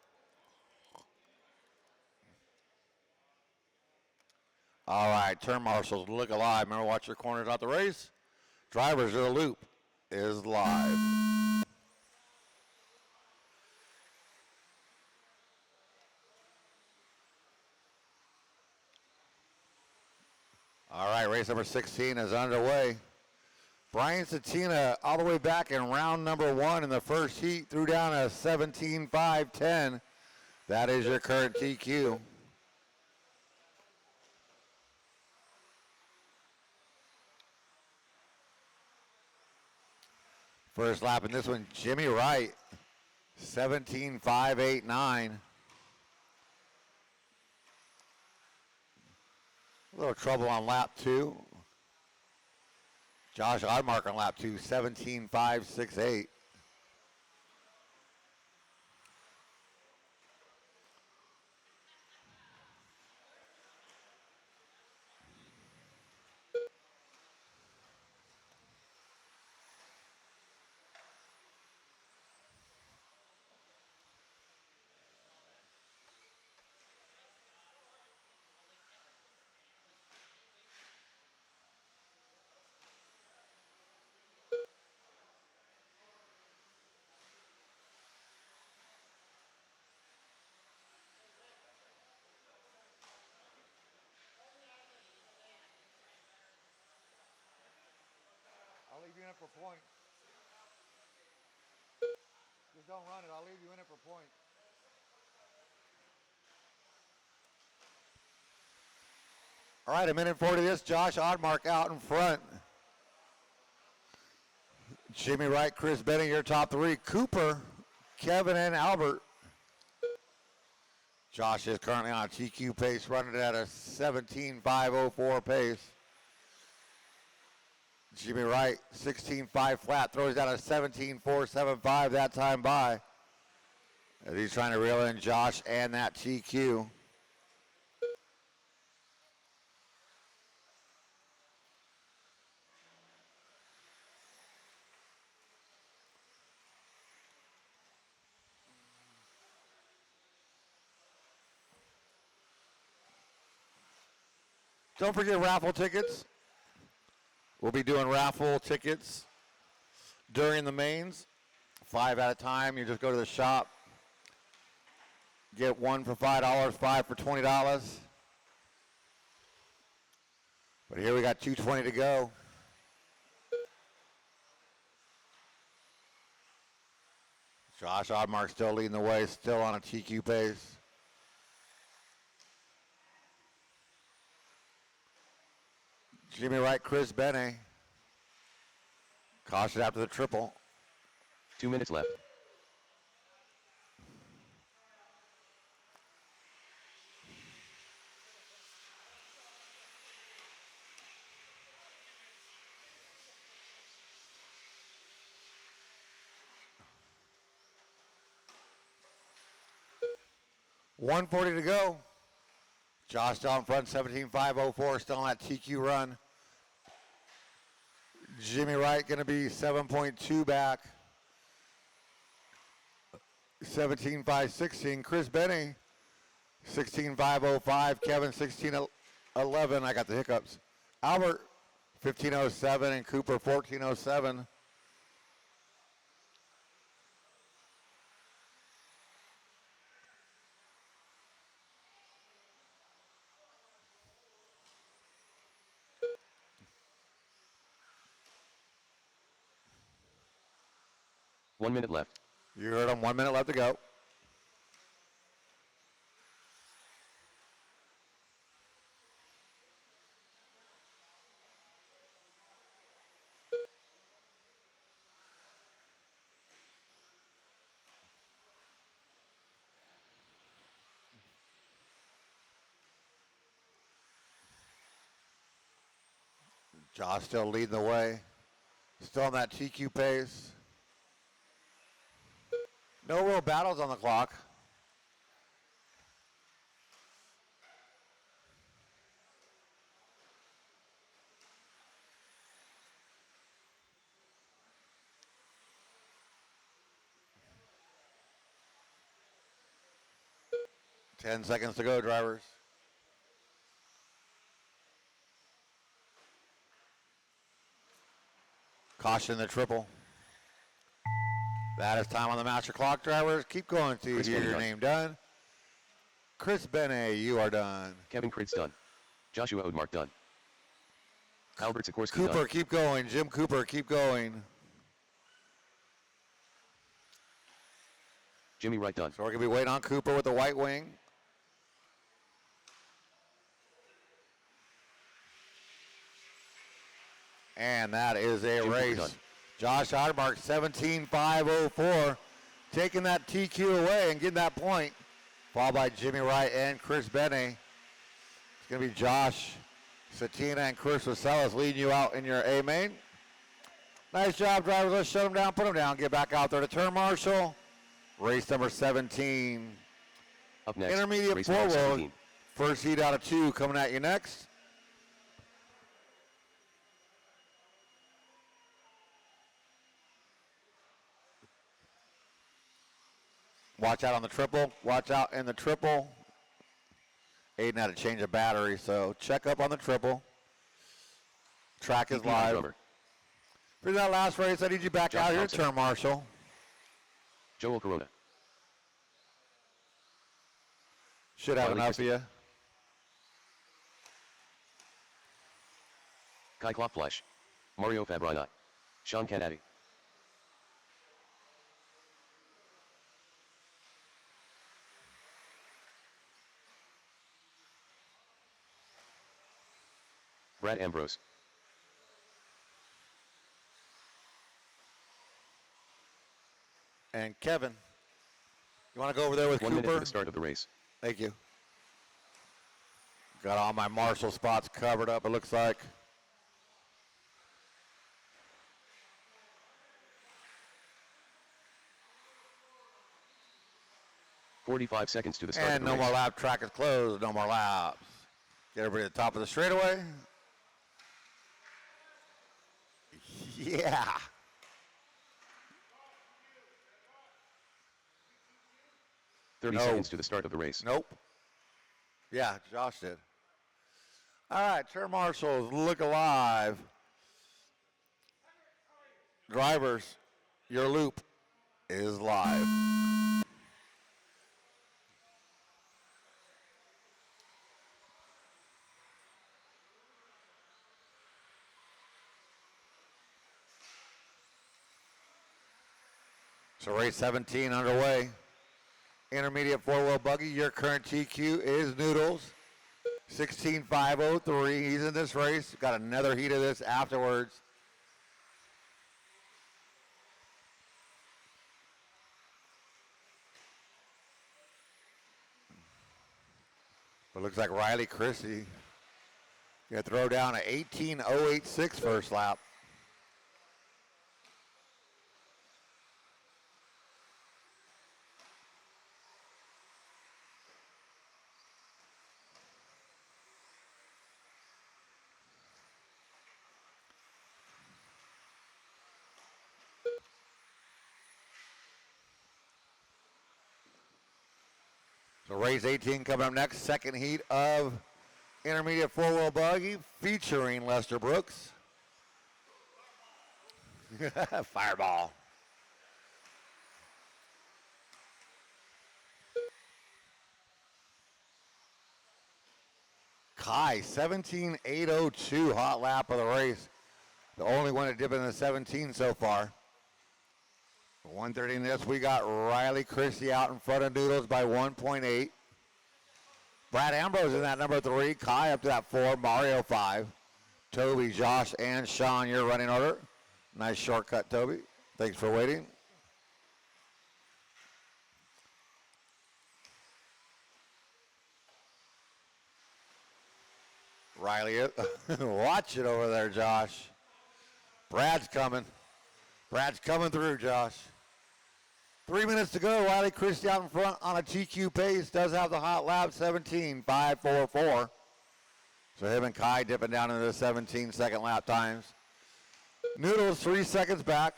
All right, turn marshals, look alive. Remember, watch your corners out the race. Drivers, your loop is live. All right, race number 16 is underway. Brian Satina all the way back in round number 1 in the first heat, threw down a 17.510. That is your current TQ. First lap in this one, Jimmy Wright, 17.589. A little trouble on lap 2. Josh Oddmark on lap 2, 17.568. I'll leave you in it for point. Just don't run it. I'll leave you in it for point. All right, a minute 40 this. Josh Oddmark out in front. Jimmy Wright, Chris Benning, your top 3. Cooper, Kevin, and Albert. Josh is currently on a TQ pace, running at a 17.504 pace. Jimmy Wright, 16.5 flat, throws down a 17.475 that time by. As he's trying to reel in Josh and that TQ. Don't forget raffle tickets. We'll be doing raffle tickets during the mains. 5 at a time. You just go to the shop. Get 1 for $5, 5 for $20. But here we got 2:20 to go. Josh Oddmark still leading the way, still on a TQ pace. Jimmy Wright, Chris Benny. Caution after the triple. 2 minutes left. $140 to go. Josh down front, 17.504, still on that TQ run. Jimmy Wright going to be 7.2 back. 17.516. Chris Benny, 16.505. Kevin, 16.11. I got the hiccups. Albert, 15.07. And Cooper, 14.07. One minute left. You heard him, 1 minute left to go. Josh still leading the way. Still on that TQ pace. No real battles on the clock. Ten seconds to go, drivers. Caution the triple. That is time on the master clock, drivers. Keep going to Chris hear Benny your done. name done. Chris Benny, you are done. Kevin Critz done. Joshua Odemark done. Albert Sikorsky Cooper, done. keep going. Jim Cooper, keep going. Jimmy Wright done. So we're going to be waiting on Cooper with the white wing. And that is a Jim Cooper race. done. Josh Odermark, 17.504, taking that TQ away and getting that point. Followed by Jimmy Wright and Chris Benney. It's going to be Josh Satina and Chris Vaselis leading you out in your A main. Nice job, drivers. Let's shut them down, put them down, get back out there to turn marshal. Race number 17. Up next, Intermediate race number four-wheel. 17. First heat out of 2 coming at you next. Watch out on the triple. Watch out in the triple. Aiden had to change a battery, so check up on the triple. Track is TP live. drummer. For that last race, I need you back Josh out here, Thompson. turn marshal. Joel Corona. Should have Riley enough Christie. of you. Kai Klopfleisch. Mario Fabrini. Sean Canady. Brad Ambrose. And Kevin, you want to go over there with 1 minute to Cooper? the start of the race. Thank you. Got all my marshal spots covered up, it looks like. 45 seconds to the start And of the no race. more lap, track is closed, no more laps. Get everybody to the top of the straightaway. Yeah. Thirty No. seconds to the start of the race. Nope. Yeah, Josh did. All right, turn marshals, look alive. Drivers, your loop is live. So race 17 underway. Intermediate four-wheel buggy. Your current TQ is Noodles. 16.503. He's in this race. Got another heat of this afterwards. But looks like Riley Christie gonna throw down an 18.086 first lap. So race 18 coming up next. Second heat of intermediate four-wheel buggy featuring Lester Brooks. Fireball. Kai, 17.802 hot lap of the race. The only one to dip in the 17 so far. 1:30 in this, we got Riley Christie out in front of Noodles by 1.8. Brad Ambrose in that number 3. Kai up to that 4. Mario 5. Toby, Josh, and Sean, your running order. Nice shortcut, Toby. Thanks for waiting. Riley, watch it over there, Josh. Brad's coming. Brad's coming through, Josh. 3 minutes to go. Riley Christie out in front on a TQ pace. Does have the hot lap, 17.544. So him and Kai dipping down into the 17-second lap times. Noodles 3 seconds back.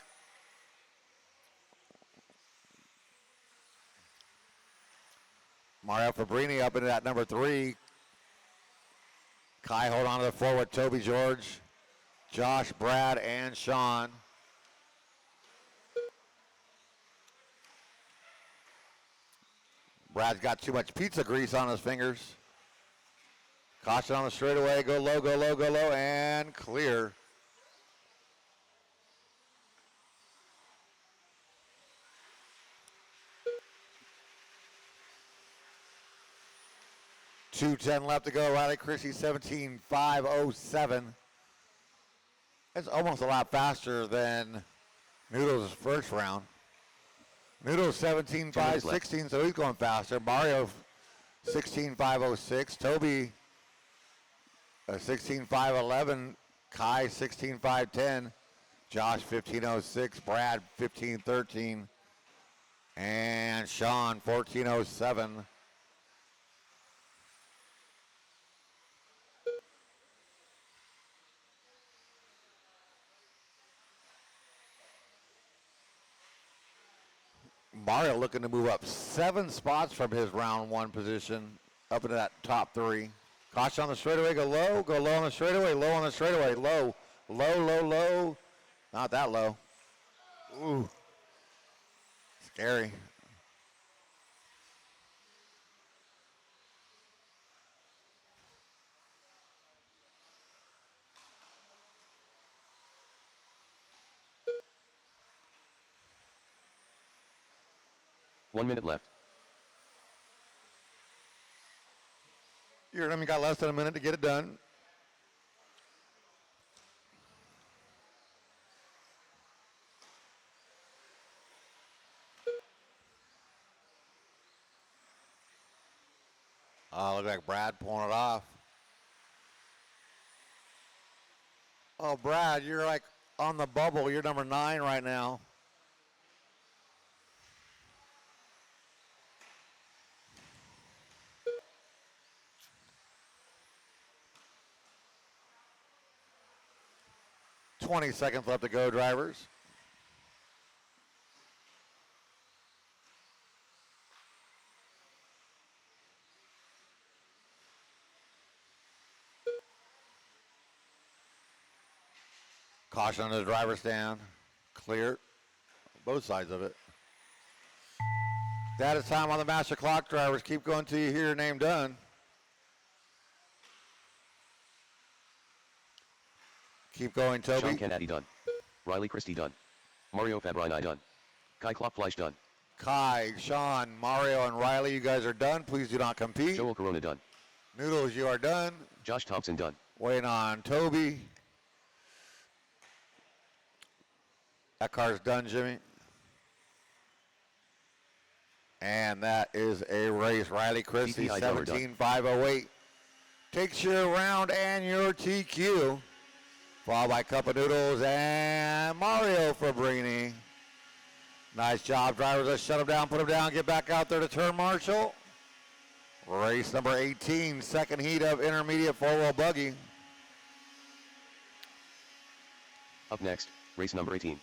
Mario Fabrini up into that number 3. Kai hold on to the forward. Toby George, Josh, Brad, and Sean. Brad's got too much pizza grease on his fingers. Caution on the straightaway. Go low, go low, go low, and clear. .210 left to go. Riley Christie 17.507. It's almost a lot faster than Noodles' first round. Noodles 17.516, so he's going faster. Mario 16.506. Toby 16.511. Kai 16.510. Josh 15.06. Brad 15.13. And Sean 14.07. Mario looking to move up 7 spots from his round 1 position up into that top 3. Caution on the straightaway, go low on the straightaway, low on the straightaway, low, low, low, low. Not that low. Ooh, scary. One minute left. You're only got less than a minute to get it done. Oh, look like Brad pulling it off. Oh, Brad, you're like on the bubble. You're number 9 right now. .20 seconds left to go, drivers. Caution on the driver's stand. Clear. Both sides of it. That is time on the master clock, drivers. Keep going till you hear your name done. Keep going, Toby. Sean Kennedy done. Riley Christie done. Mario Fabrini done. Kai Kloppfleisch done. Kai, Sean, Mario, and Riley, you guys are done. Please do not compete. Joel Corona done. Noodles, you are done. Josh Thompson done. Waiting on Toby. That car's done, Jimmy. And that is a race. Riley Christie, TPI Teller done. 17.508. Takes your round and your TQ. Followed by Cup of Noodles and Mario Fabrini. Nice job, drivers. Let's shut him down, put him down, get back out there to turn marshal. Race number 18, second heat of intermediate four-wheel buggy. Up next, race number 18.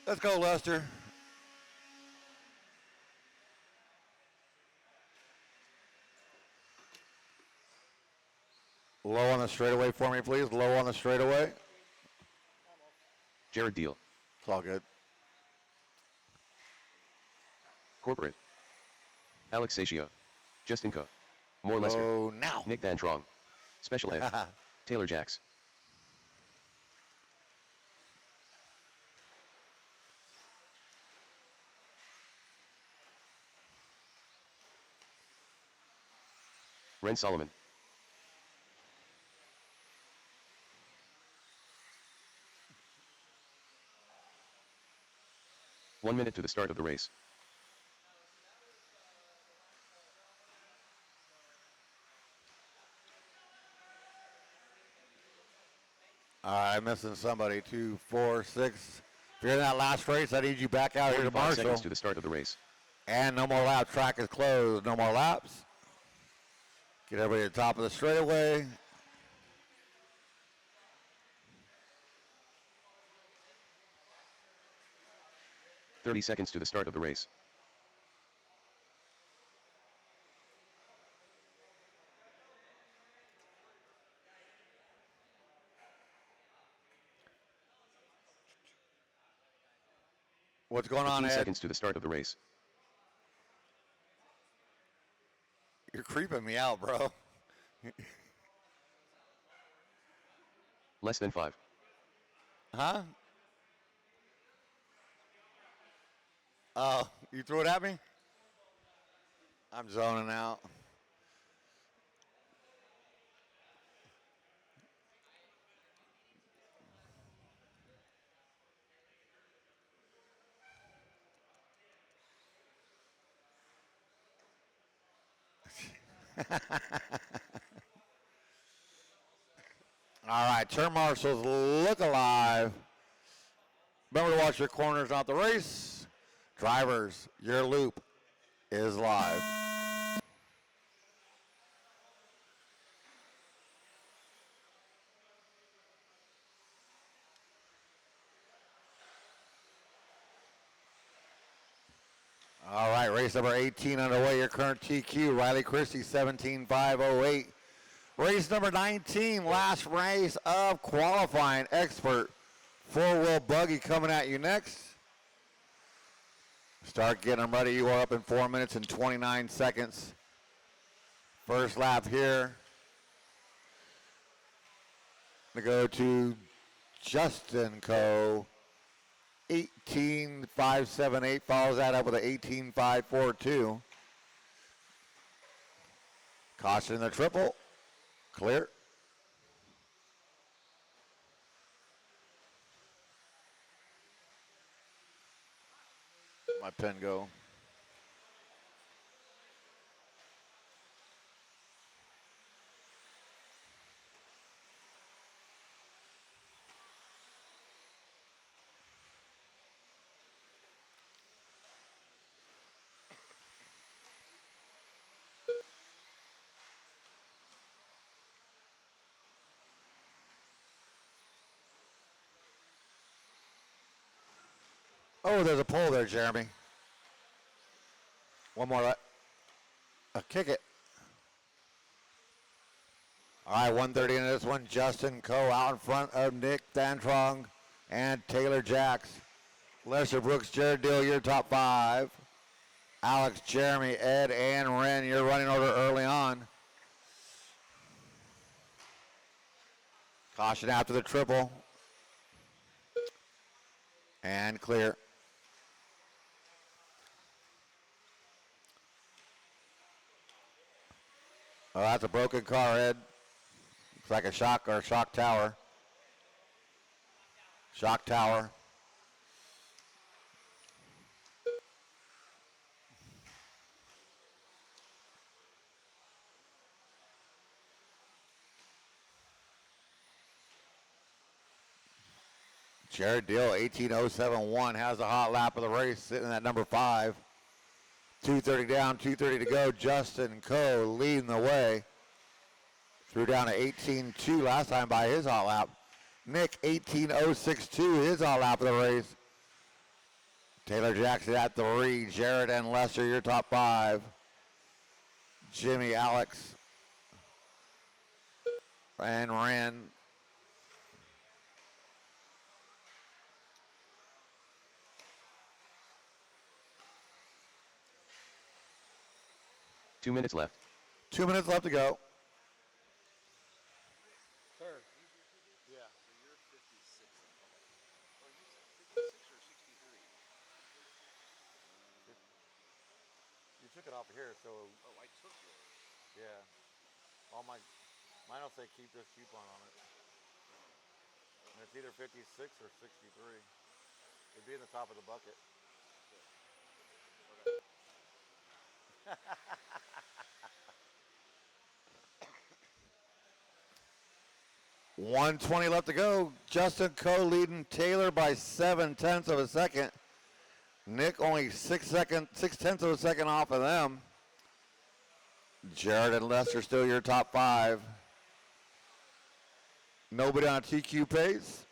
Let's go, Lester. Low on the straightaway for me, please. Low on the straightaway. Jared Deal. It's all good. Corporate. Alex Satio. Justin Coe. More Lester. Oh, now. Nick Van Trong. Special Ed. Taylor Jacks. Ren Solomon. One minute to the start of the race. All right, I'm missing somebody. 2, 4, 6. If you're in that last race, I need you back out here to 45 Marshall. seconds to the start of the race. And no more laps. Track is closed. No more laps. Get everybody to the top of the straightaway. .30 seconds to the start of the race. What's going 15 on, Ed? seconds to the start of the race. You're creeping me out, bro. Less than 5. Huh? Oh, you threw it at me? I'm zoning out. All right, turn marshals, look alive. Remember to watch your corners, not the race. Drivers, your loop is live. All right, race number 18 underway. Your current TQ, Riley Christie, 17.508. Race number 19, last race of qualifying. Expert four-wheel buggy coming at you next. Start getting them ready. You are up in 4 minutes and 29 seconds. First lap here. To go to Justin Coe. 18.578, follows that up with an 18.542. Caution in the triple. Clear. My pen go. Oh, there's a pole there, Jeremy. One more. Kick it. All right, 130 into this one. Justin Coe out in front of Nick Dantrong and Taylor Jacks. Lester Brooks, Jared Dill, your top 5. Alex, Jeremy, Ed, and Ren, your running order early on. Caution after the triple. And clear. Oh, that's a broken car, Ed. Looks like a shock or a shock tower. Shock tower. Jared Dill, 18.071, has the hot lap of the race, sitting at number 5. 2:30 down, 2:30 to go. Justin Coe leading the way. Threw down to 18.2 last time by his hot lap. Nick, 18.062, his hot lap of the race. Taylor Jackson at 3. Jared and Lester, your top 5. Jimmy, Alex, and Ren. Two minutes left. 2 minutes left to go. Sir. Yeah. So you're 56. Or you said 56 or 63? You took it off of here, so Oh, I took yours. yeah. All mine will say keep this coupon on it. And it's either 56 or 63. It'd be in the top of the bucket. Okay. 1:20 left to go. Justin Coe leading Taylor by 0.7 of a second. Nick only 0.6 of a second off of them. Jared and Lester still your top 5. Nobody on a TQ pace.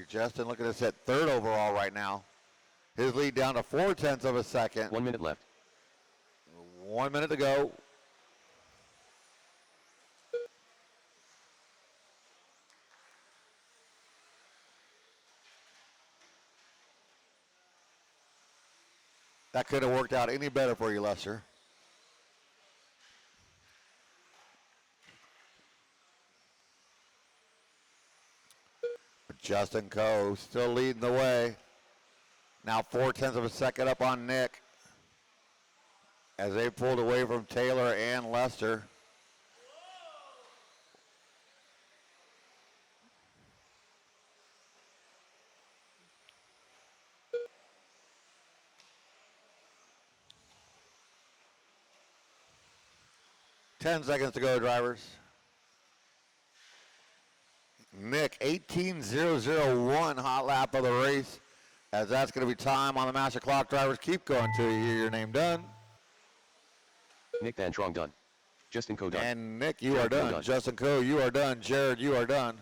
Justin, look at this at 3rd overall right now. His lead down to 0.4 of a second. 1 minute left. 1 minute to go. That could have worked out any better for you, Lester. But Justin Coe still leading the way. Now 0.4 of a second up on Nick as they pulled away from Taylor and Lester. Ten seconds to go, drivers. Nick, 18.001 hot lap of the race. As that's going to be time on the master clock. Drivers, keep going till you hear your name done. Nick Van Trong done. Justin Coe done. And Nick, you Jared are Coe done. done. Justin Coe, you are done. Jared, you are done.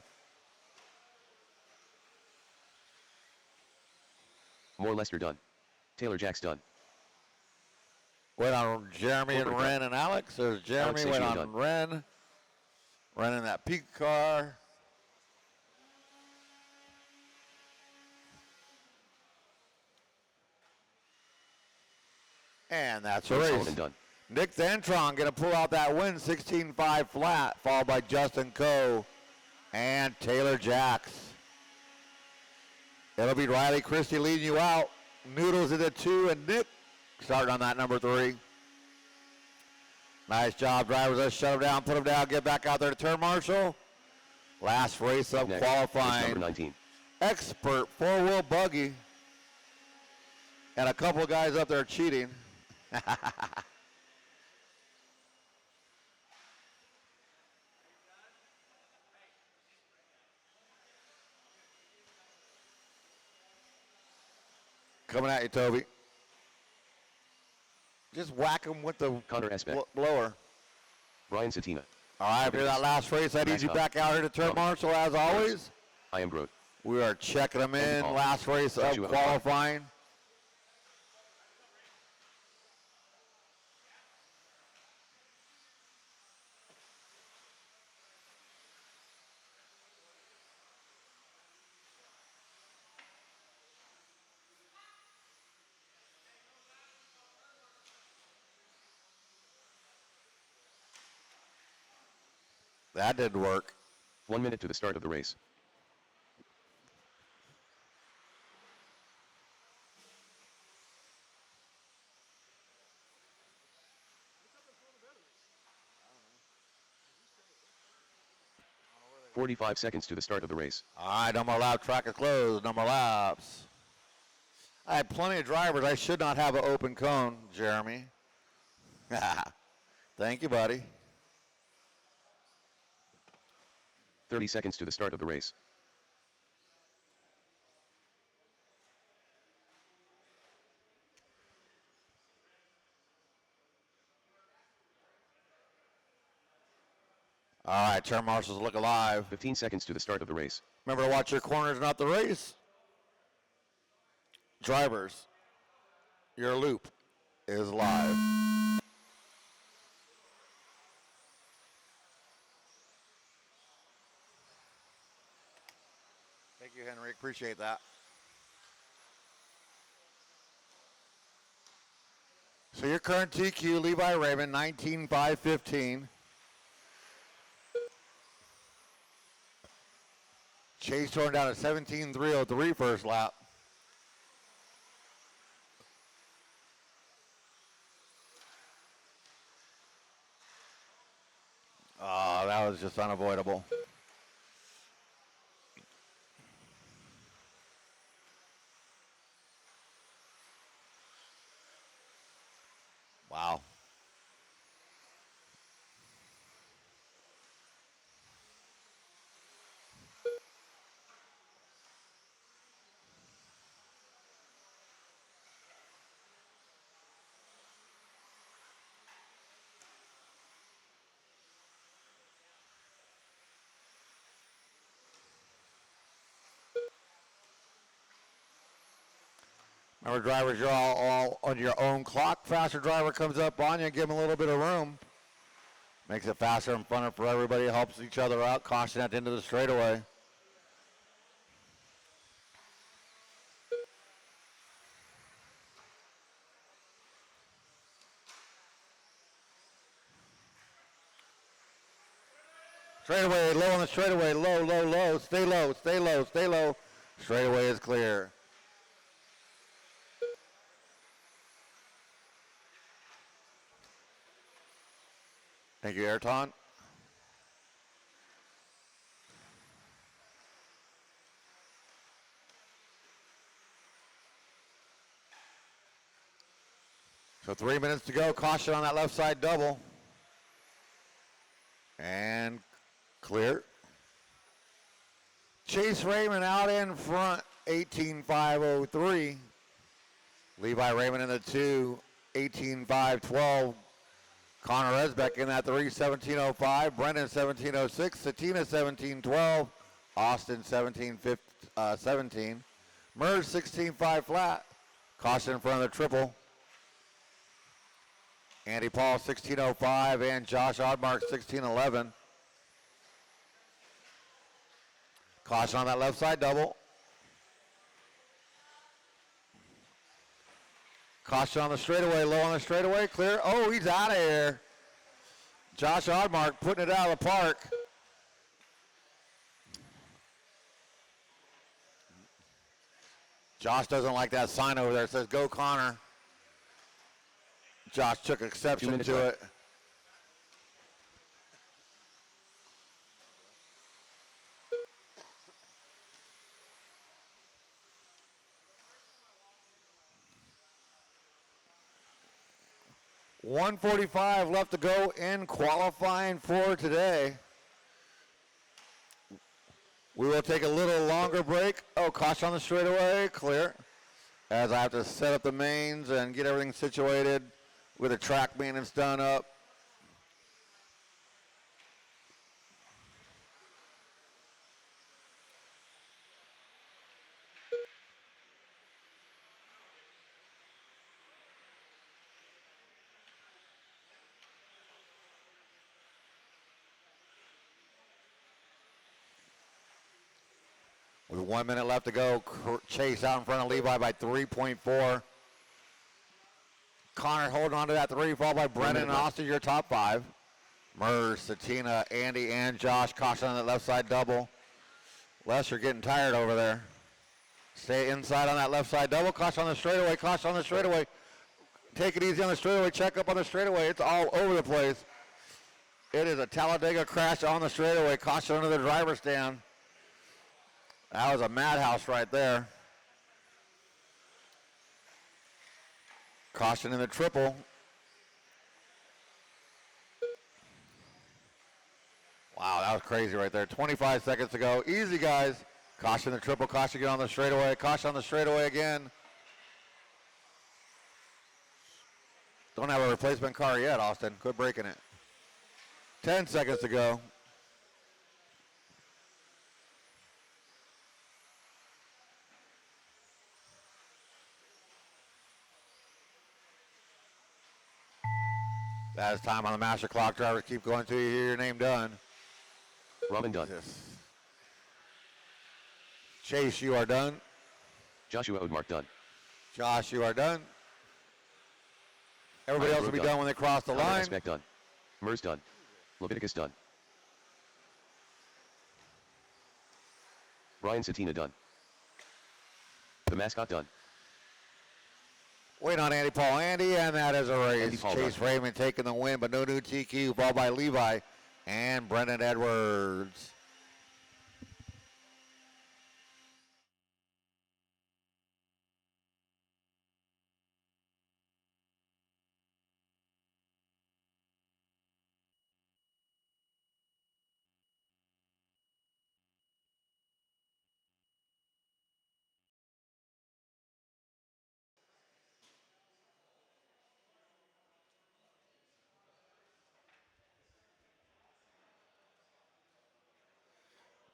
More Lester done. Taylor Jacks done. Wait on Jeremy and Corporate Ren and Alex. There's Jeremy. Alex Wait Sachio on done. Ren. Ren in that peak car. And that's a Joe race. Sullivan done. Nick Thantron going to pull out that win, 16.5 flat, followed by Justin Coe and Taylor Jacks. It'll be Riley Christie leading you out. Noodles in the 2, and Nick starting on that number 3. Nice job, drivers. Let's shut them down, put them down, get back out there to turn marshal. Last race of Next, race qualifying. number 19. Expert four-wheel buggy. And a couple of guys up there cheating. Coming at you, Toby. Just whack him with the Connor Esbeck. blower. Brian Satina. All right, after that last race, I need you back out here to turn marshal as always. I am Groth. We are checking them in. Paul. Last race of Joshua qualifying. That didn't work. 1 minute to the start of the race. "45 seconds to the start of the race. All right, no more lap. Track is closed. No more laps. I had plenty of drivers. I should not have an open cone, Jeremy. Thank you, buddy. 30 seconds to the start of the race. All right, turn marshals look alive. 15 seconds to the start of the race. Remember to watch your corners, not the race. Drivers, your loop is live. Thank you, Henry. Appreciate that. So your current TQ, Levi Raymond, 19.515. Chase torn down at 17.303 first lap. Oh, that was just unavoidable. Wow. Remember, drivers, you're all on your own clock. Faster driver comes up on you, give him a little bit of room. Makes it faster and funner for everybody, helps each other out. Caution at the end of the straightaway. Straightaway, low on the straightaway, low, low, low. Stay low, stay low, stay low. Straightaway is clear. Thank you, Ayrton. So 3 minutes to go. Caution on that left side double. And clear. Chase Raymond out in front, 18.503. Levi Raymond in the 2, 18.512. Connor Resbeck in that 3, 17.05. Brendan 17.06. Satina 17.12. Austin 17.17. Merge 16.5 flat. Caution in front of the triple. Andy Paul 16.05 and Josh Oddmark 16.11. Caution on that left side double. Caution on the straightaway, low on the straightaway, clear. Oh, he's out of here. Josh Oddmark putting it out of the park. Josh doesn't like that sign over there. It says, go Connor. Josh took exception to it. .145 left to go in qualifying for today. We will take a little longer break. Oh, caution on the straightaway, clear. As I have to set up the mains and get everything situated with the track maintenance done up. With 1 minute left to go, Chase out in front of Levi by 3.4. Connor holding on to that 3, followed by Brennan and Austin, your top 5. Mers, Satina, Andy, and Josh. Caution on that left side double. Les, you're getting tired over there. Stay inside on that left side double. Caution on the straightaway, caution on the straightaway. Take it easy on the straightaway, check up on the straightaway. It's all over the place. It is a Talladega crash on the straightaway. Caution under the driver's stand. That was a madhouse right there. Caution in the triple. Wow, that was crazy right there. 25 seconds to go. Easy, guys. Caution the triple. Caution again on the straightaway. Caution on the straightaway again. Don't have a replacement car yet, Austin. Quit breaking it. 10 seconds to go. That is time on the master clock. Drivers keep going till you hear your name done. Robin done. Yes. Chase, you are done. Joshua Odemark done. Josh, you are done. Everybody else will be done when they cross the line. Spec done. Mers done. Leviticus done. Brian Satina done. The mascot done. Wait on Andy Paul Andy, and that is a race. Chase done. Raymond taking the win, but no new TQ, followed by Levi and Brendan Edwards.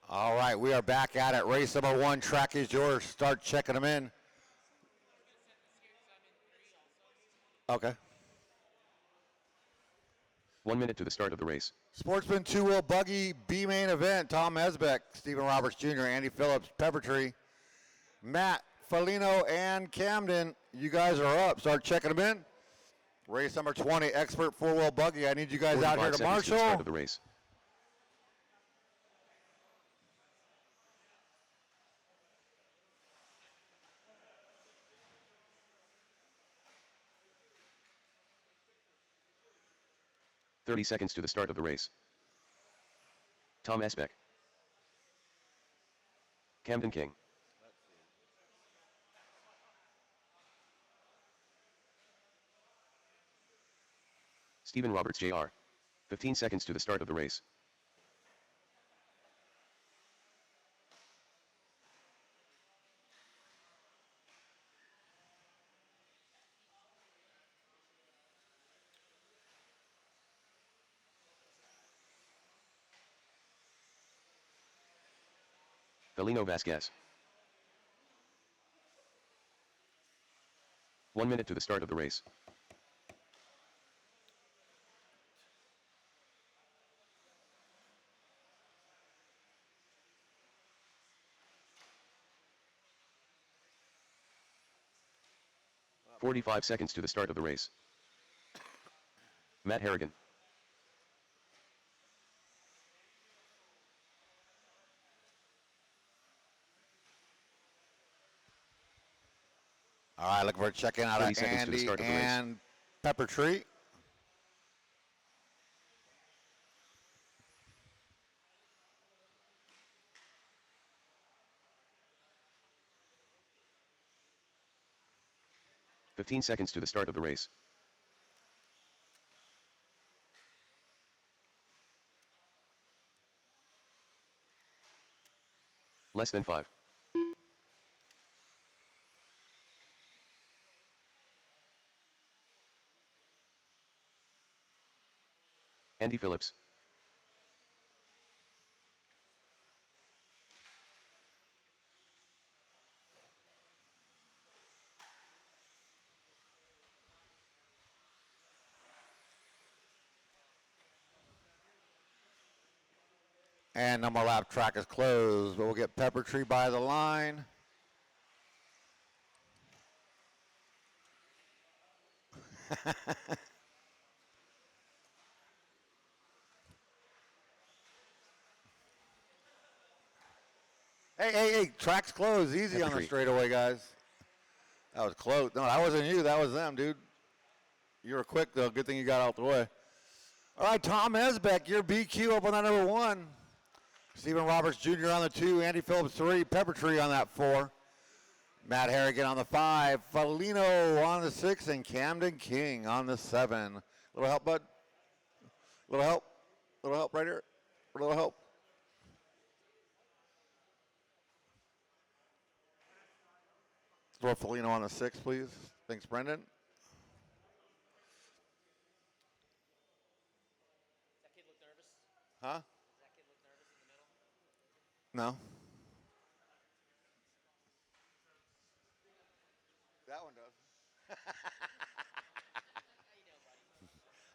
All right, we are back at it. Race number 1, track is yours. Start checking them in. Okay. 1 minute to the start of the race. Sportsman 2-wheel buggy B main event. Tom Esbeck, Stephen Roberts Jr., Andy Phillips, Peppertree, Matt, Felino, and Camden. You guys are up. Start checking them in. Race number 20, expert 4-wheel buggy. I need you guys out here to 45 seconds to the start marshal. of the race. 30 seconds to the start of the race. Tom Esbeck. Camden King. Stephen Roberts Jr. 15 seconds to the start of the race. Felino Vasquez. 1 minute to the start of the race. Well, 45 seconds to the start of the race. Matt Harrigan. All right, looking for a check-in out 30 of seconds to the Andy start of the race. and Pepper Tree. "15 seconds to the start of the race. Less than 5. Andy Phillips. And no more lap, track is closed, but we'll get Pepper Tree by the line. Hey, track's closed. Easy Pepper on the Tree. straightaway, guys. That was close. No, that wasn't you. That was them, dude. You were quick, though. Good thing you got out the way. All right, Tom Esbeck, your BQ up on that number 1. Stephen Roberts Jr. on the 2. Andy Phillips 3. Pepper Tree on that 4. Matt Harrigan on the 5. Felino on the 6. And Camden King on the 7. Little help, bud? Little help? Little help right here? Little help? Throw Felino on the 6, please. Thanks, Brendan. Does that kid look nervous? Huh? Does that kid look nervous in the middle? No. That one does.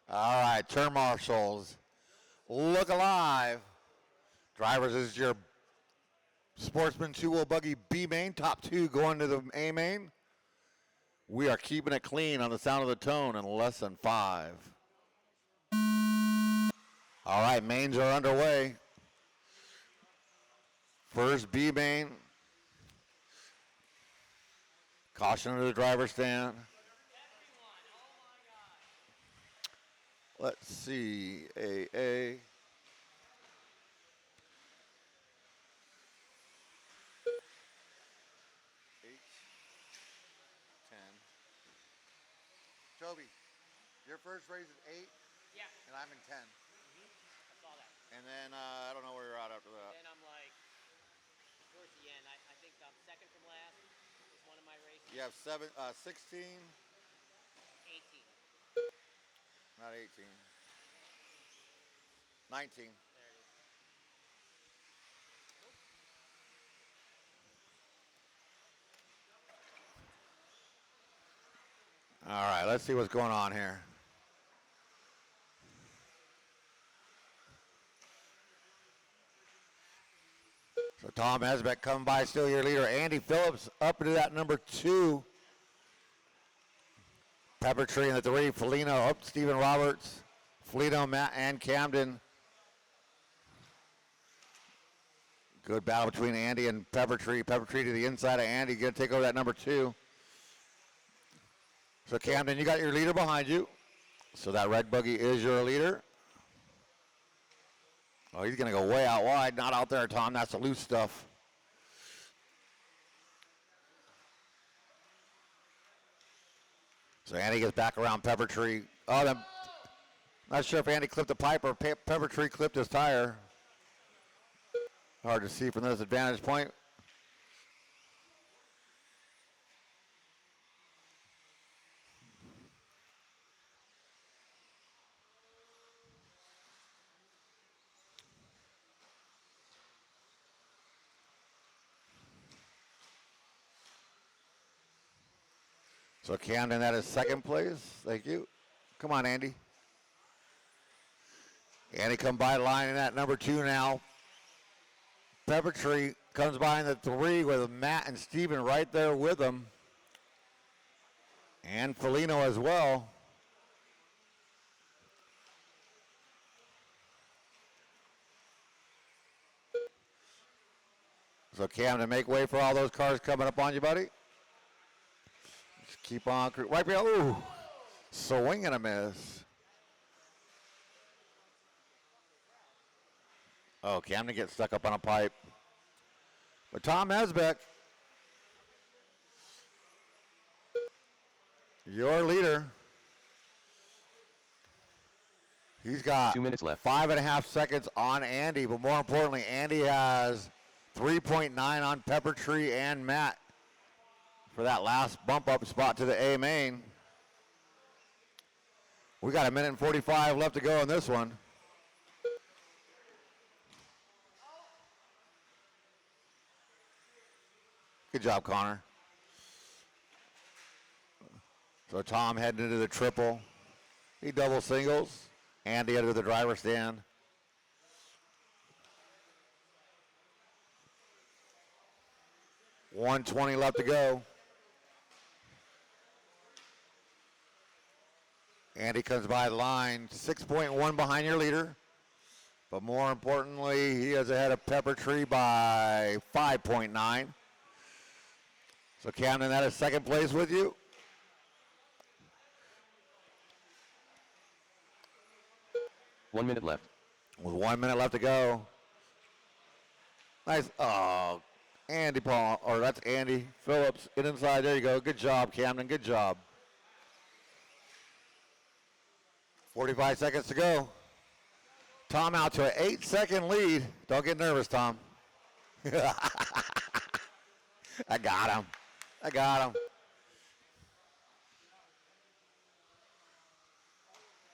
All right, turn marshals. Look alive. Drivers, this is your Sportsman 2-wheel buggy B main. Top 2 going to the A main. We are keeping it clean on the sound of the tone in less than 5. All right, mains are underway. First B main. Caution to the driver's stand. Let's see, AA. Toby, your first race is 8, Yeah. and I'm in 10. I saw that. And then I don't know where you're at after that. Then I'm like, towards the end, I think I'm second from last. Was one of my races. You have 16, 18. not 18. 19. There it is. All right, let's see what's going on here. So Tom Esbeck coming by, still your leader. Andy Phillips up into that number 2. Pepper Tree in the 3. Felino up, Stephen Roberts. Felino, Matt, and Camden. Good battle between Andy and Pepper Tree. Pepper Tree to the inside of Andy, going to take over that number 2. So Camden, you got your leader behind you. So that red buggy is your leader. Oh, he's going to go way out wide. Not out there, Tom. That's the loose stuff. So Andy gets back around Pepper Tree. Oh, then, not sure if Andy clipped the pipe or Pepper Tree clipped his tire. Hard to see from this advantage point. So Camden at his second place. Thank you. Come on, Andy. Andy come by line in at number 2 now. Pepper Tree comes by in the 3 with Matt and Steven right there with him. And Felino as well. So Camden, make way for all those cars coming up on you, buddy. Just keep on. Right behind. Ooh. Swing and a miss. Oh, Camden gets stuck up on a pipe. But Tom Esbeck, your leader. He's got 2 minutes left. 5.5 seconds on Andy, but more importantly, Andy has 3.9 on Pepper Tree and Matt for that last bump up spot to the A main. We got 1 minute and 45 left to go in this one. Good job, Connor. So Tom heading into the triple. He double singles. Andy under the driver's stand. $120 left to go. Andy comes by the line, 6.1 behind your leader. But more importantly, he is ahead of Pepper Tree by 5.9. So Camden, that is second place with you. One minute left. With 1 minute left to go. Nice. Oh, Andy Paul, or that's Andy Phillips. Get inside. There you go. Good job, Camden. Good job. 45 seconds to go. Tom out to an 8-second lead. Don't get nervous, Tom. I got him. I got him.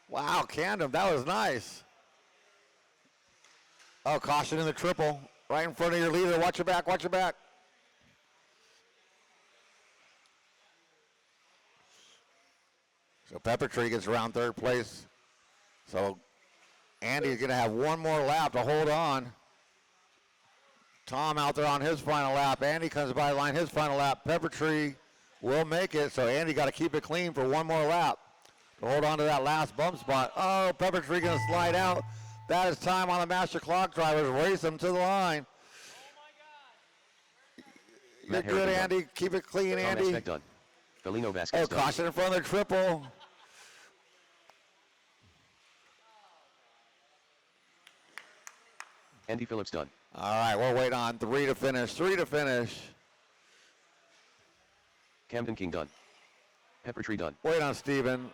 Wow, Camden, that was nice. Oh, caution in the triple. Right in front of your leader. Watch your back, watch your back. So Pepper Tree gets around third place. So Andy's going to have one more lap to hold on. Tom out there on his final lap. Andy comes by the line, his final lap. Pepper Tree will make it, so Andy got to keep it clean for one more lap to hold on to that last bump spot. Oh, Pepper Tree going to slide out. That is time on the master clock drivers. Race them to the line. You're good, Andy. Done. Keep it clean, Andy. Tom done. Felino Vasquez Oh, caution in front of the triple. Andy Phillips done. All right, we're waiting on 3 to finish. 3 to finish. Camden King done. Pepper Tree done. Wait on Steven.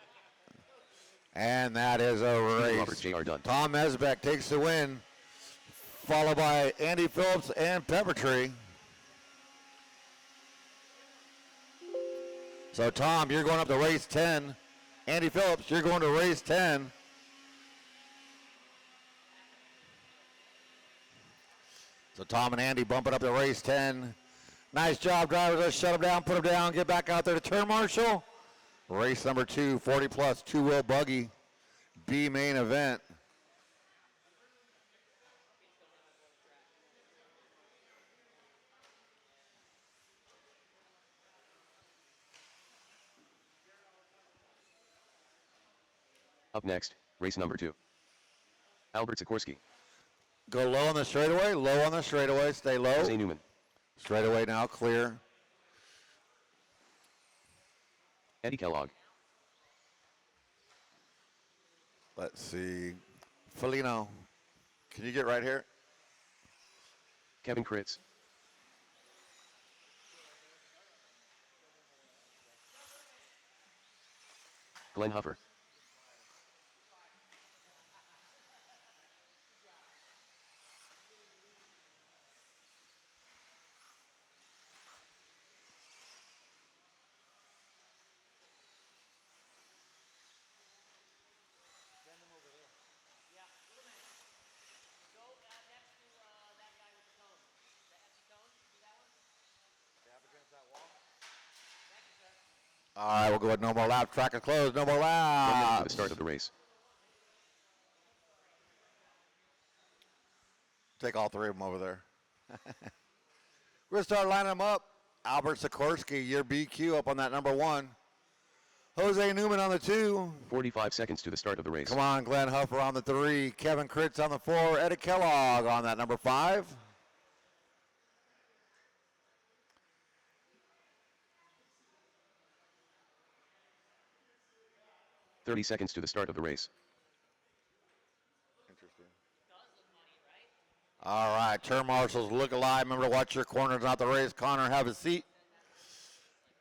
And that is a race. Roberts Jr. done. Tom Esbeck takes the win, followed by Andy Phillips and Pepper Tree. So, Tom, you're going up to race 10. Andy Phillips, you're going to race 10. So, Tom and Andy bumping up to race 10. Nice job, drivers. Let's shut them down, put them down, get back out there to turn marshal. Race number 2, 40 plus, two-wheel buggy, B main event. Up next, race number 2. Albert Sikorsky. Go low on the straightaway, low on the straightaway, stay low. Jose Newman. Straightaway now, clear. Eddie Kellogg. Let's see. Felino. Can you get right here? Kevin Kritz. Glenn Huffer. All right, we'll go with no more laps. Track is closed. No more 1 minute to the laps. start of the race. Take all three of them over there. We're going to start lining them up. Albert Sikorsky, your BQ up on that number 1. Jose Newman on the 2. 45 seconds to the start of the race. Come on, Glenn Huffer on the 3. Kevin Kritz on the 4. Eddie Kellogg on that number 5. 30 seconds to the start of the race. Interesting. All right, turn marshals, look alive. Remember to watch your corners, not the race. Connor, have a seat.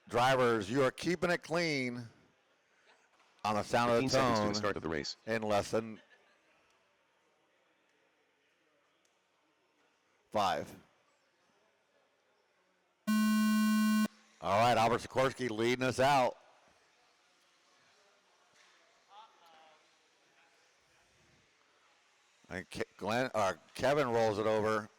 Drivers, you are keeping it clean on the sound of the 15 seconds to tone the start of the race. in less than 5. All right, Albert Sikorsky leading us out. And Kevin rolls it over.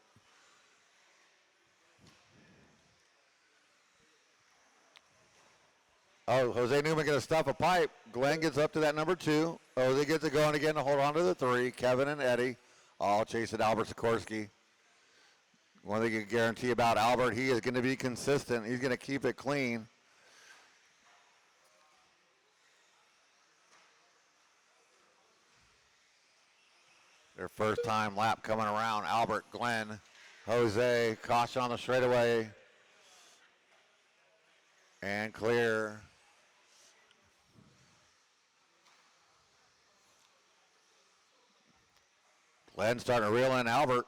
Oh, Jose Newman going to stuff a pipe. Glenn gets up to that number 2. Jose gets it going again to hold on to the 3. Kevin and Eddie all chasing Albert Sikorsky. One thing you can guarantee about Albert, he is going to be consistent. He's going to keep it clean. Their first time lap coming around. Albert, Glenn, Jose, caution on the straightaway. And clear. Glenn starting to reel in Albert.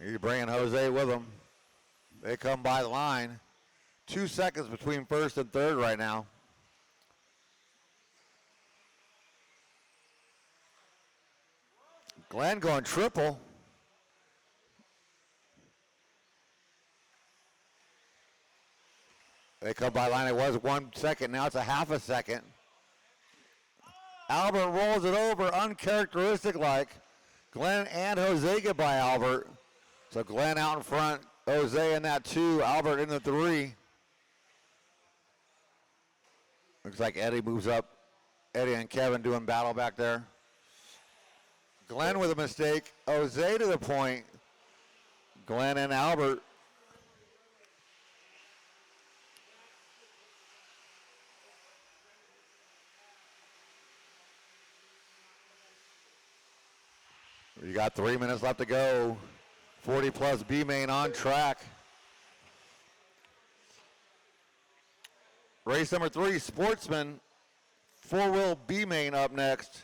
He's bringing Jose with him. They come by the line. 2 seconds between first and third right now. Glenn going triple. They come by line. It was 1 second. Now it's a half a second. Albert rolls it over, uncharacteristic like. Glenn and Jose get by Albert. So Glenn out in front, Jose in that 2, Albert in the 3. Looks like Eddie moves up. Eddie and Kevin doing battle back there. Glenn with a mistake. Jose to the point. Glenn and Albert. You got 3 minutes left to go. 40 plus B main on track. Race number 3, Sportsman. 4-wheel B main up next.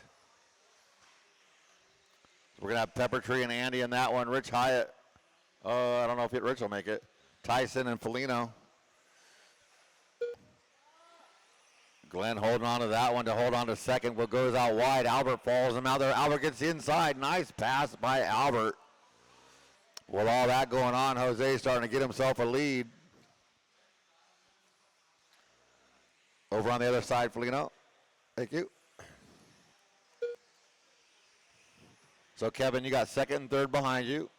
We're gonna have Pepper Tree and Andy in that one. Rich Hyatt. I don't know if Rich will make it. Tyson and Felino. Glenn holding on to that one to hold on to second. What goes out wide. Albert falls him out there. Albert gets inside. Nice pass by Albert. With all that going on, Jose starting to get himself a lead. Over on the other side, Felino. Thank you. So, Kevin, you got second and third behind you.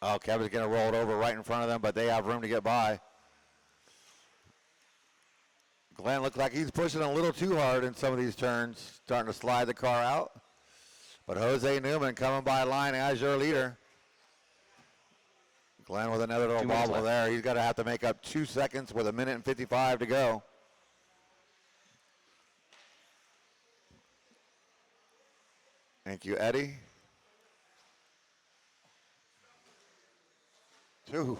Oh, Kevin's going to roll it over right in front of them, but they have room to get by. Glenn looks like he's pushing a little too hard in some of these turns, starting to slide the car out. But Jose Newman coming by line as your leader. Glenn with another little 2 minutes bobble left. there. He's going to have to make up 2 seconds with 1:55 to go. Thank you, Eddie. 2.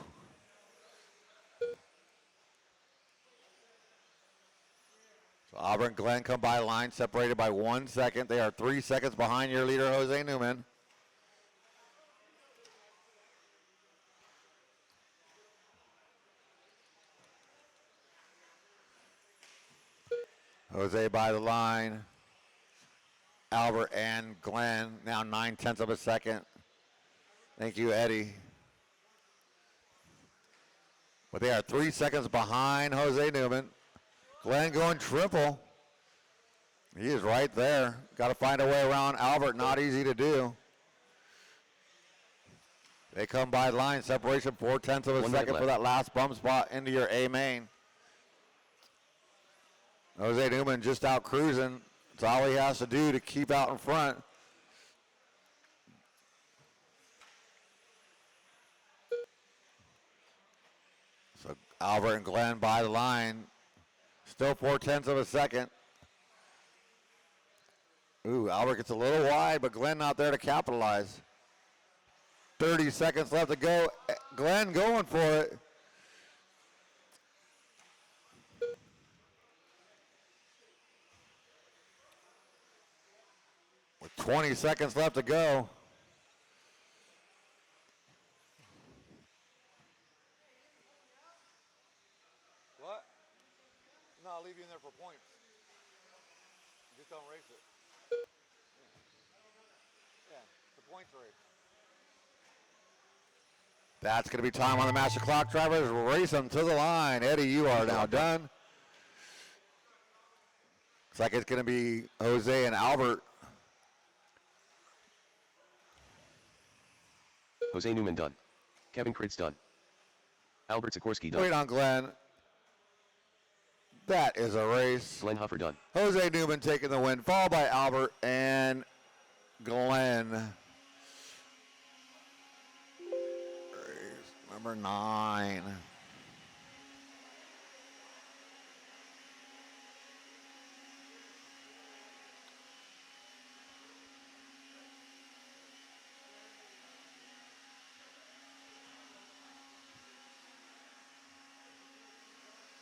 Auburn and Glenn come by line, separated by 1 second. They are 3 seconds behind your leader, Jose Newman. Jose by the line. Albert and Glenn now 9/10 of a second. Thank you, Eddie. But they are 3 seconds behind Jose Newman. Glenn going triple. He is right there. Got to find a way around Albert. Not easy to do. They come by line. Separation 4/10 of a 1 minute second for left. that last bump spot into your A main. Jose Newman just out cruising. That's all he has to do to keep out in front. So Albert and Glenn by the line. Still 4/10 of a second. Ooh, Albert gets a little wide, but Glenn not there to capitalize. 30 seconds left to go. Glenn going for it. With 20 seconds left to go. What? No, I'll leave you in there for points. Just don't race it. Yeah, the points race. That's going to be time on the master clock. Drivers race them to the line. Eddie, you are now done. Looks like it's going to be Jose and Albert. Jose Newman done. Kevin Kritz done. Albert Sikorsky done. Wait on Glenn. That is a race. Glenn Huffer done. Jose Newman taking the win, followed by Albert and Glenn. Race number 9.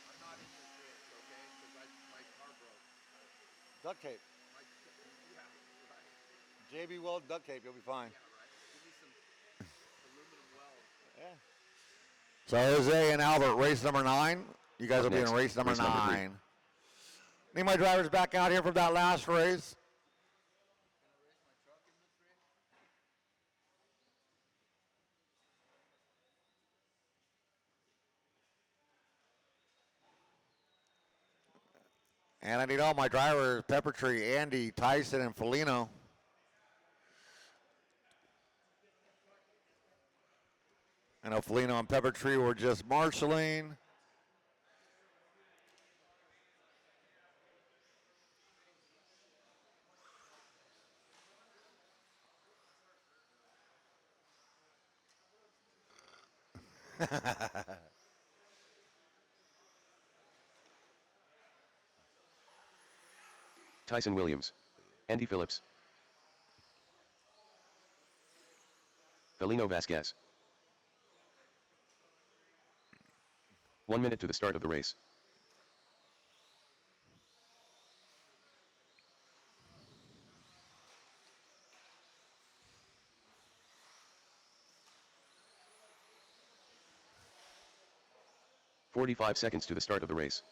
I'm not in this race, okay? Because my car broke. Duct tape. Yeah, right. JB Weld duct tape, you'll be fine. Yeah, right. Give me some aluminum weld. Yeah. So Jose and Albert, race number 9. You guys Up will be in next, race number race number 3. 9. Need my drivers back out here from that last race. Can I race my truck in this race? And I need all my drivers, Pepper Tree, Andy, Tyson, and Felino. I know Felino and Pepper Tree were just marshaling. Tyson Williams. Andy Phillips. Felino Vasquez. 1 minute to the start of the race. "45 seconds to the start of the race.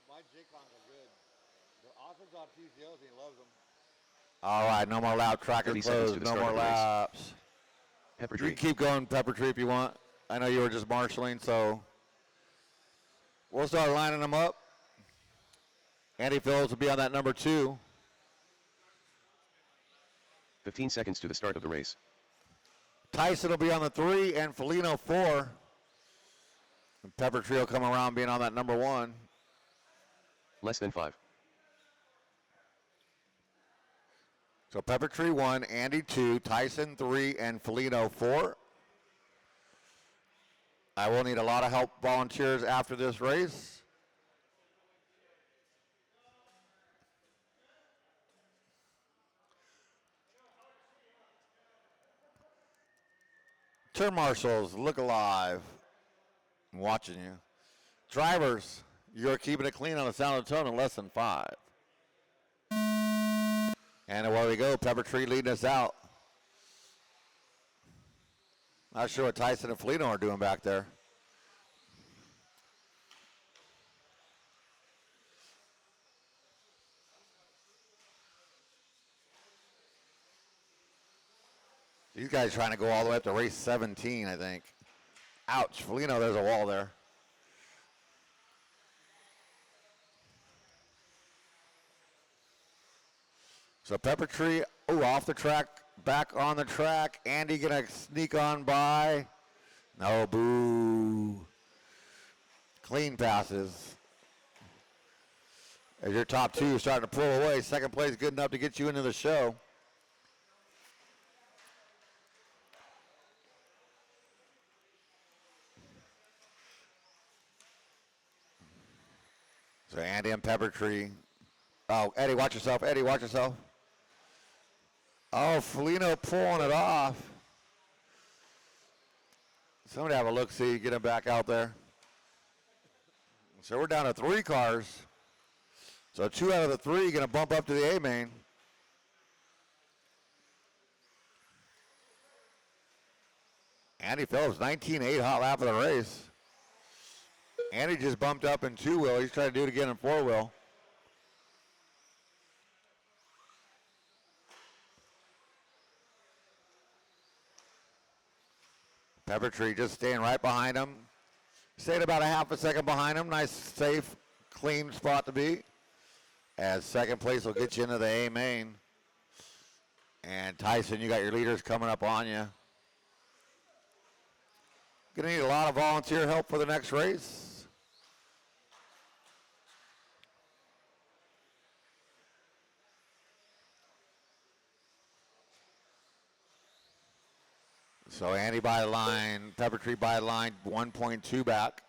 My J-Cons are good. The offense on TCOs, he loves them. All right, no more lap tracker 30 seconds to closed, the no start more of the race. laps. Pepper You Tree. can keep going, Pepper Tree, if you want. I know you were just marshaling, so we'll start lining them up. Andy Phillips will be on that number 2. 15 seconds to the start of the race. Tyson will be on the 3 and Felino 4. And Pepper Tree will come around being on that number 1. Less than 5. So Pepper Tree 1, Andy 2, Tyson 3, and Felino 4. I will need a lot of help volunteers after this race. Turn marshals, look alive. I'm watching you. Drivers, you're keeping it clean on the sound of the tone in less than 5. And away we go. Pepper Tree leading us out. Not sure what Tyson and Felino are doing back there. These guys trying to go all the way up to race 17, I think. Ouch. Felino, there's a wall there. So Pepper Tree, off the track, back on the track. Andy gonna sneak on by. No, boo. Clean passes. As your top two starting to pull away, second place good enough to get you into the show. So Andy and Pepper Tree. Oh, Eddie, watch yourself. Eddie, watch yourself. Oh, Felino pulling it off. Somebody have a look-see, get him back out there. So we're down to 3 cars. So 2 out of the 3 going to bump up to the A main. Andy Phillips, 19.8 hot lap of the race. Andy just bumped up in 2-wheel. He's trying to do it again in 4-wheel. Pepper Tree just staying right behind him. Stayed about a half a second behind him. Nice, safe, clean spot to be. As second place will get you into the A main. And Tyson, you got your leaders coming up on you. Gonna need a lot of volunteer help for the next race. So Andy by line, Pepper Tree by line, 1.2 back.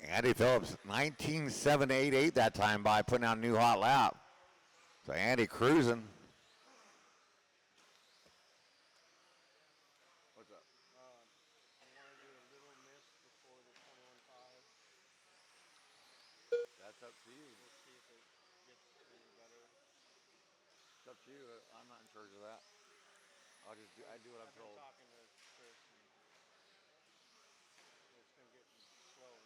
Andy Phillips, 19.788 that time by putting out a new hot lap. So Andy cruising. What's up? That's up to you. We'll see if it gets any better. It's up to you. I'm not in charge of that. I do what I'm told. Talking to Chris, and it's been getting slower.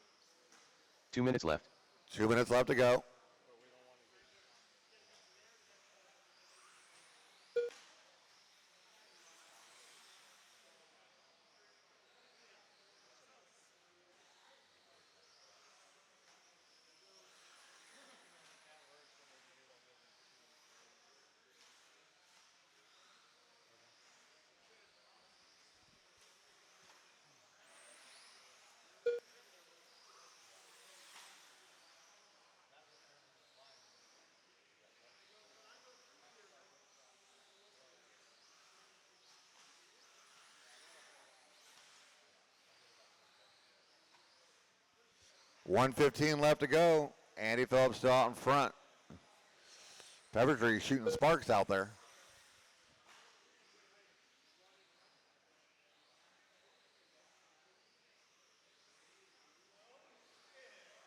2 minutes left. 2 minutes left to go. But we don't want to get. 1:15 left to go. Andy Phillips still out in front. Pepper Tree shooting sparks out there.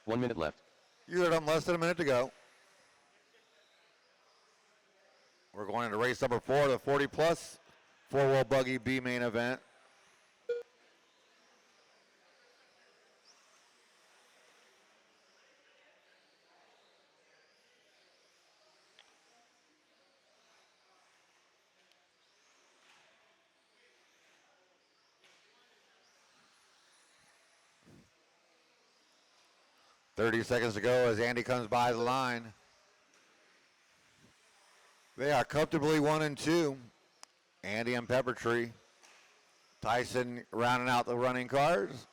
One minute left. You heard them, less than a minute to go. We're going into race number 4, the 40-plus 4-wheel buggy B main event. .30 seconds to go as Andy comes by the line. They are comfortably 1 and 2. Andy and Pepper Tree. Tyson rounding out the running cars.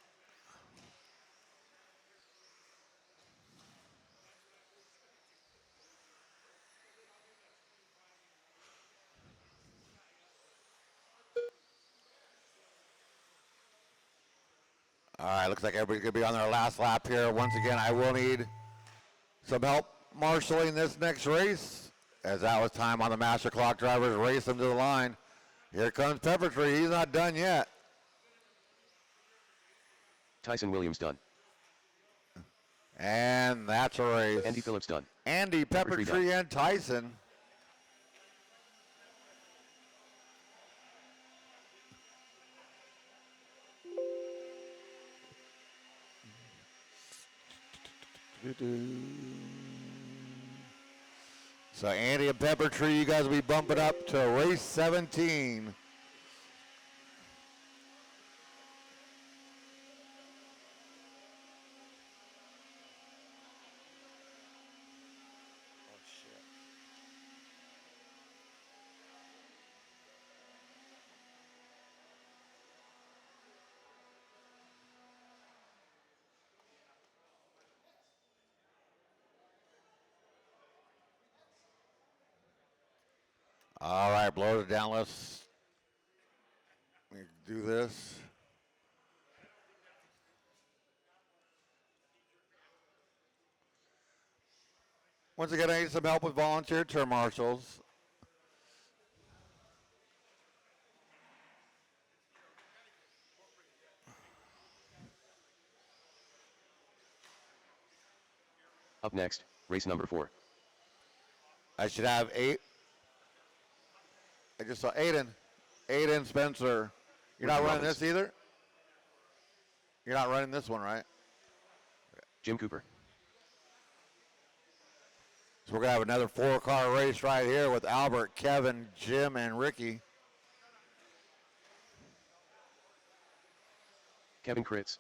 All right, looks like everybody's going to be on their last lap here. Once again, I will need some help marshaling this next race, as that was time on the master clock drivers. Race them to the line. Here comes Peppertree. He's not done yet. Tyson Williams done. And that's a race. Andy Phillips done. Andy, Peppertree, and Tyson. So Andy and Peppertree, you guys will be bumping up to race 17. Oh shit. All right, blow it down. Let's do this. Once again, I need some help with volunteer turn marshals. Up next, race number 4. I should have 8. I just saw Aiden. Aiden Spencer. You're not running this either? You're not running this one, right? Jim Cooper. So we're going to have another 4-car race right here with Albert, Kevin, Jim, and Ricky. Kevin Kritz.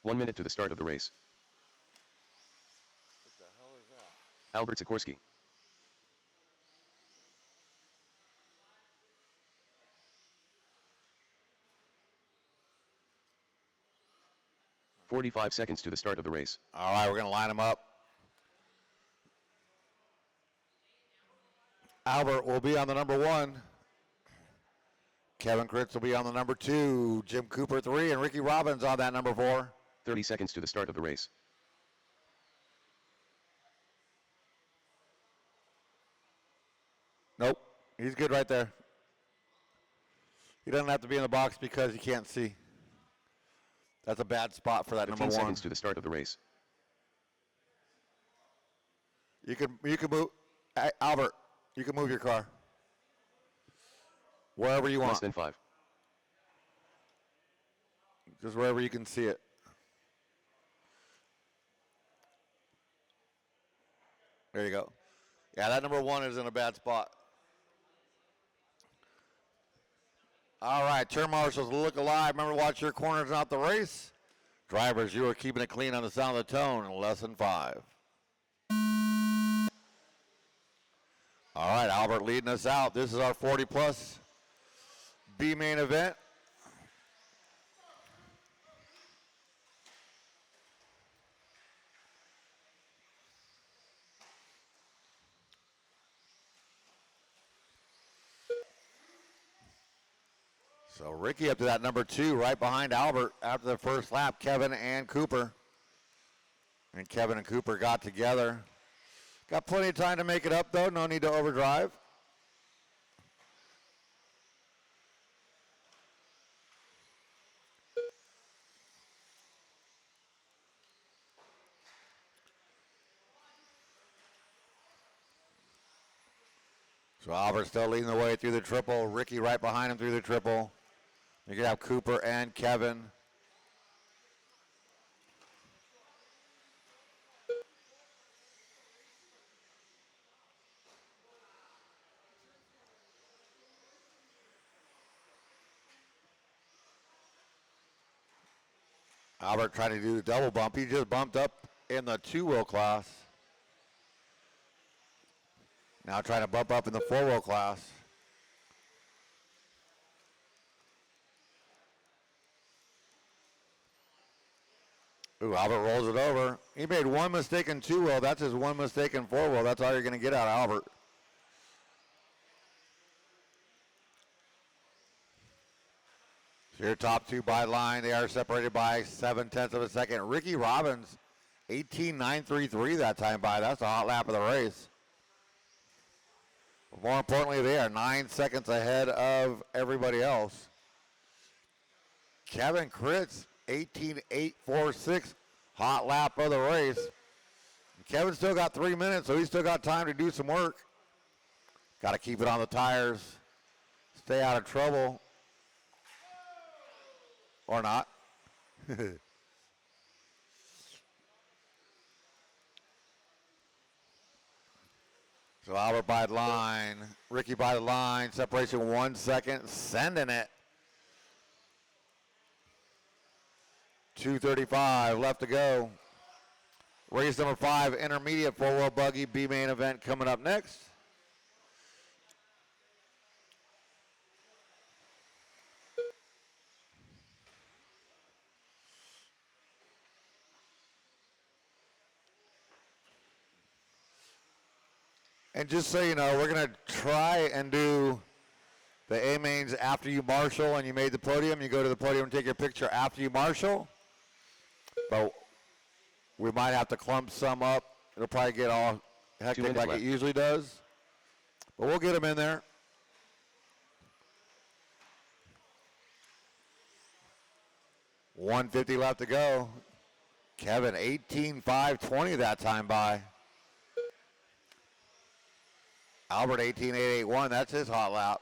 One minute to the start of the race. What the hell is that? Albert Sikorsky. "45 seconds to the start of the race. All right, we're going to line them up. Albert will be on the number 1. Kevin Kritz will be on the number 2. Jim Cooper 3, and Ricky Robbins on that number 4. 30 seconds to the start of the race. Nope, he's good right there. He doesn't have to be in the box because he can't see. That's a bad spot for that 15 number 1. seconds to the start of the race. You can move, Albert. You can move your car wherever you want. Less than 5. Just wherever you can see it. There you go. Yeah, that number 1 is in a bad spot. All right, turn marshals, look alive. Remember, watch your corners, not the race. Drivers, you are keeping it clean on the sound of the tone in less than 5. All right, Albert leading us out. This is our 40-plus B main event. So Ricky up to that number 2, right behind Albert after the first lap, Kevin and Cooper. And Kevin and Cooper got together. Got plenty of time to make it up, though. No need to overdrive. So Albert still leading the way through the triple. Ricky right behind him through the triple. You can have Cooper and Kevin. Albert trying to do the double bump. He just bumped up in the 2-wheel class. Now trying to bump up in the 4-wheel class. Ooh, Albert rolls it over. He made one mistake in 2-wheel. That's his one mistake in 4-wheel. That's all you're going to get out of Albert. So your top two by line, they are separated by 0.7 of a second. Ricky Robbins, 18.933 that time by. That's a hot lap of the race. But more importantly, they are 9 seconds ahead of everybody else. Kevin Kritz, 18.846, hot lap of the race. Kevin still got 3 minutes, so he's still got time to do some work. Got to keep it on the tires, stay out of trouble. Or not. So Albert by the line, Ricky by the line, separation 1 second, sending it. 2:35 left to go. Race number 5, intermediate 4-wheel buggy B main event coming up next. And just so you know, we're going to try and do the A-mains after you marshal and you made the podium. You go to the podium and take your picture after you marshal. But we might have to clump some up. It'll probably get all hectic like it usually does. But we'll get them in there. $150 left to go. Kevin, 18.520 that time by. Albert, 18.881, that's his hot lap.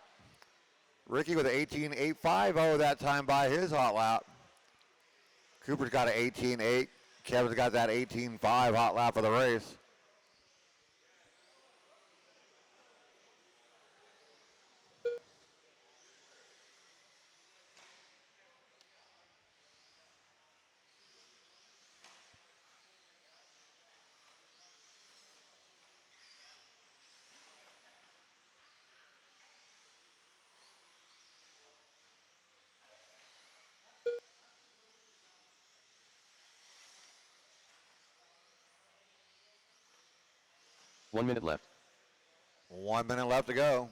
Ricky with an 18.850 that time by his hot lap. Cooper's got an 18.8. Kevin's got that 18.5 hot lap of the race. One minute left. 1 minute left to go.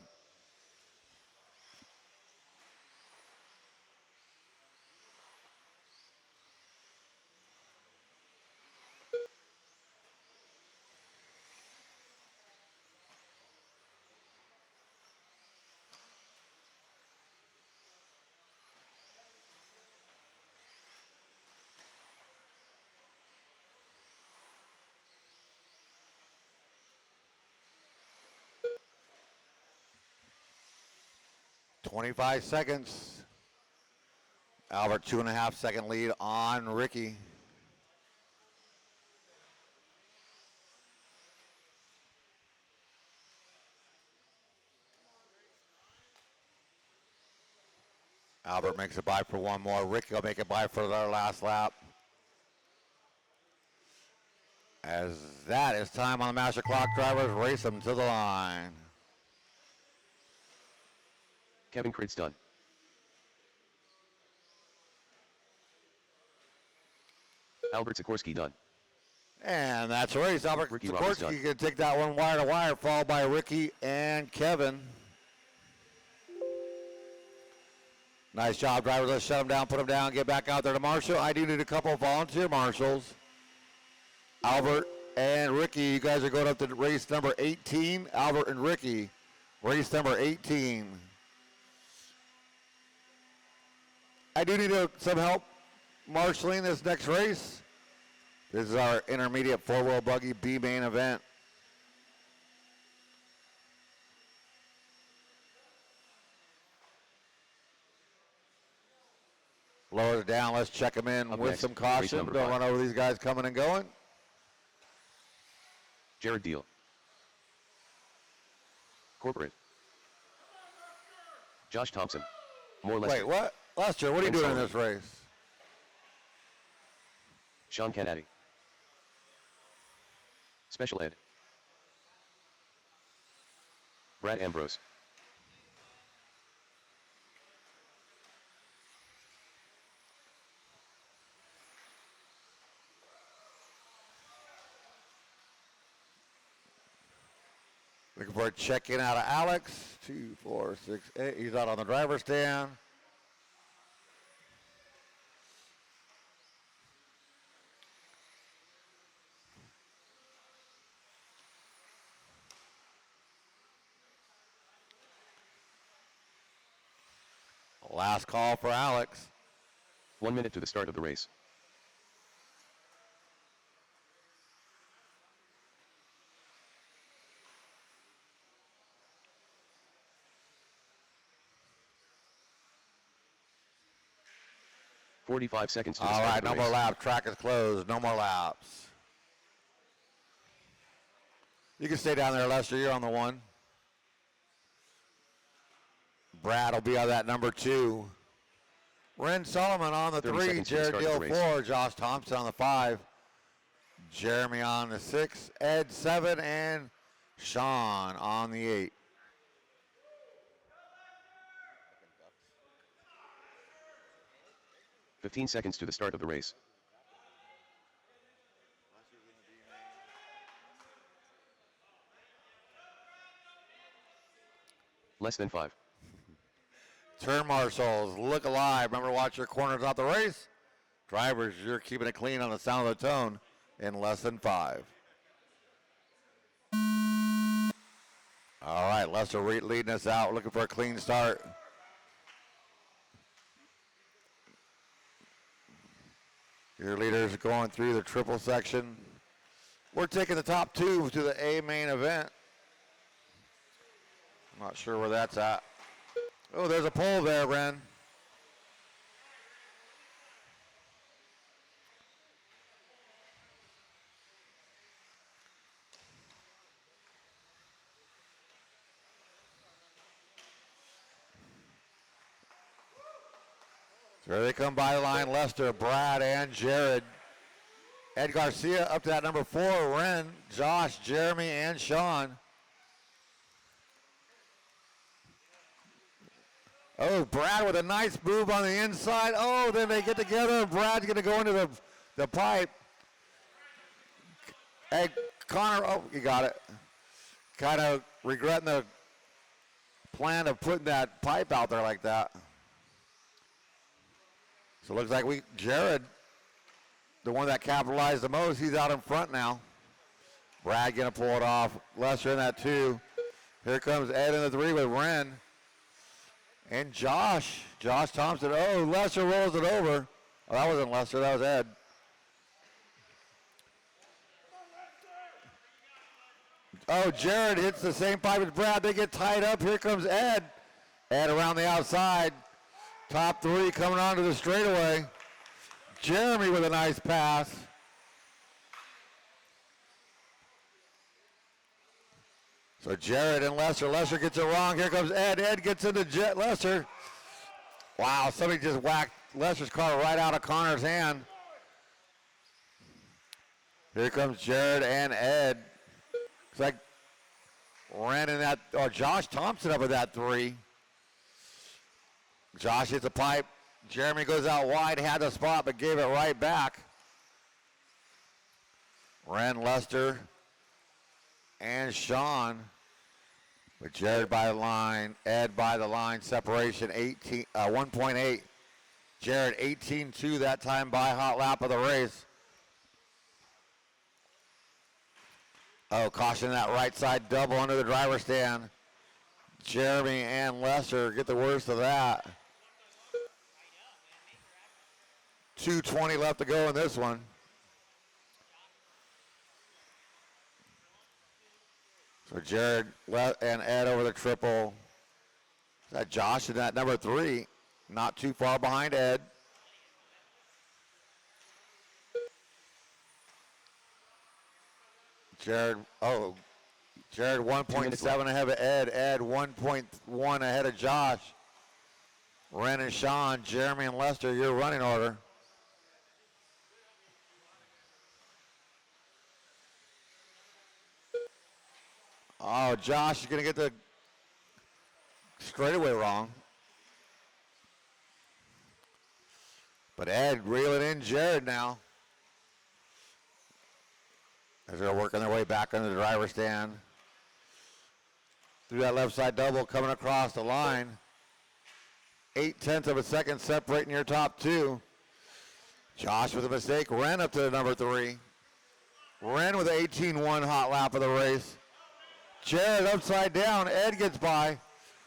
.25 seconds. Albert, 2.5 second lead on Ricky. Albert makes it by for one more. Ricky will make it by for their last lap. As that is time on the master clock, drivers race them to the line. Kevin Kritz done. Albert Sikorsky done. And that's a race. Albert Ricky Robbins Sikorsky done. can take that one wire to wire, followed by Ricky and Kevin. Nice job, drivers. Let's shut them down, put them down, get back out there to marshal. I do need a couple of volunteer marshals. Albert and Ricky, you guys are going up to race number 18. Albert and Ricky, race number 18. I do need some help marshaling this next race. This is our intermediate 4-wheel buggy B main event. Lower it down. Let's check them in Up with next, some race caution. number Don't 5. run over these guys coming and going. Jared Deal. Corporate. Josh Thompson. More Lester. Wait, what? Lester, what are you And doing in Sullivan. this race? Sean Canady. Special Ed. Brad Ambrose. Looking for a check-in out of Alex. 2, 4, 6, 8. He's out on the driver's stand. Last call for Alex. 1 minute to the start of the race. "45 seconds to the All start right, of the no race. more laps. Track is closed. No more laps. You can stay down there, Lester. You're on the 1. Brad will be on that number 2. Ren Solomon on the 30 3. seconds to the Jared start of Gill the race. 4. Josh Thompson on the 5. Jeremy on the 6. Ed 7. And Sean on the 8. 15 seconds to the start of the race. Less than 5. Turn marshals, look alive. Remember, watch your corners out the race. Drivers, you're keeping it clean on the sound of the tone in less than 5. All right, Lester leading us out, looking for a clean start. Your leaders going through the triple section. We're taking the top 2 to the A main event. I'm not sure where that's at. Oh, there's a pole there, Ren. There they come by the line, Lester, Brad, and Jared. Ed Garcia up to that number 4, Ren, Josh, Jeremy, and Sean. Oh, Brad with a nice move on the inside. Oh, then they get together. Brad's going to go into the pipe. Hey, Connor, oh, you got it. Kind of regretting the plan of putting that pipe out there like that. So it looks like Jared, the one that capitalized the most, he's out in front now. Brad going to pull it off. Lester in that 2. Here comes Ed in the 3 with Ren. And Josh Thompson. Oh, Lester rolls it over. Oh, that wasn't Lester, that was Ed. Oh, Jared hits the same pipe as Brad. They get tied up. Here comes Ed. Ed around the outside. Top 3 coming onto the straightaway. Jeremy with a nice pass. So Jared and Lester. Lester gets it wrong. Here comes Ed. Ed gets into Lester. Wow, somebody just whacked Lester's car right out of Connor's hand. Here comes Jared and Ed. It's like ran in that, or Josh Thompson up with that 3. Josh hits a pipe. Jeremy goes out wide, had the spot, but gave it right back. Ren, Lester, and Sean. With Jared by the line, Ed by the line, separation 1.8. Jared 18-2 that time by hot lap of the race. Oh, caution that right side double under the driver's stand. Jeremy and Lester get the worst of that. 2:20 left to go in this one. So Jared and Ed over the triple. Is that Josh in that number 3? Not too far behind Ed. Jared 1.7 ahead of Ed. Ed 1.1 ahead of Josh. Ren and Sean, Jeremy and Lester, your running order. Oh, Josh is going to get the straightaway wrong. But Ed reeling in Jared now. As they're working their way back into the driver's stand. Through that left side double coming across the line. 0.8 of a second separating your top two. Josh with a mistake. Ren up to the number 3. Ren with an 18-1 hot lap of the race. Jared upside down. Ed gets by.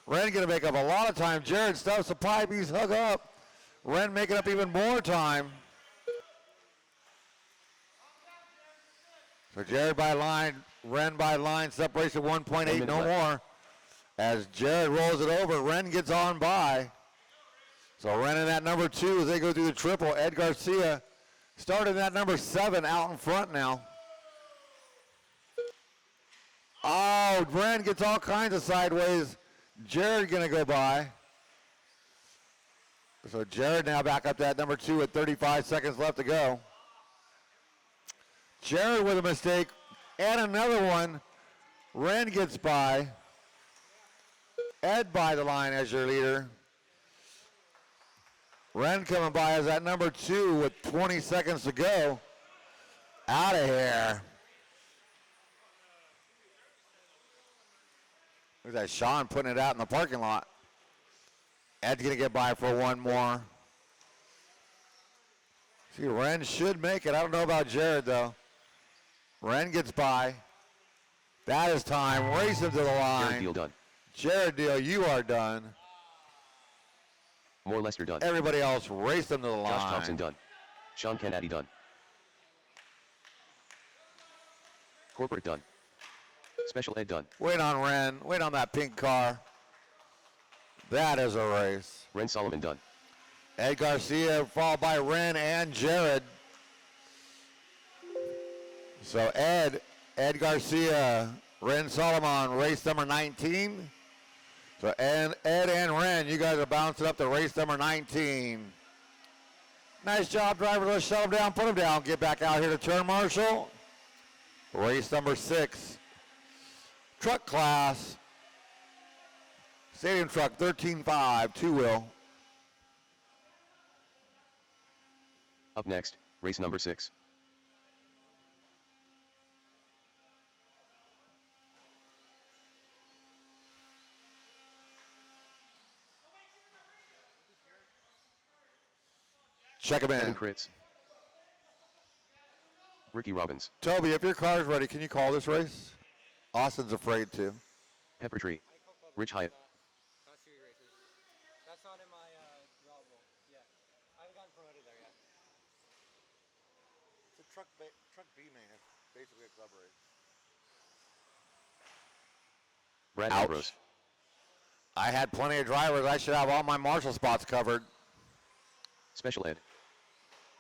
Ren going to make up a lot of time. Jared stuffs the pipe. He's hung up. Ren making up even more time. So Jared by line, Ren by line, separation 1.8, no more. As Jared rolls it over, Ren gets on by. So Ren in that number 2 as they go through the triple. Ed Garcia starting that number 7 out in front now. Oh, Ren gets all kinds of sideways. Jared gonna go by. So Jared now back up to that number 2 with 35 seconds left to go. Jared with a mistake and another one. Ren gets by. Ed by the line as your leader. Ren coming by as that number 2 with 20 seconds to go. Out of here. Look at that, Sean putting it out in the parking lot. Ed's gonna get by for one more. See, Ren should make it. I don't know about Jared though. Ren gets by. That is time. Race him to the line. Jared Deal done. Jared Deal, you are done. More Lester done. Everybody else race them to the line. Josh Thompson done. Sean Kennedy done. Corporate done. Special Ed done. Wait on Ren. Wait on that pink car. That is a race. Ren Solomon done. Ed Garcia followed by Ren and Jared. So Ed Garcia, Ren Solomon, race number 19. So Ed and Ren, you guys are bouncing up to race number 19. Nice job, driver. Let's shut them down, put them down. Get back out here to turn marshal. Race number 6. Truck class. Stadium truck 13.5, 2-wheel. Up next, race number 6. Check him in. Kevin Kritz. Ricky Robbins. Toby, if your car's ready, can you call this race? Austin's afraid to. Pepper Tree. Rich Hyatt. Not series races. That's not in my job role yet. I haven't gotten promoted there yet. It's a truck B main. It's basically a club race. Brad Ouch. Ambrose. I had plenty of drivers. I should have all my marshal spots covered. Special Ed.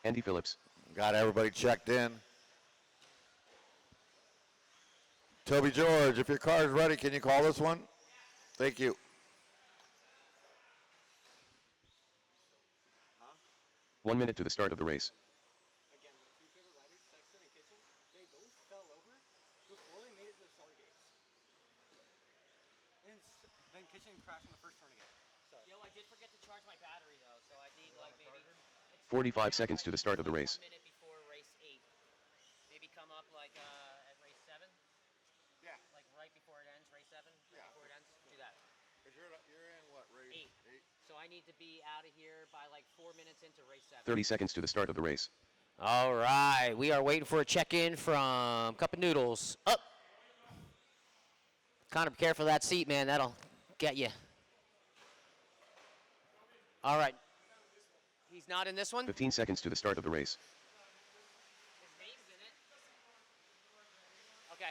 Andy Phillips. Got everybody checked in. Toby George, if your car is ready, can you call this one? Thank you. 1 minute to the start of the race. Again, my two favorite riders, Sexton and Kitchen, they both fell over before they made it to the start gates. And then Kitchen crashed on the first turn again. So. Yo, I did forget to charge my battery though, so I need like maybe 45 seconds to the start of the race. 1 minute before race 8. Maybe come up like at race 7. Yeah. Like right before it ends, race 7. Yeah. Before it ends, do that. Because you're in what, race? 8. So I need to be out of here by like 4 minutes into race 7. 30 seconds to the start of the race. All right, we are waiting for a check-in from Cup of Noodles. Up. Connor, be careful of that seat, man. That'll get you. All right. He's not in this one? 15 seconds to the start of the race. His name's in it. Okay.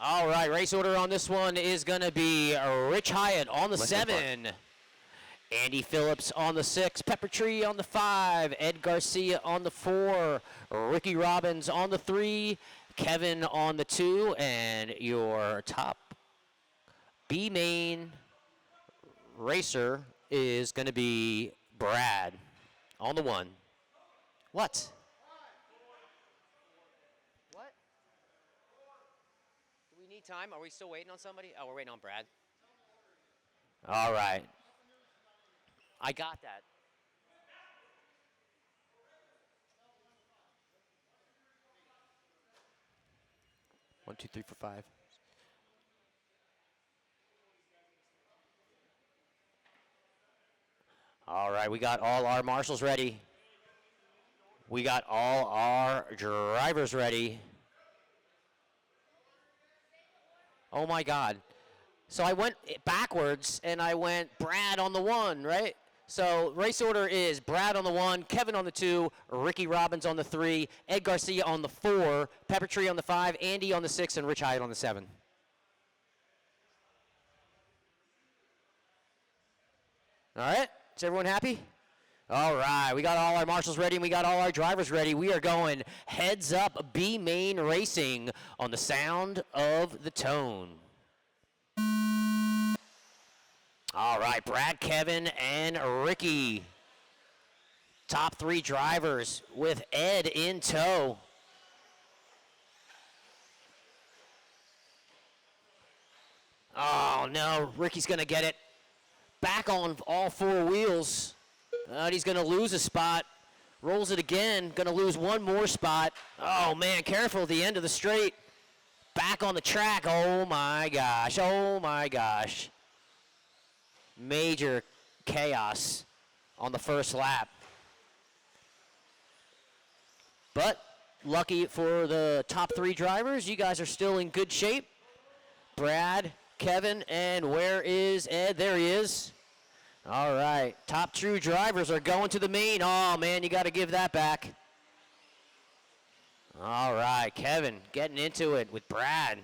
All right, race order on this one is going to be Rich Hyatt on the Less than 7. Andy Phillips on the 6. Pepper Tree on the 5. Ed Garcia on the 4. Ricky Robbins on the 3. Kevin on the 2. And your top B main racer is going to be Brad on the 1. What? What? Do we need need time? Are we still waiting on somebody? Oh, we're waiting on Brad. All right. I got that. One, two, three, four, five. All right, we got all our marshals ready. We got all our drivers ready. Oh my God. So I went backwards and I went Brad on the 1, right? So race order is Brad on the 1, Kevin on the 2, Ricky Robbins on the 3, Ed Garcia on the 4, Pepper Tree on the 5, Andy on the 6, and Rich Hyatt on the 7. All right, is everyone happy? All right, we got all our marshals ready and we got all our drivers ready. We are going heads up B main racing on the sound of the tone. All right, Brad, Kevin, and Ricky. Top 3 drivers with Ed in tow. Oh no, Ricky's gonna get it. Back on all 4 wheels. He's gonna lose a spot. Rolls it again, gonna lose one more spot. Oh man, careful at the end of the straight. Back on the track, oh my gosh, oh my gosh. Major chaos on the first lap. But lucky for the top 3 drivers, you guys are still in good shape. Brad, Kevin, and where is Ed? There he is. All right, top 2 drivers are going to the main. Oh man, you got to give that back. All right, Kevin getting into it with Brad.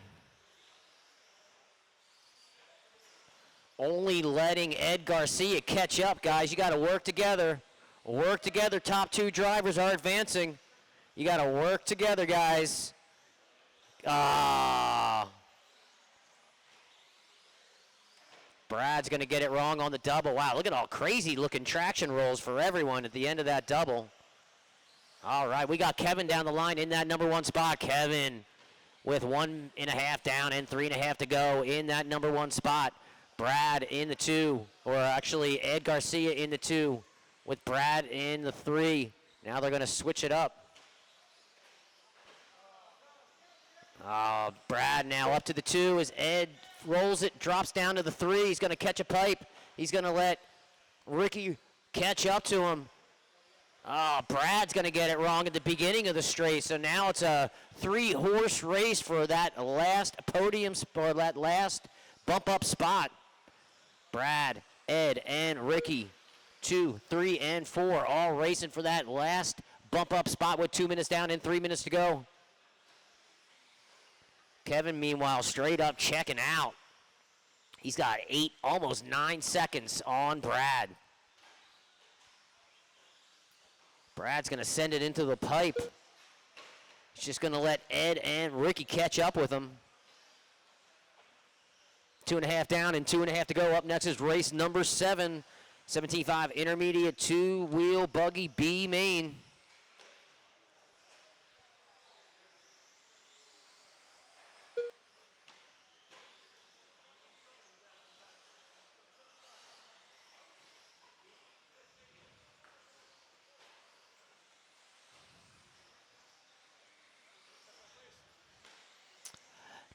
Only letting Ed Garcia catch up, guys. You got to work together. Work together. Top 2 drivers are advancing. You got to work together, guys. Brad's going to get it wrong on the double. Wow, look at all crazy looking traction rolls for everyone at the end of that double. All right, we got Kevin down the line in that number 1 spot. Kevin with 1.5 down and 3.5 to go in that number 1 spot. Brad in the 2, or actually Ed Garcia in the 2 with Brad in the 3. Now they're going to switch it up. Brad now up to the 2 as Ed rolls it, drops down to the 3. He's going to catch a pipe. He's going to let Ricky catch up to him. Brad's going to get it wrong at the beginning of the straight. So now it's a 3-horse race for that last podium, or that last bump up spot. Brad, Ed, and Ricky, 2, 3, and 4, all racing for that last bump up spot with 2 minutes down and 3 minutes to go. Kevin, meanwhile, straight up checking out. He's got 8, almost 9 seconds on Brad. Brad's going to send it into the pipe. He's just going to let Ed and Ricky catch up with him. 2.5 down and 2.5 to go. Up next is race number 7. 17.5 intermediate 2-wheel buggy B main.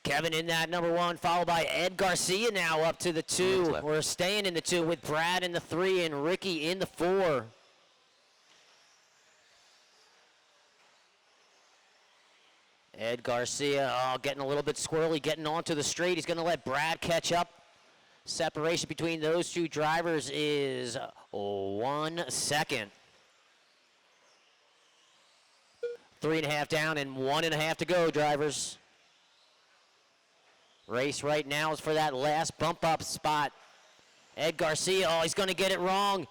Kevin in that number 1, followed by Ed Garcia now up to the 2. We're staying in the 2 with Brad in the 3 and Ricky in the 4. Ed Garcia, getting a little bit squirrely, getting onto the straight. He's going to let Brad catch up. Separation between those 2 drivers is 1 second. 3.5 down and 1.5 to go, drivers. Race right now is for that last bump up spot. Ed Garcia, he's going to get it wrong.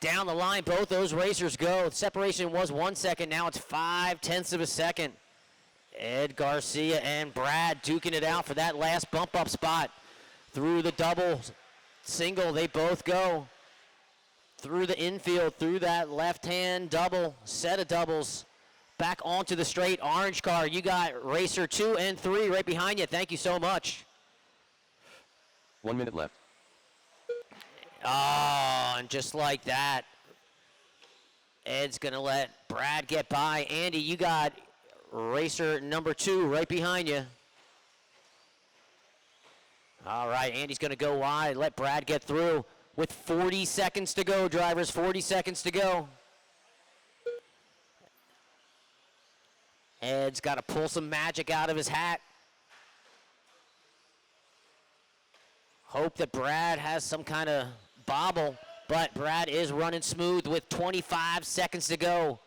Down the line, both those racers go. The separation was 1 second, now it's 0.5 of a second. Ed Garcia and Brad duking it out for that last bump up spot. Through the double, single, they both go. Through the infield, through that left-hand double, set of doubles. back onto the straight. Orange car, you got racer 2 and 3 right behind you. Thank you so much. 1 minute left. Oh, and just like that, Ed's going to let Brad get by. Andy, you got racer number 2 right behind you. All right, Andy's going to go wide. Let Brad get through with 40 seconds to go, drivers. 40 seconds to go. Ed's got to pull some magic out of his hat. Hope that Brad has some kind of bobble, but Brad is running smooth with 25 seconds to go.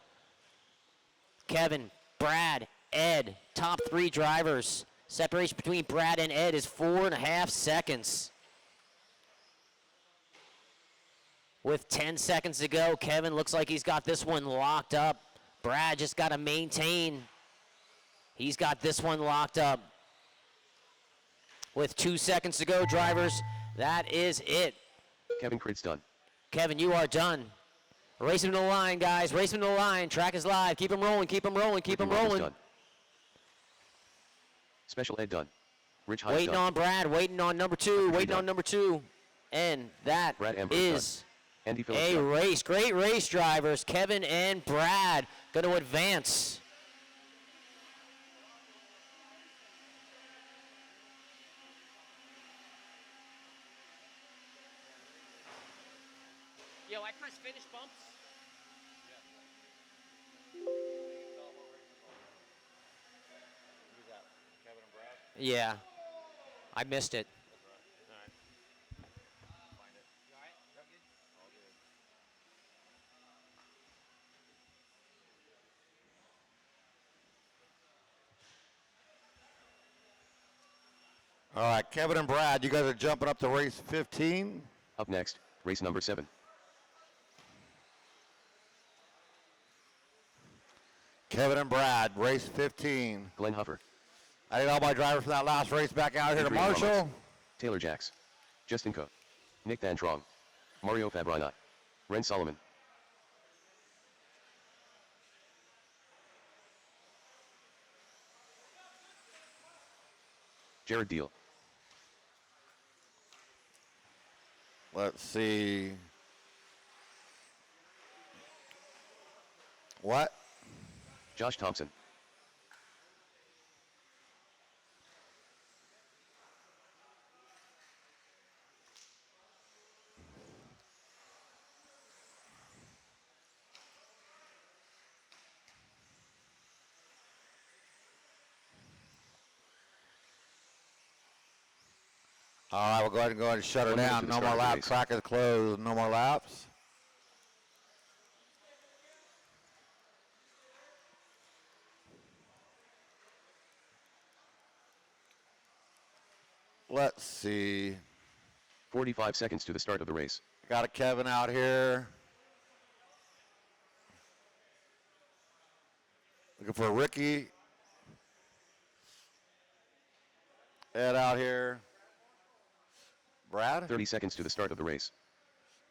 Kevin, Brad, Ed, top 3 drivers. Separation between Brad and Ed is 4.5 seconds. With 10 seconds to go, Kevin looks like he's got this one locked up. Brad just got to maintain. He's got this one locked up. With 2 seconds to go, drivers, that is it. Kevin Crit's done. Kevin, you are done. Race him to the line, guys. Race him to the line. Track is live. Keep him rolling. Keep him rolling. Keep him Ricky Robbins rolling. done. Special Ed done. Rich Hyatt Waiting done. on Brad. Waiting on number 2. Waiting done. on number 2. And that Brad Ambrose is Andy Phillips a done. race. Great race, drivers. Kevin and Brad going to advance. Yo, I press finish bumps. Who's that? Kevin and Brad? Yeah. I missed it. Find it. You alright? Yep. All good. All right, Kevin and Brad, you guys are jumping up to race 15. Up next, race number 7. Kevin and Brad, race 15. Glenn Huffer, I need all my drivers from that last race back out here to Adrian Marshall. Ramos, Taylor Jacks, Justin Coe, Nick Van Trong, Mario Fabrana, Ren Solomon. Jared Deal, Let's see. What? Josh Thompson, All right, we'll go ahead and shut her 1 minute down. to the No start more of the laps. race. Track is closed. No more laps. Let's see. 45 seconds to the start of the race. Got a Kevin out here. Looking for Ricky. Ed out here. Brad? 30 seconds to the start of the race.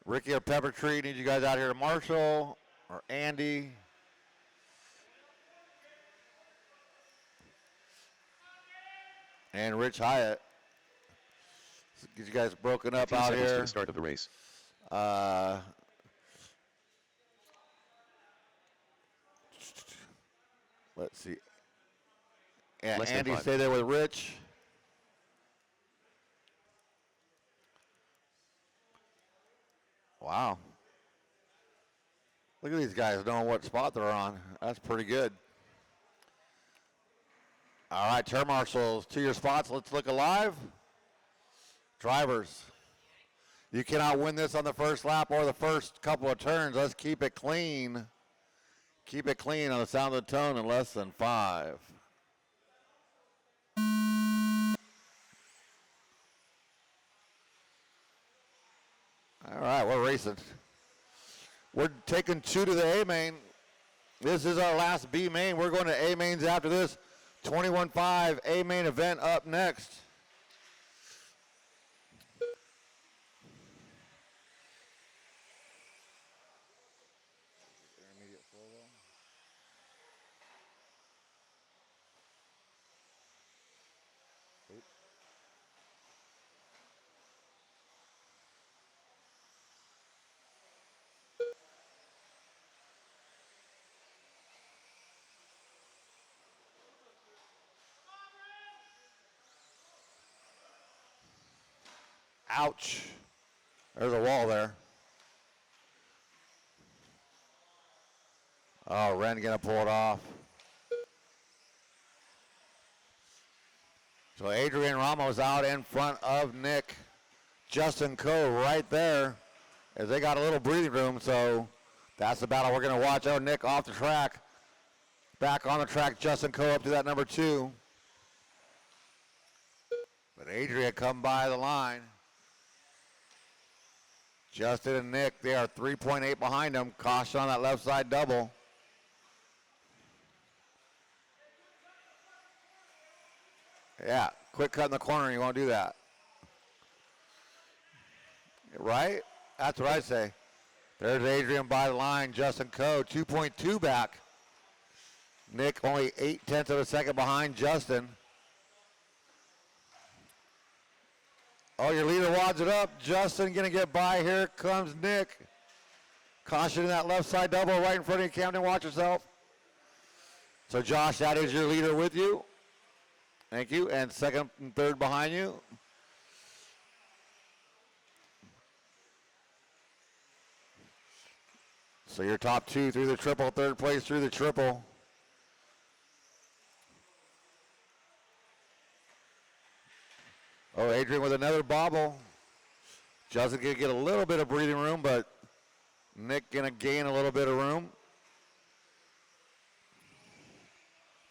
Ricky or Pepper Tree, need you guys out here to Marshall or Andy. And Rich Hyatt. Get you guys broken up 15 out seconds to here. the start of the race. Let's see. And Less than Andy, 5. stay there with Rich. Wow. Look at these guys knowing what spot they're on. That's pretty good. All right, turn marshals to your spots. Let's look alive. Drivers, you cannot win this on the first lap or the first couple of turns. Let's keep it clean. Keep it clean on the sound of the tone in less than 5. All right, we're racing. We're taking 2 to the A main. This is our last B main. We're going to A mains after this. 21.5 A main event up next. Ouch. There's a wall there. Oh, Ren gonna pull it off. So Adrian Ramos out in front of Nick. Justin Coe right there as they got a little breathing room. So that's the battle we're gonna watch. Oh, Nick off the track. Back on the track, Justin Coe up to that number 2. But Adrian come by the line. Justin and Nick, they are 3.8 behind them. Caution on that left side double. Yeah, quick cut in the corner, you won't do that. Right? That's what I say. There's Adrian by the line, Justin Coe, 2.2 back. Nick only 0.8 of a second behind Justin. Oh, your leader wads it up. Justin gonna get by. Here comes Nick. Caution in that left side double right in front of you, Camden. Watch yourself. So Josh, that is your leader with you. Thank you. And second and third behind you. So your top 2 through the triple, third place through the triple. Oh, Adrian with another bobble. Justin gonna get a little bit of breathing room, but Nick gonna gain a little bit of room.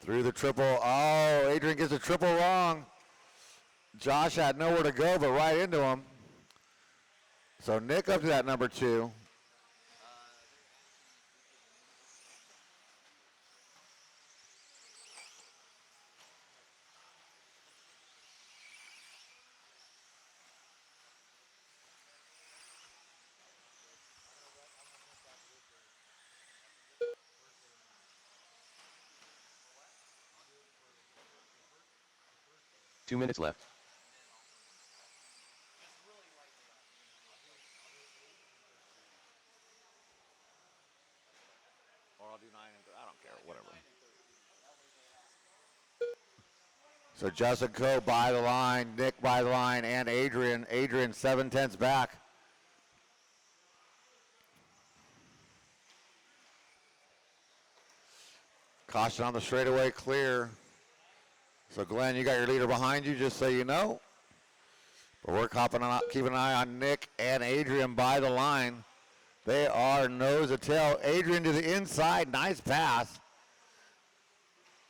Through the triple. Oh, Adrian gets a triple wrong. Josh had nowhere to go but right into him. So Nick up to that number 2. Two minutes left. Or I'll do 9 and 3. I don't care, whatever. So Justin Coe by the line, Nick by the line, and Adrian. Adrian 7/10 back. Caution on the straightaway, clear. So Glenn, you got your leader behind you, just so you know. But we're keeping an eye on Nick and Adrian by the line. They are nose to tail. Adrian to the inside, nice pass.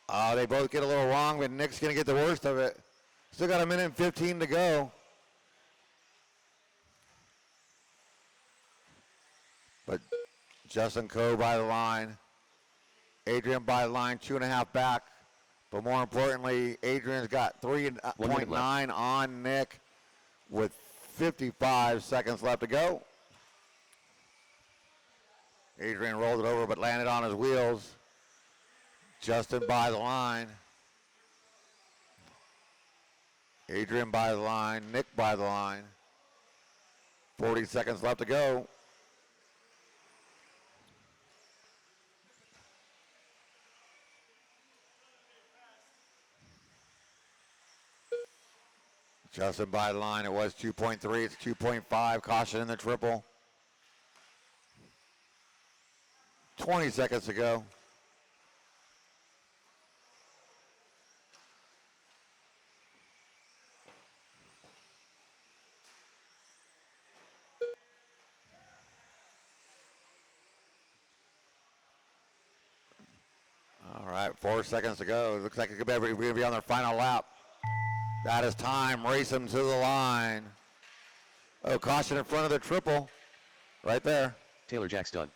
They both get a little wrong, but Nick's gonna get the worst of it. Still got 1 minute and 15 to go. But Justin Coe by the line. Adrian by the line, 2.5 back. But more importantly, Adrian's got 3.9 on Nick with 55 seconds left to go. Adrian rolled it over but landed on his wheels. Justin by the line. Adrian by the line, Nick by the line. 40 seconds left to go. Justin by the line, it was 2.3, it's 2.5, caution in the triple. 20 seconds to go. All right, 4 seconds to go. It looks like we're going to be on their final lap. That is time. Race them to the line. Oh, caution in front of the triple. Right there. Taylor Jacks done.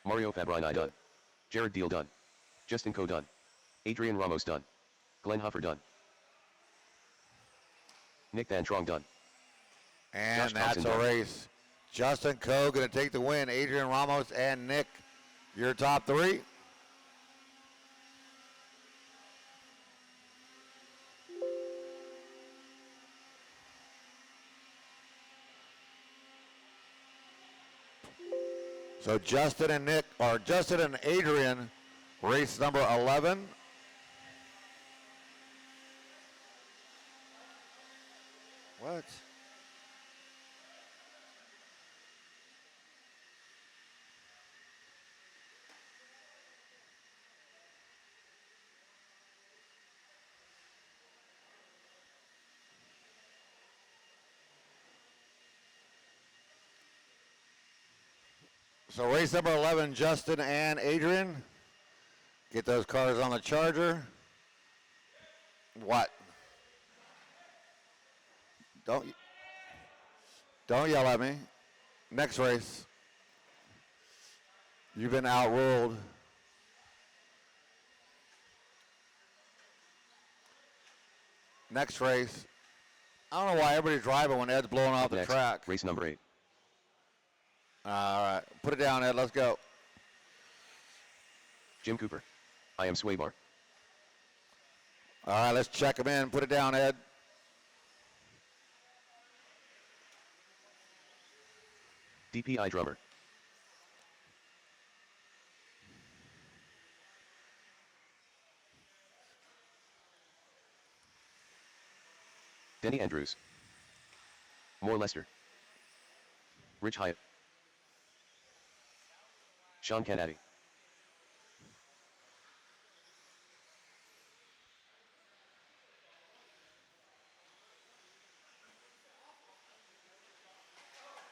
Mario Fabrini done. Jared Deal done. Justin Coe done. Adrian Ramos done. Glenn Huffer done. Nick Van Trong done. And Josh that's Thompson a done. race. Justin Coe going to take the win. Adrian Ramos and Nick, your top 3. So Justin and Adrian, race number 11. What? So race number 11, Justin and Adrian. Get those cars on the charger. What? Don't yell at me. Next race. You've been outruled. Next race. I don't know why everybody's driving when Ed's blowing off the Next, track. race number 8. All right. Put it down, Ed. Let's go. Jim Cooper. I am Swaybar. All right, let's check him in. Put it down, Ed. DPI drummer. Denny Andrews. Moore Lester. Rich Hyatt. Sean Canady.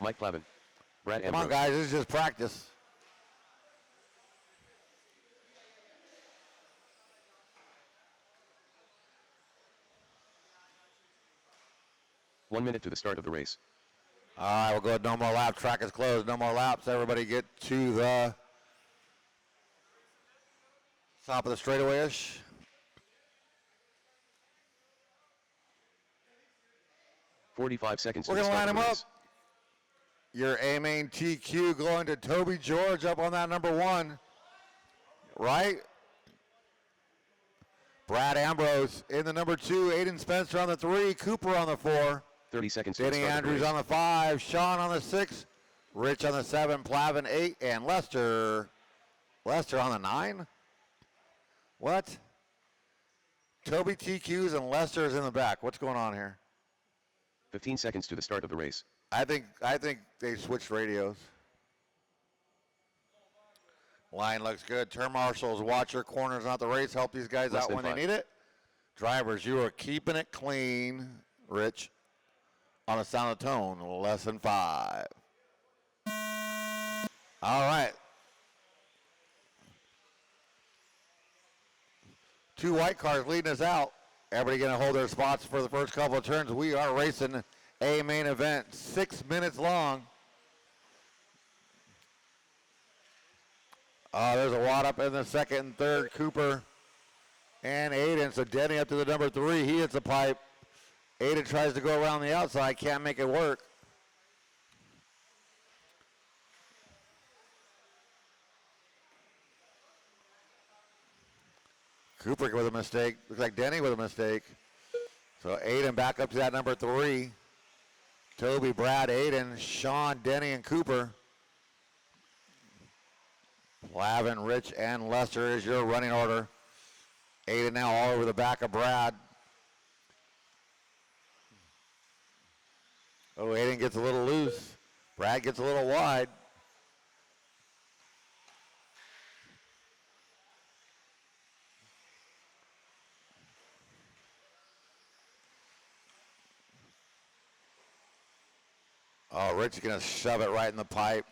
Mike Plavin. Brad Come Ambrose. on, guys. This is just practice. One minute to the start of the race. All right, we'll go ahead. No more laps. Track is closed. No more laps. Everybody get to the top of the straightaway-ish. .45 seconds We're to the going to start line of them the up. race. Your A-main TQ going to Toby George up on that number 1. Right? Brad Ambrose in the number 2. Aiden Spencer on the 3. Cooper on the 4. 30 seconds to the Danny start of the Andrews race. on the 5. Sean on the 6. Rich on the 7. Plavin 8. And Lester on the 9. What? Toby TQs and Lester is in the back. What's going on here? 15 seconds to the start of the race. I think they switched radios. Line looks good. Turn marshals, watch your corners, not the race. Help these guys Less out than when 5. they need it. Drivers, you are keeping it clean, Rich. On a sound of tone, less than 5. All right. 2 white cars leading us out. Everybody going to hold their spots for the first couple of turns. We are racing a main event, 6 minutes long. There's a wad up in the second and third. Cooper and Aiden. So Denny up to the number 3. He hits the pipe. Aiden tries to go around the outside. Can't make it work. Cooper with a mistake. Looks like Denny with a mistake. So Aiden back up to that number 3. Toby, Brad, Aiden, Sean, Denny, and Cooper. Plavin, Rich, and Lester is your running order. Aiden now all over the back of Brad. Oh, Aiden gets a little loose. Brad gets a little wide. Oh, Rich is going to shove it right in the pipe.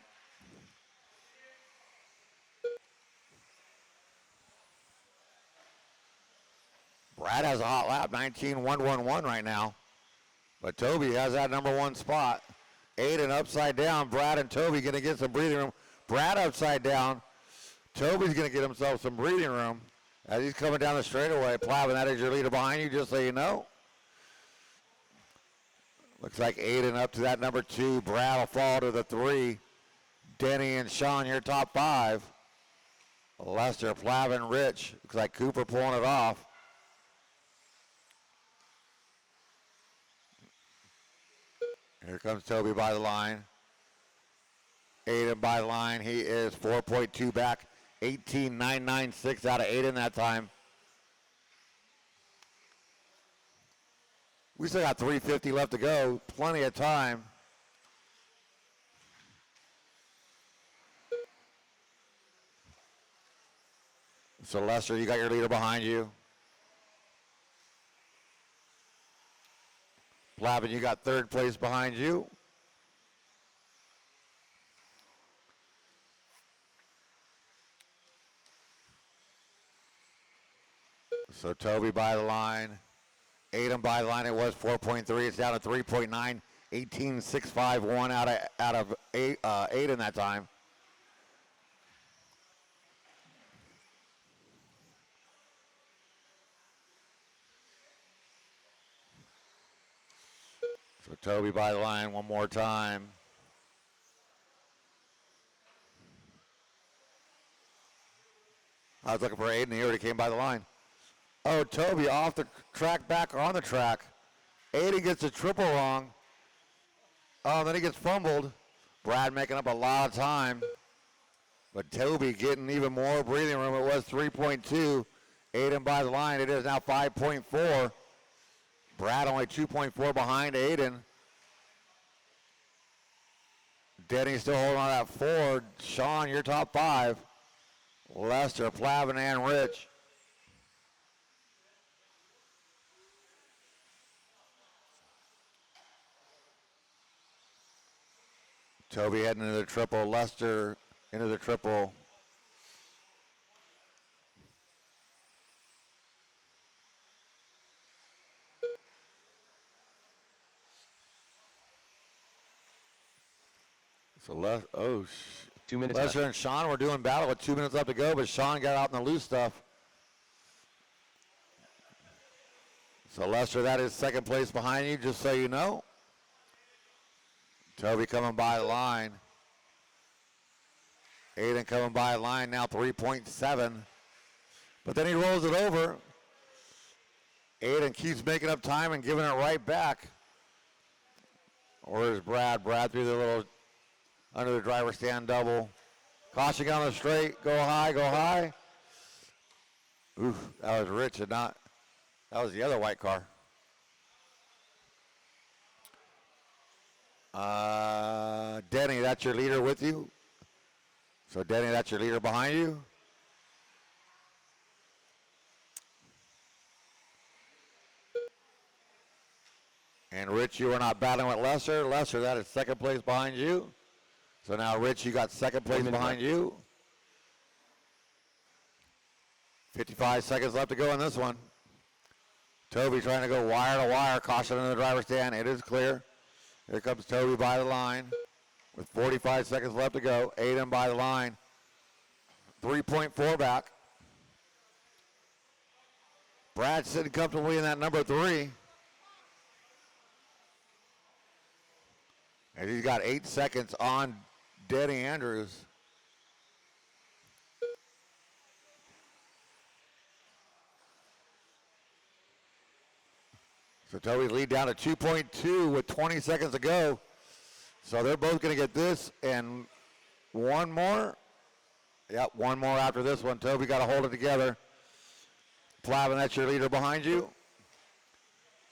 Brad has a hot lap, 19.111 right now. But Toby has that number 1 spot. Aiden upside down. Brad and Toby going to get some breathing room. Brad upside down. Toby's going to get himself some breathing room as he's coming down the straightaway. Plavin, that is your leader behind you, just so you know. Looks like Aiden up to that number 2. Brad will fall to the 3. Denny and Sean, your top 5. Lester, Plavin, Rich. Looks like Cooper pulling it off. Here comes Toby by the line. Aiden by the line. He is 4.2 back. 18.996 out of Aiden that time. We still got 350 left to go. Plenty of time. So Lester, you got your leader behind you. Plavin, you got 3rd place behind you. So Toby by the line. Aiden by the line. It was 4.3. It's down to 3.9. 18.651 out of Aiden that time. So Toby by the line one more time. I was looking for Aiden. He already came by the line. Oh, Toby off the track, back on the track. Aiden gets a triple wrong. Oh, then he gets fumbled. Brad making up a lot of time. But Toby getting even more breathing room. It was 3.2. Aiden by the line. It is now 5.4. Brad only 2.4 behind Aiden. Denny still holding on that 4. Sean, your top 5. Lester, Plavin, and Rich. Toby heading into the triple. Lester into the triple. So 2 minutes Lester left. and Sean were doing battle with 2 minutes left to go, but Sean got out in the loose stuff. So Lester, that is second place behind you, just so you know. Toby coming by the line. Aiden coming by the line now 3.7. But then he rolls it over. Aiden keeps making up time and giving it right back. Or is Brad? Brad through the little under the driver's stand double. Caution on the straight. Go high, go high. Oof, that was Rich and not. That was the other white car. Denny, that's your leader with you. So Denny, that's your leader behind you. And Rich, you are not battling with Lester. Lester, that is second place behind you. So now Rich, you got second place behind you. 55 seconds left to go in this one. Toby trying to go wire to wire. Caution in the driver's stand. It is clear. Here comes Toby by the line with 45 seconds left to go. Aiden by the line. 3.4 back. Brad sitting comfortably in that number 3. And he's got 8 seconds on Denny Andrews. So Toby's lead down to 2.2 with 20 seconds to go. So they're both going to get this and one more. Yep, one more after this one. Toby got to hold it together. Plavin, that's your leader behind you.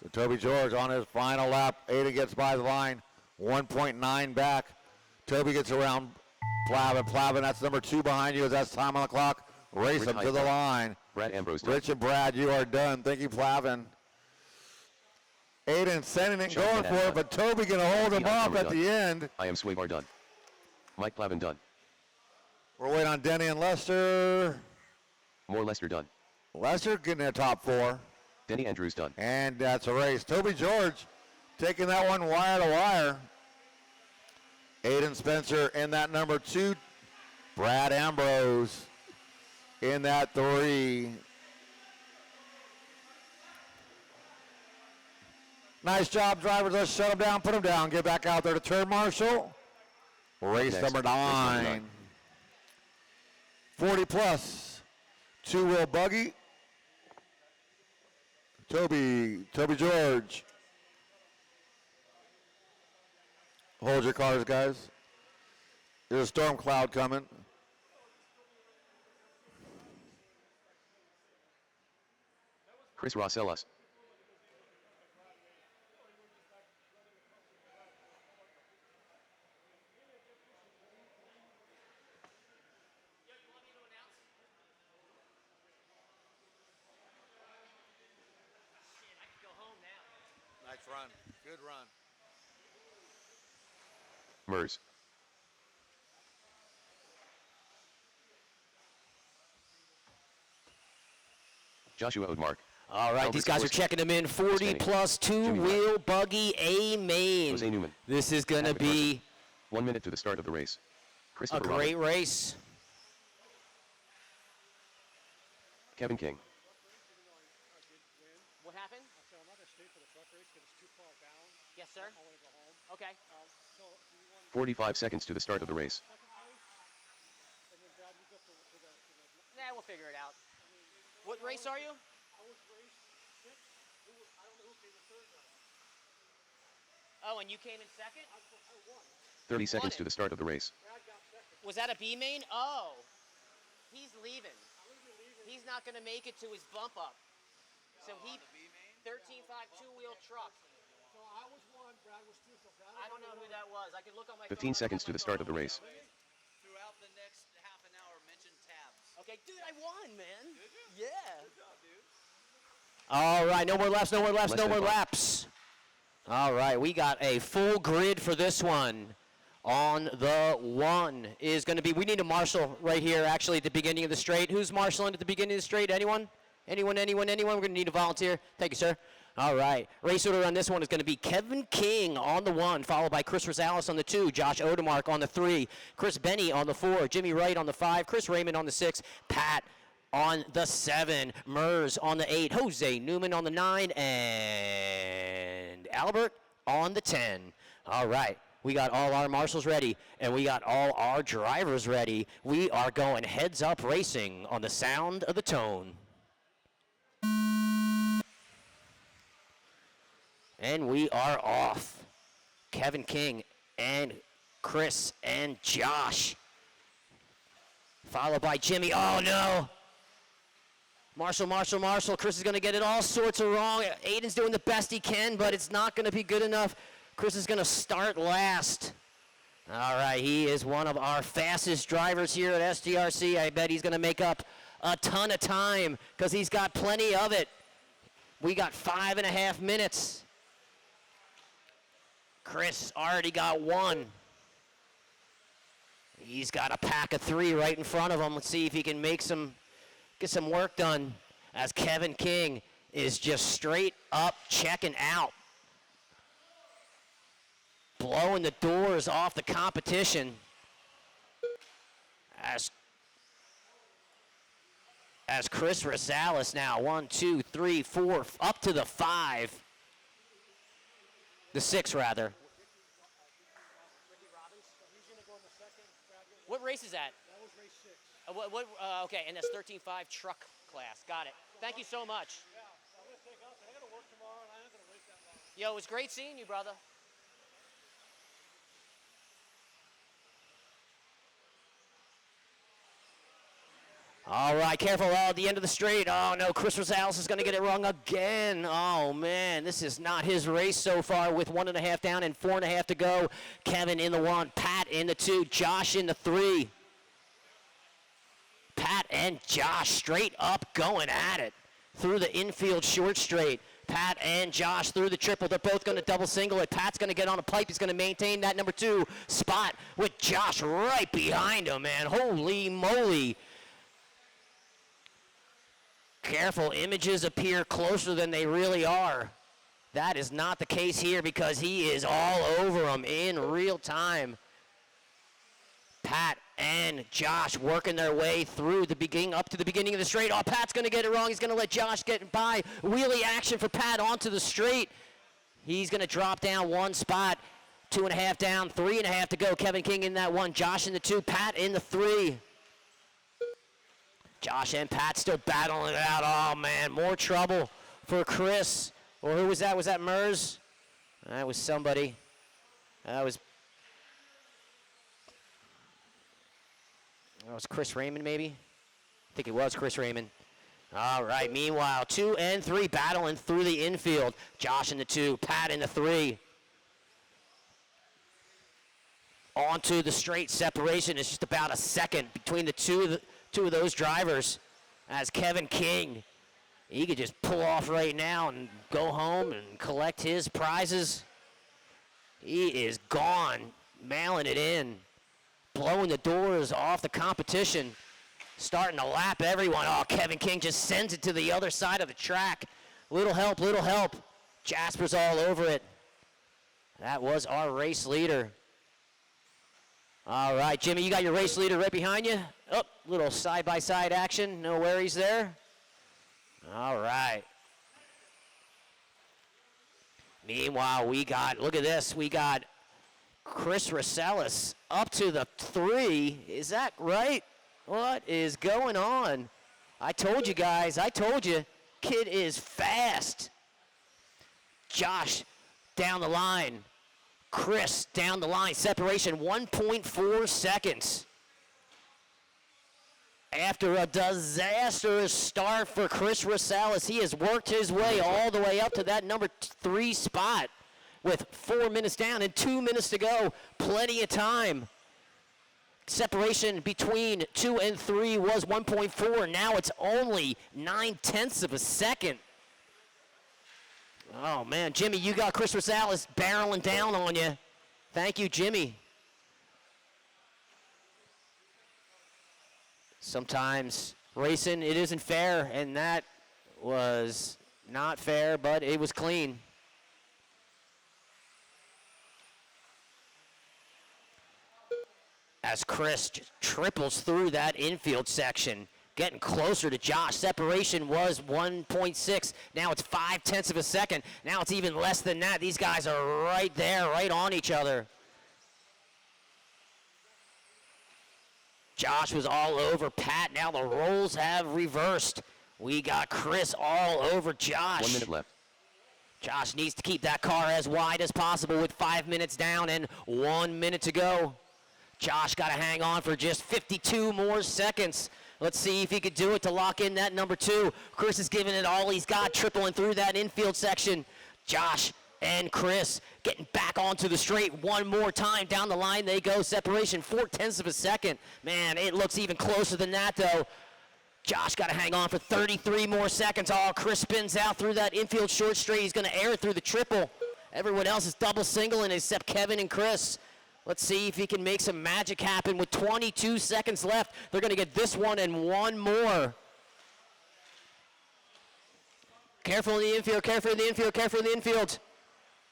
So Toby George on his final lap. Aiden gets by the line. 1.9 back. Toby gets around Plavin. Plavin, that's number 2 behind you as that's time on the clock. Race him to the line. Brad Ambrose. Rich and Brad, you are done. Thank you, Plavin. Aiden sending it, going for it, but Toby going to hold him off at the end. I am Swaybar done. Mike Plavin done. We're waiting on Denny and Lester. More Lester done. Lester getting a top 4. Denny Andrews done. And that's a race. Toby George taking that one wire to wire. Aiden Spencer in that number 2. Brad Ambrose in that 3. Nice job, drivers. Let's shut them down, put them down. Get back out there to turn marshal. Race Next. number 9. 40 plus. 2-wheel buggy. Toby George. Hold your cars, guys. There's a storm cloud coming. Chris Rossellas. Nice run. Good run. Mers. Joshua Odemark. All right, Albert these guys are Korsky. checking them in. 40 Benny. plus Jimmy two-wheel buggy A main. Jose Newman. This is going to Patrick be Carson. 1 minute to the start of the race. a Christopher great Robin. race. Kevin King. What happened? I said, I'm not going to stay for the truck race because it's too far down. Yes, sir. I want to go home. Okay. So do you want 45 seconds to the start of the race. second race? And then Brad, you go to the Nah, we'll figure it out. What race are you? I was race 6. I don't know who came in third though. Oh, and you came in second? I won. 30 seconds it. to the start of the race. Brad got second. Was that a B main? Oh, he's leaving. I was leaving. He's not going to make it to his bump up. So he, The B main? 13.5 two-wheel truck. So I was 1, Brad was 2. So Brad I don't know who that was. I could look on my 15 phone. seconds to the start of the race. Throughout the next half an hour, mention tabs. Okay, dude, I won, man. Yeah. Good job, dude. All right, no more laps, no more laps, Less no than more 5. laps. All right, we got a full grid for this one. On the 1 is going to be, we need a marshal right here actually at the beginning of the straight. Who's marshaling at the beginning of the straight? Anyone? Anyone? We're going to need a volunteer. Thank you, sir. All right, race order on this one is going to be Kevin King on the 1, followed by Chris Rosales on the 2, Josh Odemark on the 3, Chris Benny on the 4, Jimmy Wright on the 5, Chris Raymond on the 6, Pat on the 7, Mers on the 8, Jose Newman on the 9, and Albert on the 10. All right, we got all our marshals ready, and we got all our drivers ready. We are going heads up racing on the sound of the tone. And we are off. Kevin King and Chris and Josh. Followed by Jimmy. Oh, no. Marshall. Chris is going to get it all sorts of wrong. Aiden's doing the best he can, but it's not going to be good enough. Chris is going to start last. All right, he is one of our fastest drivers here at SDRC. I bet he's going to make up a ton of time because he's got plenty of it. We got 5.5 minutes. Chris already got 1. He's got a pack of 3 right in front of him. Let's see if he can get some work done as Kevin King is just straight up checking out. Blowing the doors off the competition as Chris Rosales now 1, 2, 3, 4 up to the 5. The 6 rather. What race is that? That was race 6. Okay, and that's 13.5 truck class. Got it. Thank you so much. Yeah, I'm going to take off. I got to work tomorrow, and I ain't going to race that long. Yo, it was great seeing you, brother. All right, careful. Oh, at the end of the straight. Oh, no, Chris Rosales is going to get it wrong again. Oh, man, this is not his race so far with 1.5 down and 4.5 to go. Kevin in the 1, Pat in the 2, Josh in the 3. Pat and Josh straight up going at it through the infield short straight. Pat and Josh through the triple. They're both going to double single it. Pat's going to get on a pipe. He's going to maintain that number 2 spot with Josh right behind him, man. Holy moly. Careful, images appear closer than they really are. That is not the case here because he is all over him in real time. Pat and Josh working their way through the beginning, up to the beginning of the straight. Oh, Pat's going to get it wrong. He's going to let Josh get by. Wheelie action for Pat onto the straight. He's going to drop down 1 spot. 2.5 down, 3.5 to go. Kevin King in that 1. Josh in the 2. Pat in the 3. Josh and Pat still battling it out. Oh, man, more trouble for Chris. Or who was that? Was that Mers? That was somebody. That was Chris Raymond, maybe? I think it was Chris Raymond. All right, meanwhile, 2 and 3 battling through the infield. Josh in the 2, Pat in the 3. Onto the straight separation. It's just about a second between the two of those drivers as Kevin King, he could just pull off right now and go home and collect his prizes. He is gone, mailing it in, blowing the doors off the competition. starting to lap everyone. Oh, Kevin King just sends it to the other side of the track. Little help, little help. Jasper's all over it. That was our race leader. All right, Jimmy, you got your race leader right behind you. Oh, little side-by-side action. No worries there. All right. Meanwhile, we got, look at this, we got Chris Rosales up to the 3. Is that right? What is going on? I told you guys, I told you, kid is fast. Josh down the line. Chris down the line. Separation 1.4 seconds. After a disastrous start for Chris Rosales, he has worked his way all the way up to that number 3 spot with 4 minutes down and 2 minutes to go. Plenty of time. Separation between 2 and 3 was 1.4. Now it's only 9/10 of a second. Oh, man. Jimmy, you got Chris Rosales barreling down on you. Thank you, Jimmy. Sometimes racing, it isn't fair, and that was not fair, but it was clean. As Chris just triples through that infield section, getting closer to Josh. Separation was 1.6. Now it's 0.5 of a second. Now it's even less than that. These guys are right there, right on each other. Josh was all over Pat. Now the roles have reversed. We got Chris all over Josh. 1 minute left. Josh needs to keep that car as wide as possible with 5 minutes down and 1 minute to go. Josh got to hang on for just 52 more seconds. Let's see if he could do it to lock in that number 2. Chris is giving it all he's got, tripling through that infield section. Josh and Chris getting back onto the straight one more time. Down the line they go. Separation 0.4 of a second. Man, it looks even closer than that, though. Josh got to hang on for 33 more seconds. Oh, Chris spins out through that infield short straight. He's going to air it through the triple. Everyone else is double singling except Kevin and Chris. Let's see if he can make some magic happen with 22 seconds left. They're going to get this one and one more. Careful in the infield, careful in the infield, careful in the infield.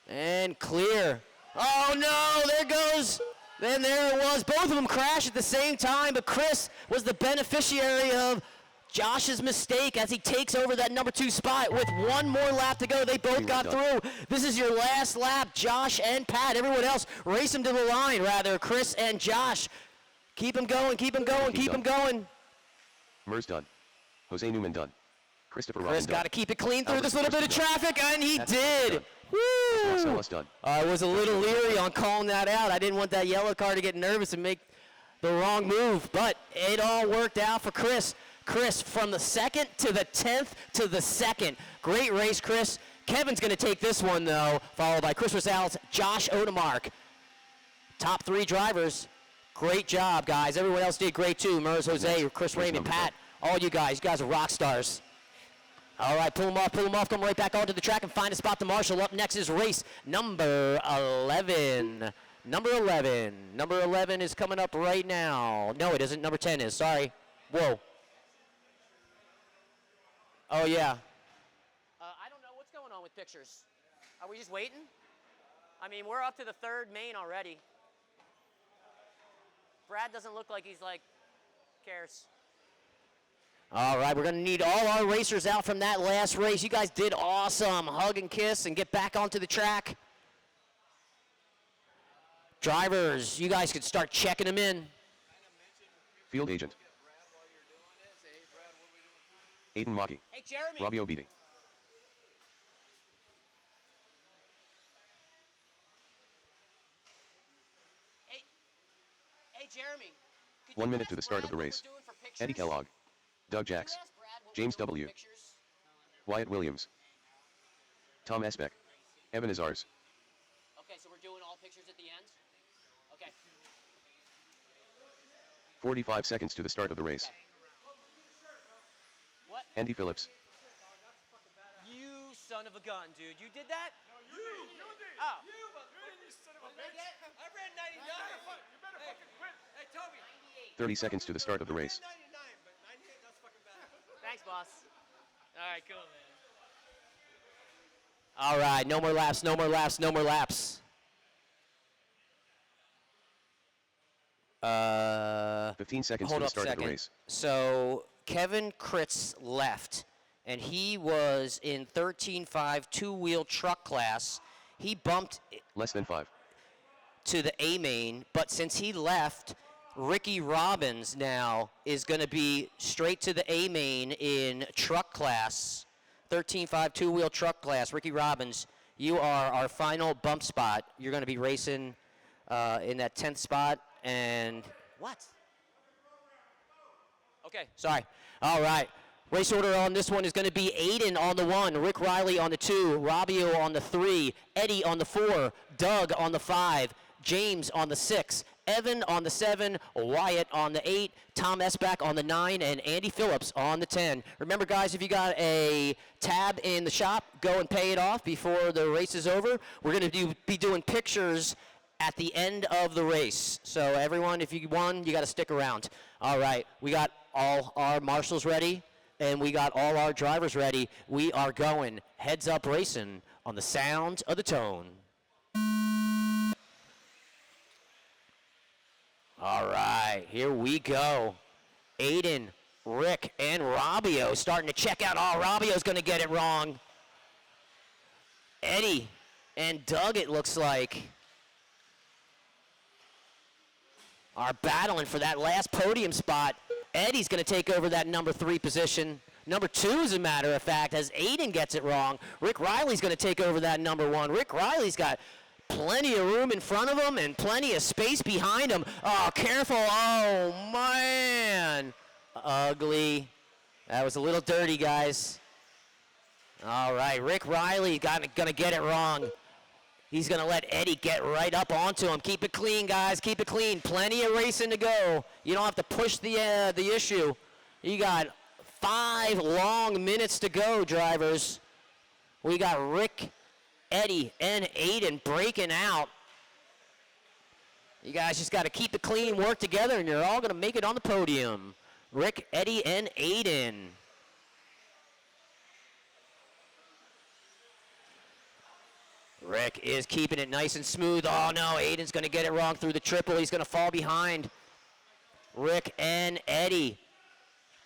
And clear. Oh no, there goes. Then there it was. Both of them crashed at the same time, but Chris was the beneficiary of Josh's mistake as he takes over that number 2 spot with one more lap to go. They both got through. This is your last lap, Josh and Pat. Everyone else, race them to the line, rather. Chris and Josh, keep them going, keep them going, keep them going. Mers done. Jose Newman done. Christopher Chris Robin got to done. keep it clean through Albert this little bit of Christopher traffic, and he That's did. done. Woo! Marcellus done. I was a little leery on calling that out. I didn't want that yellow car to get nervous and make the wrong move, but it all worked out for Chris. Chris from the 2nd to the 10th to the 2nd. Great race, Chris. Kevin's going to take this one, though, followed by Chris Rosales, Josh Odemark. Top 3 drivers. Great job, guys. Everyone else did great, too. Mers, Jose, Chris Raymond, Pat, all you guys. You guys are rock stars. All right, pull them off, come right back onto the track and find a spot to marshal. Up next is race number 11. Number 11 is coming up right now. No, it isn't. Number 10 is. Sorry. Whoa. Oh, yeah. I don't know what's going on with pictures. Are we just waiting? I mean, we're up to the 3rd main already. Brad doesn't look like he's cares. All right, we're going to need all our racers out from that last race. You guys did awesome. Hug and kiss and get back onto the track. Drivers, you guys could start checking them in. Field agent. Aiden Maki. Hey, Jeremy. Robbie Obidi. Hey, Jeremy. 1 minute to the start of the race. Eddie Kellogg. Doug Jacks. James W. Wyatt Williams. Tom Esbeck. Evan Azars. Okay, so we're doing all pictures at the end? Okay. 45 seconds to the start of the race. What? Andy Phillips. You son of a gun, dude. You did that? No, you did. Oh. You son of a bitch. I ran 99. You better fucking quit. Hey, Toby. 30 seconds to the start of the race. 99, but All right, no more laps, no more laps, no more laps. 15 seconds Hold to the up a start of the second. race. So Kevin Kritz left, and he was in 13.5 two-wheel truck class. He bumped Less than 5. to the A main, but since he left, Ricky Robbins now is going to be straight to the A main in truck class, 13.5 two-wheel truck class. Ricky Robbins, you are our final bump spot. You're going to be racing in that 10th spot, and what? Okay, sorry. All right. Race order on this one is going to be Aiden on the 1, Rick Riley on the 2, Robbio on the 3, Eddie on the 4, Doug on the 5, James on the 6, Evan on the 7, Wyatt on the 8, Tom Esbach on the 9, and Andy Phillips on the 10. Remember, guys, if you got a tab in the shop, go and pay it off before the race is over. We're going to be doing pictures at the end of the race. So everyone, if you won, you got to stick around. All right, we got all our marshals ready, and we got all our drivers ready. We are going heads up racing on the sound of the tone. All right, here we go. Aiden, Rick, and Robbio starting to check out. Oh, Robbio's going to get it wrong. Eddie and Doug, it looks like, are battling for that last podium spot. Eddie's going to take over that number 3 position. Number 2, as a matter of fact, as Aiden gets it wrong. Rick Riley's going to take over that number 1. Rick Riley's got plenty of room in front of him and plenty of space behind him. Oh, careful. Oh, man. Ugly. That was a little dirty, guys. All right, Rick Riley going to get it wrong. He's going to let Eddie get right up onto him. Keep it clean, guys. Keep it clean. Plenty of racing to go. You don't have to push the issue. You got 5 long minutes to go, drivers. We got Rick, Eddie, and Aiden breaking out. You guys just got to keep it clean, work together, and you're all going to make it on the podium. Rick, Eddie, and Aiden. Rick is keeping it nice and smooth. Oh, no, Aiden's going to get it wrong through the triple. He's going to fall behind. Rick and Eddie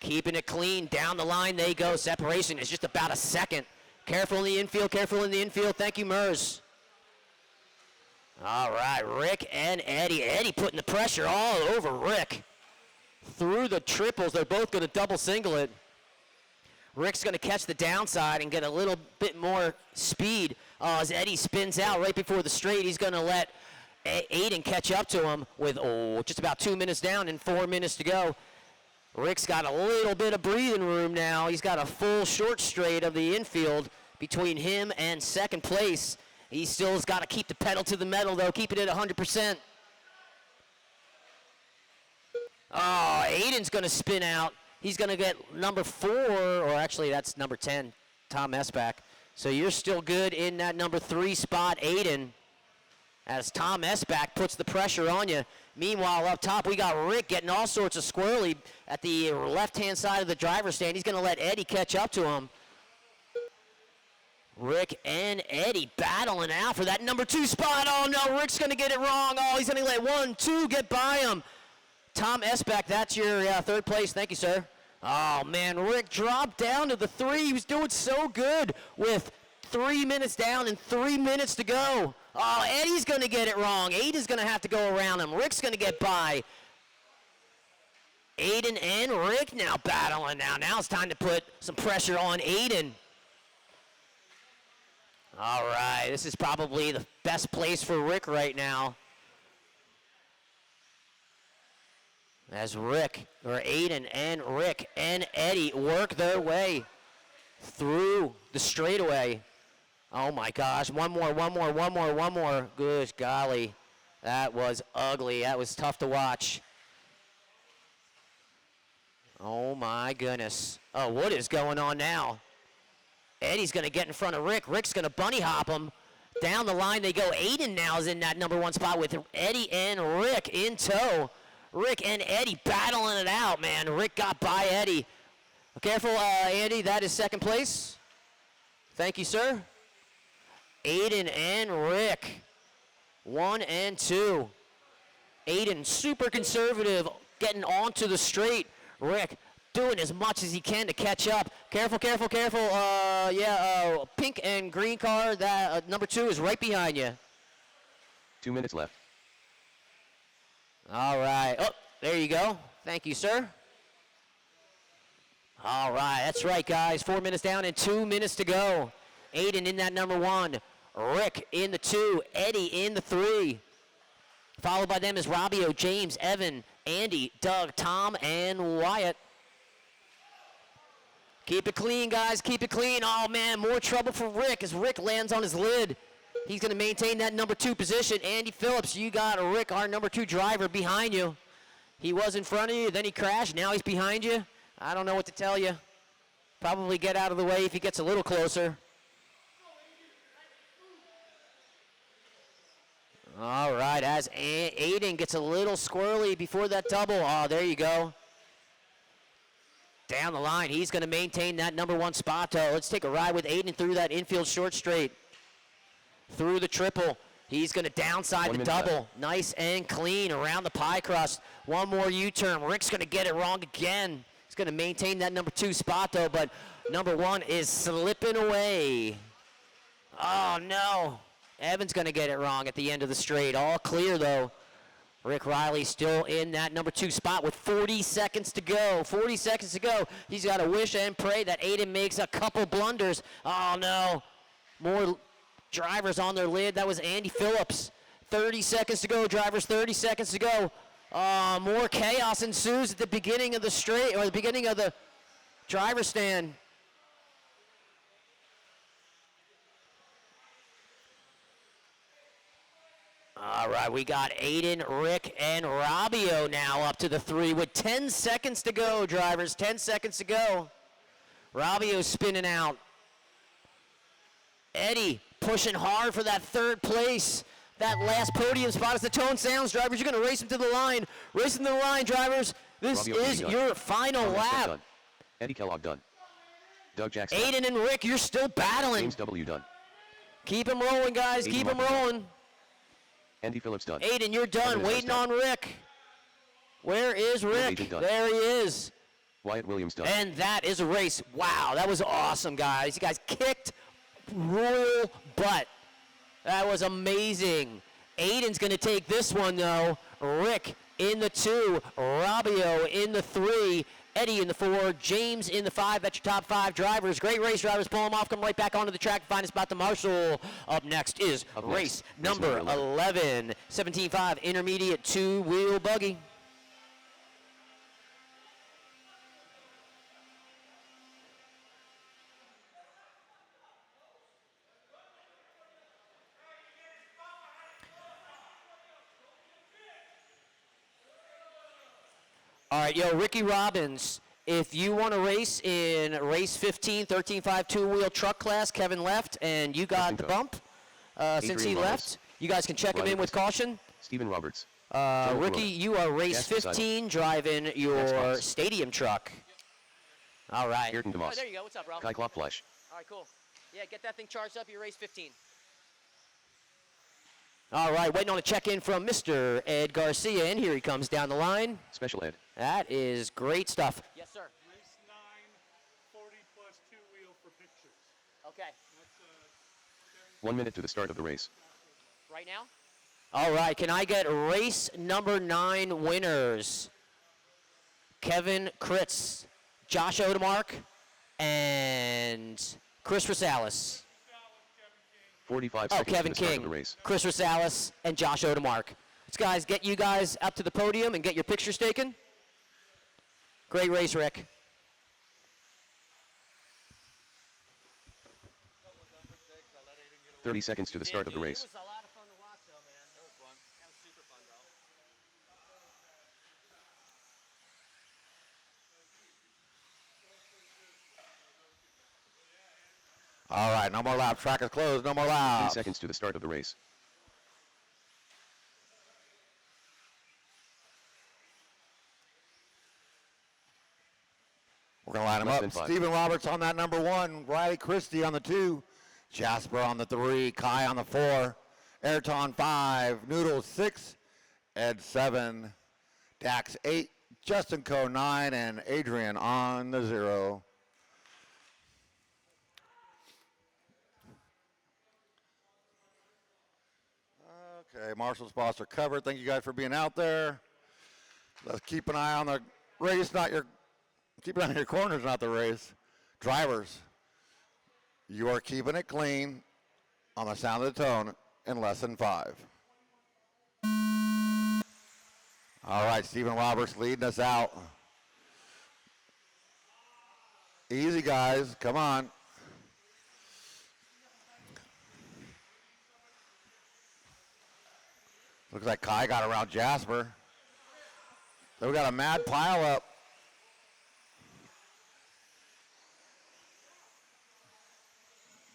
keeping it clean. Down the line they go. Separation is just about a second. Careful in the infield, careful in the infield. Thank you, Mers. All right, Rick and Eddie. Eddie putting the pressure all over Rick. Through the triples, they're both going to double single it. Rick's going to catch the downside and get a little bit more speed. As Eddie spins out right before the straight, he's going to let Aiden catch up to him with just about 2 minutes down and 4 minutes to go. Rick's got a little bit of breathing room now. He's got a full short straight of the infield between him and second place. He still has got to keep the pedal to the metal, though, keep it at 100%. Oh, Aiden's going to spin out. He's going to get number 4, or actually that's number 10, Tom Esbach. So you're still good in that number 3 spot, Aiden, as Tom Esbach puts the pressure on you. Meanwhile, up top, we got Rick getting all sorts of squirrely at the left-hand side of the driver's stand. He's going to let Eddie catch up to him. Rick and Eddie battling out for that number 2 spot. Oh, no, Rick's going to get it wrong. Oh, he's going to let 1, 2 get by him. Tom Esbach, that's your 3rd place. Thank you, sir. Oh, man, Rick dropped down to the 3. He was doing so good with 3 minutes down and 3 minutes to go. Oh, Eddie's going to get it wrong. Aiden's going to have to go around him. Rick's going to get by. Aiden and Rick now battling now. Now it's time to put some pressure on Aiden. All right, this is probably the best place for Rick right now. As Aiden and Rick and Eddie work their way through the straightaway. Oh my gosh, one more. Good golly. That was ugly. That was tough to watch. Oh my goodness. Oh, what is going on now? Eddie's going to get in front of Rick. Rick's going to bunny hop him. Down the line they go. Aiden now is in that number 1 spot with Eddie and Rick in tow. Rick and Eddie battling it out, man. Rick got by Eddie. Careful, Andy, that is 2nd place. Thank you, sir. Aiden and Rick, 1 and 2. Aiden, super conservative, getting onto the straight. Rick doing as much as he can to catch up. Careful, careful, careful. Pink and green car, that number 2 is right behind you. 2 minutes left. All right. Oh, there you go. Thank you, sir. All right, that's right, guys. 4 minutes down and 2 minutes to go. Aiden in that number 1. Rick in the 2. Eddie in the 3. Followed by them is Robbio, James, Evan, Andy, Doug, Tom, and Wyatt. Keep it clean, guys. Keep it clean. Oh, man, more trouble for Rick as Rick lands on his lid. He's going to maintain that number 2 position. Andy Phillips, you got Rick, our number 2 driver, behind you. He was in front of you, then he crashed. Now he's behind you. I don't know what to tell you. Probably get out of the way if he gets a little closer. All right, as Aiden gets a little squirrely before that double. Oh, there you go. Down the line, he's going to maintain that number 1 spot, though. Let's take a ride with Aiden through that infield short straight. Through the triple. He's going to downside the double. Left. Nice and clean around the pie crust. One more U-turn. Rick's going to get it wrong again. He's going to maintain that number 2 spot, though, but number 1 is slipping away. Oh, no. Evan's going to get it wrong at the end of the straight. All clear, though. Rick Riley still in that number 2 spot with 40 seconds to go. 40 seconds to go. He's got to wish and pray that Aiden makes a couple blunders. Oh, no. More drivers on their lid. That was Andy Phillips. 30 seconds to go, drivers. 30 seconds to go. More chaos ensues at the beginning of the straight, or the beginning of the driver stand. All right, we got Aiden, Rick, and Robbio now up to the 3 with 10 seconds to go, drivers. 10 seconds to go. Robbio spinning out. Eddie pushing hard for that 3rd place. That last podium spot as the tone sounds, drivers. You're going to race him to the line. Race him to the line, drivers. This Robbio is done. your final Thomas lap. done. Eddie Kellogg done. Doug Jackson. Aiden and Rick, you're still battling. James W. done. Keep him rolling, guys. Aiden Keep him Martin. rolling. Andy Phillips done. Aiden, you're done. Evan Waiting done. on Rick. Where is Rick? Agent done. There he is. Wyatt Williams done. And that is a race. Wow, that was awesome, guys. You guys kicked royal butt. That was amazing. Aiden's going to take this one, though. Rick in the 2. Robbio in the 3. Eddie in the 4. James in the 5. That's your top 5 drivers. Great race, drivers. Pull them off. Come right back onto the track. Find us about the Marshall. Up next is Up next, race number 11. 11. 17.5 intermediate 2-wheel buggy. All right, yo, Ricky Robbins, if you want to race in race 15, 13.5 two-wheel truck class, Kevin left, and you got the bump since he Adrian left. Roberts. You guys can check him in with caution. Stephen Roberts. Ricky, you are race Yes, decided. 15, driving your Xbox. stadium truck. All right. Ayrton DeMoss. Oh, there you go. What's up, Rob? Kai Klopfleisch. All right, cool. Yeah, get that thing charged up. You're race 15. All right, waiting on a check-in from Mr. Ed Garcia, and here he comes down the line. Special Ed. That is great stuff. Yes, sir. Race 9, 40 plus two-wheel for pictures. Okay. That's 1 minute to the start of the race. Right now? All right, can I get race number 9 winners? Kevin Kritz, Josh Odemark, and Chris Rosales. 45 Oh, seconds Kevin to the start King, of the race. Chris Rosales, and Josh Odemark. Let's, guys, get you guys up to the podium and get your pictures taken. Great race, Rick. 30 seconds to the start of the race. It was a lot of fun to watch, though, man. That was fun. That was super fun, bro. All right, no more laps. Track is closed. No more 10 laps. seconds to the start of the race. We're going to line them Less up. than 5. Stephen Roberts on that number 1. Riley Christie on the 2. Jasper on the 3, Kai on the 4, Ayrton 5, Noodles 6, Ed 7, Dax 8, Justin Co 9, and Adrian on the 0. Okay, Marshall spots are covered. Thank you guys for being out there. Let's keep an eye on the race, keep an eye on your corners, not the race. Drivers, you are keeping it clean on the sound of the tone in less than 5. All right, Stephen Roberts leading us out. Easy, guys. Come on. Looks like Kai got around Jasper. So we got a mad pile up.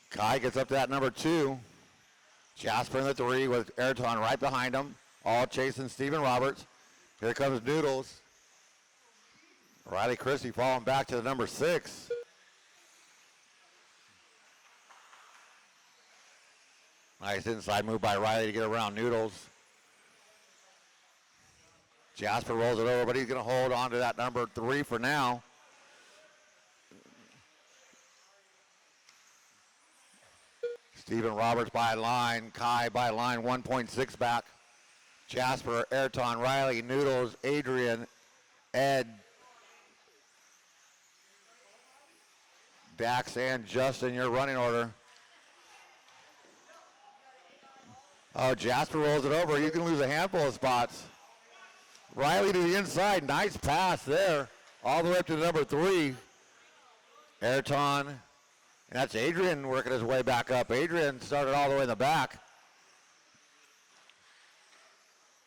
Kai gets up to that number 2. Jasper in the 3 with Ayrton right behind him. All chasing Stephen Roberts. Here comes Noodles. Riley Christie falling back to the number 6. Nice inside move by Riley to get around Noodles. Jasper rolls it over, but he's going to hold on to that number 3 for now. Stephen Roberts by line, Kai by line, 1.6 back. Jasper, Ayrton, Riley, Noodles, Adrian, Ed, Dax, and Justin, your running order. Oh, Jasper rolls it over. You can lose a handful of spots. Riley to the inside. Nice pass there. All the way up to number 3. Ayrton. And that's Adrian working his way back up. Adrian started all the way in the back.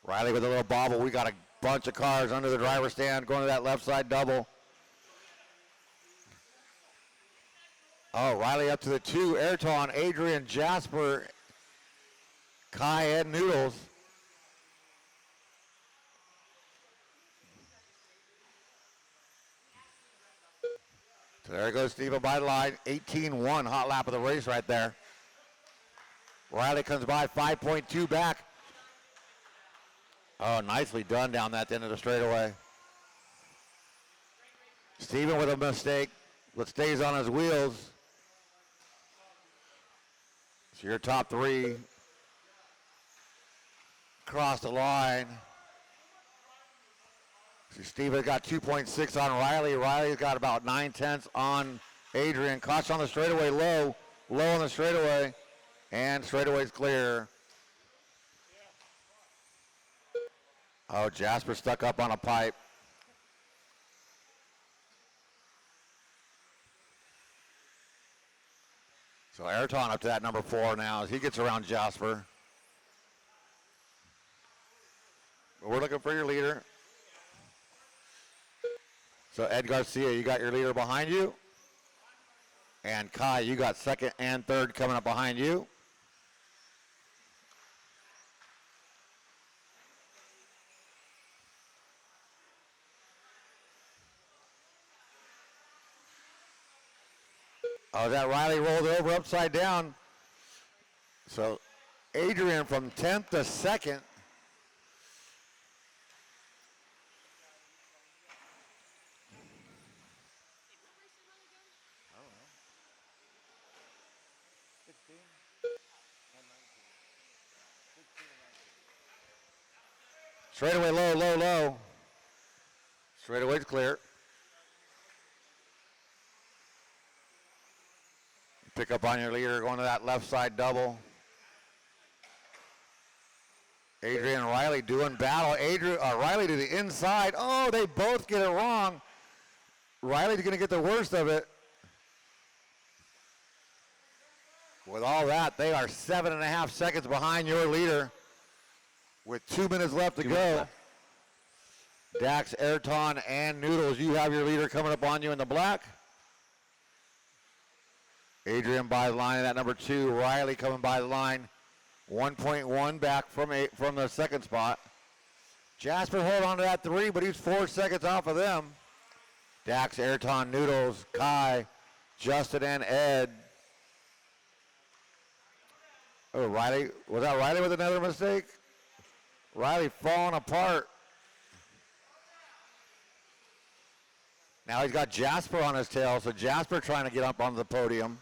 Riley with a little bobble. We got a bunch of cars under the driver's stand going to that left side double. Oh, Riley up to the 2. Ayrton, Adrian, Jasper, Kai, and Noodles. So there goes Stephen by the line. 18-1, hot lap of the race right there. Riley comes by 5.2 back. Oh, nicely done down that end of the straightaway. Stephen with a mistake, but stays on his wheels. So your top 3 cross the line. So Stephen got 2.6 on Riley. Riley's got about 9/10 on Adrian. Caution on the straightaway, low on the straightaway, and straightaway's clear. Oh, Jasper stuck up on a pipe. So Ayrton up to that number 4 now as he gets around Jasper. We're looking for your leader. So Ed Garcia, you got your leader behind you. And Kai, you got 2nd and 3rd coming up behind you. Oh, that Riley rolled over upside down. So Adrian from 10th to 2nd. Straightaway low. Straightaway's clear. Pick up on your leader going to that left side double. Adrian and Riley doing battle. Riley to the inside. Oh, they both get it wrong. Riley's going to get the worst of it. With all that, they are 7.5 seconds behind your leader with 2 minutes left to go. Dax, Ayrton, and Noodles, you have your leader coming up on you in the black. Adrian by the line, that number 2. Riley coming by the line, 1.1 back from the 2nd spot. Jasper hold on to that 3, but he's 4 seconds off of them. Dax, Ayrton, Noodles, Kai, Justin, and Ed. Oh, Riley. Was that Riley with another mistake? Riley falling apart. Now he's got Jasper on his tail, so Jasper trying to get up onto the podium.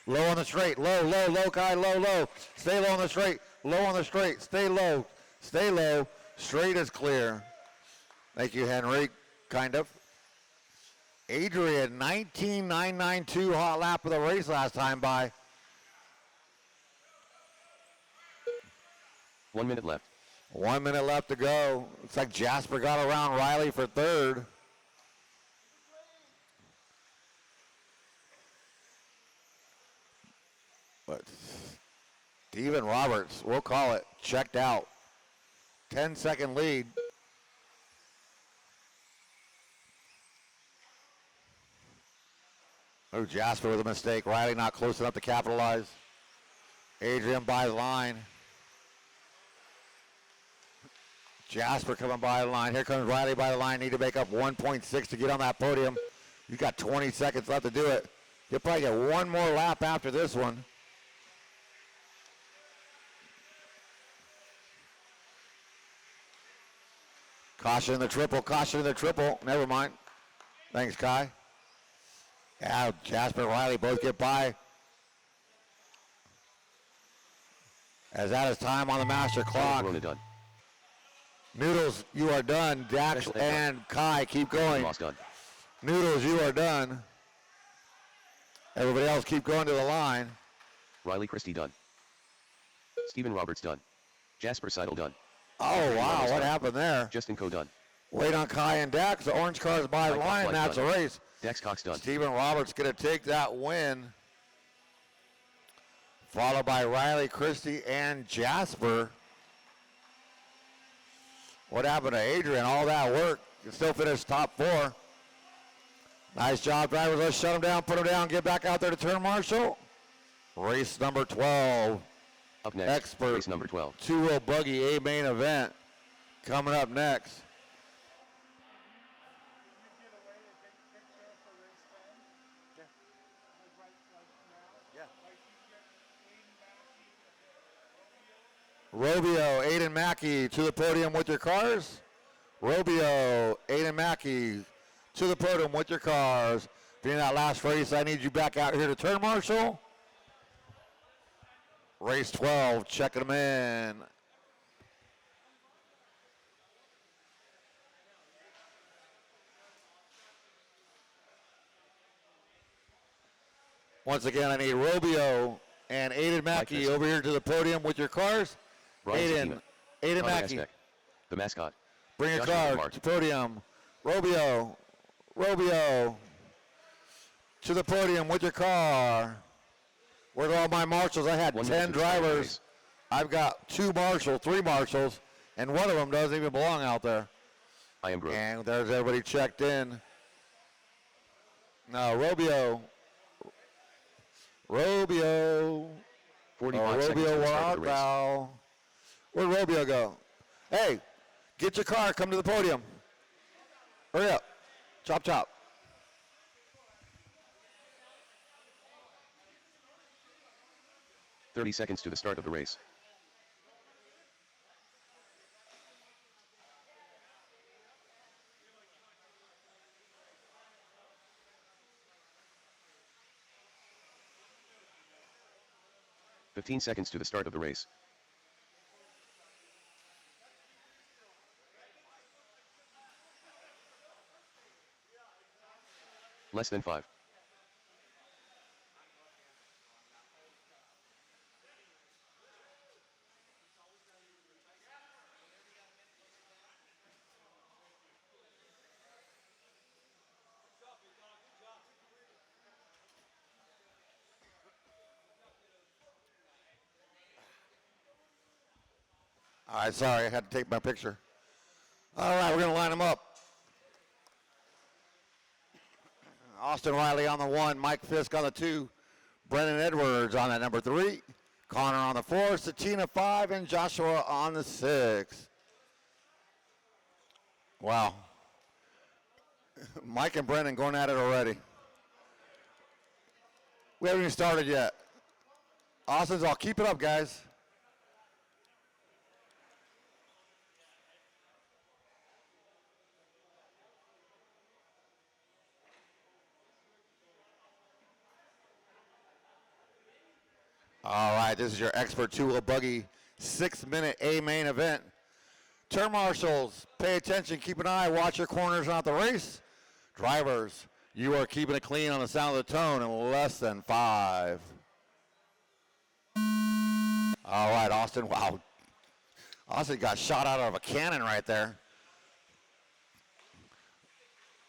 Low on the straight, low, Kai, low. Stay low on the straight, low on the straight, stay low. Straight is clear. Thank you, Henry, kind of. Adrian, 19.992 hot lap of the race last time by. 1 minute left. 1 minute left to go. Looks like Jasper got around Riley for third. But Steven Roberts, we'll call it, checked out. 10-second lead. Oh, Jasper with a mistake. Riley not close enough to capitalize. Adrian by the line. Jasper coming by the line. Here comes Riley by the line. Need to make up 1.6 to get on that podium. You've got 20 seconds left to do it. You'll probably get one more lap after this one. Caution in the triple. Never mind. Thanks, Kai. Yeah, Jasper and Riley both get by. As that is time on the master clock. Corona done. Noodles, you are done. Dax Special and Kai, keep going. Lost done. Noodles, you are done. Everybody else keep going to the line. Riley Christie done. Steven Roberts done. Jasper Seidel done. Oh, wow, what happened there? Justin Coe done. Wait on Kai and Dax. The orange car is by the Kai line. Cox That's a done. race. Dax Cox done. Steven Roberts going to take that win. Followed by Riley Christie and Jasper. What happened to Adrian? All that work. You still finished top four. Nice job, drivers. Let's shut them down, put them down, get back out there to turn marshal. Race number 12. Up next, Expert. race number 12. Two-wheel buggy A main event coming up next. Robio, Aiden Mackey to the podium with your cars. Robio, Aiden Mackey to the podium with your cars. Being that last race, I need you back out here to turn marshal. Race 12, checking them in. Once again, I need Robio and Aiden Mackey over here to the podium with your cars. Brian Aiden Connor Mackey, Aztec, the mascot. bring your Joshua car Mark. to podium. Robio to the podium with your car. Where are all my marshals? I had 1 10 minute to the start of the drivers. race. I've got three marshals, and one of them doesn't even belong out there. I am Grove. And there's everybody checked in. Now, Robio. 45 seconds to Robio, the we're start of out the race. now. Where'd Robio go? Hey, get your car, come to the podium. Hurry up. Chop, chop. .30 seconds to the start of the race. .15 seconds to the start of the race. Less than 5. All right, sorry, I had to take my picture. All right, we're going to line them up. Austin Riley on the 1, Mike Fisk on the 2, Brennan Edwards on that number 3, Connor on the 4, Satina 5, and Joshua on the 6. Wow. Mike and Brennan going at it already. We haven't even started yet. Austin's all, keep it up, guys. All right, this is your expert two-wheel buggy 6-minute A main event. Turn marshals, pay attention, keep an eye, watch your corners on the race. Drivers, you are keeping it clean on the sound of the tone in less than 5. All right, Austin, wow. Austin got shot out of a cannon right there.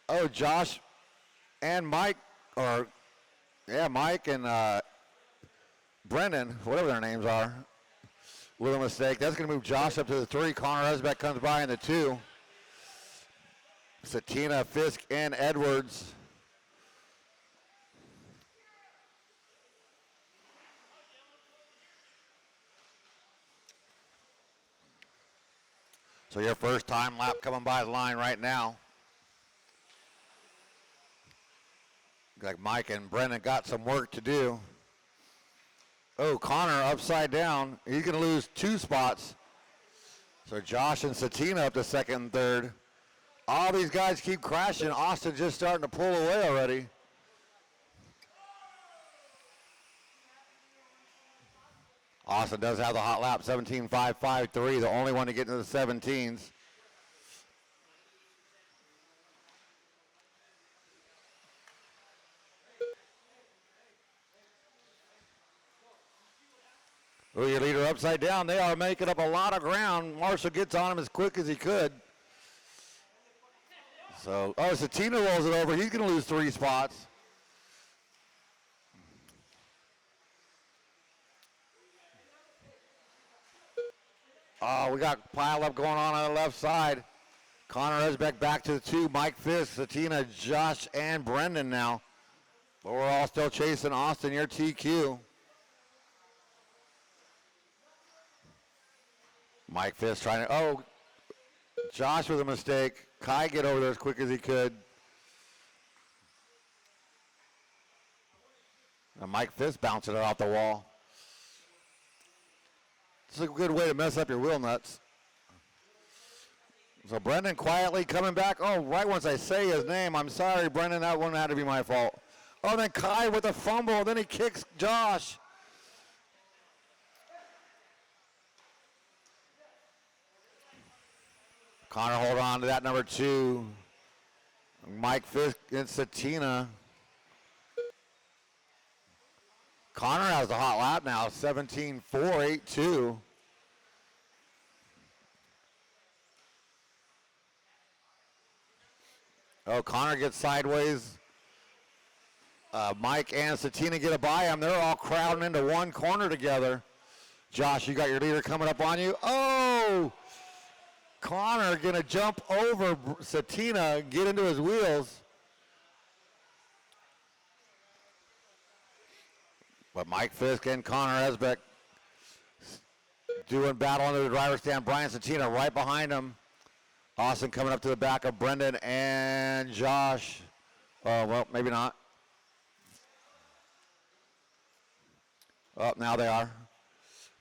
Oh, Josh and Mike, Mike and Brendan, whatever their names are, with a mistake. That's going to move Josh up to the 3. Connor Esbeck comes by in the 2. Satina, Fisk, and Edwards. So your first time lap coming by the line right now. Like Mike and Brendan got some work to do. Oh, Connor upside down. He's going to lose 2 spots. So Josh and Satina up to 2nd and 3rd. All these guys keep crashing. Austin just starting to pull away already. Austin does have the hot lap, 17.553, the only one to get into the 17s. Oh, your leader upside down. They are making up a lot of ground. Marshall gets on him as quick as he could. So, Satina rolls it over. He's going to lose 3 spots. Oh, we got pile up going on the left side. Connor Esbeck back to the 2. Mike Fisk, Satina, Josh, and Brendan now. But we're all still chasing Austin, your TQ. Mike Fisk trying to, Josh with a mistake. Kai get over there as quick as he could. And Mike Fisk bouncing it off the wall. It's a good way to mess up your wheel nuts. So Brendan quietly coming back. Oh, right once I say his name. I'm sorry, Brendan. That one had to be my fault. Oh, then Kai with a fumble. Then he kicks Josh. Connor hold on to that number 2. Mike Fisk and Satina. Connor has the hot lap now, 17.482. Oh, Connor gets sideways. Mike and Satina get a by him. They're all crowding into one corner together. Josh, you got your leader coming up on you. Oh! Connor gonna jump over Satina and get into his wheels. But Mike Fisk and Connor Esbeck doing battle under the driver's stand. Brian Satina right behind him. Austin coming up to the back of Brendan and Josh. Oh, well, maybe not. Oh, now they are.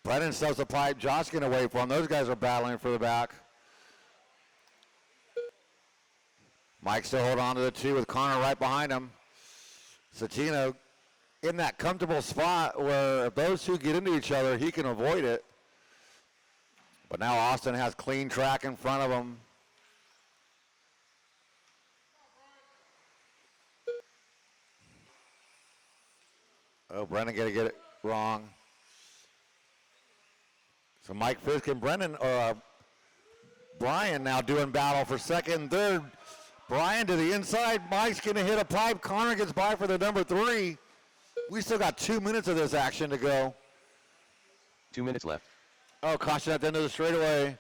Brendan stuffs the pipe. Josh getting away from him. Those guys are battling for the back. Mike still holding on to the 2 with Connor right behind him. Satina in that comfortable spot where if those 2 get into each other, he can avoid it. But now Austin has clean track in front of him. Oh, Brendan gonna get it wrong. So Mike Fisk and Brian now doing battle for 2nd and 3rd. Brian to the inside. Mike's going to hit a pipe. Connor gets by for the number 3. We still got 2 minutes of this action to go. 2 minutes left. Oh, caution at the end of the straightaway.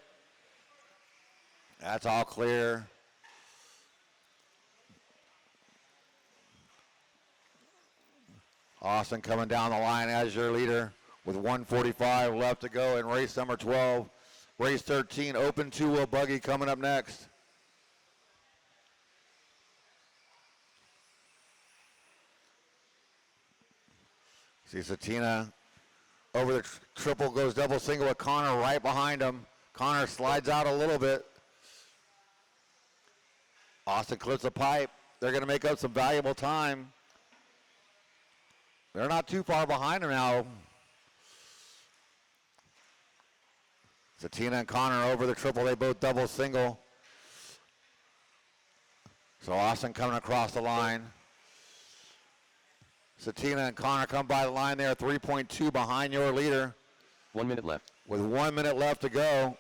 That's all clear. Austin coming down the line as your leader with 1:45 left to go in race number 12. Race 13, open 2-wheel buggy coming up next. See Satina over the triple, goes double single with Connor right behind him. Connor slides out a little bit. Austin clips a pipe. They're going to make up some valuable time. They're not too far behind him now. Satina and Connor over the triple. They both double single. So Austin coming across the line. Satina and Connor come by the line there, 3.2 behind your leader. 1 minute left. With 1 minute left to go.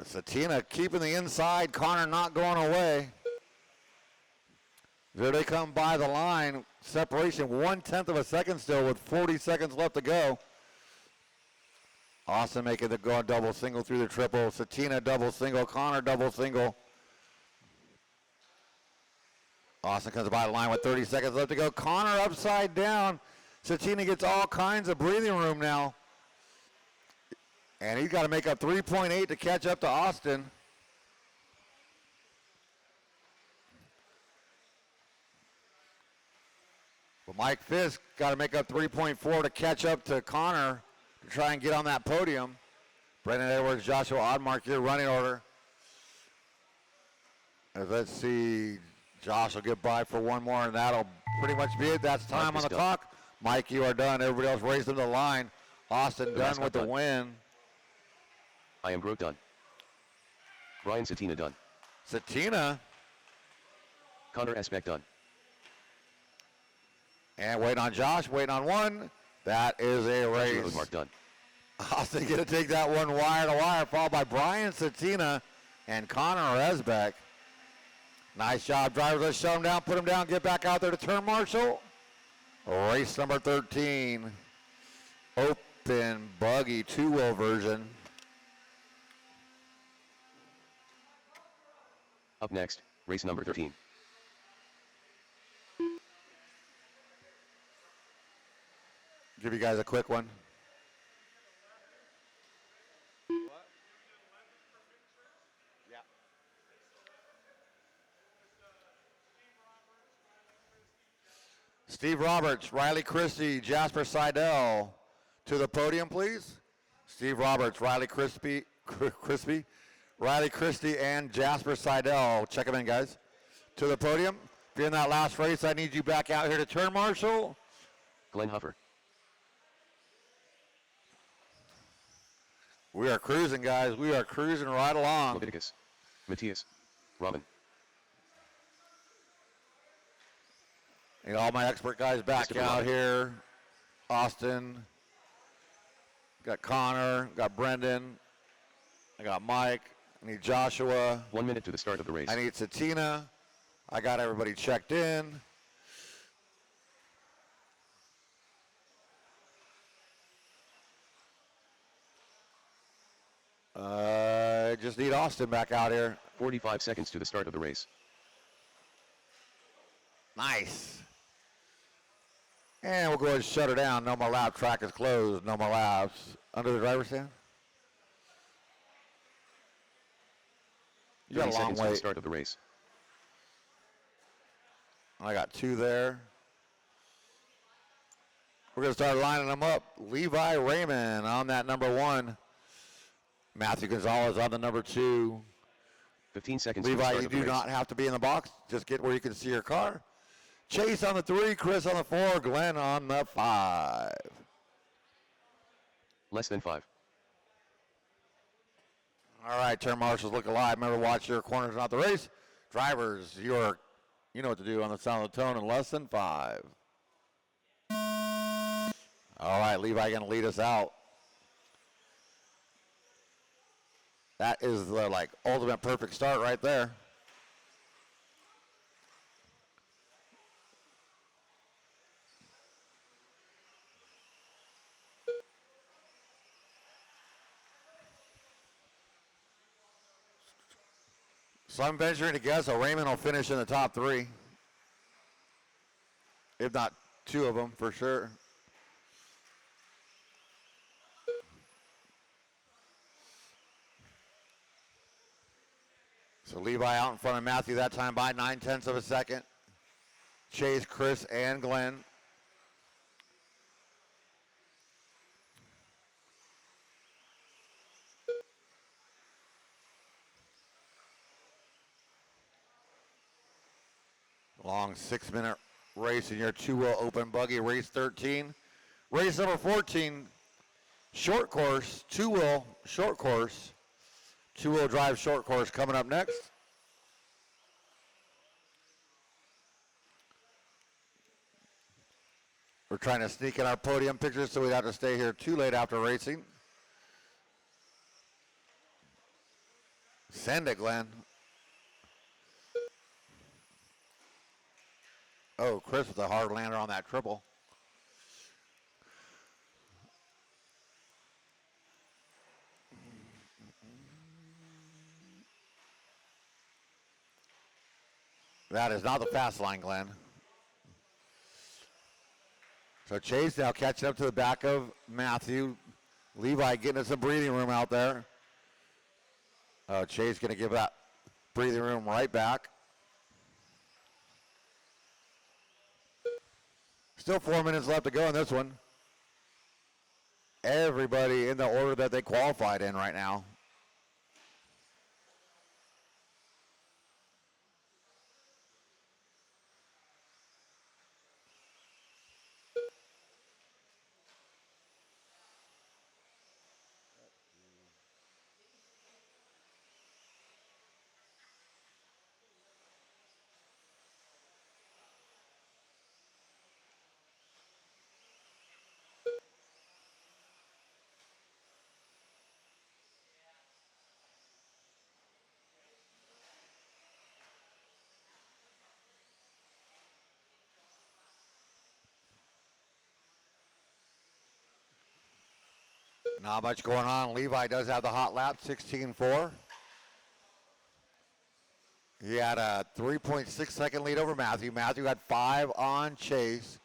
Satina keeping the inside, Connor not going away. There they come by the line. Separation 1/10 of a second still with 40 seconds left to go. Austin making the go double single through the triple. Satina double single, Connor double single. Austin comes by the line with 30 seconds left to go. Connor upside down. Satina gets all kinds of breathing room now. And he's got to make up 3.8 to catch up to Austin. But Mike Fisk got to make up 3.4 to catch up to Connor to try and get on that podium. Brendan Edwards, Joshua Oddmark here, running order. Let's see, Josh will get by for one more, and that'll pretty much be it. That's time on the clock. Mike, you are done. Everybody else raised them to the line. Austin done with the win. I am Grote done. Brian Satina done. Satina. Connor Esbeck done. And waiting on Josh, waiting on one. That is a race. Oddmark done. Austin going to take that one wire to wire, followed by Brian Satina and Connor Esbeck. Nice job, drivers. Let's shut them down, put them down, get back out there to turn marshal. Race number 13. Open buggy two-wheel version. Up next, race number 13. Give you guys a quick one. What? Yeah. Steve Roberts, Riley Christie, Jasper Seidel to the podium, please. Steve Roberts, Riley Crispy, Riley Christie, and Jasper Seidel. Check them in, guys. To the podium. If you're in that last race, I need you back out here to turn marshal. Glenn Huffer. We are cruising, guys. We are cruising right along. Leviticus. Matthias. Robin. And all my expert guys back Christopher out Robin. here. Austin. Got Connor. Got Brendan. I got Mike. I need Joshua. 1 minute to the start of the race. I need Satina. I got everybody checked in. I just need Austin back out here. 45 seconds to the start of the race. Nice. And we'll go ahead and shut her down. No more lap. Track is closed. No more laps. Under the driver's stand. You 30 got a long seconds to the way. start of the race. I got two there. We're going to start lining them up. Levi Raymond on that number 1. Matthew Gonzalez on the number 2. 15 seconds to the Levi, start you of the do race. not have to be in the box. Just get where you can see your car. Chase on the 3, Chris on the 4, Glenn on the 5. Less than 5. All right, turn marshals look alive. Remember, watch your corners, not the race. Drivers, you know what to do on the sound of the tone in less than 5. All right, Levi going to lead us out. That is the ultimate perfect start right there. So I'm venturing to guess Raymond will finish in the top 3. If not 2 of them, for sure. So Levi out in front of Matthew that time by 9/10 of a second. Chase, Chris, and Glenn. Long 6-minute race in your two-wheel open buggy, race 13. Race number 14, short course, two-wheel short course, two-wheel drive short course coming up next. We're trying to sneak in our podium pictures so we don't have to stay here too late after racing. Send it, Glenn. Oh, Chris with a hard lander on that triple. That is not the fast line, Glenn. So Chase now catching up to the back of Matthew. Levi getting us some breathing room out there. Chase going to give that breathing room right back. Still 4 minutes left to go in this one. Everybody in the order that they qualified in right now. Not much going on. Levi does have the hot lap, 16.4. He had a 3.6 second lead over Matthew. Matthew had 5 on Chase.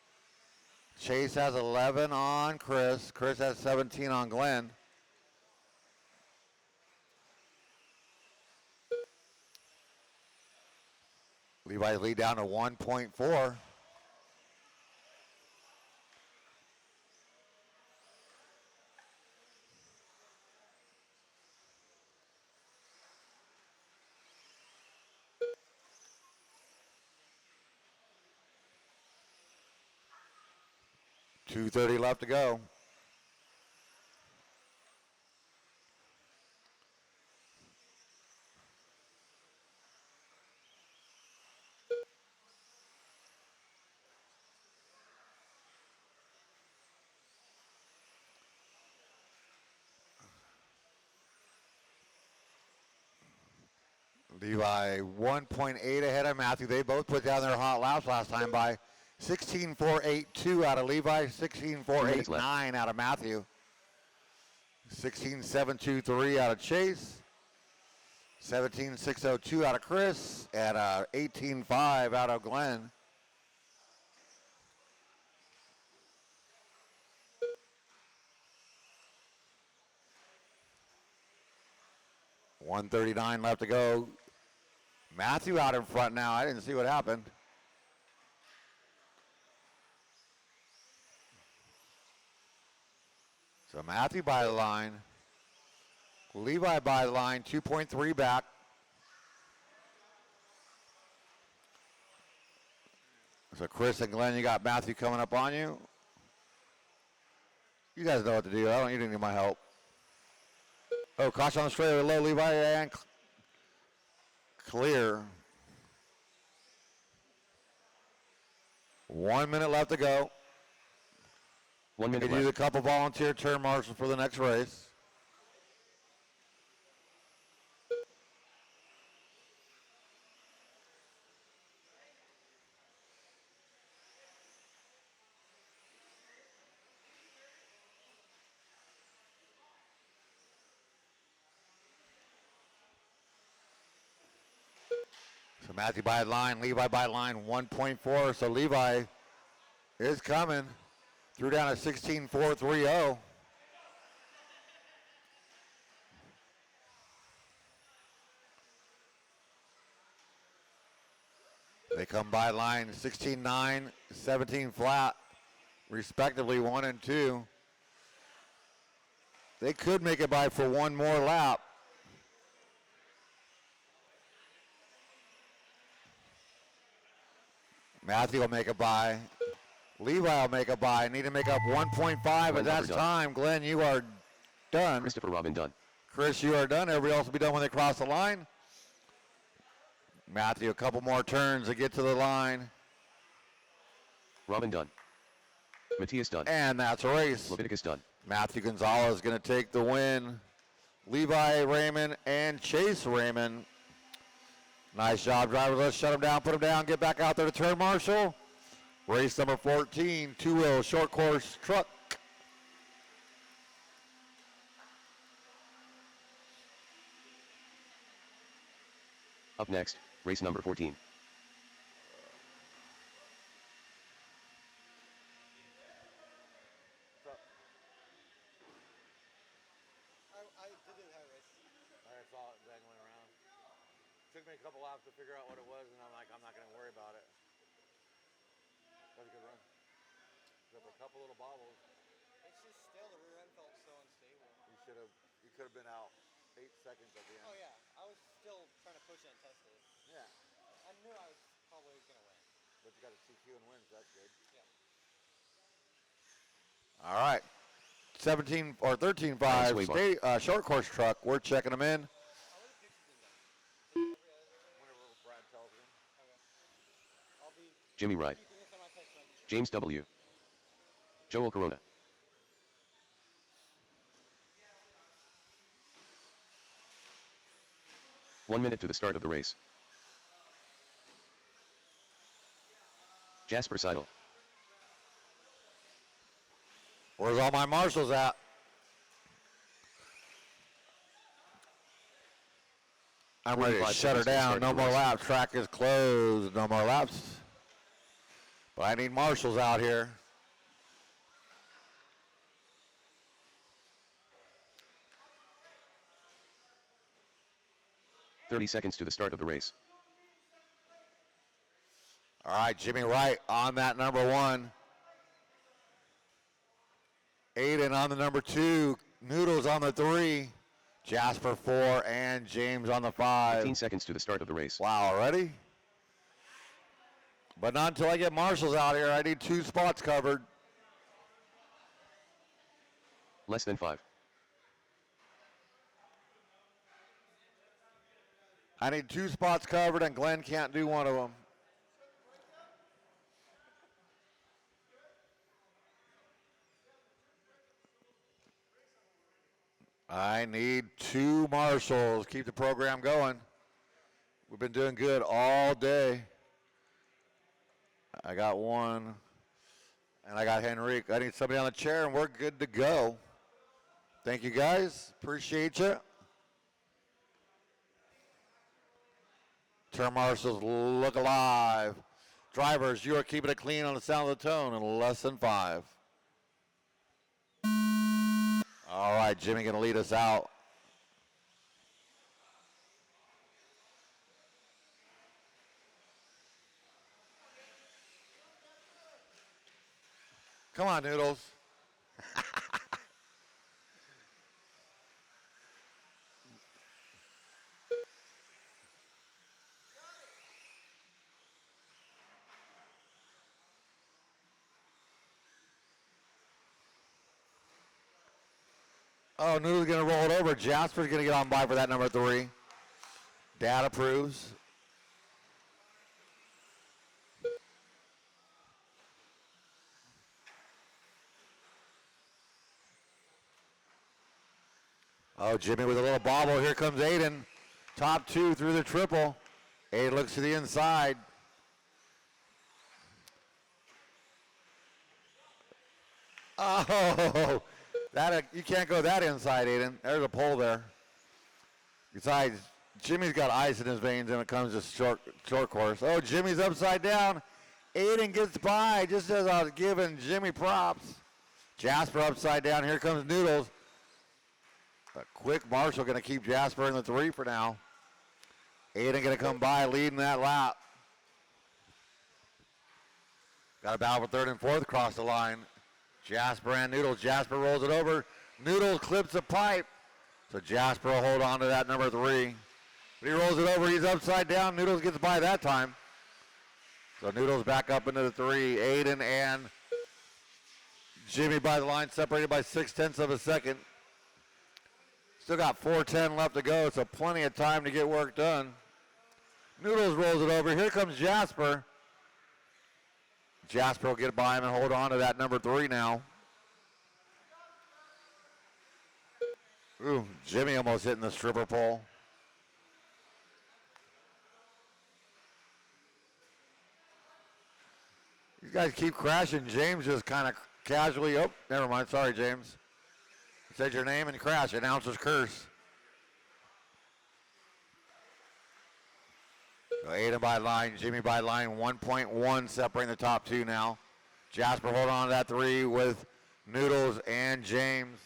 Chase has 11 on Chris. Chris has 17 on Glenn. Levi's lead down to 1.4. .230 left to go. Levi 1.8 ahead of Matthew. They both put down their hot laps last time by 16.482 out of Levi, 16.489 out of Matthew, 16.723 out of Chase, 17.602 out of Chris, and 18.5 out of Glenn. .139 left to go. Matthew out in front now. I didn't see what happened. So Matthew by the line. Levi by the line, 2.3 back. So Chris and Glenn, you got Matthew coming up on you. You guys know what to do. I don't need any of my help. Oh, caution on the straight low, Levi, and clear. 1 minute left to go. 1 minute We do left. the couple volunteer turn marshals for the next race. So Matthew by the line, Levi by the line, 1.4. So Levi is coming. Threw down a 16.430. They come by line 16.9, 17 flat, respectively, 1 and 2. They could make it by for one more lap. Matthew will make it by. Levi will make it by. Need to make up 1.5 at that time. Glenn, you are done. Christopher Robin done. Chris, you are done. Everybody else will be done when they cross the line. Matthew, a couple more turns to get to the line. Robin done. Matthias done. And that's a race. Leviticus done. Matthew Gonzalez going to take the win. Levi Raymond and Chase Raymond. Nice job, drivers. Let's shut them down, put them down, get back out there to turn marshal. Race number 14, two-wheel short course truck. Up next, race number 14. I did that race. I saw it dangling around. Took me a couple laps to figure out what it was, and I'm like, I'm not going to worry about it. That was a good run. Except for a couple little bobbles. It's just still the rear end felt so unstable. You could have been out 8 seconds at the end. Oh yeah, I was still trying to push it and test it. Yeah. I knew I was probably gonna win. But you got a TQ and wins, that's good. Yeah. All right. 17 or 13.5 short course truck. We're checking them in. How are the pictures been done? Whenever Brad tells me. Okay. I'll be Jimmy Wright. keeping this on my text message. James W. Joel Corona. One minute to the start of the race. Jasper Seidel. Where's all my marshals at? I'm ready to 45 shut her seconds to down. start No the more race. laps. Track is closed. No more laps. But I need marshals out here. .30 seconds to the start of the race. All right, Jimmy Wright on that number 1. Aiden on the number 2. Noodles on the 3. Jasper 4 and James on the 5. 15 seconds to the start of the race. Wow, already? But not until I get marshals out here. I need 2 spots covered. Less than 5. I need 2 spots covered, and Glenn can't do one of them. I need 2 marshals. Keep the program going. We've been doing good all day. I got 1, and I got Henrique. I need somebody on the chair, and we're good to go. Thank you, guys. Appreciate you. Turn marshals, look alive. Drivers, you are keeping it clean on the sound of the tone in less than 5. All right, Jimmy going to lead us out. Come on, Noodles. Oh, Noodle's going to roll it over. Jasper's going to get on by for that number 3. Dad approves. Oh, Jimmy with a little bobble. Here comes Aiden. Top 2 through the triple. Aiden looks to the inside. Oh, that you can't go that inside, Aiden. There's a pole there. Besides, Jimmy's got ice in his veins when it comes to short course. Oh, Jimmy's upside down. Aiden gets by just as I was giving Jimmy props. Jasper upside down. Here comes Noodles. A quick marshal going to keep Jasper in the 3 for now. Aiden going to come by leading that lap. Got a battle for third and fourth across the line. Jasper and Noodles. Jasper rolls it over. Noodles clips the pipe. So Jasper will hold on to that number 3. But he rolls it over. He's upside down. Noodles gets by that time. So Noodles back up into the 3. Aiden and Jimmy by the line, separated by 0.6 of a second. Still got 4:10 left to go, so plenty of time to get work done. Noodles rolls it over. Here comes Jasper. Jasper will get by him and hold on to that number 3 now. Ooh, Jimmy almost hitting the stripper pole. These guys keep crashing. James just kind of casually, oh, never mind. Sorry, James. Said your name and crash. Announcer's curse. So Aiden by line, Jimmy by line. 1.1 separating the top 2 now. Jasper hold on to that 3 with Noodles and James.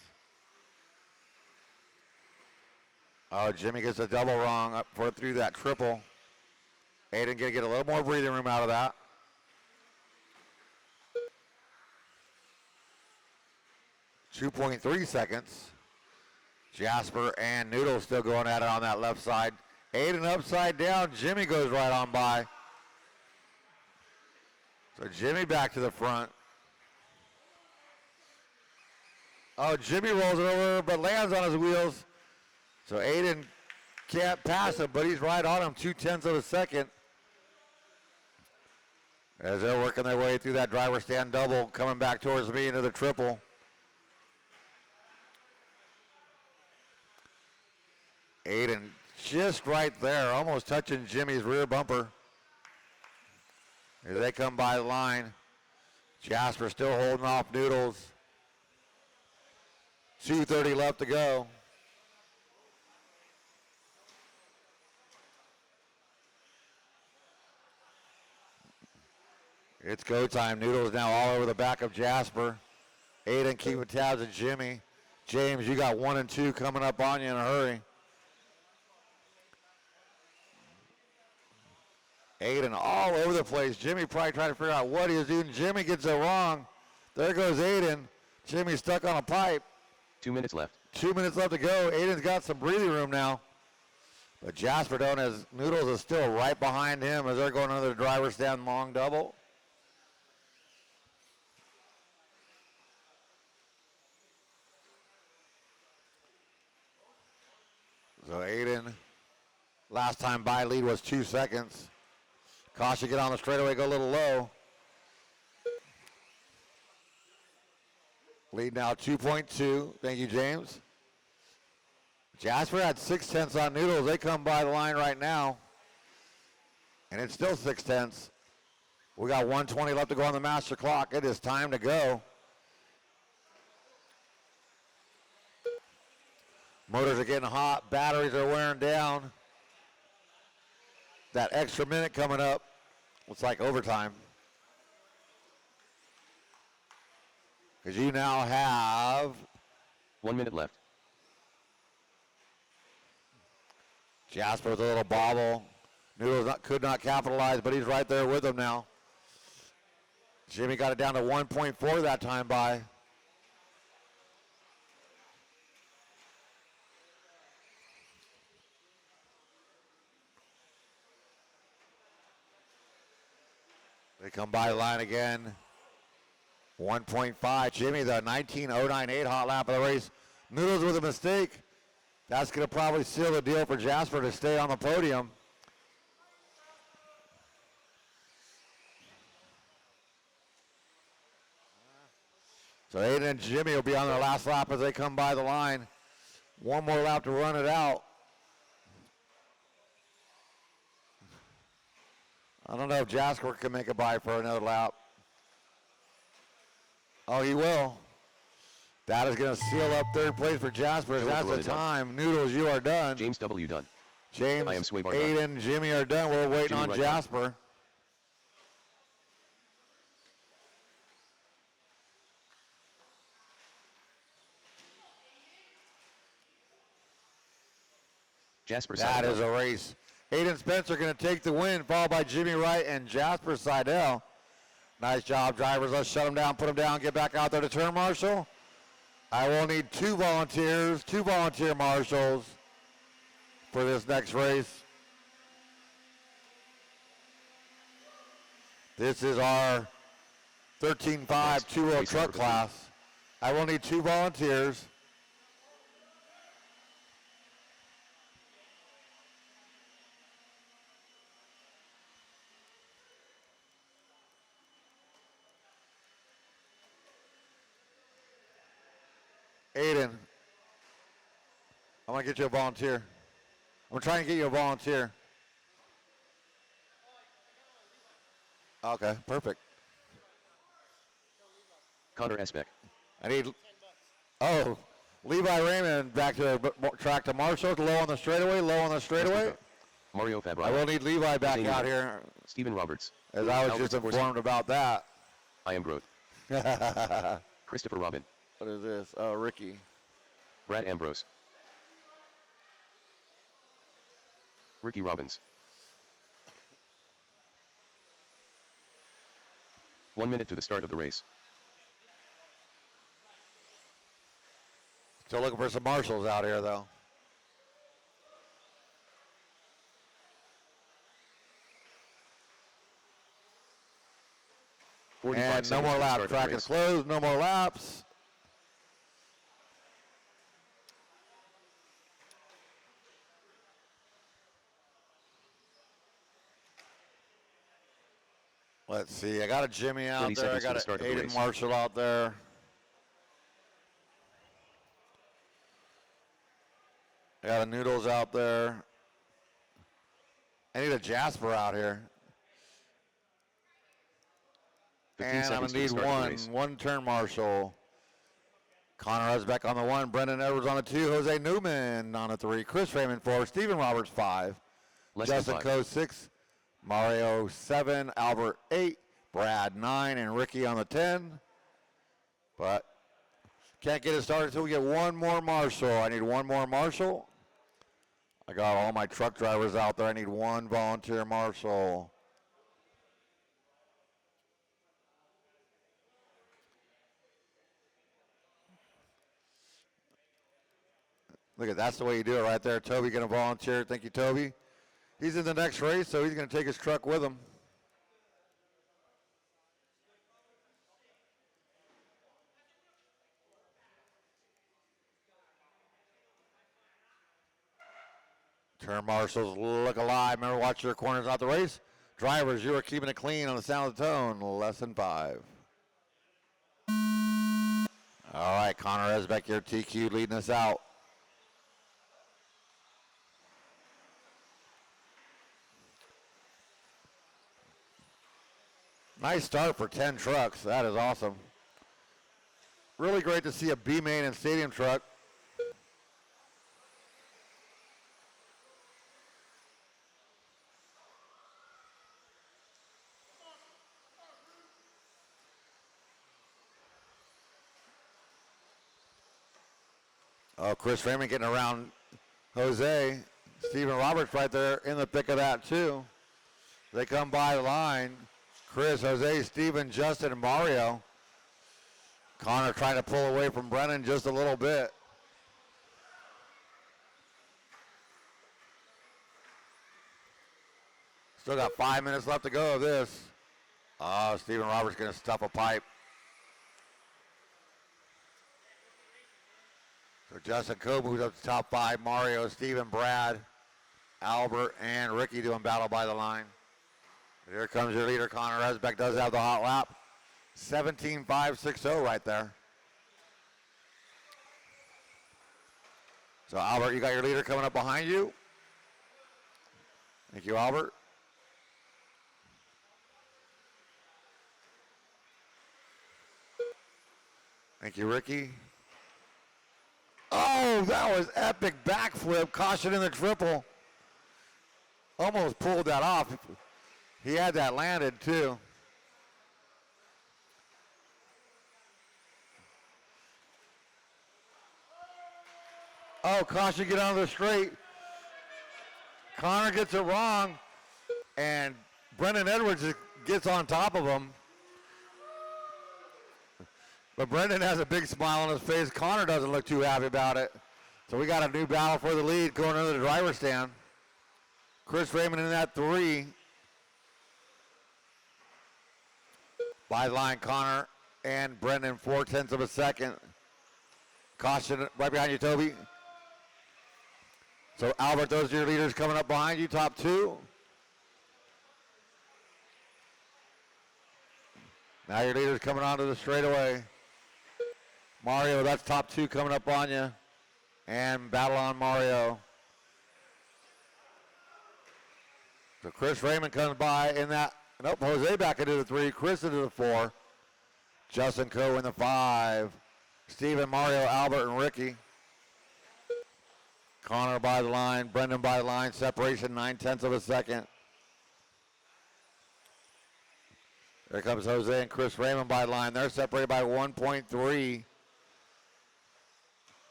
Oh, Jimmy gets a double wrong up for through that triple. Aiden gonna get a little more breathing room out of that. .3 seconds. Jasper and Noodles still going at it on that left side. Aiden upside down. Jimmy goes right on by. So Jimmy back to the front. Oh, Jimmy rolls it over but lands on his wheels. So Aiden can't pass him, but he's right on him, 0.2 of a second. As they're working their way through that driver stand double, coming back towards me into the triple. Aiden just right there, almost touching Jimmy's rear bumper. As they come by the line. Jasper still holding off Noodles. 2:30 left to go. It's go time. Noodles now all over the back of Jasper. Aiden keeping tabs of Jimmy. James, you got 1 and 2 coming up on you in a hurry. Aiden all over the place. Jimmy probably trying to figure out what he was doing. Jimmy gets it wrong. There goes Aiden. Jimmy's stuck on a pipe. 2 minutes left. 2 minutes left to go. Aiden's got some breathing room now. But Jasper don't, as Noodles is still right behind him as they're going under the driver's stand long double. So Aiden, last time by lead was 2 seconds. Caution, get on the straightaway, go a little low. Lead now 2.2. Thank you, James. Jasper had 0.6 on Noodles. They come by the line right now. And it's still 0.6. We got 1:20 left to go on the master clock. It is time to go. Motors are getting hot. Batteries are wearing down. That extra minute coming up. Looks like overtime. Because you now have 1 minute left. Jasper with a little bobble. Noodles could not capitalize, but he's right there with him now. Jimmy got it down to 1.4 that time by. They come by the line again. 1.5. Jimmy, the 19.098 hot lap of the race. Noodles with a mistake. That's going to probably seal the deal for Jasper to stay on the podium. So Aiden and Jimmy will be on their last lap as they come by the line. One more lap to run it out. I don't know if Jasper can make a bye for another lap. Oh, he will. That is going to seal up third place for Jasper. That's the time. Noodles, you are done. James W. done. James, I am Sway Bar Aiden, Jimmy are done. We're waiting Jimmy on right Jasper. Jasper That Seidel. is a race. Aiden Spencer going to take the win, followed by Jimmy Wright and Jasper Seidel. Nice job, drivers. Let's shut them down, put them down, get back out there to turn marshal. I will need 2 volunteers, 2 volunteer marshals for this next race. This is our 13.5 2-wheel race truck number 15. class. I will need 2 volunteers. Aiden, I'm going to get you a volunteer. I'm trying to get you a volunteer. Okay, perfect. Connor Esbeck. I need, oh, Levi Raymond back to the track to Marshall, low on the straightaway, low on the straightaway. Mario I Fabra. will need Levi back Senior. out here, Stephen Roberts. as I was Albert just Sikorsky. informed about that. I am Growth. What Christopher Robin. is this? Oh, Ricky. Brad Ambrose. Ricky Robbins. 1 minute to the start of the race. Still looking for some marshals out here, though. 45 And no seconds more to the laps. start of the Track is race. closed. No more laps. Let's see. I got a Jimmy out 30 there. I seconds to got the an start of the Aiden race. Marshall out there. I got a Noodles out there. I need a Jasper out here. 15 And I'm seconds going to to the need start of the race. one turn marshal. Connor Usbeck on the 1, Brendan Edwards on the 2, Jose Newman on the 3, Chris Raymond 4, Stephen Roberts 5, Less than Justin 5. Coe 6, Mario 7, Albert 8, Brad 9, and Ricky on the 10. But can't get it started until we get one more marshal. I need one more marshal. I got all my truck drivers out there. I need one volunteer marshal. Look at that's the way you do it right there. Toby going to volunteer. Thank you, Toby. He's in the next race, so he's going to take his truck with him. Turn marshals look alive. Remember, watch your corners, not the race. Drivers, you are keeping it clean on the sound of the tone. Lesson 5. All right, Connor Esbeck, your TQ leading us out. Nice start for 10 trucks. That is awesome. Really great to see a B main and stadium truck. Oh, Chris Raymond getting around Jose. Stephen Roberts right there in the thick of that too. They come by the line. Chris, Jose, Stephen, Justin, and Mario. Connor trying to pull away from Brennan just a little bit. Still got 5 minutes left to go of this. Oh, Stephen Roberts going to stuff a pipe. So Justin Coe moves up to top 5. Mario, Stephen, Brad, Albert, and Ricky doing battle by the line. Here comes your leader, Connor Esbeck, does have the hot lap. 17.560 right there. So Albert, you got your leader coming up behind you. Thank you, Albert. Thank you, Ricky. Oh, that was epic backflip. Caution in the triple. Almost pulled that off. He had that landed too. Oh, caution, get onto the straight. Connor gets it wrong, and Brendan Edwards gets on top of him. But Brendan has a big smile on his face. Connor doesn't look too happy about it. So we got a new battle for the lead going into the driver's stand. Chris Raymond in that 3. By the line, Connor and Brendan, 0.4 of a second. Caution right behind you, Toby. So Albert, those are your leaders coming up behind you, top 2. Now your leaders coming onto the straightaway. Mario, that's top 2 coming up on you. And battle on Mario. So Chris Raymond comes by in that. Nope, Jose back into the 3. Chris into the 4. Justin Coe in the 5. Steven, Mario, Albert, and Ricky. Connor by the line. Brendan by the line. Separation 0.9 of a second. There comes Jose and Chris Raymond by the line. They're separated by 1.3.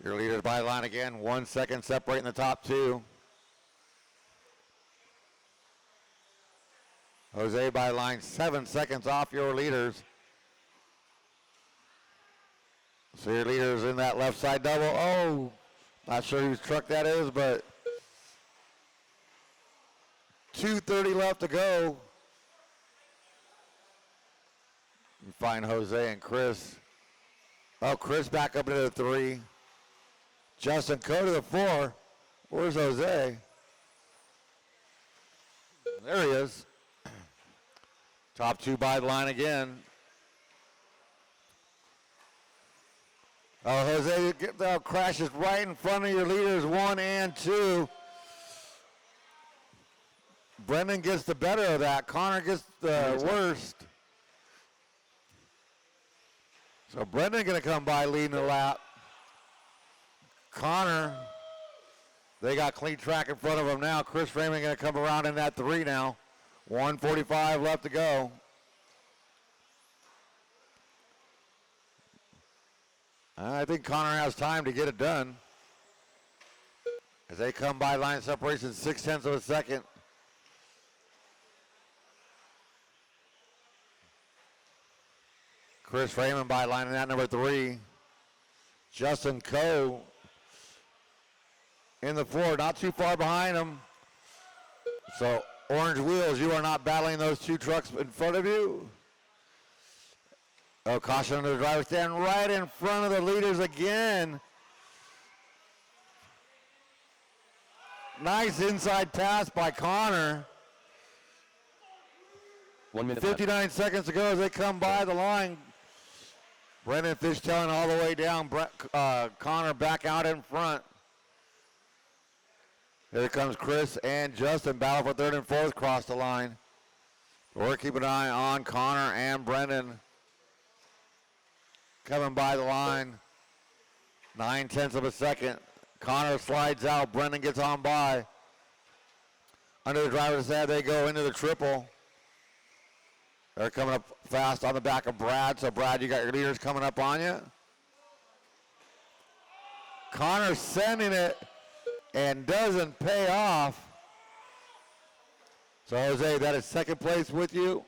Your leaders by the line again. 1 second separating the top 2. Jose by the line, 7 seconds off your leaders. So your leaders in that left side double. Oh, not sure whose truck that is, but 2:30 left to go. You find Jose and Chris. Oh, Chris back up into the 3. Justin Coe to the 4. Where's Jose? There he is. Top 2 by the line again. Oh, Jose crashes right in front of your leaders, 1 and 2. Brendan gets the better of that. Connor gets the worst. So Brendan going to come by leading the lap. Connor, they got clean track in front of him now. Chris Raymond going to come around in that 3 now. 1:45 left to go. I think Connor has time to get it done. As they come by line separation, 0.6 of a second. Chris Raymond by line in that number 3. Justin Coe in the 4, not too far behind him. So Orange Wheels, you are not battling those 2 trucks in front of you. Oh, caution under the driver's stand right in front of the leaders again. Nice inside pass by Connor. 1 minute 59 seconds to go as they come by the line. Brendan Fishtailing all the way down. Connor back out in front. Here comes Chris and Justin. Battle for 3rd and 4th across the line. We're keeping an eye on Connor and Brendan. Coming by the line. 0.9 of a second. Connor slides out. Brendan gets on by. Under the driver's head, they go into the triple. They're coming up fast on the back of Brad. So, Brad, you got your leaders coming up on you. Connor sending it and doesn't pay off. So, Jose, that is 2nd place with you.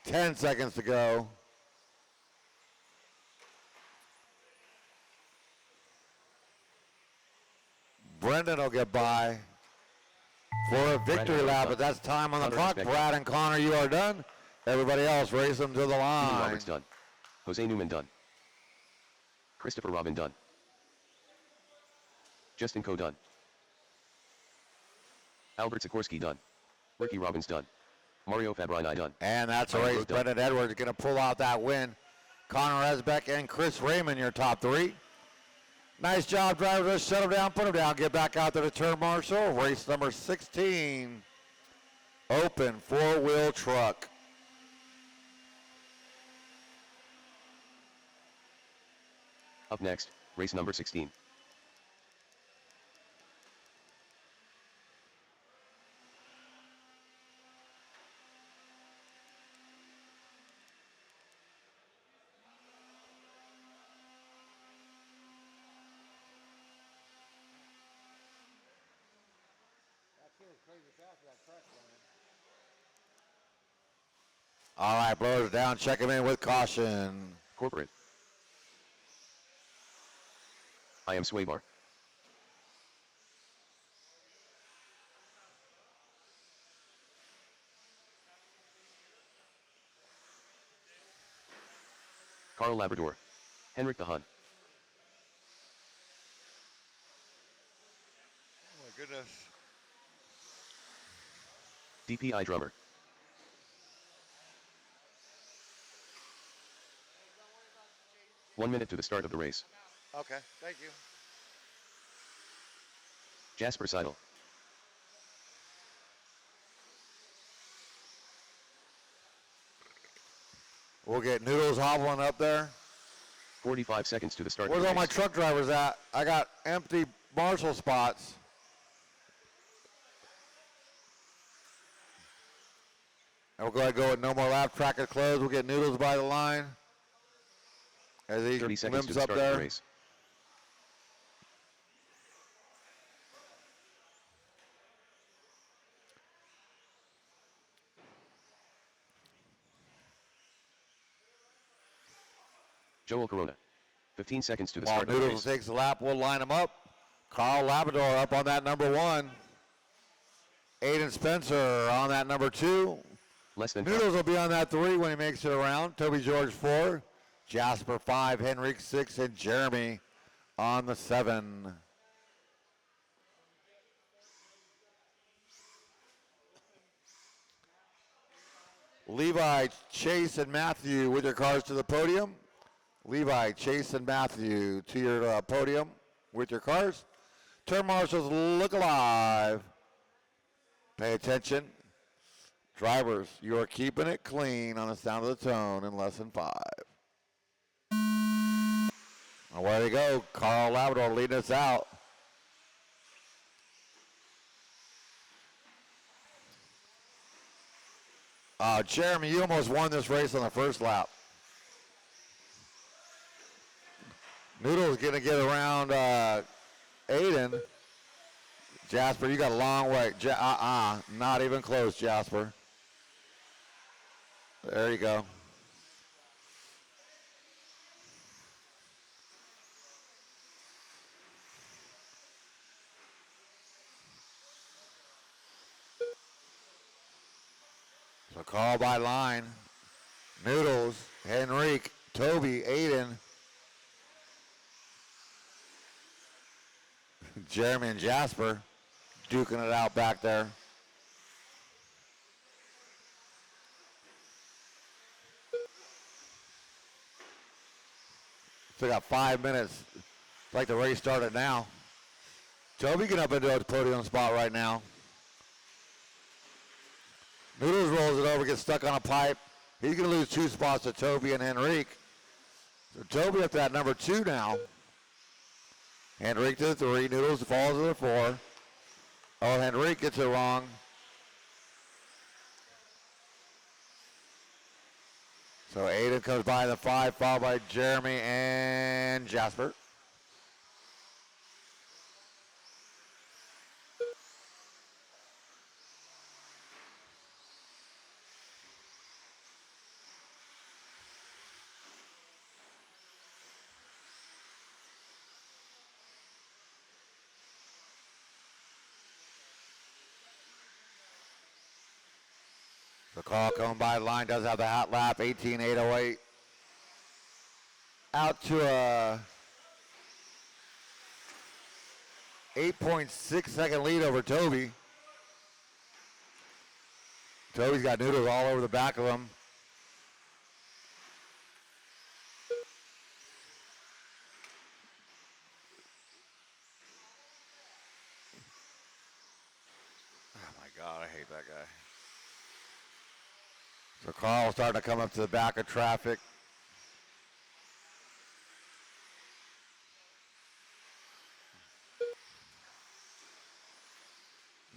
10 seconds to go. Brendan will get by for a victory lap, but that's time on the clock. Brad and Connor, you are done. Everybody else, race them to the line. Roberts done. Jose Newman done. Christopher Robin done. Justin Coe done. Albert Sikorsky done. Ricky Robbins done. Mario Fabrini done. And that's a race. Brendan Edwards going to pull out that win. Connor Esbeck and Chris Raymond, your top 3. Nice job, drivers. Just shut them down, put them down, get back out to the turn marshal. Race number 16. Open 4-wheel truck. Up next, race number 16. crazy fast for that track, man. All right, blowers down. Check him in with caution. Corporate. I am Swaybar. Carl Labrador. Henrik the Hun. Oh my goodness. DPI drummer. One minute to the start of the race. Okay, thank you. Jasper Seidel. We'll get Noodles hobbling up there. 45 seconds to the start Where's of the all my race. truck drivers at? I got empty Marshall spots. And we'll go ahead and go with no more lap. Track is closed. We'll get Noodles by the line as he 30 seconds to limps the up start of the there. race. Joel Corona. 15 seconds to the While start of the Noodles race. takes the lap, we'll line him up. Carl Labrador up on that number 1. Aiden Spencer on that number 2. Less than Noodles will be on that 3 when he makes it around. Toby George 4. Jasper 5. Henrik 6. And Jeremy on the 7. Levi, Chase, and Matthew with your cars to the podium. Levi, Chase, and Matthew to your podium with your cars. Turn marshals, look alive. Pay attention. Drivers, you are keeping it clean on the sound of the tone in less than 5. Away they go. Carl Labrador leading us out. Jeremy, you almost won this race on the first lap. Noodle's going to get around Aiden. Jasper, you got a long way. Not even close, Jasper. There you go. So call by line. Noodles, Henrique, Toby, Aiden, Jeremy, and Jasper duking it out back there. Still got 5 minutes. It's like the race started now. Toby getting up into a podium spot right now. Noodles rolls it over, gets stuck on a pipe. He's going to lose 2 spots to Toby and Henrique. So Toby up to that number 2 now. Henrique to the 3. Noodles falls to the 4. Oh, Henrique gets it wrong. So Aiden comes by the 5, followed by Jeremy and Jasper. The call coming by the line does have the hot lap, 18.808. Out to a 8.6 second lead over Toby. Toby's got Noodles all over the back of him. Oh my God, I hate that guy. So Carl's starting to come up to the back of traffic.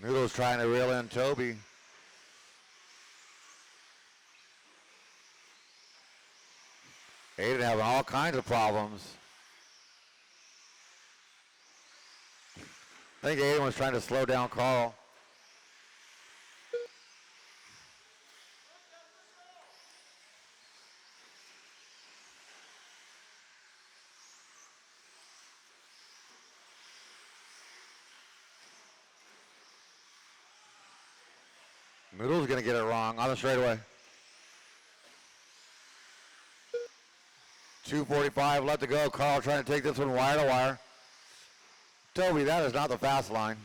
Noodles trying to reel in Toby. Aiden having all kinds of problems. I think Aiden was trying to slow down Carl. Noodle's going to get it wrong on the straightaway. 2:45 left to go. Carl trying to take this one wire to wire. Toby, that is not the fast line.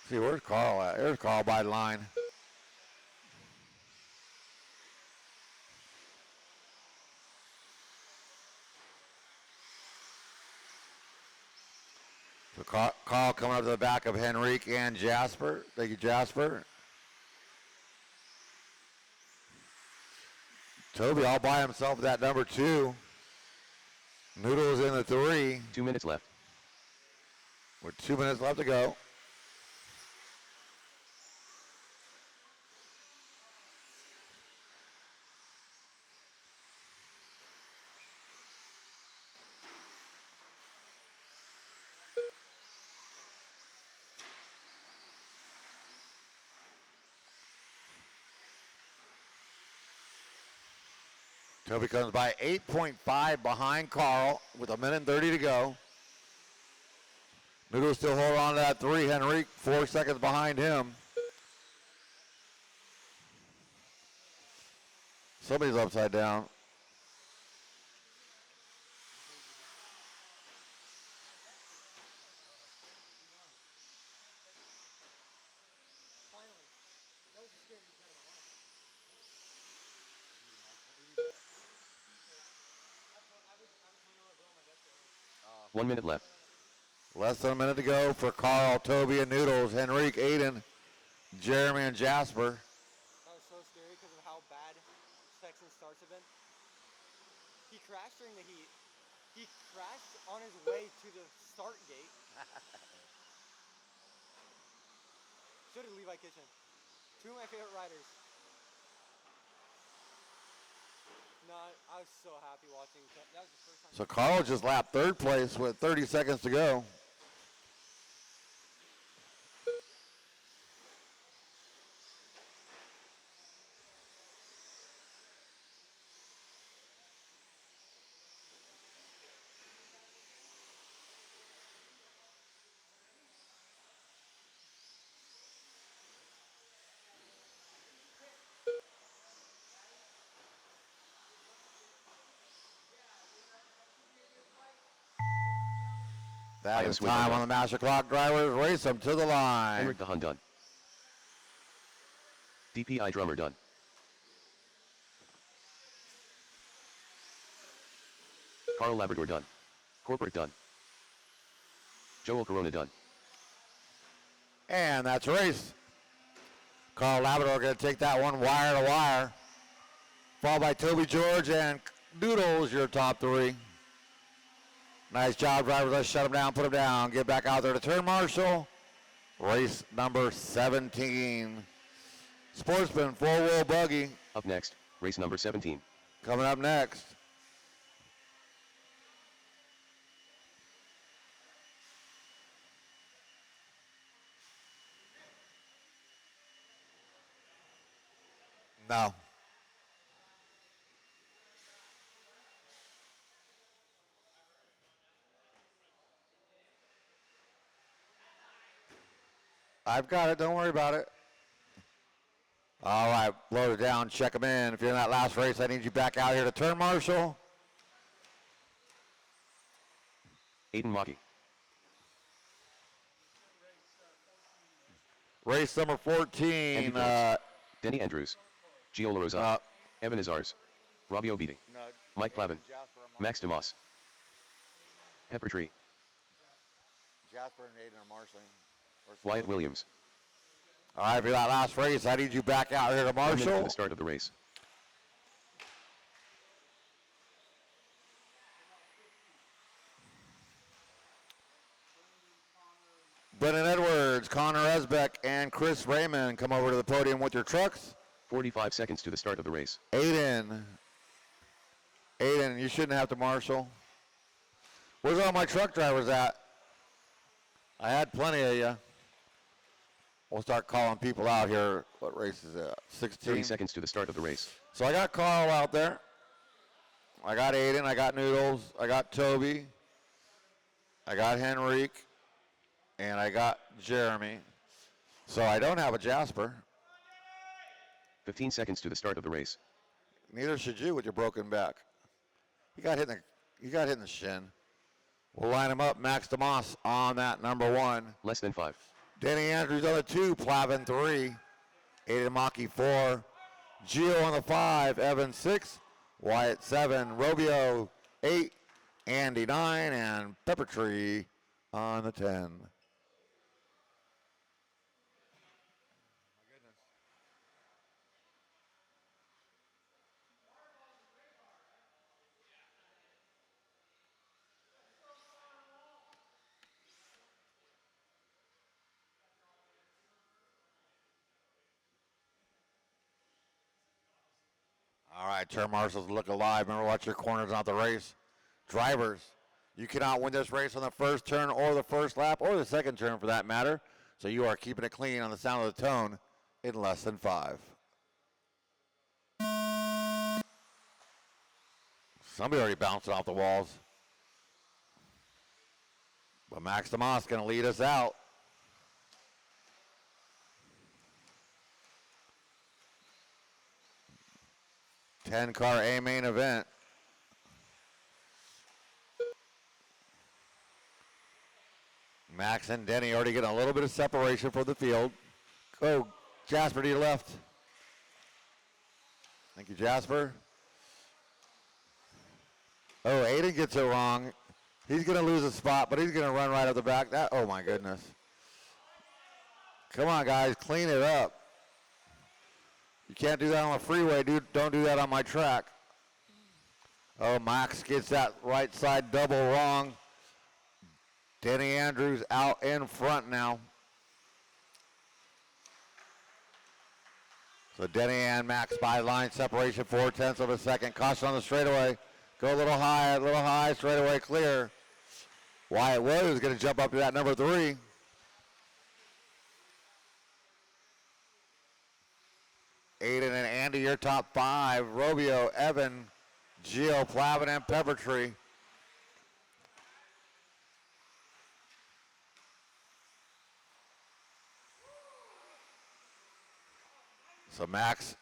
See, where's Carl at? There's Carl by the line. So Carl coming up to the back of Henrique and Jasper. Thank you, Jasper. Toby all by himself at that number 2. Noodles in the 3. 2 minutes left. With 2 minutes left to go. Toby comes by 8.5 behind Carl with 1:30 to go. Noodles still hold on to that 3. Henrique 4 seconds behind him. Somebody's upside down. Finally. That was the scariest thing in my life. 1 minute left. Less than a minute to go for Carl, Toby, and Noodles. Henrique, Aiden, Jeremy, and Jasper. That was so scary because of how bad Sexton's starts have been. He crashed during the heat. He crashed on his way to the start gate. So did Levi Kitchen. 2 of my favorite riders. No, I was so happy watching. That was the first time. So Carl just lapped 3rd place with 30 seconds to go. That is time on the master clock. Drivers race them to the line. Henrik the Hun done. DPI drummer done. Carl Labrador done. Corporate done. Joel Corona done. And that's a race. Carl Labrador going to take that one wire to wire. Followed by Toby George and Noodles, your top 3. Nice job, drivers. Let's shut them down, put them down. Get back out there to turn marshal. Race number 17. Sportsman, 4-wheel buggy. Up next, race number 17. Coming up next. No. I've got it. Don't worry about it. All right, load it down. Check them in. If you're in that last race, I need you back out here to turn marshal. Aiden Maki. Race number 14. Denny Andrews. Giola Rosa. Evan Azars. Robbie Obidi. No, Mike Clavin. Jasper, Max DeMoss. Pepper Tree. Jasper and Aiden are marshalling. Wyatt Williams. All right, for that last race, I need you back out here to 1 minute to marshal. the start of the race. Brennan Edwards, Connor Esbeck, and Chris Raymond come over to the podium with your trucks. 45 seconds to the start of the race. Aiden, you shouldn't have to marshal. Where's all my truck drivers at? I had plenty of you. We'll start calling people out here. What race is it? 16? 30 seconds to the start of the race. So I got Carl out there. I got Aiden. I got Noodles. I got Toby. I got Henrique. And I got Jeremy. So I don't have a Jasper. 15 seconds to the start of the race. Neither should you with your broken back. He got hit in the shin. We'll line him up. Max DeMoss on that number 1. Less than 5. Denny Andrews on the 2. Plavin 3. Aiden Maki 4. Gio on the 5. Evan 6. Wyatt 7. Robio 8. Andy 9. And Peppertree on the 10. All right, turn marshals look alive. Remember, watch your corners, not the race. Drivers, you cannot win this race on the first turn or the first lap or the second turn for that matter. So you are keeping it clean on the sound of the tone in less than 5. Somebody already bounced it off the walls. But Max DeMoss going to lead us out. Ten-car A main event. Max and Denny already getting a little bit of separation from the field. Go, Jasper, to your left. Thank you, Jasper. Oh, Aiden gets it wrong. He's going to lose a spot, but he's going to run right up the back. Oh, my goodness. Come on, guys, clean it up. You can't do that on the freeway, dude. Don't do that on my track. Oh, Max gets that right side double wrong. Denny Andrews out in front now. So Denny and Max by line separation, 0.4 of a second. Caution on the straightaway. Go a little high, straightaway clear. Wyatt Williams is going to jump up to that number 3. Aiden and Andy, your top 5. Robio, Evan, Gio, Plavin, and Peppertree. So Max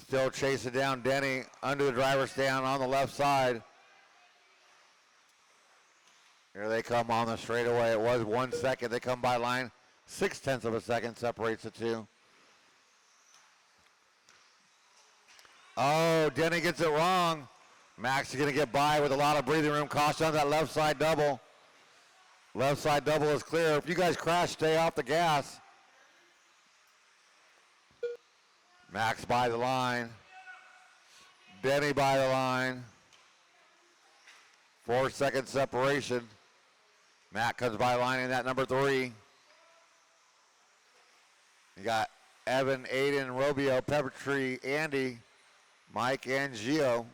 still chasing down Denny under the driver's stand on the left side. Here they come on the straightaway. It was 1 second. They come by line. 0.6 of a second separates the two. Oh, Denny gets it wrong. Max is going to get by with a lot of breathing room. Caution on that left side double. Left side double is clear. If you guys crash, stay off the gas. Max by the line. Denny by the line. 4 second separation. Matt comes by line in that number 3. You got Evan, Aiden, Robio, Peppertree, Andy, Mike, and Gio.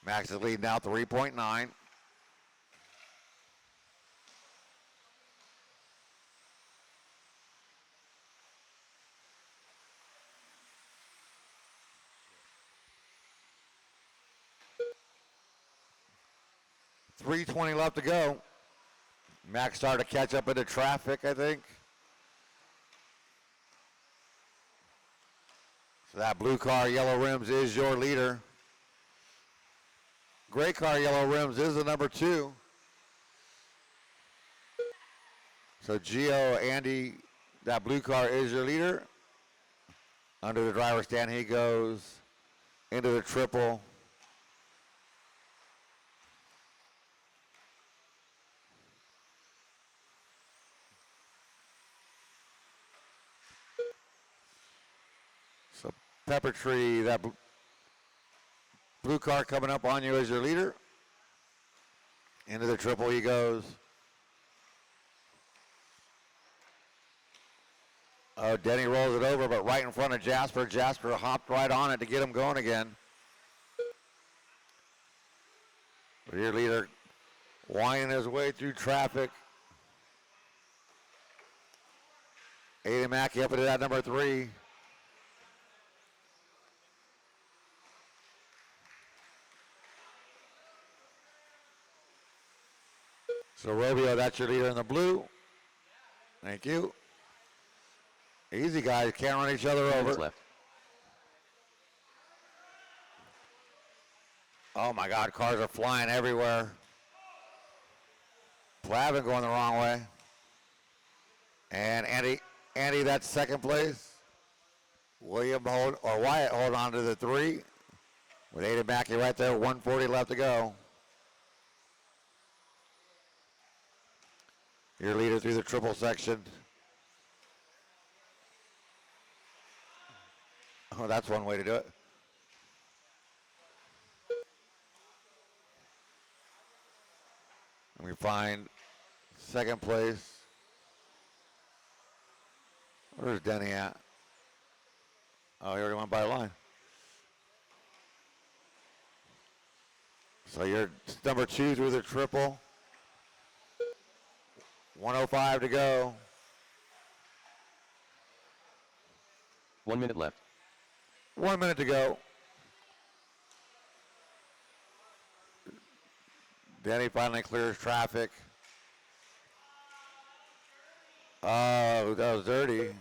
Max is leading now 3.9. .320 left to go. Max started to catch up into traffic, I think. So that blue car, yellow rims is your leader. Gray car, yellow rims is the number 2. So Gio, Andy, that blue car is your leader. Under the driver's stand he goes into the triple. So Peppertree, that blue car coming up on you as your leader. Into the triple he goes. Oh, Denny rolls it over, but right in front of Jasper. Jasper hopped right on it to get him going again. But your leader winding his way through traffic. Aiden Mackey up into that number 3. So Robio, that's your leader in the blue. Thank you. Easy, guys. Can't run each other 2 minutes over. left. Oh, my God. Cars are flying everywhere. Plavin going the wrong way. And Andy, that's second place. Wyatt hold on to the 3. With Aiden Mackey right there, 140 left to go. Your leader through the triple section. Oh, that's one way to do it. And we find second place. Where's Denny at? Oh, he already went by the line. So you're number 2 through the triple. 105 to go. 1 minute left. 1 minute to go. Denny finally clears traffic. Oh, that was dirty.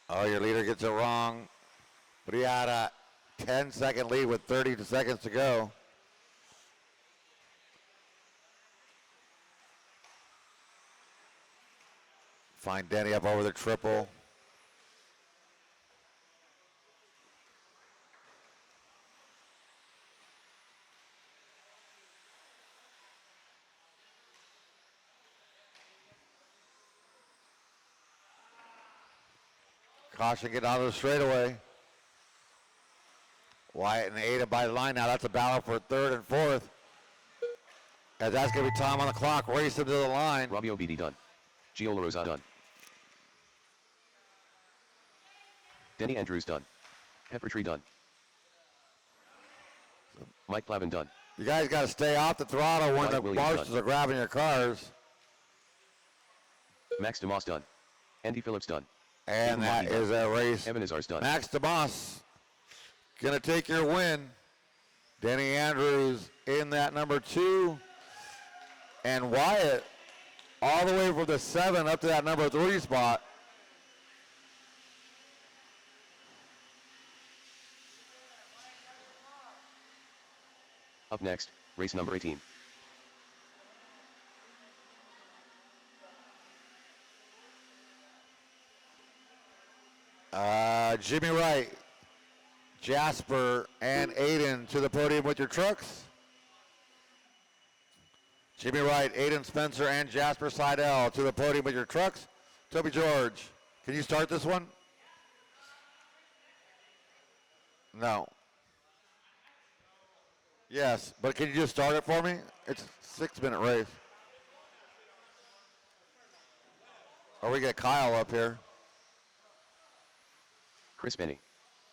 Oh, your leader gets it wrong. But he had a 10-second lead with 30 seconds to go. Find Denny up over the triple. Caution getting out of the straightaway. Wyatt and Aiden by the line now. That's a battle for third and fourth. As that's going to be time on the clock. Race him to the line. Robio BD done. Gio Rosa done. Denny Andrews done. Peppertree done. Mike Plavin done. You guys got to stay off the throttle when Mike the Williams marshals done. are grabbing your cars. Max DeMoss done. Andy Phillips done. And that is a race. Evan Azar's done. Max DeMoss gonna take your win. Denny Andrews in that number 2. And Wyatt all the way from the 7 up to that number 3 spot. Up next, race number 18. Jimmy Wright, Jasper, and Aiden to the podium with your trucks. Jimmy Wright, Aiden Spencer, and Jasper Seidel to the podium with your trucks. Toby George, can you start this one? No. Yes, but can you just start it for me? It's a 6-minute race. Or we get Kyle up here. Chris Benny.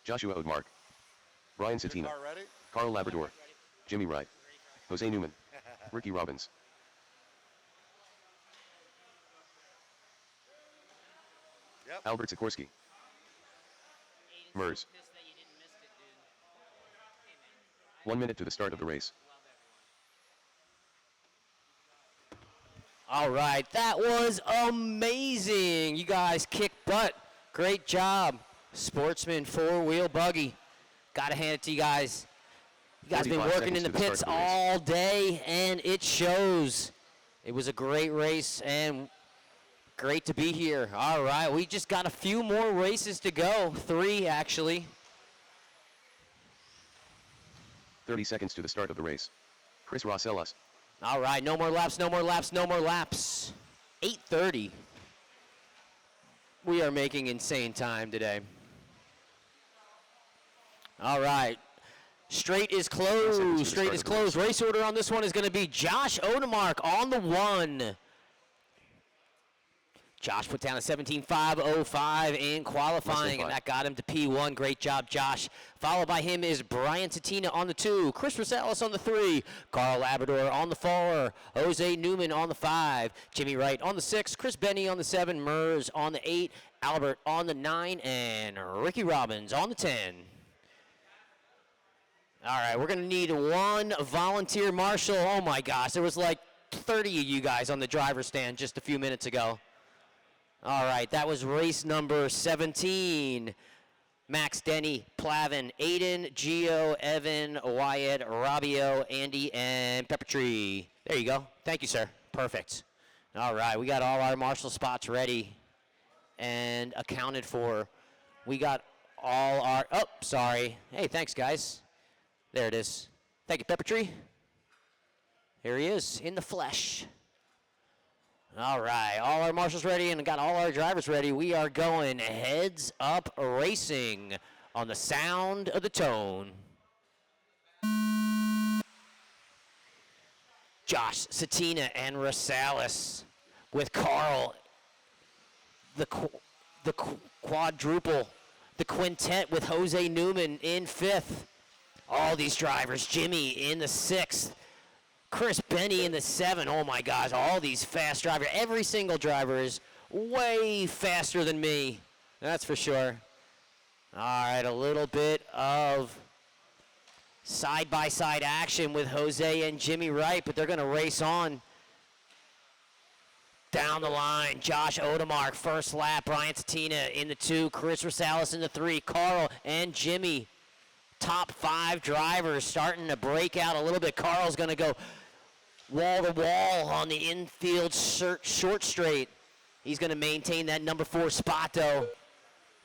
Joshua Odemark. Brian Satina. Car ready? Carl Labrador. Jimmy Wright. Jose Newman. Ricky Robbins. Yep. Albert Sikorsky. Mers. 1 minute to the start of the race. All right, that was amazing. You guys kicked butt. Great job. Sportsman 4-wheel buggy. Gotta hand it to you guys. You guys been 45 working in the seconds to the start pits of the race. all day, and it shows. It was a great race, and great to be here. All right, we just got a few more races to go. 3, actually. 30 seconds to the start of the race. Chris Rossellas. All right, no more laps, no more laps, no more laps. 8:30. We are making insane time today. All right. Straight is seconds to the closed. start Straight of is the closed. Race order on this one is going to be Josh Odemark on the 1. Josh put down a 17.505 in qualifying, and that got him to P1. Great job, Josh. Followed by him is Brian Tatina on the 2, Chris Rosales on the 3, Carl Labrador on the 4, Jose Newman on the 5, Jimmy Wright on the 6, Chris Benny on the 7, Mers on the 8, Albert on the 9, and Ricky Robbins on the 10. All right, we're going to need one volunteer marshal. Oh, my gosh, there was like 30 of you guys on the driver's stand just a few minutes ago. All right, that was race number 17. Max, Denny, Plavin, Aiden, Gio, Evan, Wyatt, Robbio, Andy, and Peppertree. There you go. Thank you, sir. Perfect. All right, we got all our marshal spots ready and accounted for. We got all our, oh, sorry. Hey, thanks, guys. There it is. Thank you, Peppertree. Here he is, in the flesh. All right, all our marshals ready and got all our drivers ready. We are going heads up racing on the sound of the tone. Josh, Satina, and Rosales with Carl, the quadruple, the quintet with Jose Newman in 5th. All these drivers, Jimmy in the 6th. Chris Benny in the 7. Oh my gosh, all these fast drivers. Every single driver is way faster than me. That's for sure. All right, a little bit of side-by-side action with Jose and Jimmy Wright, but they're going to race on. Down the line, Josh Odemark, first lap. Brian Tatina in the 2. Chris Rosales in the 3. Carl and Jimmy, top 5 drivers, starting to break out a little bit. Carl's going to go wall to wall on the infield short straight. He's going to maintain that number 4 spot, though,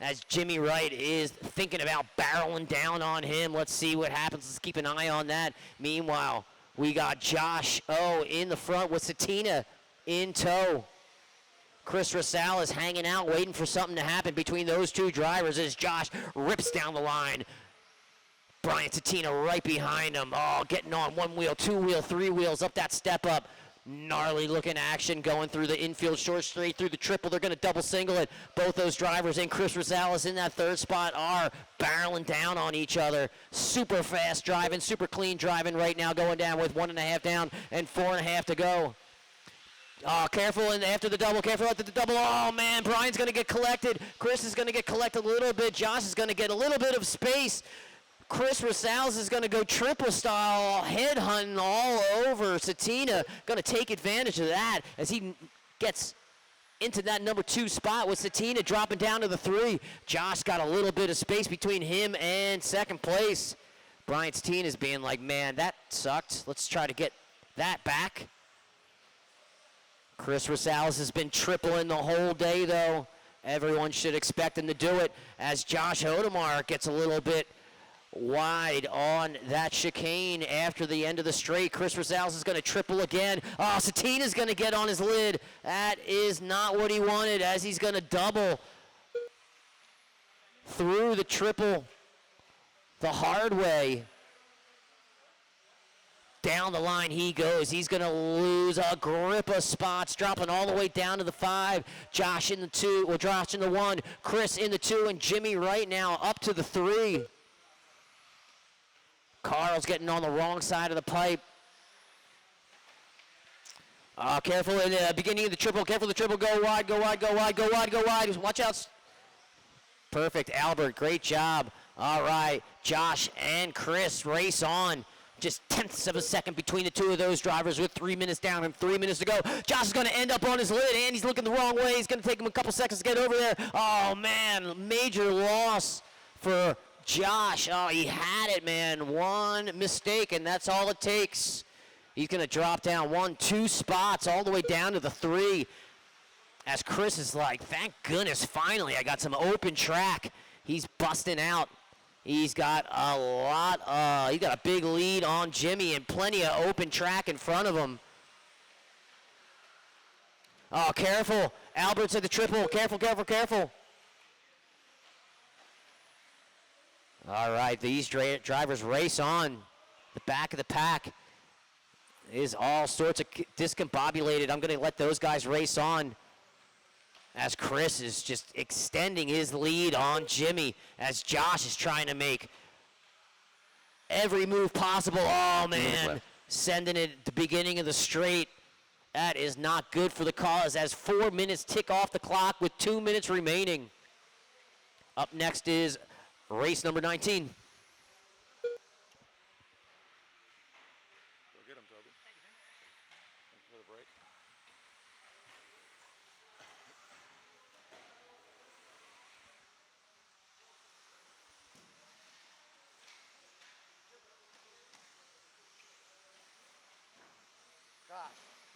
as Jimmy Wright is thinking about barreling down on him. Let's see what happens. Let's keep an eye on that. Meanwhile, we got Josh O in the front with Satina in tow. Chris Rosales hanging out, waiting for something to happen between those 2 drivers as Josh rips down the line. Brian Tatina right behind him. Oh, getting on 1 wheel, 2 wheel, 3 wheels, up that step up. Gnarly looking action going through the infield short straight through the triple. They're going to double single it. Both those drivers and Chris Rosales in that 3rd spot are barreling down on each other. Super fast driving, super clean driving right now, going down with 1.5 down and 4.5 to go. Oh, careful and after the double, careful after the double. Oh, man, Brian's going to get collected. Chris is going to get collected a little bit. Josh is going to get a little bit of space. Chris Rosales is going to go triple style, headhunting all over Satina. Going to take advantage of that as he gets into that number 2 spot with Satina dropping down to the 3. Josh got a little bit of space between him and 2nd place. Brian Satina is being like, man, that sucked. Let's try to get that back. Chris Rosales has been tripling the whole day, though. Everyone should expect him to do it as Josh Odemark gets a little bit wide on that chicane after the end of the straight. Chris Rosales is going to triple again. Oh, Satina's going to get on his lid. That is not what he wanted as he's going to double through the triple the hard way. Down the line he goes. He's going to lose a grip of spots, dropping all the way down to the 5. Josh in the 2, or Josh in the 1, Chris in the 2, and Jimmy right now up to the 3. Carl's getting on the wrong side of the pipe. Careful in the beginning of the triple. Careful the triple. Go wide, go wide, go wide, go wide, go wide. Watch out. Perfect, Albert. Great job. All right, Josh and Chris race on. Just tenths of a second between the 2 of those drivers with 3 minutes down and 3 minutes to go. Josh is going to end up on his lid, and he's looking the wrong way. He's going to take him a couple seconds to get over there. Oh, man, major loss for Josh. Oh, he had it, man. One mistake, and that's all it takes. He's going to drop down 1, 2 spots all the way down to the 3. As Chris is like, thank goodness, finally, I got some open track. He's busting out. He's got he got a big lead on Jimmy and plenty of open track in front of him. Oh, careful. Albert's at the triple. Careful, careful, careful. All right, these drivers race on. The back of the pack is all sorts of discombobulated. I'm going to let those guys race on. as Chris is just extending his lead on Jimmy as Josh is trying to make every move possible. Oh, man. left. Sending it at the beginning of the straight. That is not good for the cause as 4 minutes tick off the clock with 2 minutes remaining. Up next is race number 19. Go get him, Toby. Thanks for the break.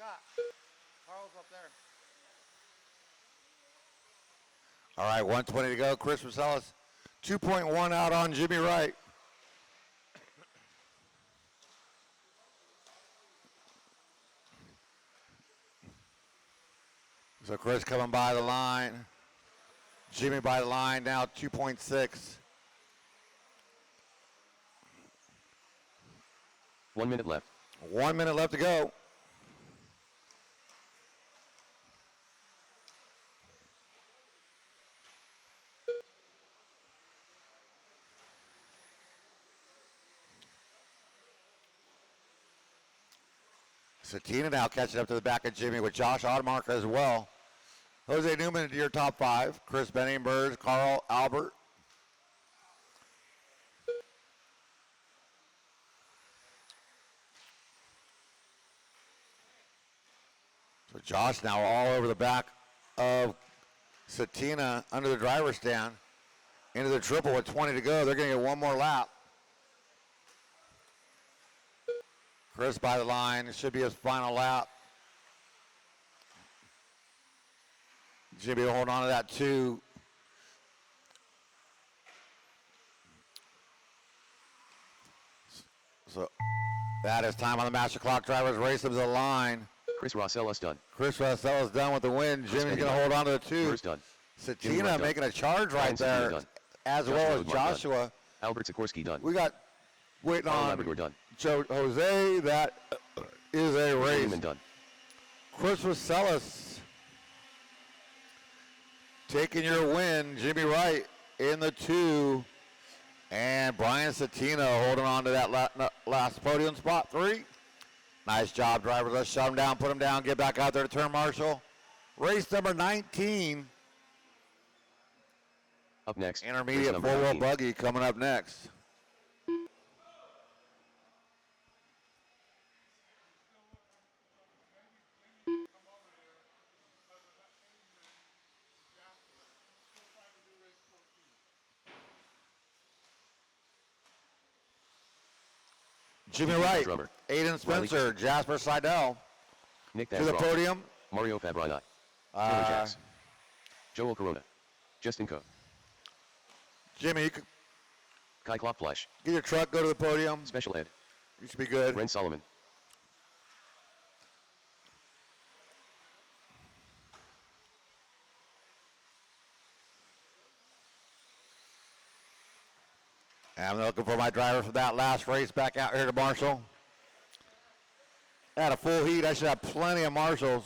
Scott. Carl's up there. All right, 120 to go. Chris Marcellus, 2.1 out on Jimmy Wright. So Chris coming by the line. Jimmy by the line now, 2.6. 1 minute left. 1 minute left to go. Satina now catching up to the back of Jimmy with Josh Odemark as well. Jose Newman into your top five. Chris Benningburg, Carl Albert. So Josh now all over the back of Satina under the driver's stand. Into the triple with 20 to go. They're going to get one more lap. Chris by the line. It should be his final lap. Jimmy will hold on to that too. So that is time on the master clock. Drivers race them to the line. Chris Rossellis done. Chris Russell is done with the win. Jimmy's Benny going to done. hold on to the two. First done. Jimmy Satina Wright done. making a charge right Ryan Satina there, done. as Joshua well as Woodmark done. Joshua. Albert Sikorsky done. We got waiting Carl on Labrador done. Joe Jose. That is a race. Newman done. Chris Marcellus taking your win. Jimmy Wright in the two. And Brian Satina holding on to that last podium spot, 3. Nice job, drivers. Let's shut them down, put them down, get back out there to turn marshal. Race number 19. Up next. race Intermediate number four-wheel 19. buggy coming up next. Jimmy Wright, Drummer. Aiden Spencer, Jasper Seidel Nick to the Dansroff. podium. Mario Fabrina. Taylor Jacks. Joel Corona. Justin Coe. Jimmy, you can Kai Klopfleisch. get your truck, go to the podium. Special Ed. You should be good. Ren Solomon. And I'm looking for my driver for that last race back out here to Marshall. At a full heat, I should have plenty of Marshals.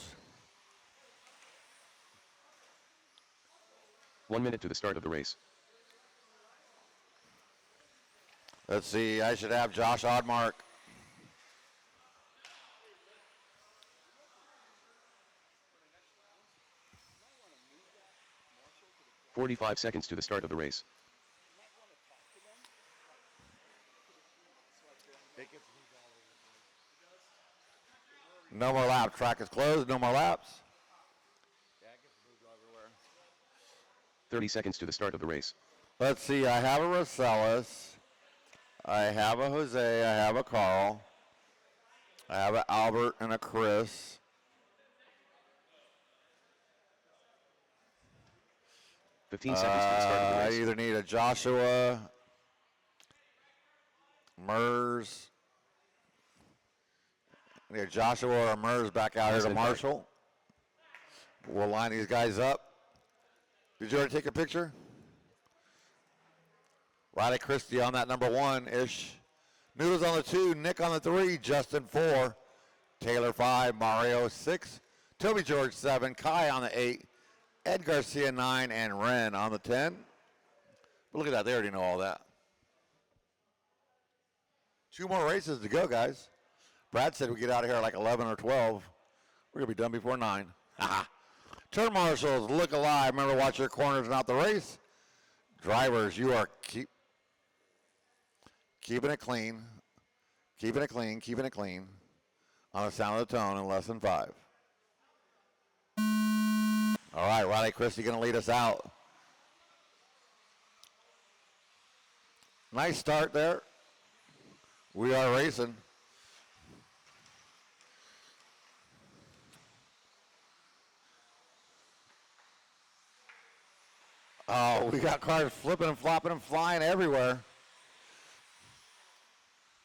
1 minute to the start of the race. Let's see, I should have Josh Odemark. .45 seconds to the start of the race. No more laps. Track is closed. No more laps. 30 seconds to the start of the race. Let's see, I have a Rossellis. I have a Jose. I have a Carl. I have an Albert and a Chris. .15 seconds to the start of the I race. either need a Joshua, Mers. I need a Joshua or a Mers back out here to Last invite. Marshall. We'll line these guys up. Did you already take a picture? Riley Christie on that number 1-ish. Noodles on the 2, Nick on the 3, Justin 4, Taylor 5, Mario 6, Toby George 7, Kai on the 8, Ed Garcia 9 and Ren on the 10. But look at that, they already know all that. 2 more races to go, guys. Brad said we get out of here at like 11 or 12. We're going to be done before 9. Turn marshals, look alive. Remember, watch your corners, not the race. Drivers, you are keeping it clean. Keeping it clean, keeping it clean. On the sound of the tone in less than 5. All right, Riley Christie going to lead us out. Nice start there. We are racing. Oh, we got cars flipping and flopping and flying everywhere.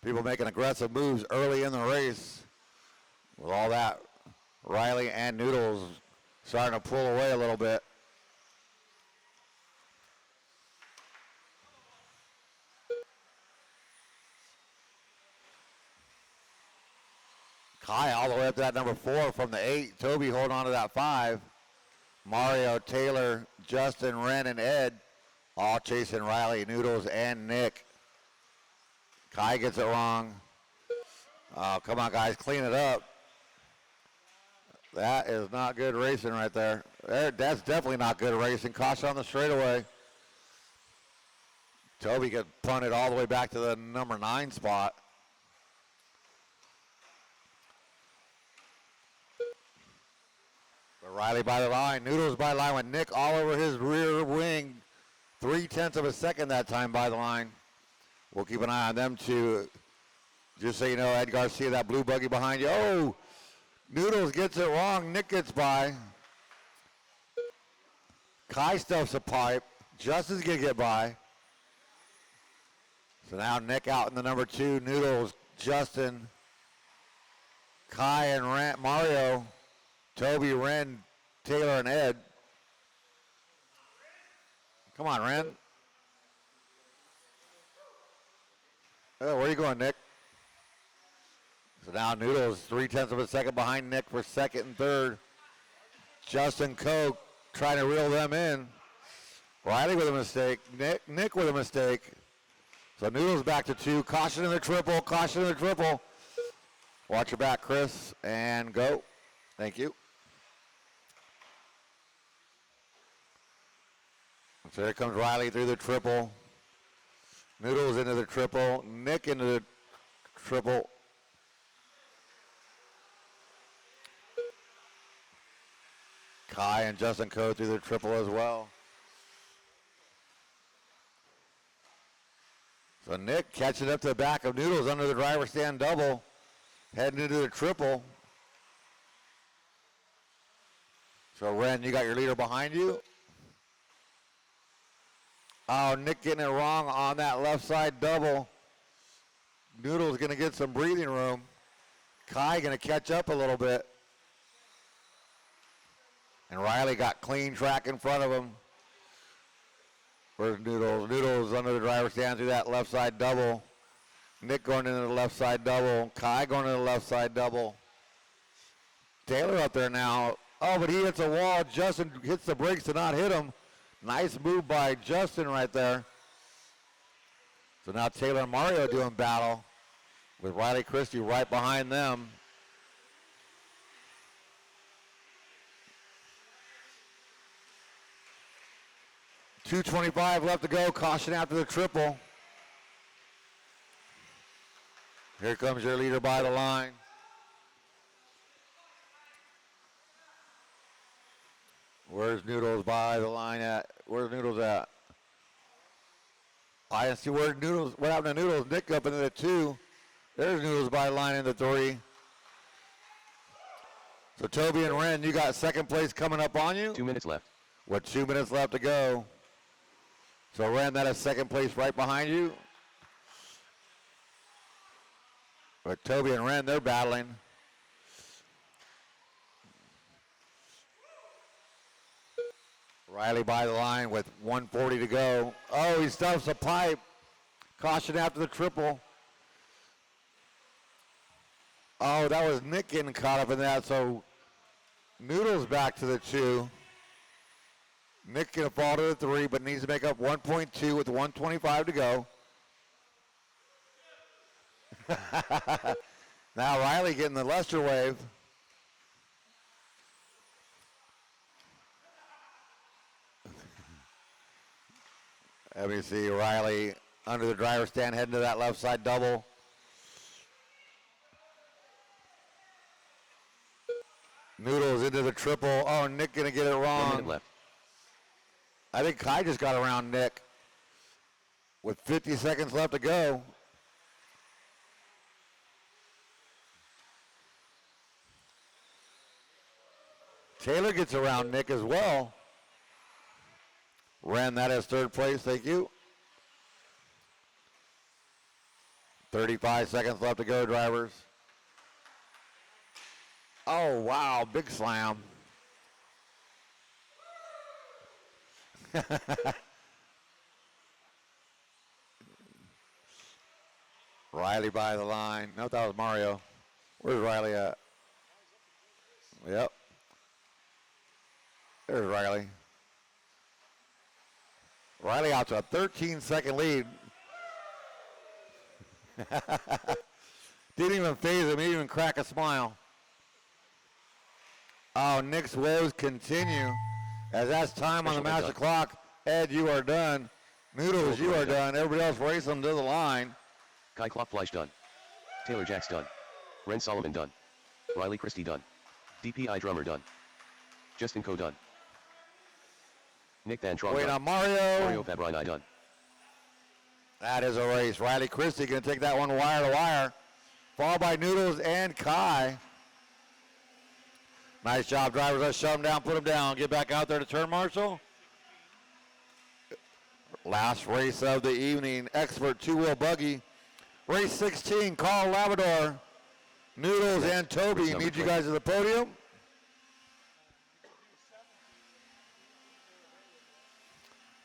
People making aggressive moves early in the race. With all that, Riley and Noodles starting to pull away a little bit. Kai all the way up to that number 4 from the 8. Toby holding on to that 5. Mario, Taylor, Justin, Ren, and Ed all chasing Riley, Noodles, and Nick. Kai gets it wrong. Oh, come on, guys, clean it up. That is not good racing right there. That's definitely not good racing. Caution on the straightaway. Toby got punted all the way back to the number 9 spot. But Riley by the line. Noodles by the line with Nick all over his rear wing. 0.3 of a second that time by the line. We'll keep an eye on them too. Just so you know, Ed Garcia, that blue buggy behind you. Oh, Noodles gets it wrong. Nick gets by. Kai stuffs a pipe. Justin's going to get by. So now Nick out in the number 2. Noodles, Justin, Kai and Mario, Toby, Ren, Taylor, and Ed. Come on, Ren. Oh, where are you going, Nick? So now Noodles 0.3 of a second behind Nick for second and third. Justin Koch trying to reel them in. Riley with a mistake. Nick with a mistake. So Noodles back to 2. Caution in the triple. Caution in the triple. Watch your back, Chris. And go. Thank you. So here comes Riley through the triple. Noodles into the triple. Nick into the triple. Kai and Justin Koch through the triple as well. So Nick catching up to the back of Noodles under the driver's stand double. Heading into the triple. So Ren, you got your leader behind you. Oh, Nick getting it wrong on that left side double. Noodles going to get some breathing room. Kai going to catch up a little bit. And Riley got clean track in front of him. Where's Noodles? Noodles under the driver's stand through that left side double. Nick going into the left side double. Kai going into the left side double. Taylor up there now. Oh, but he hits a wall. Justin hits the brakes to not hit him. Nice move by Justin right there. So now Taylor and Mario doing battle with Riley Christie right behind them. .225 left to go. Caution after the triple. Here comes your leader by the line. Where's Noodles by the line at? Where's Noodles at? I didn't see where Noodles, what happened to Noodles? Nick up into the 2. There's Noodles by the line in the 3. So Toby and Ren, you got second place coming up on you. 2 minutes left. With 2 minutes left to go. So Ren, that is second place right behind you. But Toby and Ren, they're battling. Riley by the line with 1:40 to go. Oh, he stuffs a pipe. Caution after the triple. Oh, that was Nick getting caught up in that. So Noodles back to the 2. Nick going to fall to the 3, but needs to make up 1.2 with 125 to go. Now Riley getting the Lester wave. Let me see Riley under the driver's stand heading to that left side double. Noodles into the triple. Oh, Nick going to get it 1 wrong. minute left. I think Kai just got around Nick with 50 seconds left to go. Taylor gets around Nick as well. Ran that as third place, thank you. 35 seconds left to go, drivers. Oh, wow, big slam. Riley by the line. No, that was Mario. Where's Riley at? Yep. There's Riley. Riley out to a 13-second lead. Didn't even phase him, didn't even crack a smile. Oh, Nick's woes continue. As that's time on the master clock. Ed, you are done. Noodles, you are done. Everybody else race them to the line. Kai Kloppfleisch done. Taylor Jacks done. Ren Solomon done. Riley Christie done. DPI Drummer done. Justin Coe done. Nick Van Tron Wait done. on Mario. Mario Fabrini done. That is a race. Riley Christie going to take that one wire to wire. Followed by Noodles and Kai. Nice job, drivers. Let's shut them down, put them down. Get back out there to turn marshal. Last race of the evening. Expert two-wheel buggy. Race 16, Carl Labrador. Noodles and Toby need you guys at the podium.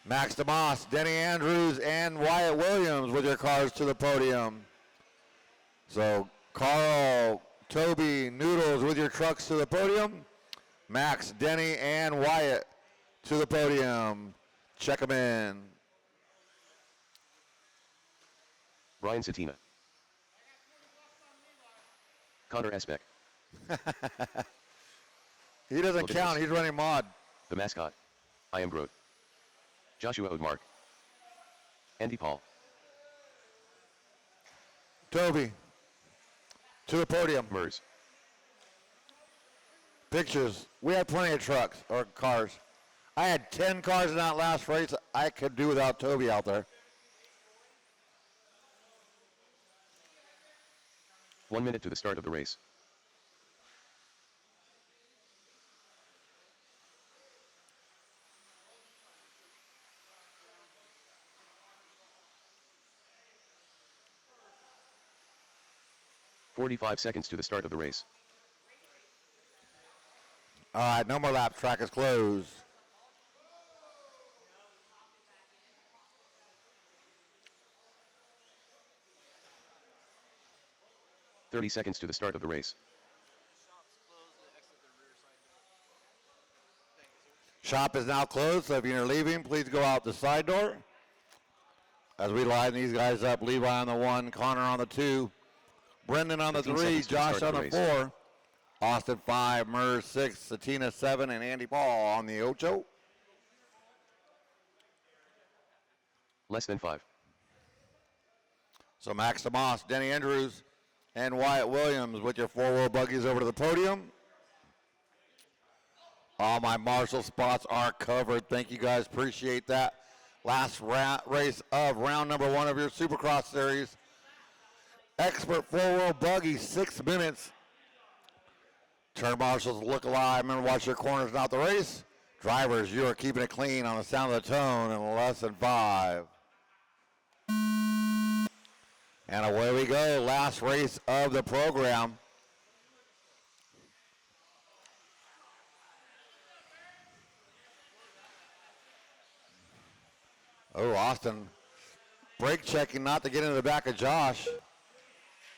Max DeMoss, Denny Andrews, and Wyatt Williams with your cars to the podium. So Carl, Toby, Noodles with your trucks to the podium. Max, Denny, and Wyatt to the podium. Check them in. Brian Satina. Connor Esbeck. He doesn't Look at count. this. He's running mod. The mascot. I am Groot. Joshua Odemark. Andy Paul. Toby to the podium. Mers. Pictures. We had plenty of trucks or cars. I had 10 cars in that last race. I could do without Toby out there. 1 minute to the start of the race. "45 seconds to the start of the race. All right, no more laps. Track is closed. "30 seconds to the start of the race. Shop is now closed, so if you're leaving, please go out the side door. As we line these guys up, Levi on the 1, Connor on the 2, Brendan on the 15 3, seconds to the Josh start on of the the race. 4, Austin 5, Mers 6, Satina 7, and Andy Paul on the 8. Less than 5. So Max DeMoss, Denny Andrews, and Wyatt Williams with your 4-wheel buggies over to the podium. All my Marshall spots are covered. Thank you guys. Appreciate that. Last race of round number 1 of your Supercross series. Expert 4-wheel buggy, 6 minutes. Turn marshals look alive. Remember, watch your corners, not the race. Drivers, you are keeping it clean on the sound of the tone in less than 5. And away we go. Last race of the program. Oh, Austin brake checking not to get into the back of Josh.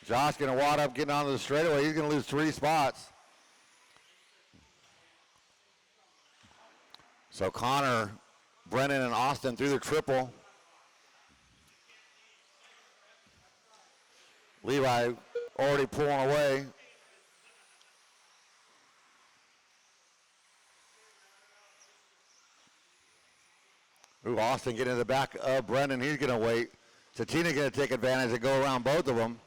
Josh going to wad up getting onto the straightaway. He's going to lose 3 spots. So Connor, Brennan, and Austin through the triple. Levi already pulling away. Ooh, Austin getting in the back of Brennan. He's going to wait. Satina going to take advantage and go around both of them.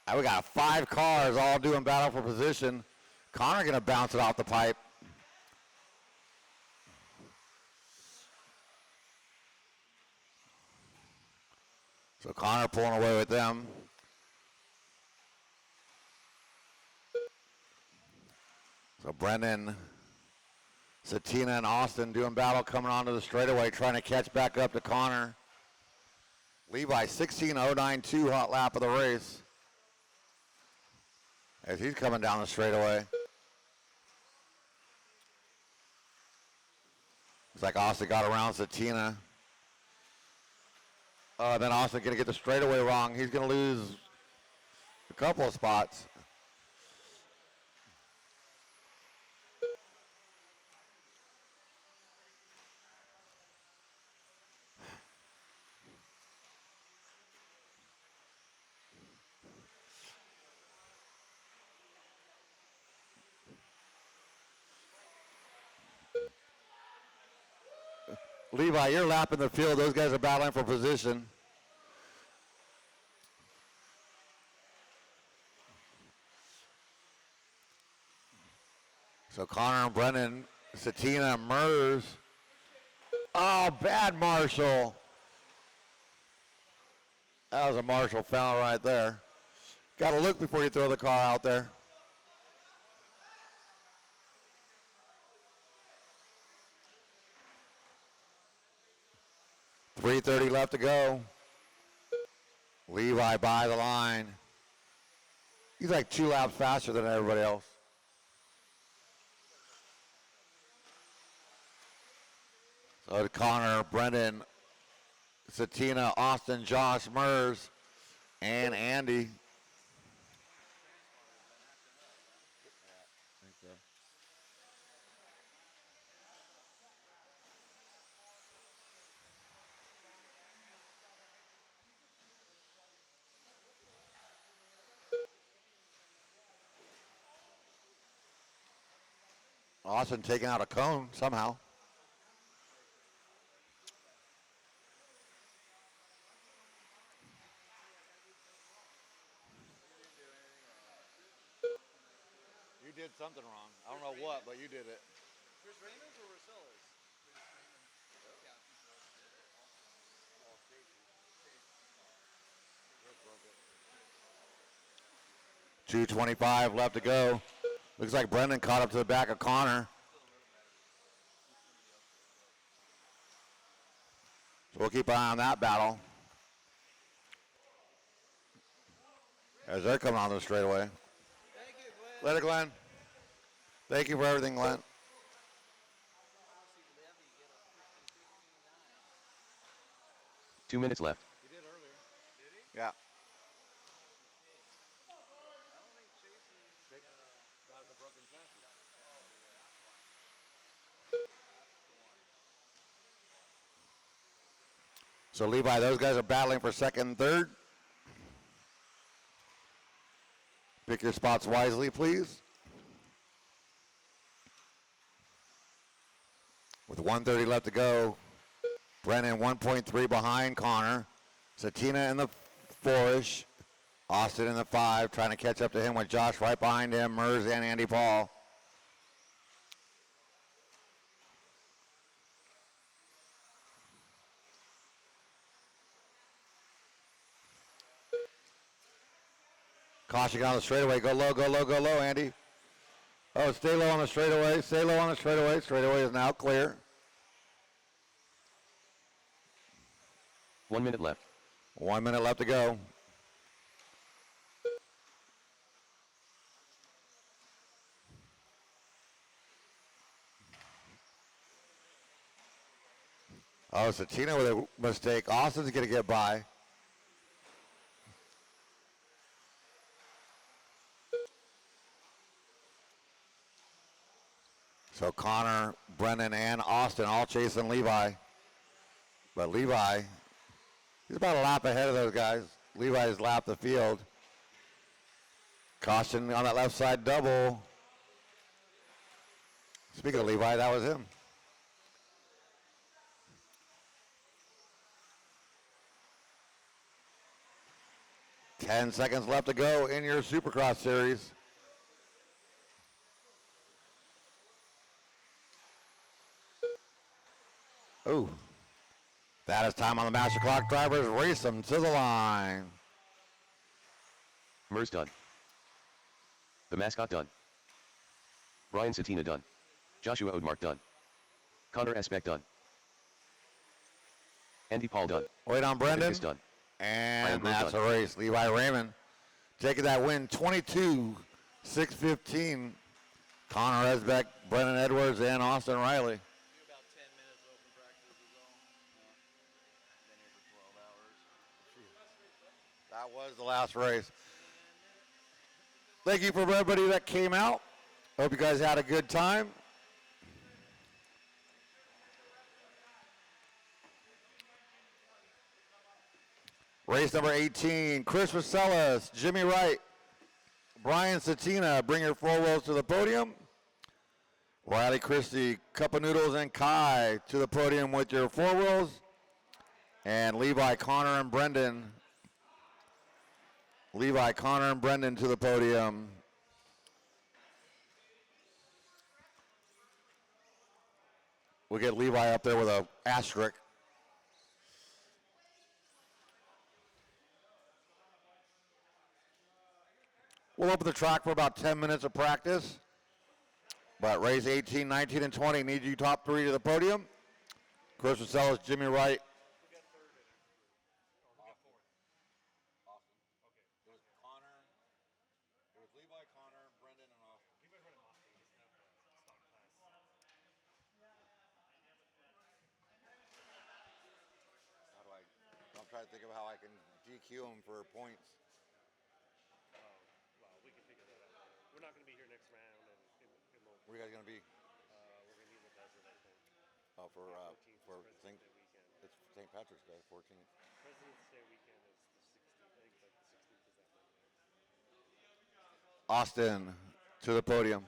Now we got 5 cars all doing battle for position. Connor going to bounce it off the pipe. So Connor pulling away with them. So Brendan, Satina, and Austin doing battle coming onto the straightaway, trying to catch back up to Connor. Levi 16.092 hot lap of the race. As he's coming down the straightaway. Looks like Austin got around Satina. Then Austin going to get the straightaway wrong. He's going to lose a couple of spots. Levi, you're lapping the field. Those guys are battling for position. So Connor and Brennan, Satina, Mers. Oh, bad Marshall. That was a Marshall foul right there. Got to look before you throw the car out there. .330 left to go. Levi by the line. He's like 2 laps faster than everybody else. So Connor, Brendan, Satina, Austin, Josh, Mers, and Andy. Austin taking out a cone somehow. You did something wrong. I don't know what, but you did it. Chris Raymond's or Rosella's? 2:25 left to go. Looks like Brendan caught up to the back of Connor. So we'll keep an eye on that battle. As they're coming on the straightaway. Thank you, Glenn. Later, Glenn. Thank you for everything, Glenn. 2 minutes left. He did earlier. Did he? Yeah. So Levi, those guys are battling for second and third. Pick your spots wisely, please. With 1:30 left to go, Brennan 1.3 behind Connor. Satina in the 4-ish. Austin in the 5, trying to catch up to him with Josh right behind him, Mers and Andy Paul. Caution on the straightaway. Go low, go low, go low, Andy. Oh, stay low on the straightaway. Stay low on the straightaway. Straightaway is now clear. 1 minute left. 1 minute left to go. Oh, Satina with a mistake. Austin's going to get by. So Connor, Brennan, and Austin all chasing Levi. But Levi, he's about a lap ahead of those guys. Levi's lapped the field. Caution on that left side double. Speaking of Levi, that was him. Ten seconds left to go in your Supercross series. Ooh. That is time on the master clock. Drivers race them to the line. Mers done. The mascot done. Brian Satina done. Joshua Odmark done. Connor Esbeck done. Andy Paul done. Wait on Brendan. Lucas done. And Grove that's done. a race. Levi Raymond taking that win 22-6-15. Connor Esbeck, Brendan Edwards, and Austin Riley. Do about 10 minutes open practice is all. Been here for 12 hours. That was the last race. Thank you for everybody that came out. Hope you guys had a good time. Race number 18, Chris Vaselis, Jimmy Wright, Brian Satina, bring your four wheels to the podium. Riley Christie, Cup of Noodles, and Kai to the podium with your four wheels. And Levi, Connor, and Brendan. Levi, Connor, and Brendan to the podium. We'll get Levi up there with an asterisk. We'll open the track for about 10 minutes of practice. But race 18, 19, and 20 need you top three to the podium. Chris Vaselis, Jimmy Wright. I'm trying to think of how I can DQ him for points. Well, we can figure that out later. We're not going to be here next round, and it won't. Where are you guys going to be? We're going to be in the desert, I think. Oh, for 14th is St. President's Day weekend. It's St. Patrick's Day, 14th. President's Day weekend is the 16th. I think it's like the 16th is that Monday. Austin to the podium.